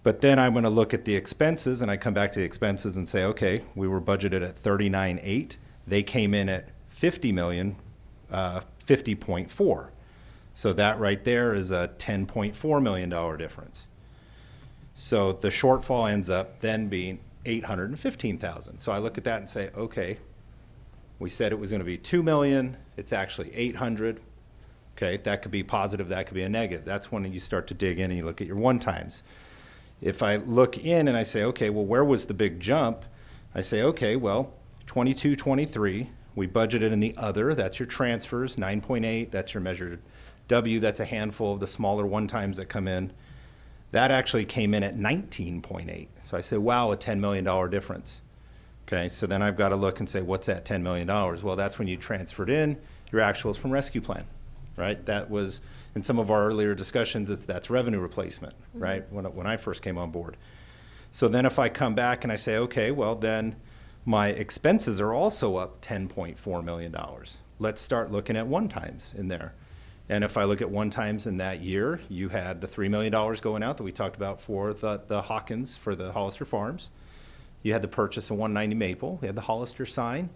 But then I'm going to look at the expenses, and I come back to the expenses and say, okay, we were budgeted at 39.8. They came in at 50.4. So that right there is a $10.4 million difference. So the shortfall ends up then being $815,000. So I look at that and say, okay, we said it was going to be $2 million. It's actually $800,000. Okay, that could be positive. That could be a negative. That's when you start to dig in and you look at your one times. If I look in and I say, okay, well, where was the big jump? I say, okay, well, 22, 23, we budgeted in the other. That's your transfers, 9.8. That's your measured W. That's a handful of the smaller one times that come in. That actually came in at 19.8. So I say, wow, a $10 million difference. Okay, so then I've got to look and say, what's that $10 million? Well, that's when you transferred in your actuals from rescue plan, right? That was, in some of our earlier discussions, that's revenue replacement, right, when I first came on board. So then if I come back and I say, okay, well, then my expenses are also up $10.4 million. Let's start looking at one times in there. And if I look at one times in that year, you had the $3 million going out that we talked about for the Hawkins, for the Hollister Farms. You had the purchase of 190 Maple. We had the Hollister sign.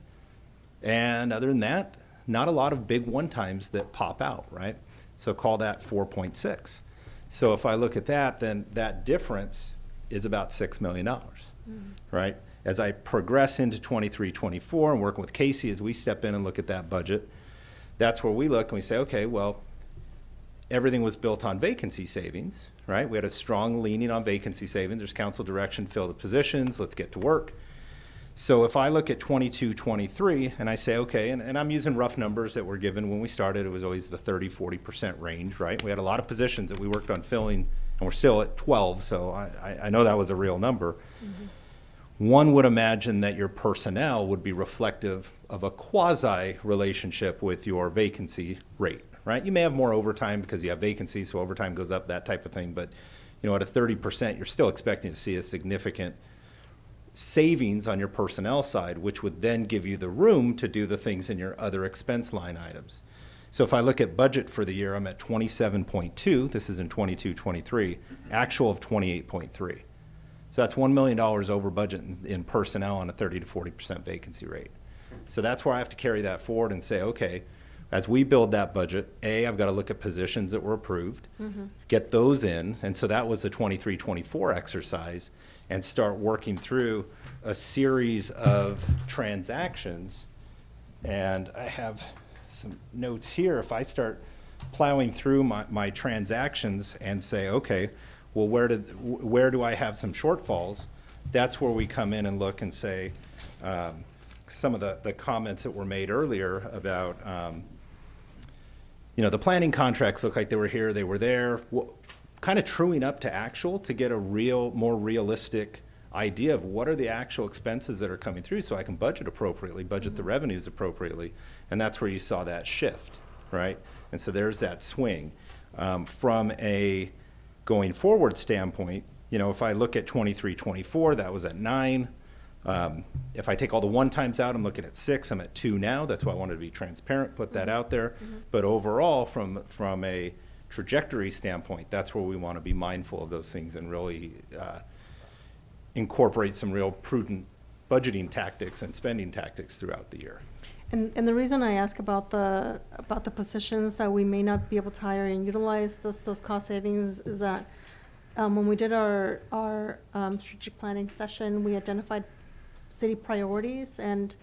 And other than that, not a lot of big one-times that pop out, right? So call that 4.6. So if I look at that, then that difference is about $6 million, right? As I progress into 23, 24 and working with Casey as we step in and look at that budget, that's where we look and we say, okay, well, everything was built on vacancy savings, right? We had a strong leaning on vacancy savings. There's council direction, fill the positions, let's get to work. So if I look at 22, 23, and I say, okay, and I'm using rough numbers that were given when we started, it was always the 30, 40% range, right? We had a lot of positions that we worked on filling, and we're still at 12, so I know that was a real number. One would imagine that your personnel would be reflective of a quasi relationship with your vacancy rate, right? You may have more overtime because you have vacancies, so overtime goes up, that type of thing. But you know, at a 30%, you're still expecting to see a significant savings on your personnel side, which would then give you the room to do the things in your other expense line items. So if I look at budget for the year, I'm at 27.2. This is in 22, 23. Actual of 28.3. So that's $1 million over budget in personnel on a 30 to 40% vacancy rate. So that's where I have to carry that forward and say, okay, as we build that budget, I've got to look at positions that were approved, get those in. And so that was the 23, 24 exercise, and start working through a series of transactions. And I have some notes here. If I start plowing through my transactions and say, okay, well, where do I have some shortfalls? That's where we come in and look and say, some of the comments that were made earlier about, the planning contracts look like they were here, they were there, kind of truing up to actual to get a more realistic idea of what are the actual expenses that are coming through so I can budget appropriately, budget the revenues appropriately. And that's where you saw that shift, right? And so there's that swing. From a going forward standpoint, if I look at 23, 24, that was at 9. If I take all the one times out, I'm looking at 6. I'm at 2 now. That's why I wanted to be transparent, put that out there. But overall, from a trajectory standpoint, that's where we want to be mindful of those things and really incorporate some real prudent budgeting tactics and spending tactics throughout the year. And the reason I ask about the positions that we may not be able to hire and utilize those cost savings is that when we did our strategic planning session, we identified city priorities. And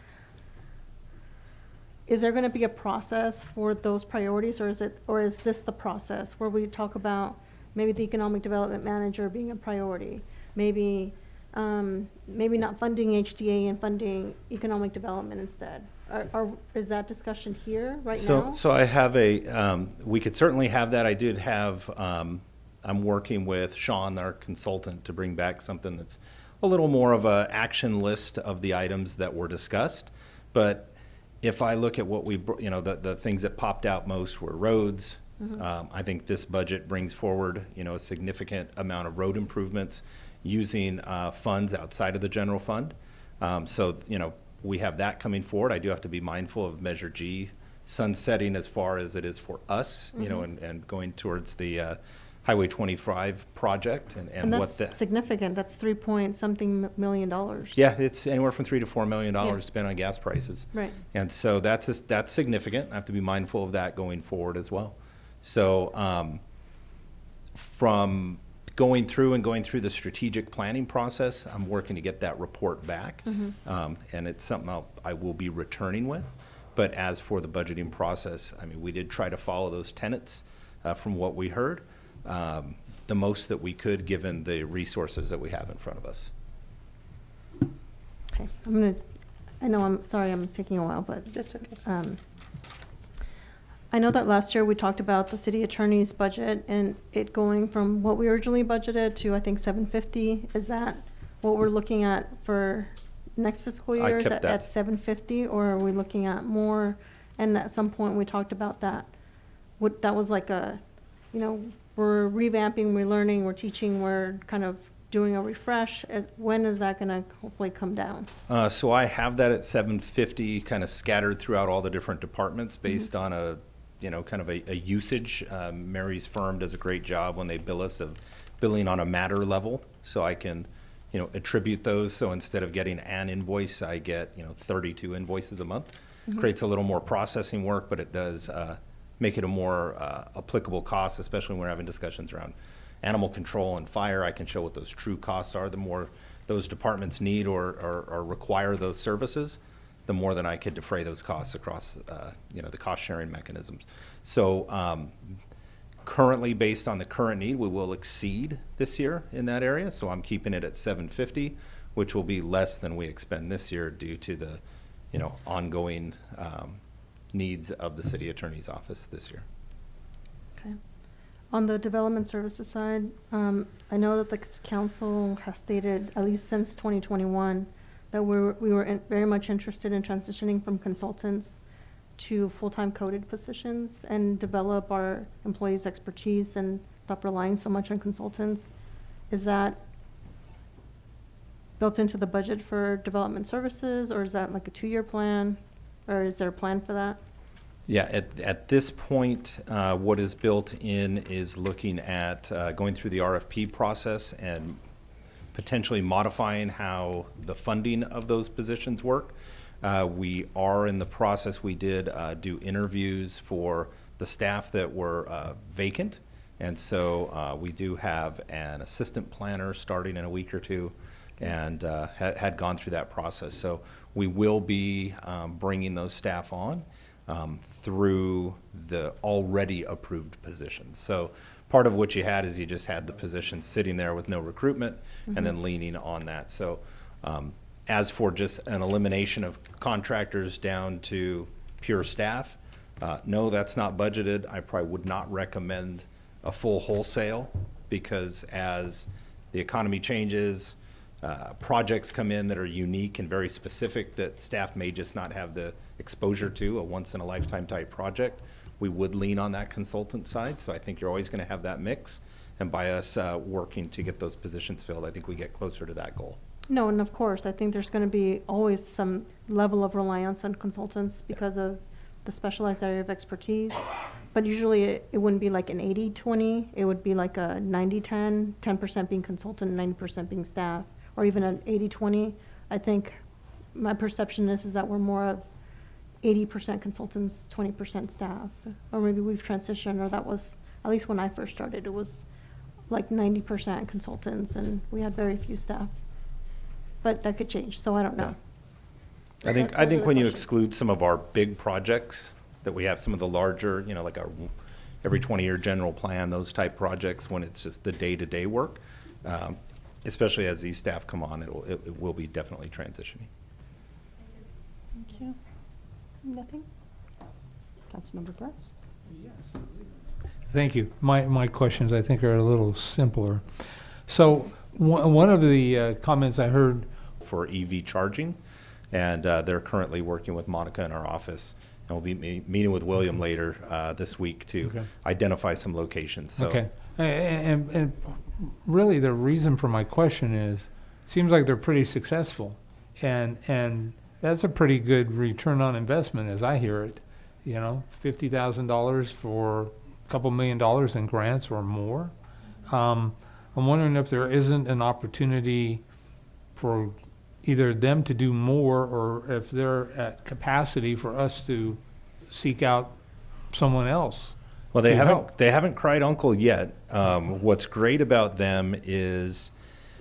is there going to be a process for those priorities, or is this the process where we talk about maybe the economic development manager being a priority, maybe maybe not funding HDA and funding economic development instead. Is that discussion here right now? So I have we could certainly have that. I did have, I'm working with Sean, our consultant, to bring back something that's a little more of a action list of the items that were discussed. But if I look at what the things that popped out most were roads. I think this budget brings forward, a significant amount of road improvements using funds outside of the general fund. So, we have that coming forward. I do have to be mindful of Measure G sunsetting as far as it is for us, and going towards the Highway 25 project and that's significant. That's $3-point-something million. Yeah, it's anywhere from $3 to $4 million, Yeah. depending on gas prices. Right. And so that's significant. I have to be mindful of that going forward as well. So from going through the strategic planning process, I'm working to get that report back. And it's something I will be returning with. But as for the budgeting process, we did try to follow those tenets from what we heard, the most that we could given the resources that we have in front of us. Okay, I'm sorry I'm taking a while, but That's okay. I know that last year we talked about the city attorney's budget and it going from what we originally budgeted to, I think, 750. Is that what we're looking at for next fiscal year? Is kept that that. at 750, or are we looking at more? And at some point we talked about that. That was like we're revamping, we're learning, we're teaching, we're kind of doing a refresh. When is that going to hopefully come down? So I have that at 750, kind of scattered throughout all the different departments based on a usage. Mary's firm does a great job when they bill us of billing on a matter level, so I can, attribute those. So instead of getting an invoice, I get, 32 invoices a month. Creates a little more processing work, but it does make it a more applicable cost, especially when we're having discussions around animal control and fire. I can show what those true costs are. The more those departments need or require those services, the more than I could defray those costs across, the cost-sharing mechanisms. So currently, based on the current need, we will exceed this year in that area. So I'm keeping it at 750, which will be less than we expend this year due to the, ongoing needs of the city attorney's office this year. Okay. On the development services side, I know that the council has stated, at least since 2021, that we were very much interested in transitioning from consultants to full-time coded positions and develop our employees' expertise and stop relying so much on consultants. Is that built into the budget for development services, or is that like a 2-year plan, or is there a plan for that? Yeah, at this point, what is built in is looking at going through the RFP process and potentially modifying how the funding of those positions work. We are in the process. We did do interviews for the staff that were vacant, and so we do have an assistant planner starting in a week or two, and had gone through that process. So we will be bringing those staff on through the already approved positions. So part of what you had is you just had the position sitting there with no recruitment, and then leaning on that. So as for just an elimination of contractors down to pure staff, no, that's not budgeted. I probably would not recommend a full wholesale, because as the economy changes, projects come in that are unique and very specific that staff may just not have the exposure to, a once-in-a-lifetime type project. We would lean on that consultant side, so I think you're always going to have that mix. And by us working to get those positions filled, I think we get closer to that goal. No, and of course, I think there's going to be always some level of reliance on consultants because of the specialized area of expertise. But usually it wouldn't be like an 80-20. It would be like a 90-10, 10% being consultant, 90% being staff, or even an 80-20. I think my perception is that we're more of 80% consultants, 20% staff. Or maybe we've transitioned, or that was, at least when I first started, it was like 90% consultants, and we had very few staff. But that could change, so I don't know. I think when you exclude some of our big projects that we have, some of the larger, like our every 20-year general plan, those type projects, when it's just the day-to-day work, especially as these staff come on, it will be definitely transitioning. Thank you. Nothing? Councilmember Gross? Thank you. My questions, I think, are a little simpler. So one of the comments I heard for EV charging, and they're currently working with Monica in our office, and we'll be meeting with William later this week to identify some locations. So. Okay. And really the reason for my question is, seems like they're pretty successful, and that's a pretty good return on investment as I hear it. You know, $50,000 for a couple $1 million in grants or more. I'm wondering if there isn't an opportunity for either them to do more, or if they're at capacity for us to seek out someone else. Well, they haven't cried uncle yet. What's great about them is,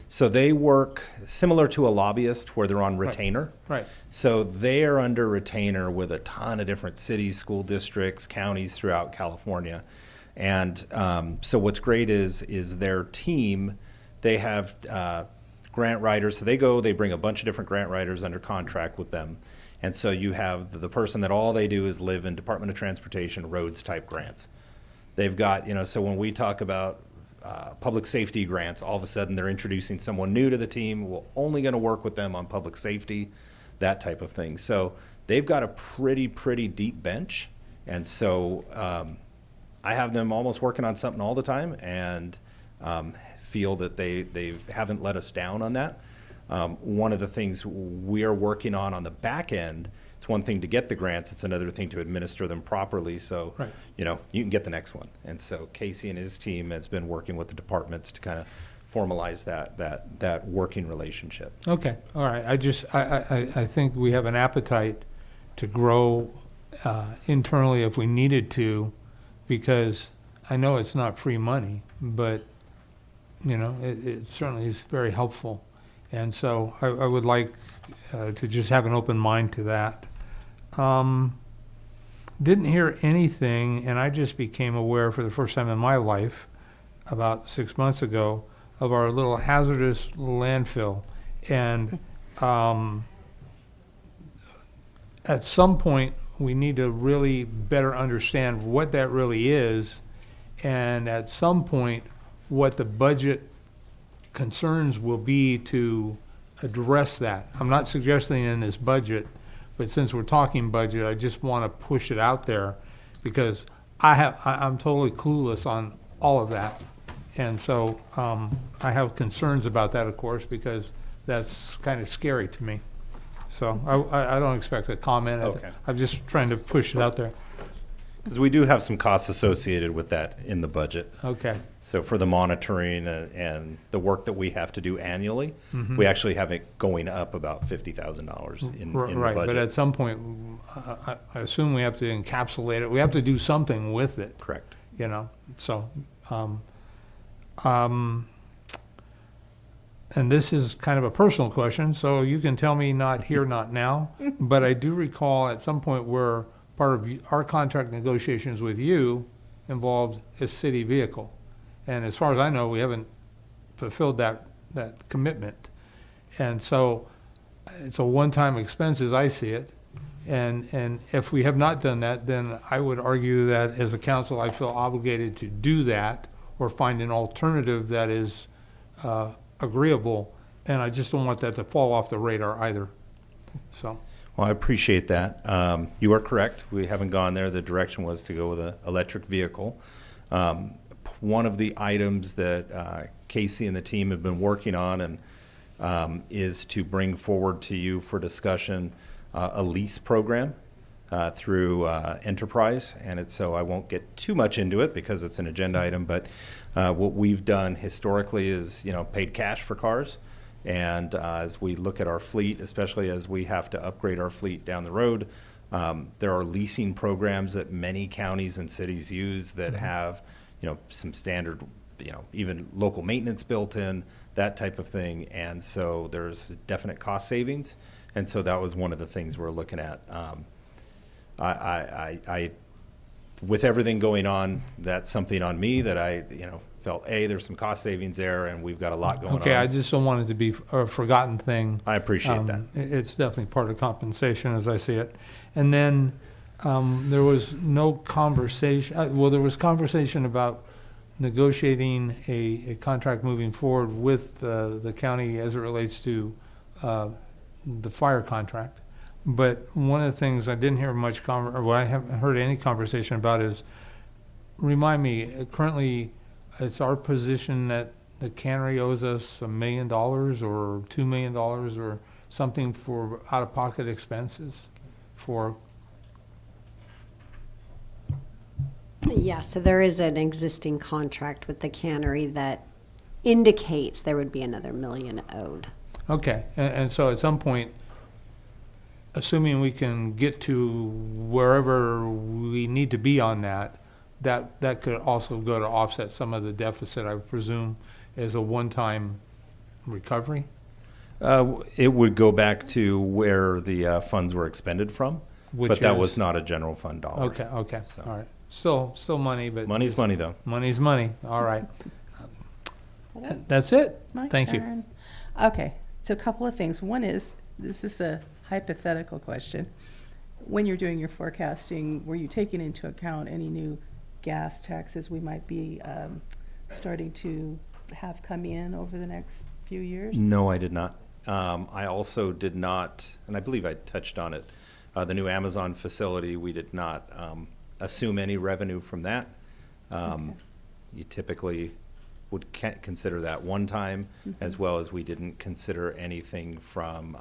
so they work similar to a lobbyist where they're on retainer. Right. So they are under retainer with a ton of different cities, school districts, counties throughout California. And so what's great is their team, they have grant writers. So they bring a bunch of different grant writers under contract with them. And so you have the person that all they do is live in Department of Transportation roads type grants. They've got, so when we talk about public safety grants, all of a sudden they're introducing someone new to the team. We're only going to work with them on public safety, that type of thing. So they've got a pretty deep bench. And so I have them almost working on something all the time, and feel that they haven't let us down on that. One of the things we are working on the back end, it's one thing to get the grants, it's another thing to administer them properly, so you can get the next one. And so Casey and his team has been working with the departments to kind of formalize that working relationship. Okay, all right. I think we have an appetite to grow internally if we needed to, because I know it's not free money, but it certainly is very helpful. And so I would like to just have an open mind to that. Didn't hear anything, and I just became aware for the first time in my life about 6 months ago of our little hazardous landfill. And at some point, we need to really better understand what that really is, and at some point, what the budget concerns will be to address that. I'm not suggesting in this budget, but since we're talking budget, I just want to push it out there, because I'm totally clueless on all of that. And so I have concerns about that, of course, because that's kind of scary to me. So I don't expect a comment. Okay. I'm just trying to push it out there. Because we do have some costs associated with that in the budget. Okay. So for the monitoring and the work that we have to do annually, Mhm. we actually have it going up about $50,000 in the Right, budget. but at some point, I assume we have to encapsulate it. We have to do something with it. Correct. So, and this is kind of a personal question, so you can tell me not here, not now. But I do recall at some point where part of our contract negotiations with you involved a city vehicle. And as far as I know, we haven't fulfilled that commitment. And so it's a one-time expense as I see it. And if we have not done that, then I would argue that as a council, I feel obligated to do that or find an alternative that is agreeable. And I just don't want that to fall off the radar either. So. Well, I appreciate that. You are correct. We haven't gone there. The direction was to go with an electric vehicle. One of the items that Casey and the team have been working on and is to bring forward to you for discussion a lease program through Enterprise. And so I won't get too much into it because it's an agenda item, but what we've done historically is, paid cash for cars. And as we look at our fleet, especially as we have to upgrade our fleet down the road, there are leasing programs that many counties and cities use that have, some standard, even local maintenance built in, that type of thing. And so there's definite cost savings. And so that was one of the things we're looking at. I with everything going on, that's something on me that I, felt, A, there's some cost savings there, and we've got a lot going on. Okay, I just don't want it to be a forgotten thing. I appreciate that. It's definitely part of compensation as I see it. And then there was no conversation, well, there was conversation about negotiating a contract moving forward with the county as it relates to the fire contract. But one of the things I didn't hear much, or I haven't heard any conversation about is, remind me, currently it's our position that the cannery owes us $1 million or $2 million or something for out-of-pocket expenses for. Yeah, so there is an existing contract with the cannery that indicates there would be another $1 million owed. Okay, and so at some point, assuming we can get to wherever we need to be on that could also go to offset some of the deficit, I presume, as a one-time recovery? It would go back to where the funds were expended from, but that was not a general fund dollar. Okay, okay, all right. Still money, but. Money's money, though. Money's money, all right. That's it. My Thank you. turn. Okay, so a couple of things. One is, this is a hypothetical question. When you're doing your forecasting, were you taking into account any new gas taxes we might be starting to have come in over the next few years? No, I did not. I also did not, and I believe I touched on it, the new Amazon facility, we did not assume any revenue from that. Okay. You typically would consider that one time, as well as we didn't consider anything from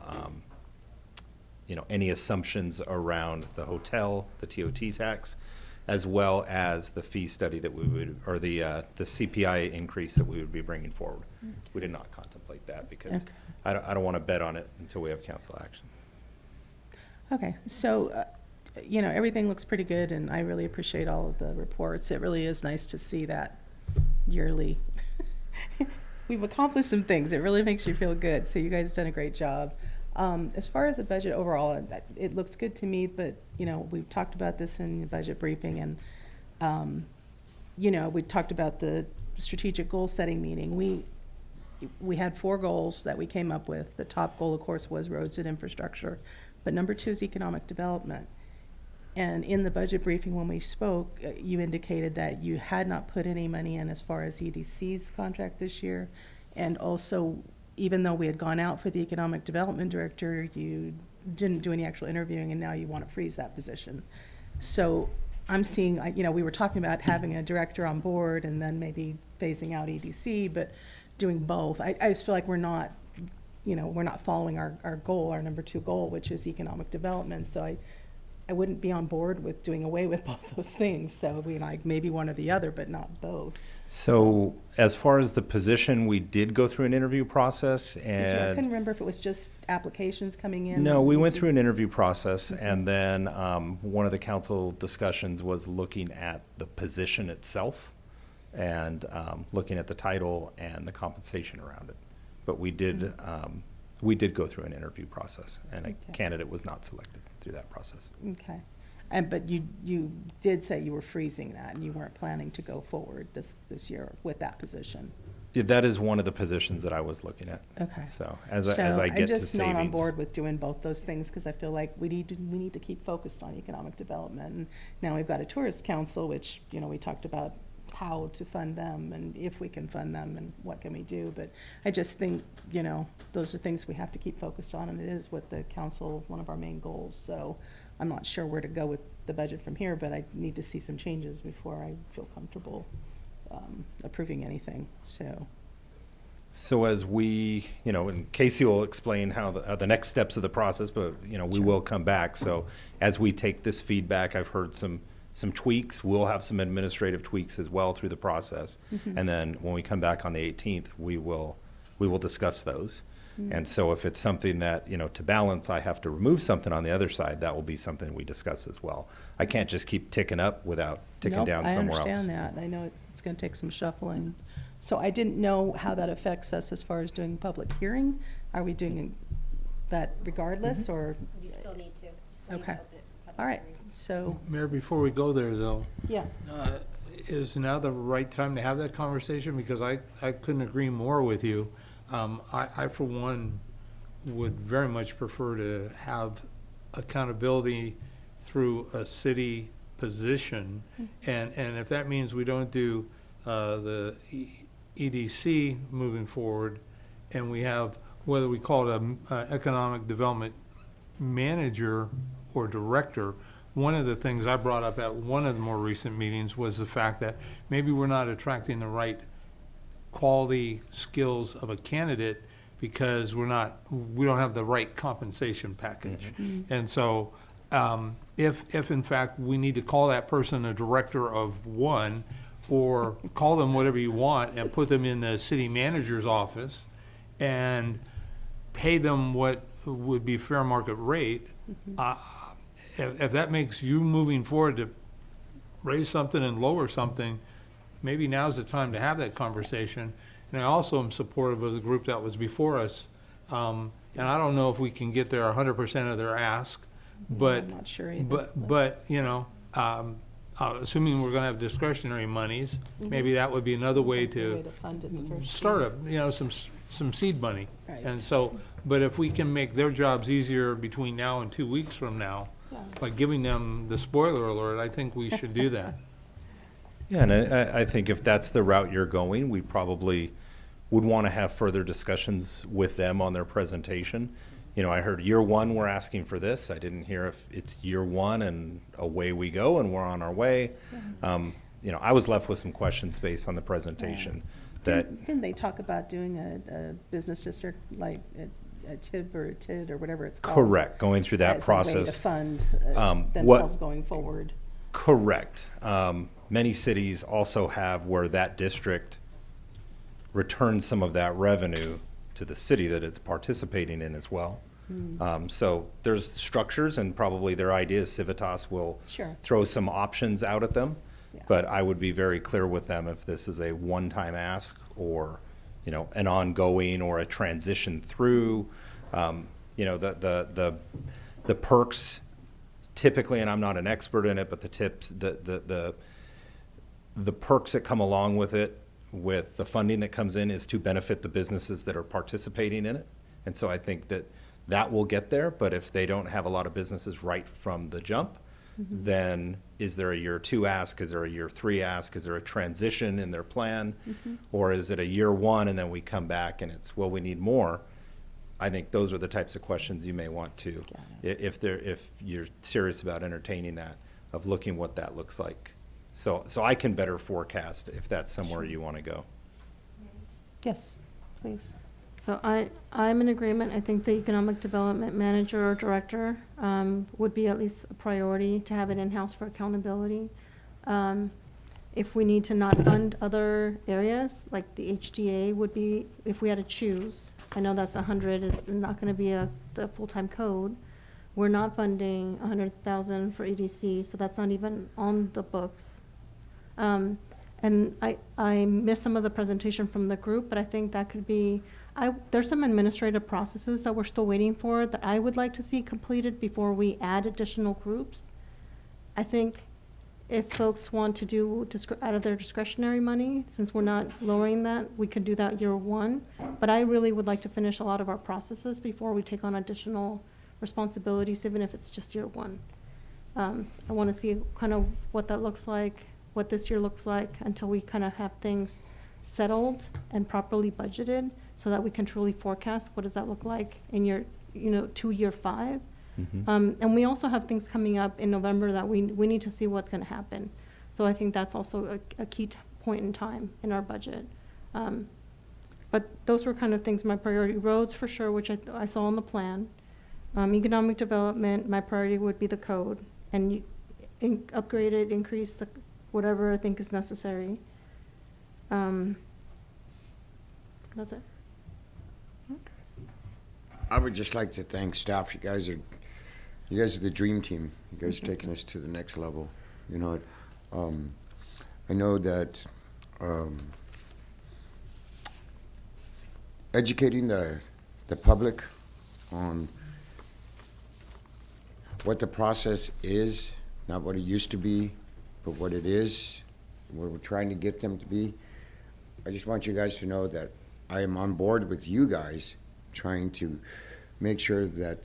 any assumptions around the hotel, the TOT tax, as well as the fee study that we would, or the CPI increase that we would be bringing forward. We did not contemplate that because I don't want to bet on it until we have council action. Okay, so, everything looks pretty good, and I really appreciate all of the reports. It really is nice to see that yearly. We've accomplished some things. It really makes you feel good, so you guys have done a great job. As far as the budget overall, it looks good to me, but, we've talked about this in the budget briefing, and, we talked about the strategic goal setting meeting. We had 4 goals that we came up with. The top goal, of course, was roads and infrastructure, but number 2 is economic development. And in the budget briefing, when we spoke, you indicated that you had not put any money in as far as EDC's contract this year, and also, even though we had gone out for the economic development director, you didn't do any actual interviewing, and now you want to freeze that position. So I'm seeing, we were talking about having a director on board and then maybe phasing out EDC, but doing both. I just feel like we're not following our goal, our number 2 goal, which is economic development. So I wouldn't be on board with doing away with both those things. So maybe one or the other, but not both. So as far as the position, we did go through an interview process, and I couldn't remember if it was just applications coming in. no, we went through an interview process, and then one of the council discussions was looking at the position itself and looking at the title and the compensation around it. But we did go through an interview process, and a candidate was not selected through that process. Okay. But you did say you were freezing that, and you weren't planning to go forward this year with that position. Yeah, that is one of the positions that I was looking at. Okay. So as I get to savings. I'm just not on board with doing both those things, because I feel like we need to keep focused on economic development. And now we've got a tourist council, which, we talked about how to fund them and if we can fund them and what can we do. But I just think, those are things we have to keep focused on, and it is what the council, one of our main goals. So I'm not sure where to go with the budget from here, but I need to see some changes before I feel comfortable approving anything. So as we, and Casey will explain how the next steps of the process, but, we will come back. So as we take this feedback, I've heard some tweaks. We'll have some administrative tweaks as well through the process. And then when we come back on the 18th, we will discuss those. And so if it's something that, to balance, I have to remove something on the other side, that will be something we discuss as well. I can't just keep ticking up without ticking down somewhere else. I understand that. I know it's going to take some shuffling. So I didn't know how that affects us as far as doing public hearing. Are we doing that regardless, or? You still need to. Okay. All right. So. Mayor, before we go there, though. Yeah. is now the right time to have that conversation? Because I couldn't agree more with you. I, for one, would very much prefer to have accountability through a city position. And if that means we don't do the EDC moving forward, and we have, whether we call it a economic development manager or director, one of the things I brought up at one of the more recent meetings was the fact that maybe we're not attracting the right quality skills of a candidate because we don't have the right compensation package. And so if in fact we need to call that person a director of one, or call them whatever you want and put them in the city manager's office and pay them what would be fair market rate, if that makes you moving forward to raise something and lower something, maybe now's the time to have that conversation. And I also am supportive of the group that was before us. And I don't know if we can get there 100% of their ask, but I'm not sure either. but you know, assuming we're going to have discretionary monies, maybe that would be another way to fund it first. start some seed money. Right. And so, but if we can make their jobs easier between now and 2 weeks from now, by giving them the spoiler alert, I think we should do that. Yeah, and I think if that's the route you're going, we probably would want to have further discussions with them on their presentation. You know, I heard year one, we're asking for this. I didn't hear if it's year one and away we go and we're on our way. You know, I was left with some questions based on the presentation. Didn't they talk about doing a business district, like a TIB or a TID or whatever it's called? Correct, going through that as process. a way to fund themselves going forward. Correct. Many cities also have where that district returns some of that revenue to the city that it's participating in as well. So there's structures, and probably their idea is Civitas will throw some options out at them. But I would be very clear with them if this is a one-time ask or, you know, an ongoing or a transition through. You know, the perks typically, and I'm not an expert in it, but the tips, the perks that come along with it, with the funding that comes in, is to benefit the businesses that are participating in it. And so I think that will get there, but if they don't have a lot of businesses right from the jump, then is there a year two ask? Is there a year three ask? Is there a transition in their plan? Or is it a year one and then we come back and it's, well, we need more? I think those are the types of questions you may want to, if you're serious about entertaining that, of looking what that looks like. So I can better forecast if that's somewhere you want to go. Yes, please. So I'm in agreement. I think the economic development manager or director would be at least a priority to have it in-house for accountability. If we need to not fund other areas, like the HDA would be, if we had to choose, I know that's 100, it's not going to be the full-time code. We're not funding 100,000 for EDC, so that's not even on the books. And I missed some of the presentation from the group, but I think that could be, there's some administrative processes that we're still waiting for that I would like to see completed before we add additional groups. I think if folks want to do out of their discretionary money, since we're not lowering that, we could do that year one. But I really would like to finish a lot of our processes before we take on additional responsibilities, even if it's just year one. I want to see kind of what that looks like, what this year looks like, until we kind of have things settled and properly budgeted, so that we can truly forecast what does that look like in year, to year 5. And we also have things coming up in November that we need to see what's going to happen. So I think that's also a key point in time in our budget. But those were kind of things, my priority. Roads for sure, which I saw on the plan. Economic development, my priority would be the code, and upgrade it, increase whatever I think is necessary. That's it. I would just like to thank staff. You guys are the dream team. You guys are taking us to the next level. You know, I know that educating the public on what the process is, not what it used to be, but what it is where we're trying to get them to be. I just want you guys to know that I am on board with you guys trying to make sure that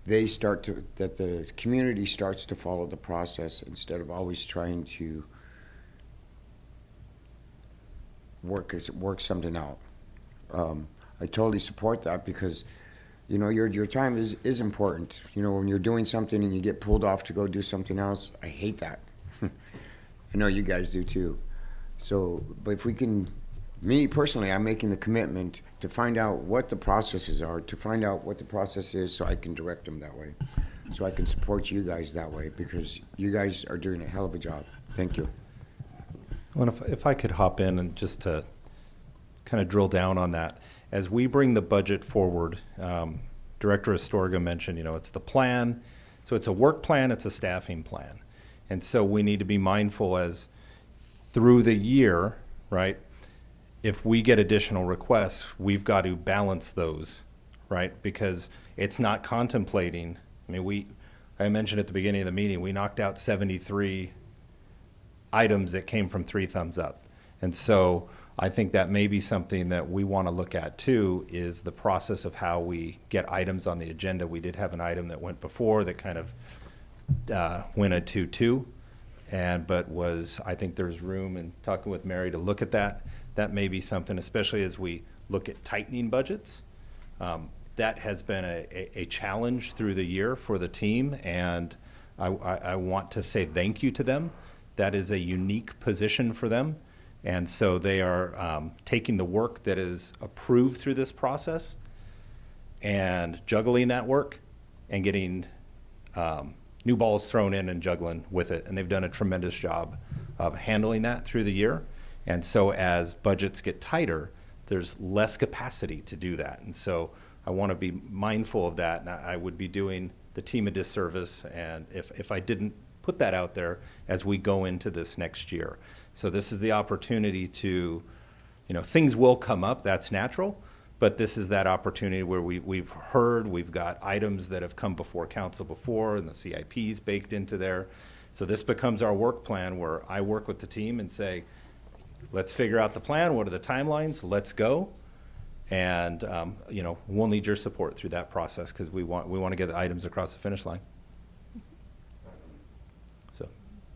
that the community starts to follow the process instead of always trying to work something out. I totally support that because, you know, your time is important. You know, when you're doing something and you get pulled off to go do something else, I hate that. I know you guys do too. So, but if we can, me personally, I'm making the commitment to find out what the processes are, to find out what the process is so I can direct them that way. So I can support you guys that way because you guys are doing a hell of a job. Thank you. Well, if I could hop in and just to kind of drill down on that. As we bring the budget forward, Director Astorga mentioned, you know, it's the plan. So it's a work plan, it's a staffing plan. And so we need to be mindful as through the year, right? If we get additional requests, we've got to balance those, right? Because it's not contemplating, I mean, I mentioned at the beginning of the meeting, we knocked out 73 items that came from 3 thumbs up. And so I think that may be something that we want to look at too, is the process of how we get items on the agenda. We did have an item that went before that kind of went a 2-2, but I think there's room in talking with Mary to look at that. That may be something, especially as we look at tightening budgets. That has been a challenge through the year for the team, and I want to say thank you to them. That is a unique position for them. And so they are taking the work that is approved through this process and juggling that work and getting new balls thrown in and juggling with it. And they've done a tremendous job of handling that through the year. And so as budgets get tighter, there's less capacity to do that. And so I want to be mindful of that. And I would be doing the team a disservice and if I didn't put that out there as we go into this next year. So this is the opportunity to, you know, things will come up, that's natural, but this is that opportunity where we've got items that have come before council before and the CIP's baked into there. So this becomes our work plan where I work with the team and say, let's figure out the plan, what are the timelines, let's go. And, you know, we'll need your support through that process because we want to get the items across the finish line. So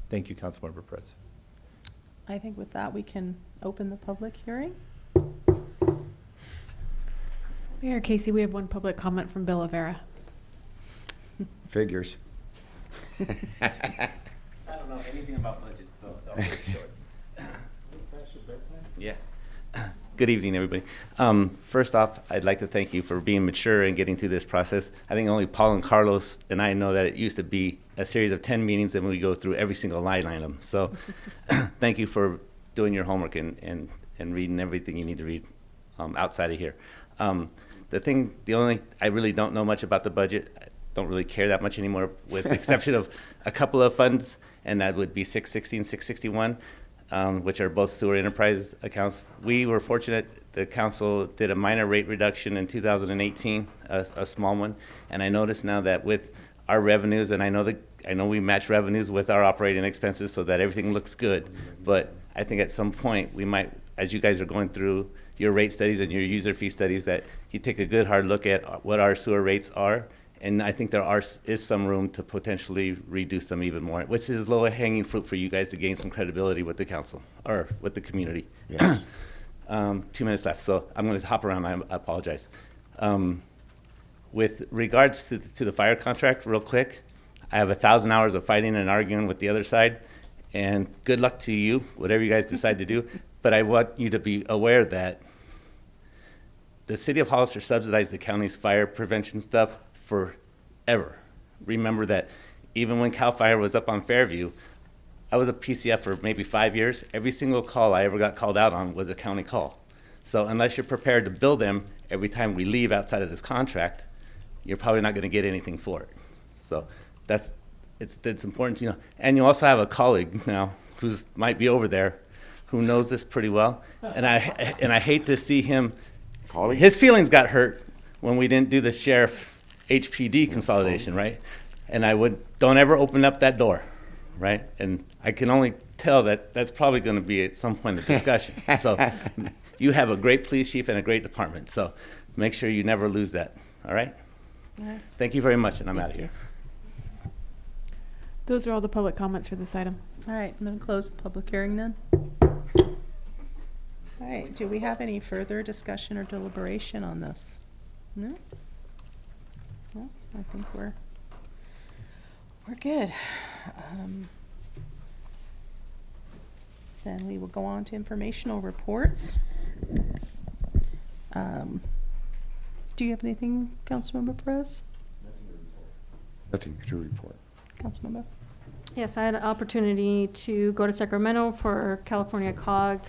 thank you, Councilmember Perez. I think with that, we can open the public hearing. Mayor Casey, we have one public comment from Bill Avera. Figures. I don't know anything about budgets, so I'll make it short. Yeah. Good evening, everybody. First off, I'd like to thank you for being mature and getting through this process. I think only Paul and Carlos and I know that it used to be a series of 10 meetings and we go through every single line item. So thank you for doing your homework and reading everything you need to read outside of here. I really don't know much about the budget. I don't really care that much anymore with the exception of a couple of funds, and that would be 660 and 661. Which are both sewer enterprise accounts. We were fortunate, the council did a minor rate reduction in 2018, a small one, and I noticed now that with our revenues, and I know we match revenues with our operating expenses so that everything looks good, but I think at some point we might, as you guys are going through your rate studies and your user fee studies, that you take a good hard look at what our sewer rates are. And I think there is some room to potentially reduce them even more, which is low hanging fruit for you guys to gain some credibility with the council or with the community. Yes. 2 minutes left, so I'm going to hop around. I apologize. With regards to the fire contract, real quick, I have 1,000 hours of fighting and arguing with the other side, and good luck to you, whatever you guys decide to do. But I want you to be aware that the city of Hollister subsidized the county's fire prevention stuff forever. Remember that even when CAL FIRE was up on Fairview, I was a PCF for maybe 5 years. Every single call I ever got called out on was a county call. So unless you're prepared to bill them every time we leave outside of this contract, you're probably not going to get anything for it. So it's important to know. And you also have a colleague now who might be over there who knows this pretty well. And I hate to see him. Colleague? His feelings got hurt when we didn't do the sheriff HPD consolidation, right? And don't ever open up that door, right? And I can only tell that that's probably going to be at some point of discussion. So you have a great police chief and a great department. So make sure you never lose that. All right? All right. Thank you very much, and I'm out of here. Those are all the public comments for this item. All right, I'm going to close the public hearing then. All right, do we have any further discussion or deliberation on this? No? Well, I think we're good. Then we will go on to informational reports. Do you have anything, Councilmember Perez? Nothing to report. Councilmember? Yes, I had an opportunity to go to Sacramento for California COG.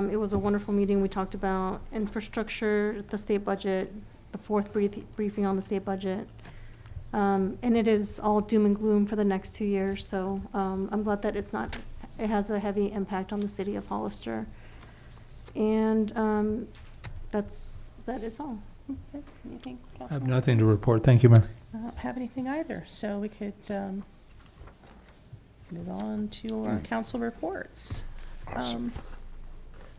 It was a wonderful meeting. We talked about infrastructure, the state budget, the fourth briefing on the state budget. And it is all doom and gloom for the next 2 years. So I'm glad that it has a heavy impact on the city of Hollister. And that is all. Okay. Anything, I have Councilmember nothing to Perez? report. Thank you, Mayor. I don't have anything either, so we could move on to our council reports. Who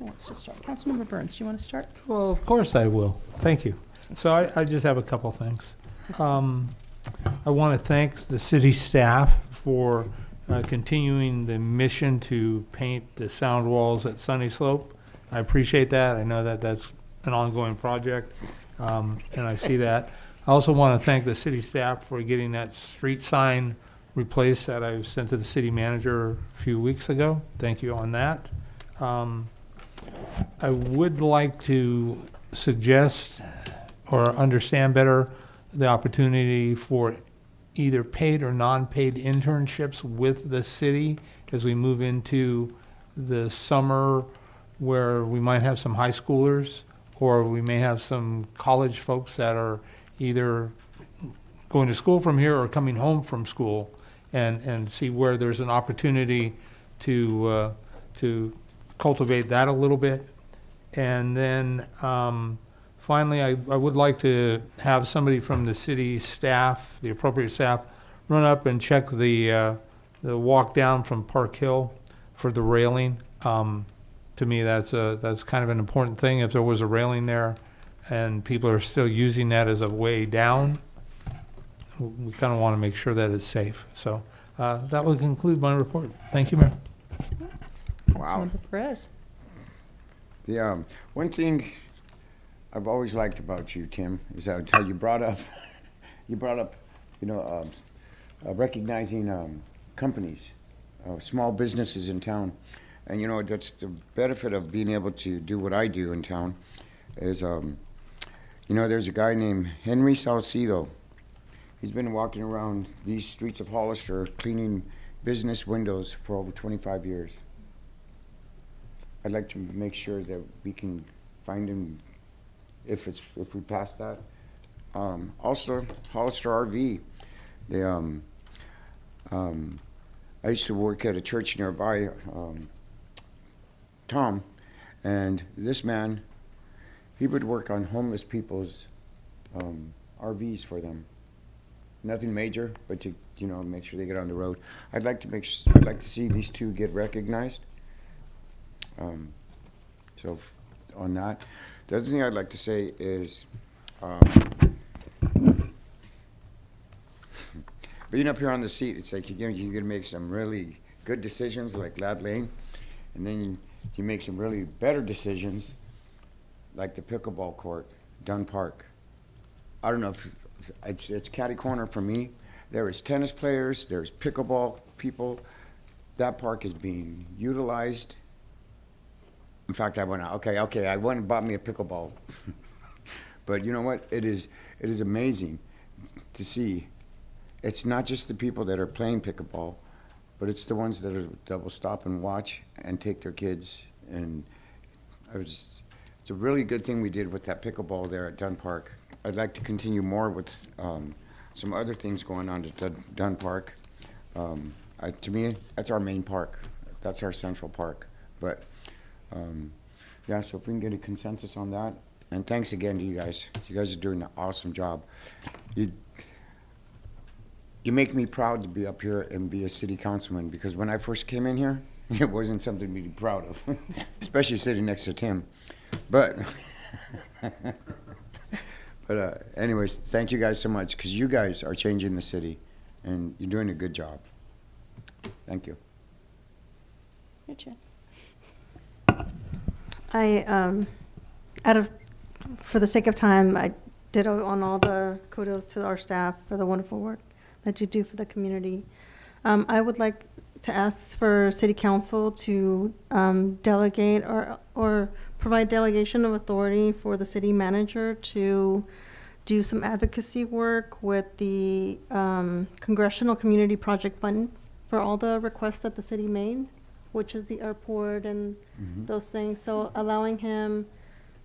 wants to start? Councilmember Burns, do you want to start? Well, of course I will. Thank you. So I just have a couple things. I want to thank the city staff for continuing the mission to paint the sound walls at Sunny Slope. I appreciate that. I know that that's an ongoing project, and I see that. I also want to thank the city staff for getting that street sign replaced that I sent to the city manager a few weeks ago. Thank you on that. I would like to suggest or understand better the opportunity for either paid or non-paid internships with the city as we move into the summer, where we might have some high schoolers or we may have some college folks that are either going to school from here or coming home from school, and see where there's an opportunity to cultivate that a little bit. And then finally, I would like to have somebody from the city staff, the appropriate staff, run up and check the walk down from Park Hill for the railing. To me, that's kind of an important thing. If there was a railing there and people are still using that as a way down, we kind of want to make sure that it's safe. So that would conclude my report. Thank you, Mayor. Wow. Councilmember Perez. The one thing I've always liked about you, Tim, is how you brought up, recognizing companies, small businesses in town. And, that's the benefit of being able to do what I do in town is, there's a guy named Henry Salcido. He's been walking around these streets of Hollister cleaning business windows for over 25 years. I'd like to make sure that we can find him if we pass that. Also, Hollister RV. They, I used to work at a church nearby, Tom, and this man, he would work on homeless people's RVs for them. Nothing major, but to make sure they get on the road. I'd like to see these two get recognized. So on that, the other thing I'd like to say is, being up here on the seat, it's like you're gonna make some really good decisions, like Lad Lane, and then you make some really better decisions, like the pickleball court, Dunn Park. I don't know if it's catty corner for me. There is tennis players, there's pickleball people. That park is being utilized. In fact, I went and bought me a pickleball. But you know what? It is amazing to see. It's not just the people that are playing pickleball, but it's the ones that will stop and watch and take their kids. And it's a really good thing we did with that pickleball there at Dunn Park. I'd like to continue more with some other things going on at Dunn Park. To me, that's our main park. That's our central park. But yeah, so if we can get a consensus on that. And thanks again to you guys. You guys are doing an awesome job. You make me proud to be up here and be a city councilman, because when I first came in here, It wasn't something to be proud of, especially sitting next to Tim. But, anyways, thank you guys so much, because you guys are changing the city, and you're doing a good job. Thank you. Your turn. For the sake of time, I did on all the kudos to our staff for the wonderful work that you do for the community. I would like to ask for City Council to delegate or provide delegation of authority for the city manager to do some advocacy work with the Congressional Community Project funds for all the requests that the city made, which is the airport and those things. So allowing him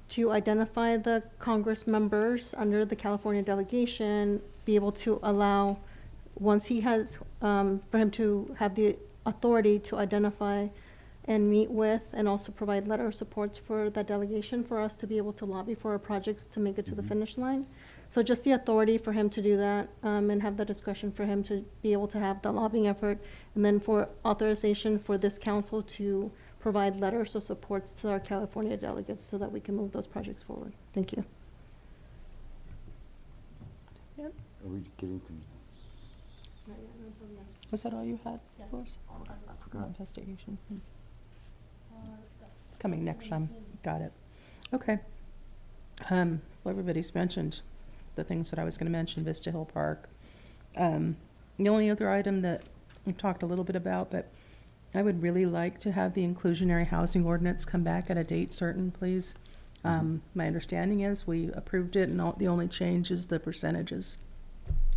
to identify the Congress members under the California delegation, be able to allow, once he has, for him to have the authority to identify and meet with and also provide letter of supports for that delegation for us to be able to lobby for our projects to make it to the finish line. So just the authority for him to do that and have the discretion for him to be able to have the lobbying effort, and then for authorization for this council to provide letters of supports to our California delegates so that we can move those projects forward. Thank you. Are we getting Was that all you had? Yes. For us? I forgot. Investigation. It's coming next time. Got it. Okay. Well, everybody's mentioned the things that I was going to mention, Vista Hill Park. The only other item that we talked a little bit about, but I would really like to have the inclusionary housing ordinance come back at a date certain, please. My understanding is we approved it, and the only change is the percentages.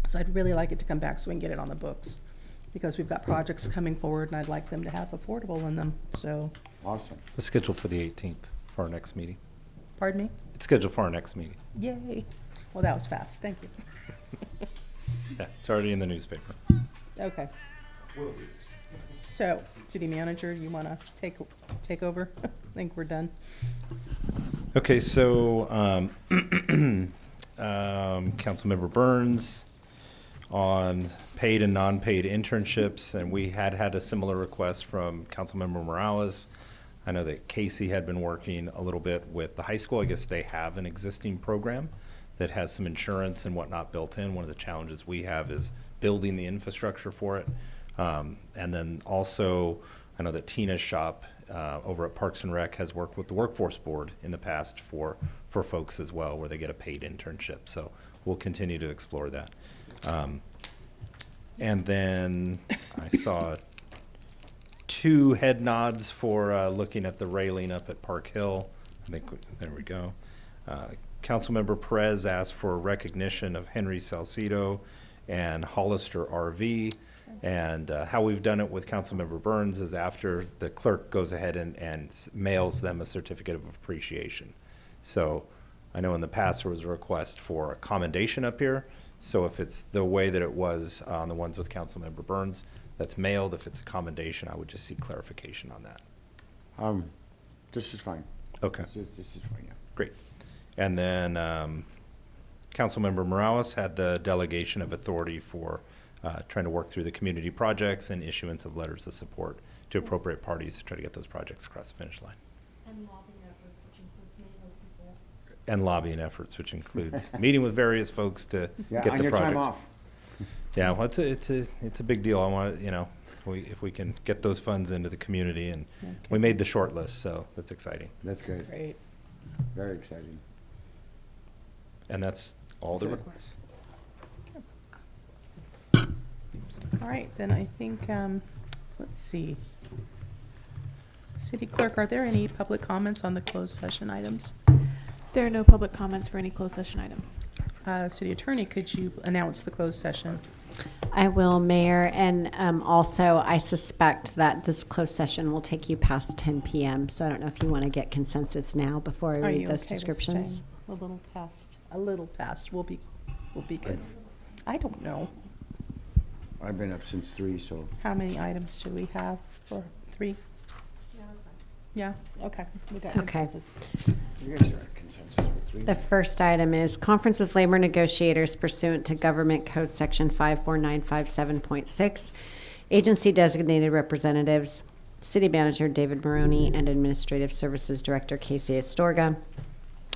So I'd really like it to come back so we can get it on the books, because we've got projects coming forward, and I'd like them to have affordable in them. So, awesome. It's scheduled for the 18th for our next meeting. pardon me? It's scheduled for our next meeting. Yay. Well, that was fast. Thank you. Yeah, it's already in the newspaper. Okay. So, city manager, you want to take over? I think we're done. Okay, so Councilmember Burns on paid and non-paid internships, and we had a similar request from Councilmember Morales. I know that Casey had been working a little bit with the high school. I guess they have an existing program that has some insurance and whatnot built in. One of the challenges we have is building the infrastructure for it. And then also, I know that Tina's shop over at Parks and Rec has worked with the Workforce Board in the past for folks as well, where they get a paid internship. So we'll continue to explore that. And then I saw 2 head nods for looking at the railing up at Park Hill. I think, there we go. Councilmember Perez asked for recognition of Henry Salcido and Hollister RV. And how we've done it with Councilmember Burns is after the clerk goes ahead and mails them a certificate of appreciation. So I know in the past there was a request for a commendation up here. So if it's the way that it was on the ones with Councilmember Burns, that's mailed. If it's a commendation, I would just seek clarification on that. This is fine. Okay. This is fine, yeah. Great. And then Councilmember Morales had the delegation of authority for trying to work through the community projects and issuance of letters of support to appropriate parties to try to get those projects across the finish line. And lobbying efforts, which includes meeting with various folks to get the project. On your time off. Yeah, well, it's a big deal. I want, if we can get those funds into the community, and we made the short list, so that's exciting. That's good. Great. Very exciting. And that's all the requests. All right, then I think, let's see. City Clerk, are there any public comments on the closed session items? There are no public comments for any closed session items. City Attorney, could you announce the closed session? I will, Mayor, and also I suspect that this closed session will take you past 10 p.m., so I don't know if you want to get consensus now before I read those descriptions. A little past. We'll be good. I don't know. I've been up since 3, so. How many items do we have for 3? Yeah, okay. We got Okay. consensus. You guys are at consensus with 3. The first item is conference with labor negotiators pursuant to Government Code Section 54957.6. Agency designated representatives. City Manager David Maroney and Administrative Services Director Casey Astorga.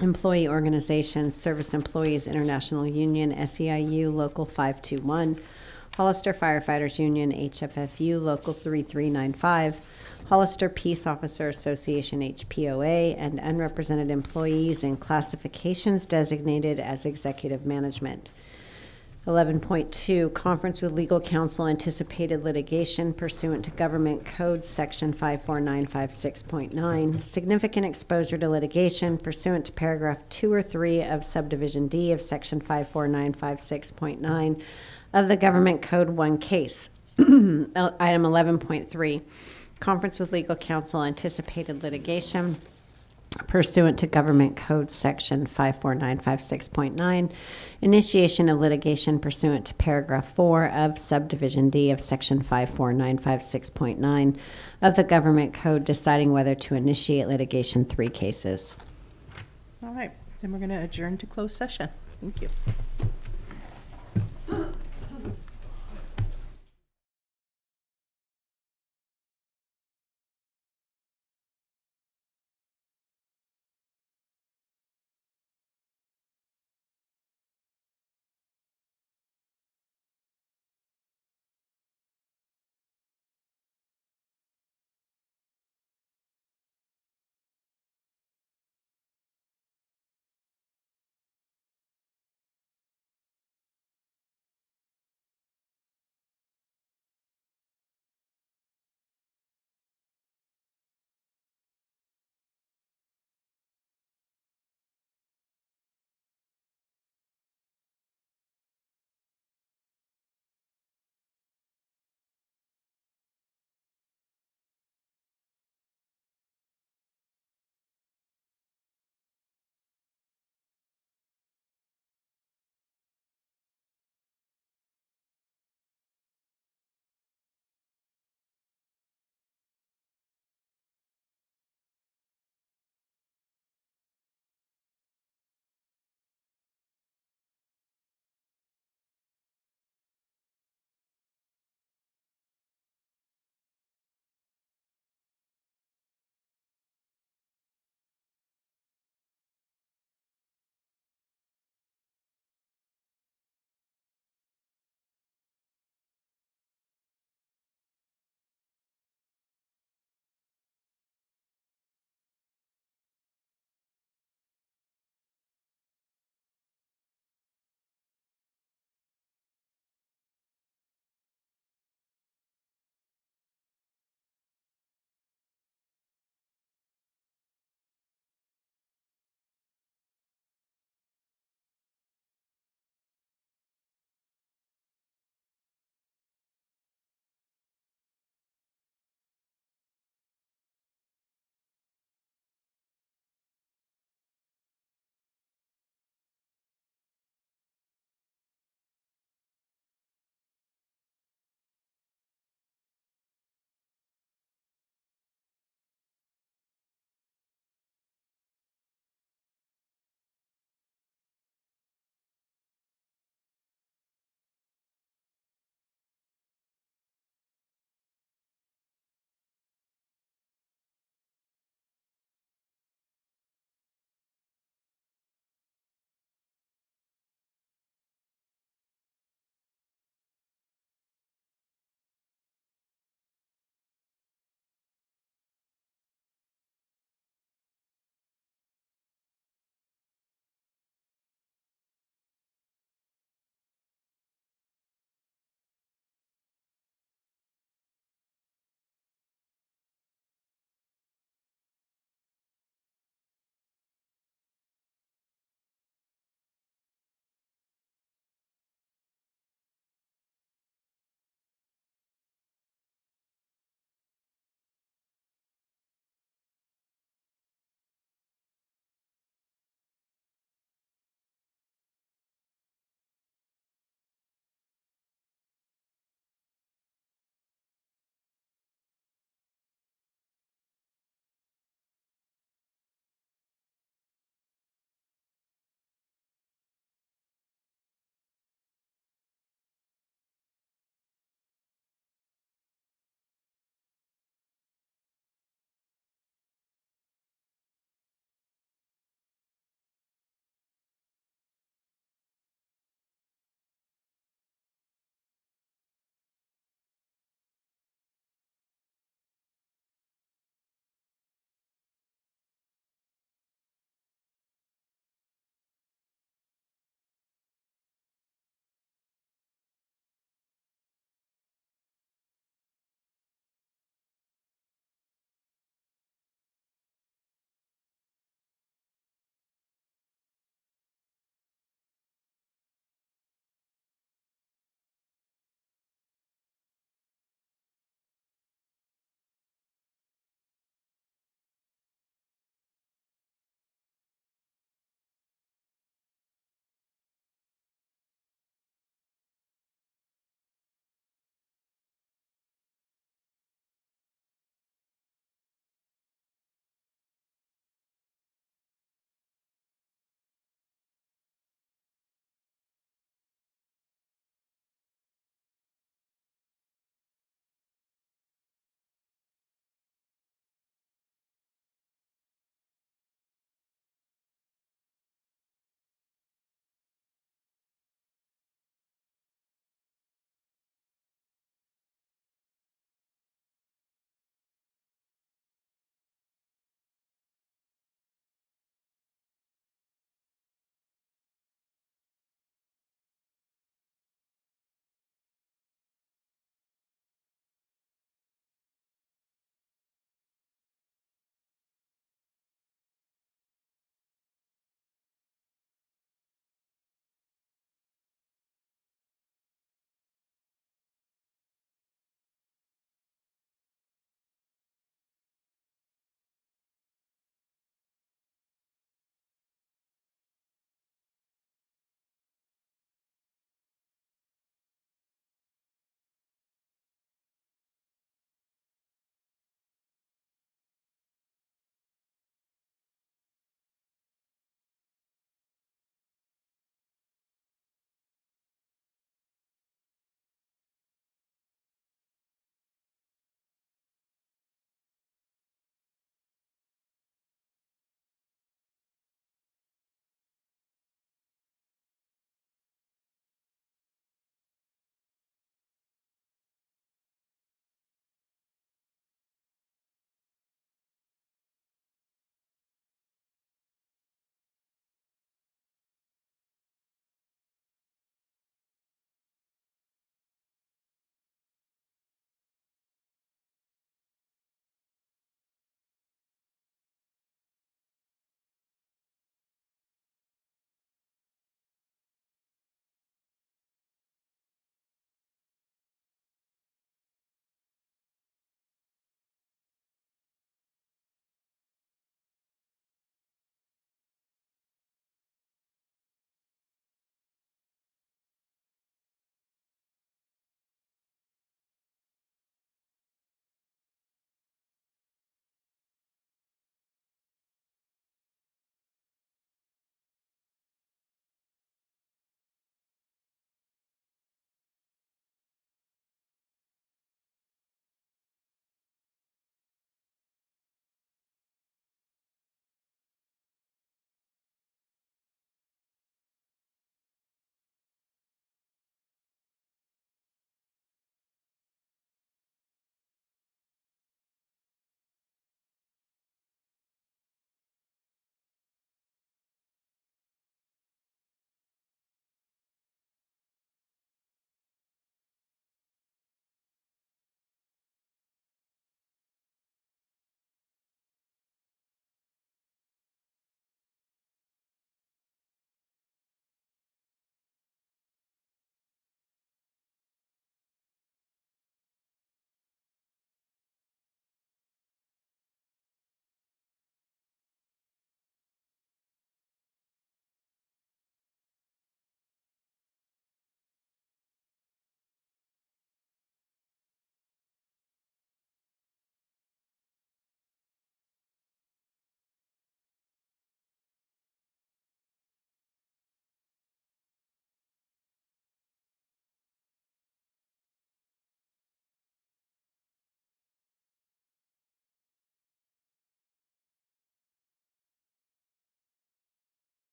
Employee Organizations, Service Employees International Union, SEIU, Local 521. Hollister Firefighters Union, HFFU, Local 3395. Hollister Peace Officer Association, HPOA, and unrepresented employees in classifications designated as executive management. 11.2, conference with legal counsel, anticipated litigation pursuant to Government Code Section 54956.9, significant exposure to litigation pursuant to paragraph 2 or 3 of subdivision D of Section 54956.9 of the Government Code 1 case. Item 11.3, conference with legal counsel, anticipated litigation pursuant to Government Code Section 54956.9, initiation of litigation pursuant to paragraph 4 of subdivision D of Section 54956.9 of the Government Code, deciding whether to initiate litigation, 3 cases. All right, then we're going to adjourn to closed session. Thank you.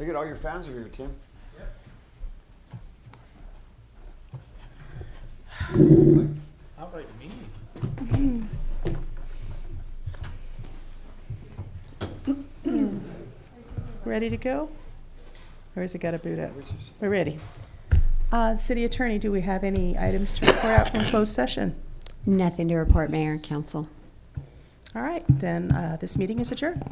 Look at all your fans are here, Tim. Outright mean. Ready to go? Or has it got a boot up? We're ready. City Attorney, do we have any items to report out from closed session? Nothing to report, Mayor and Council. All right, then this meeting is adjourned.